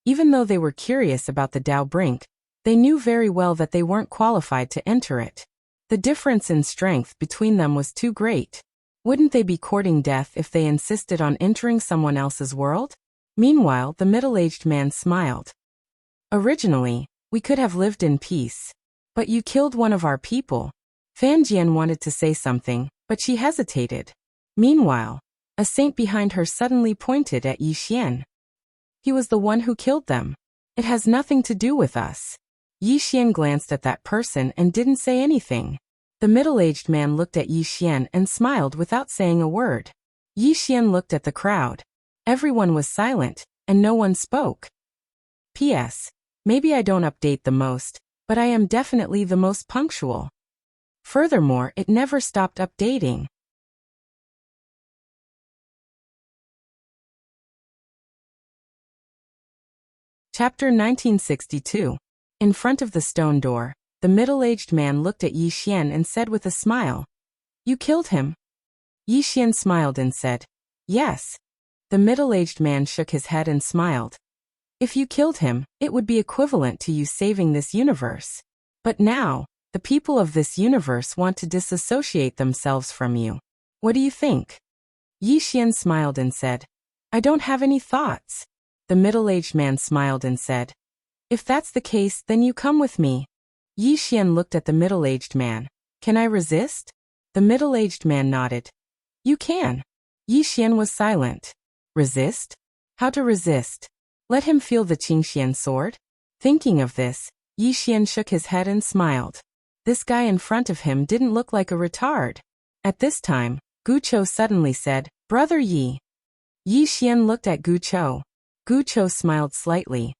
even though they were curious about the Dao Brink, they knew very well that they weren't qualified to enter it. The difference in strength between them was too great. Wouldn't they be courting death if they insisted on entering someone else's world? Meanwhile, the middle-aged man smiled. Originally, we could have lived in peace. But you killed one of our people. Fan Jian wanted to say something, but she hesitated. Meanwhile, a saint behind her suddenly pointed at Yi Xian. He was the one who killed them. It has nothing to do with us. Yi Xian glanced at that person and didn't say anything. The middle-aged man looked at Yi Xian and smiled without saying a word. Yi Xian looked at the crowd. Everyone was silent, and no one spoke. P.S. Maybe I don't update the most, but I am definitely the most punctual. Furthermore, it never stopped updating. Chapter 1962. In front of the stone door, the middle-aged man looked at Yi Xian and said with a smile, You killed him? Yi Xian smiled and said, Yes. The middle-aged man shook his head and smiled. If you killed him, it would be equivalent to you saving this universe. But now, the people of this universe want to disassociate themselves from you. What do you think? Yi Xian smiled and said, I don't have any thoughts. The middle-aged man smiled and said, If that's the case, then you come with me. Yi Xian looked at the middle-aged man. Can I resist? The middle-aged man nodded. You can. Yi Xian was silent. Resist? How to resist? Let him feel the Qingxian sword. Thinking of this, Yi Xian shook his head and smiled. This guy in front of him didn't look like a retard. At this time, Gu Chou suddenly said, Brother Yi. Yi Xian looked at Gu Chou. Gu Chou smiled slightly.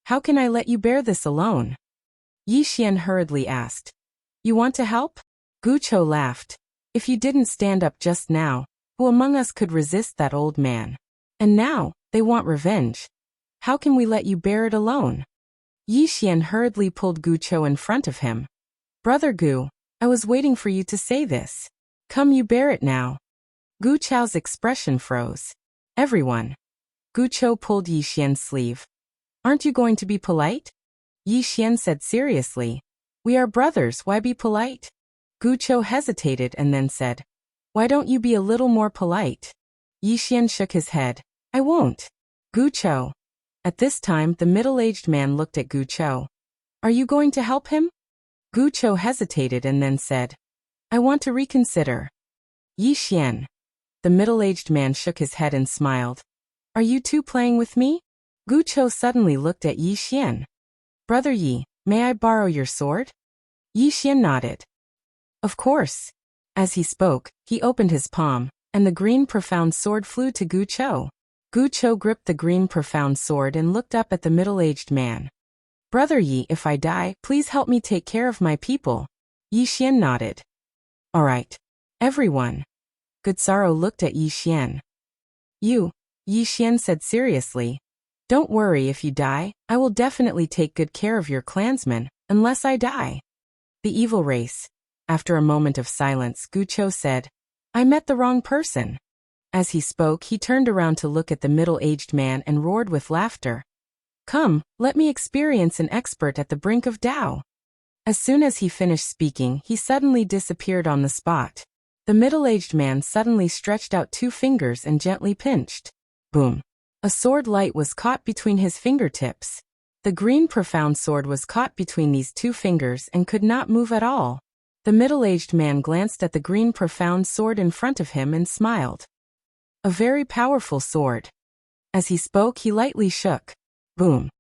How can I let you bear this alone? Yi Xian hurriedly asked. You want to help? Gu Chou laughed. If you didn't stand up just now, who among us could resist that old man? And now, They want revenge. How can we let you bear it alone? Yi Xian hurriedly pulled Gu Chou in front of him. Brother Gu, I was waiting for you to say this. Come, you bear it now. Gu Chou's expression froze. Everyone. Gu Chou pulled Yi Xian's sleeve. Aren't you going to be polite? Yi Xian said seriously. We are brothers, why be polite? Gu Chou hesitated and then said, Why don't you be a little more polite? Yi Xian shook his head. I won't. Gu Chou. At this time, the middle-aged man looked at Gu Chou. Are you going to help him? Gu Chou hesitated and then said, I want to reconsider. Yi Xian. The middle-aged man shook his head and smiled. Are you two playing with me? Gu Chou suddenly looked at Yi Xian. Brother Yi, may I borrow your sword? Yi Xian nodded. Of course. As he spoke, he opened his palm, and the green profound sword flew to Gu Chou. Gu Chou gripped the green profound sword and looked up at the middle-aged man. Brother Yi, if I die, please help me take care of my people. Yi Xian nodded. All right. Everyone. Gutsaro looked at Yi Xian. You, Yi Xian said seriously. Don't worry if you die, I will definitely take good care of your clansmen, unless I die. The evil race. After a moment of silence, Gu Chou said, I met the wrong person. As he spoke, he turned around to look at the middle-aged man and roared with laughter. Come, let me experience an expert at the brink of Tao. As soon as he finished speaking, he suddenly disappeared on the spot. The middle-aged man suddenly stretched out 2 fingers and gently pinched. Boom. A sword light was caught between his fingertips. The green profound sword was caught between these 2 fingers and could not move at all. The middle-aged man glanced at the green profound sword in front of him and smiled. A very powerful sword. As he spoke, he lightly shook. Boom.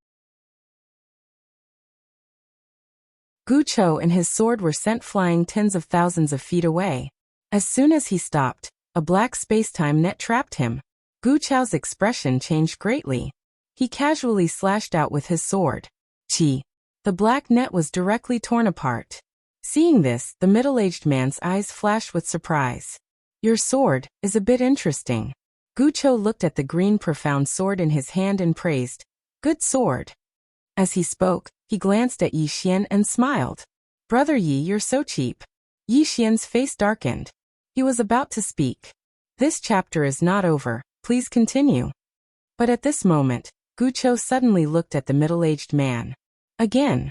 Gu Chou and his sword were sent flying tens of thousands of feet away. As soon as he stopped, a black space-time net trapped him. Gu Chou's expression changed greatly. He casually slashed out with his sword. Chi. The black net was directly torn apart. Seeing this, the middle-aged man's eyes flashed with surprise. Your sword is a bit interesting. Gu Chou looked at the green profound sword in his hand and praised. Good sword. As he spoke, he glanced at Yi Xian and smiled. Brother Yi, you're so cheap. Yi Xian's face darkened. He was about to speak. This chapter is not over, please continue. But at this moment, Gu Chou suddenly looked at the middle-aged man. Again.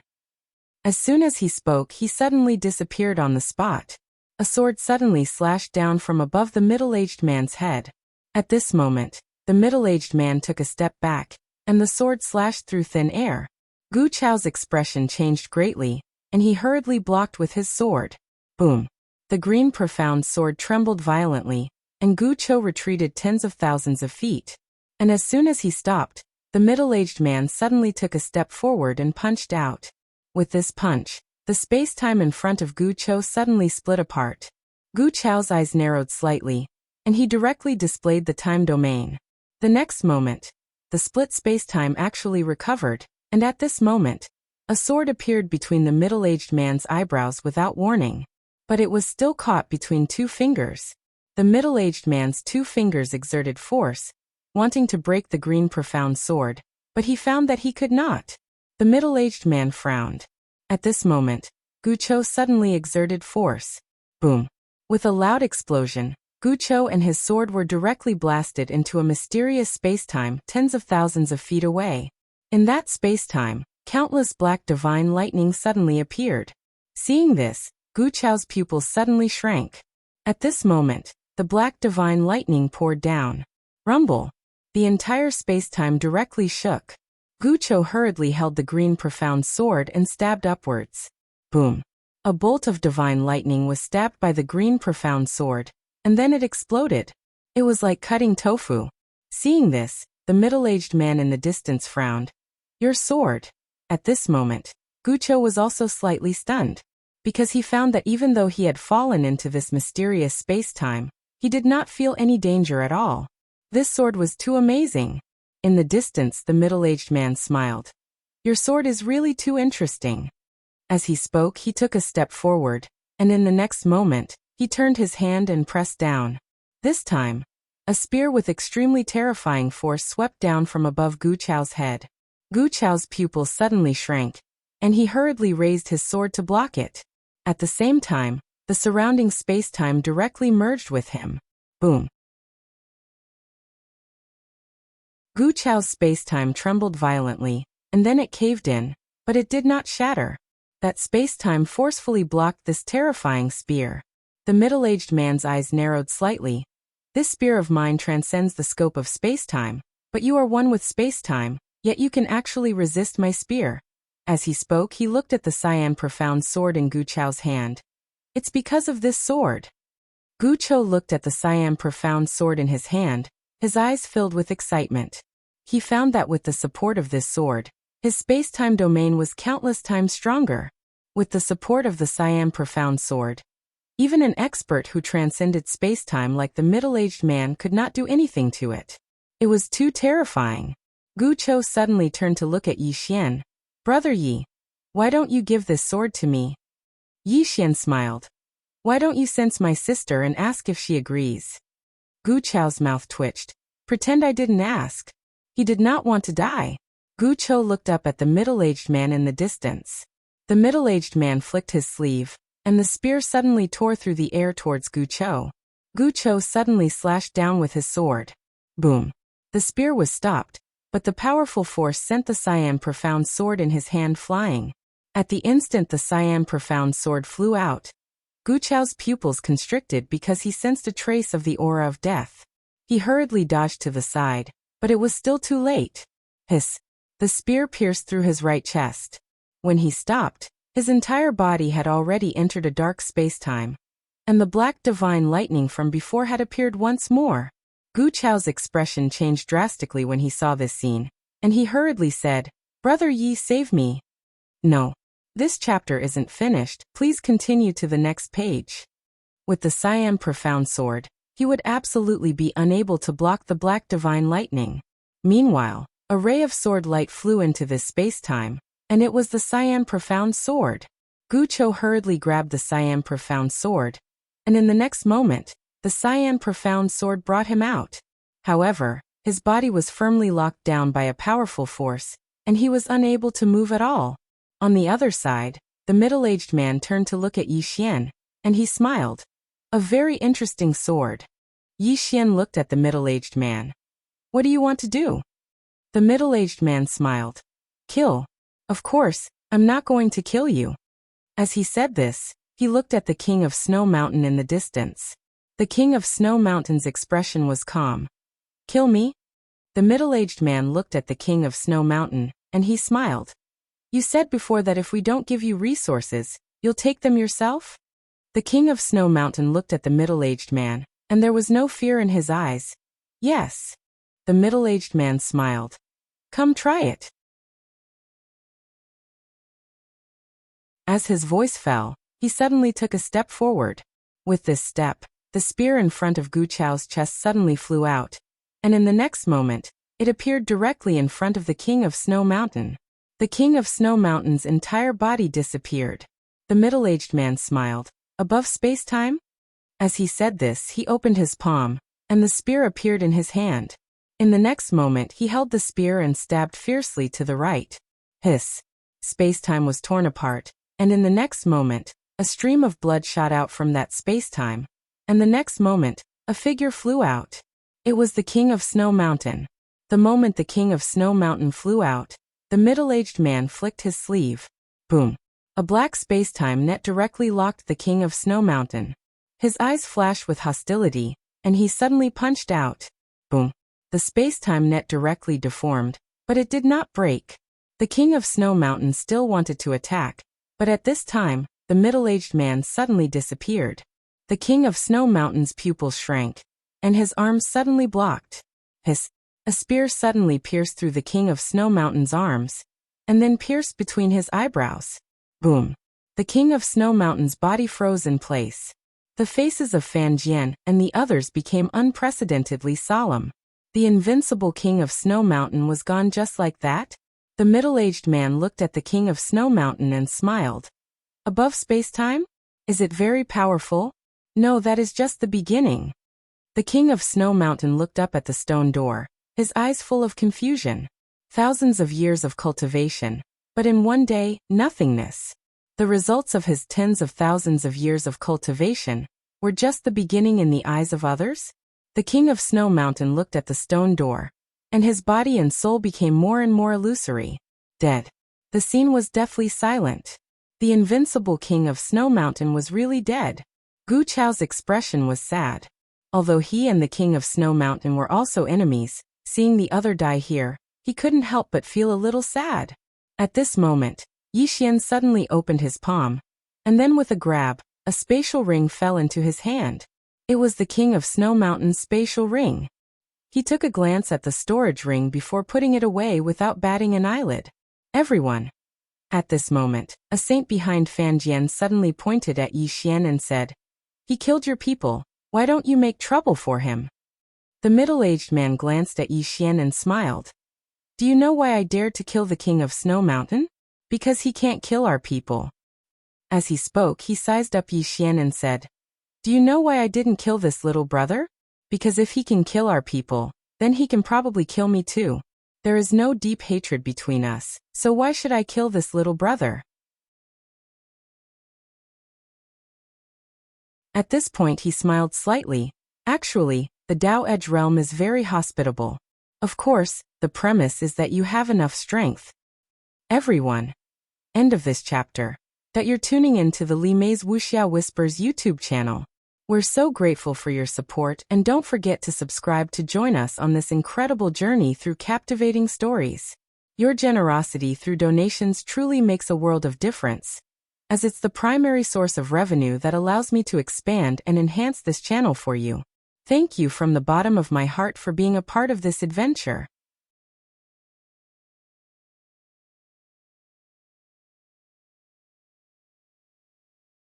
As soon as he spoke, he suddenly disappeared on the spot. A sword suddenly slashed down from above the middle-aged man's head. At this moment, the middle-aged man took a step back, and the sword slashed through thin air. Gu Chou's expression changed greatly, and he hurriedly blocked with his sword. Boom. The green profound sword trembled violently, and Gu Chou retreated tens of thousands of feet. And as soon as he stopped, the middle-aged man suddenly took a step forward and punched out. With this punch, the space-time in front of Gu Chou suddenly split apart. Gu Chou's eyes narrowed slightly, and he directly displayed the time domain. The next moment, the split space-time actually recovered, and at this moment, a sword appeared between the middle-aged man's eyebrows without warning. But it was still caught between 2 fingers. The middle-aged man's 2 fingers exerted force, wanting to break the green profound sword, but he found that he could not. The middle-aged man frowned. At this moment, Gu Chou suddenly exerted force. Boom. With a loud explosion, Gu Chou and his sword were directly blasted into a mysterious space-time tens of thousands of feet away. In that space-time, countless black divine lightning suddenly appeared. Seeing this, Gu Chou's pupils suddenly shrank. At this moment, the black divine lightning poured down. Rumble. The entire space-time directly shook. Gu Chou hurriedly held the green profound sword and stabbed upwards. Boom. A bolt of divine lightning was stabbed by the green profound sword, and then it exploded. It was like cutting tofu. Seeing this, the middle-aged man in the distance frowned. Your sword. At this moment, Gu Chou was also slightly stunned, because he found that even though he had fallen into this mysterious space-time, he did not feel any danger at all. This sword was too amazing. In the distance, the middle-aged man smiled. Your sword is really too interesting. As he spoke, he took a step forward, and in the next moment, he turned his hand and pressed down. This time, A spear with extremely terrifying force swept down from above Gu Chao's head. Gu Chao's pupils suddenly shrank, and he hurriedly raised his sword to block it. At the same time, the surrounding space-time directly merged with him. Boom. Gu Chao's space-time trembled violently, and then it caved in, but it did not shatter. That space-time forcefully blocked this terrifying spear. The middle-aged man's eyes narrowed slightly. This spear of mine transcends the scope of space-time, but you are one with space-time, yet you can actually resist my spear. As he spoke, he looked at the cyan profound sword in Gu Chao's hand. It's because of this sword. Gu Chou looked at the cyan profound sword in his hand, his eyes filled with excitement. He found that with the support of this sword, his space-time domain was countless times stronger. With the support of the cyan profound sword, even an expert who transcended space-time like the middle-aged man could not do anything to it. It was too terrifying. Gu Chou suddenly turned to look at Yi Xian. Brother Yi, why don't you give this sword to me? Yi Xian smiled. Why don't you sense my sister and ask if she agrees? Gu Chao's mouth twitched. Pretend I didn't ask. He did not want to die. Gu Chou looked up at the middle-aged man in the distance. The middle-aged man flicked his sleeve, and the spear suddenly tore through the air towards Gu Chou. Gu Chou suddenly slashed down with his sword. Boom. The spear was stopped, but the powerful force sent the cyan profound sword in his hand flying. At the instant the cyan profound sword flew out, Gu Chao's pupils constricted because he sensed a trace of the aura of death. He hurriedly dodged to the side, but it was still too late. Hiss. The spear pierced through his right chest. When he stopped, his entire body had already entered a dark space-time, and the black divine lightning from before had appeared once more. Gu Chao's expression changed drastically when he saw this scene, and he hurriedly said, Brother Yi, save me. No. This chapter isn't finished, please continue to the next page. With the cyan profound sword, he would absolutely be unable to block the black divine lightning. Meanwhile, a ray of sword light flew into this space-time, and it was the cyan profound sword. Gu Chou hurriedly grabbed the cyan profound sword, and in the next moment, the cyan profound sword brought him out. However, his body was firmly locked down by a powerful force, and he was unable to move at all. On the other side, the middle-aged man turned to look at Yi Xian, and he smiled. A very interesting sword. Yi Xian looked at the middle-aged man. What do you want to do? The middle-aged man smiled. Kill. Of course, I'm not going to kill you. As he said this, he looked at the King of Snow Mountain in the distance. The King of Snow Mountain's expression was calm. Kill me? The middle-aged man looked at the King of Snow Mountain, and he smiled. You said before that if we don't give you resources, you'll take them yourself? The King of Snow Mountain looked at the middle-aged man, and there was no fear in his eyes. Yes. The middle-aged man smiled. Come try it. As his voice fell, he suddenly took a step forward. With this step, the spear in front of Gu Chao's chest suddenly flew out, and in the next moment, it appeared directly in front of the King of Snow Mountain. The King of Snow Mountain's entire body disappeared. The middle-aged man smiled. Above space-time? As he said this, he opened his palm, and the spear appeared in his hand. In the next moment, he held the spear and stabbed fiercely to the right. Hiss. Space-time was torn apart, and in the next moment, a stream of blood shot out from that space-time, and the next moment, a figure flew out. It was the King of Snow Mountain. The moment the King of Snow Mountain flew out, the middle-aged man flicked his sleeve. Boom. A black space-time net directly locked the King of Snow Mountain. His eyes flashed with hostility, and he suddenly punched out. Boom. The space-time net directly deformed, but it did not break. The King of Snow Mountain still wanted to attack, but at this time, the middle-aged man suddenly disappeared. The King of Snow Mountain's pupils shrank, and his arms suddenly blocked. Hiss. A spear suddenly pierced through the King of Snow Mountain's arms, and then pierced between his eyebrows. Boom. The King of Snow Mountain's body froze in place. The faces of Fan Jian and the others became unprecedentedly solemn. The invincible King of Snow Mountain was gone just like that? The middle-aged man looked at the King of Snow Mountain and smiled. Above space-time? Is it very powerful? No, that is just the beginning. The king of Snow Mountain looked up at the stone door, his eyes full of confusion. Thousands of years of cultivation, but in one day, nothingness. The results of his tens of thousands of years of cultivation were just the beginning in the eyes of others? The king of Snow Mountain looked at the stone door, and his body and soul became more and more illusory. Dead. The scene was deathly silent. The invincible king of Snow Mountain was really dead. Gu Chao's expression was sad. Although he and the king of Snow Mountain were also enemies, seeing the other die here, he couldn't help but feel a little sad. At this moment, Yixian suddenly opened his palm, and then with a grab, a spatial ring fell into his hand. It was the king of Snow Mountain's spatial ring. He took a glance at the storage ring before putting it away without batting an eyelid. Everyone. At this moment, a saint behind Fan Jian suddenly pointed at Yixian and said, "He killed your people. Why don't you make trouble for him?" The middle-aged man glanced at Yixian and smiled. "Do you know why I dared to kill the king of Snow Mountain? Because he can't kill our people." As he spoke, he sized up Yixian and said, "Do you know why I didn't kill this little brother? Because if he can kill our people, then he can probably kill me too. There is no deep hatred between us, so why should I kill this little brother?" At this point he smiled slightly. Actually, the Tao Edge realm is very hospitable. Of course, the premise is that you have enough strength. Everyone. End of this chapter. That you're tuning in to the Li Mei's Wuxia Whispers YouTube channel. We're so grateful for your support, and don't forget to subscribe to join us on this incredible journey through captivating stories. Your generosity through donations truly makes a world of difference, as it's the primary source of revenue that allows me to expand and enhance this channel for you. Thank you from the bottom of my heart for being a part of this adventure.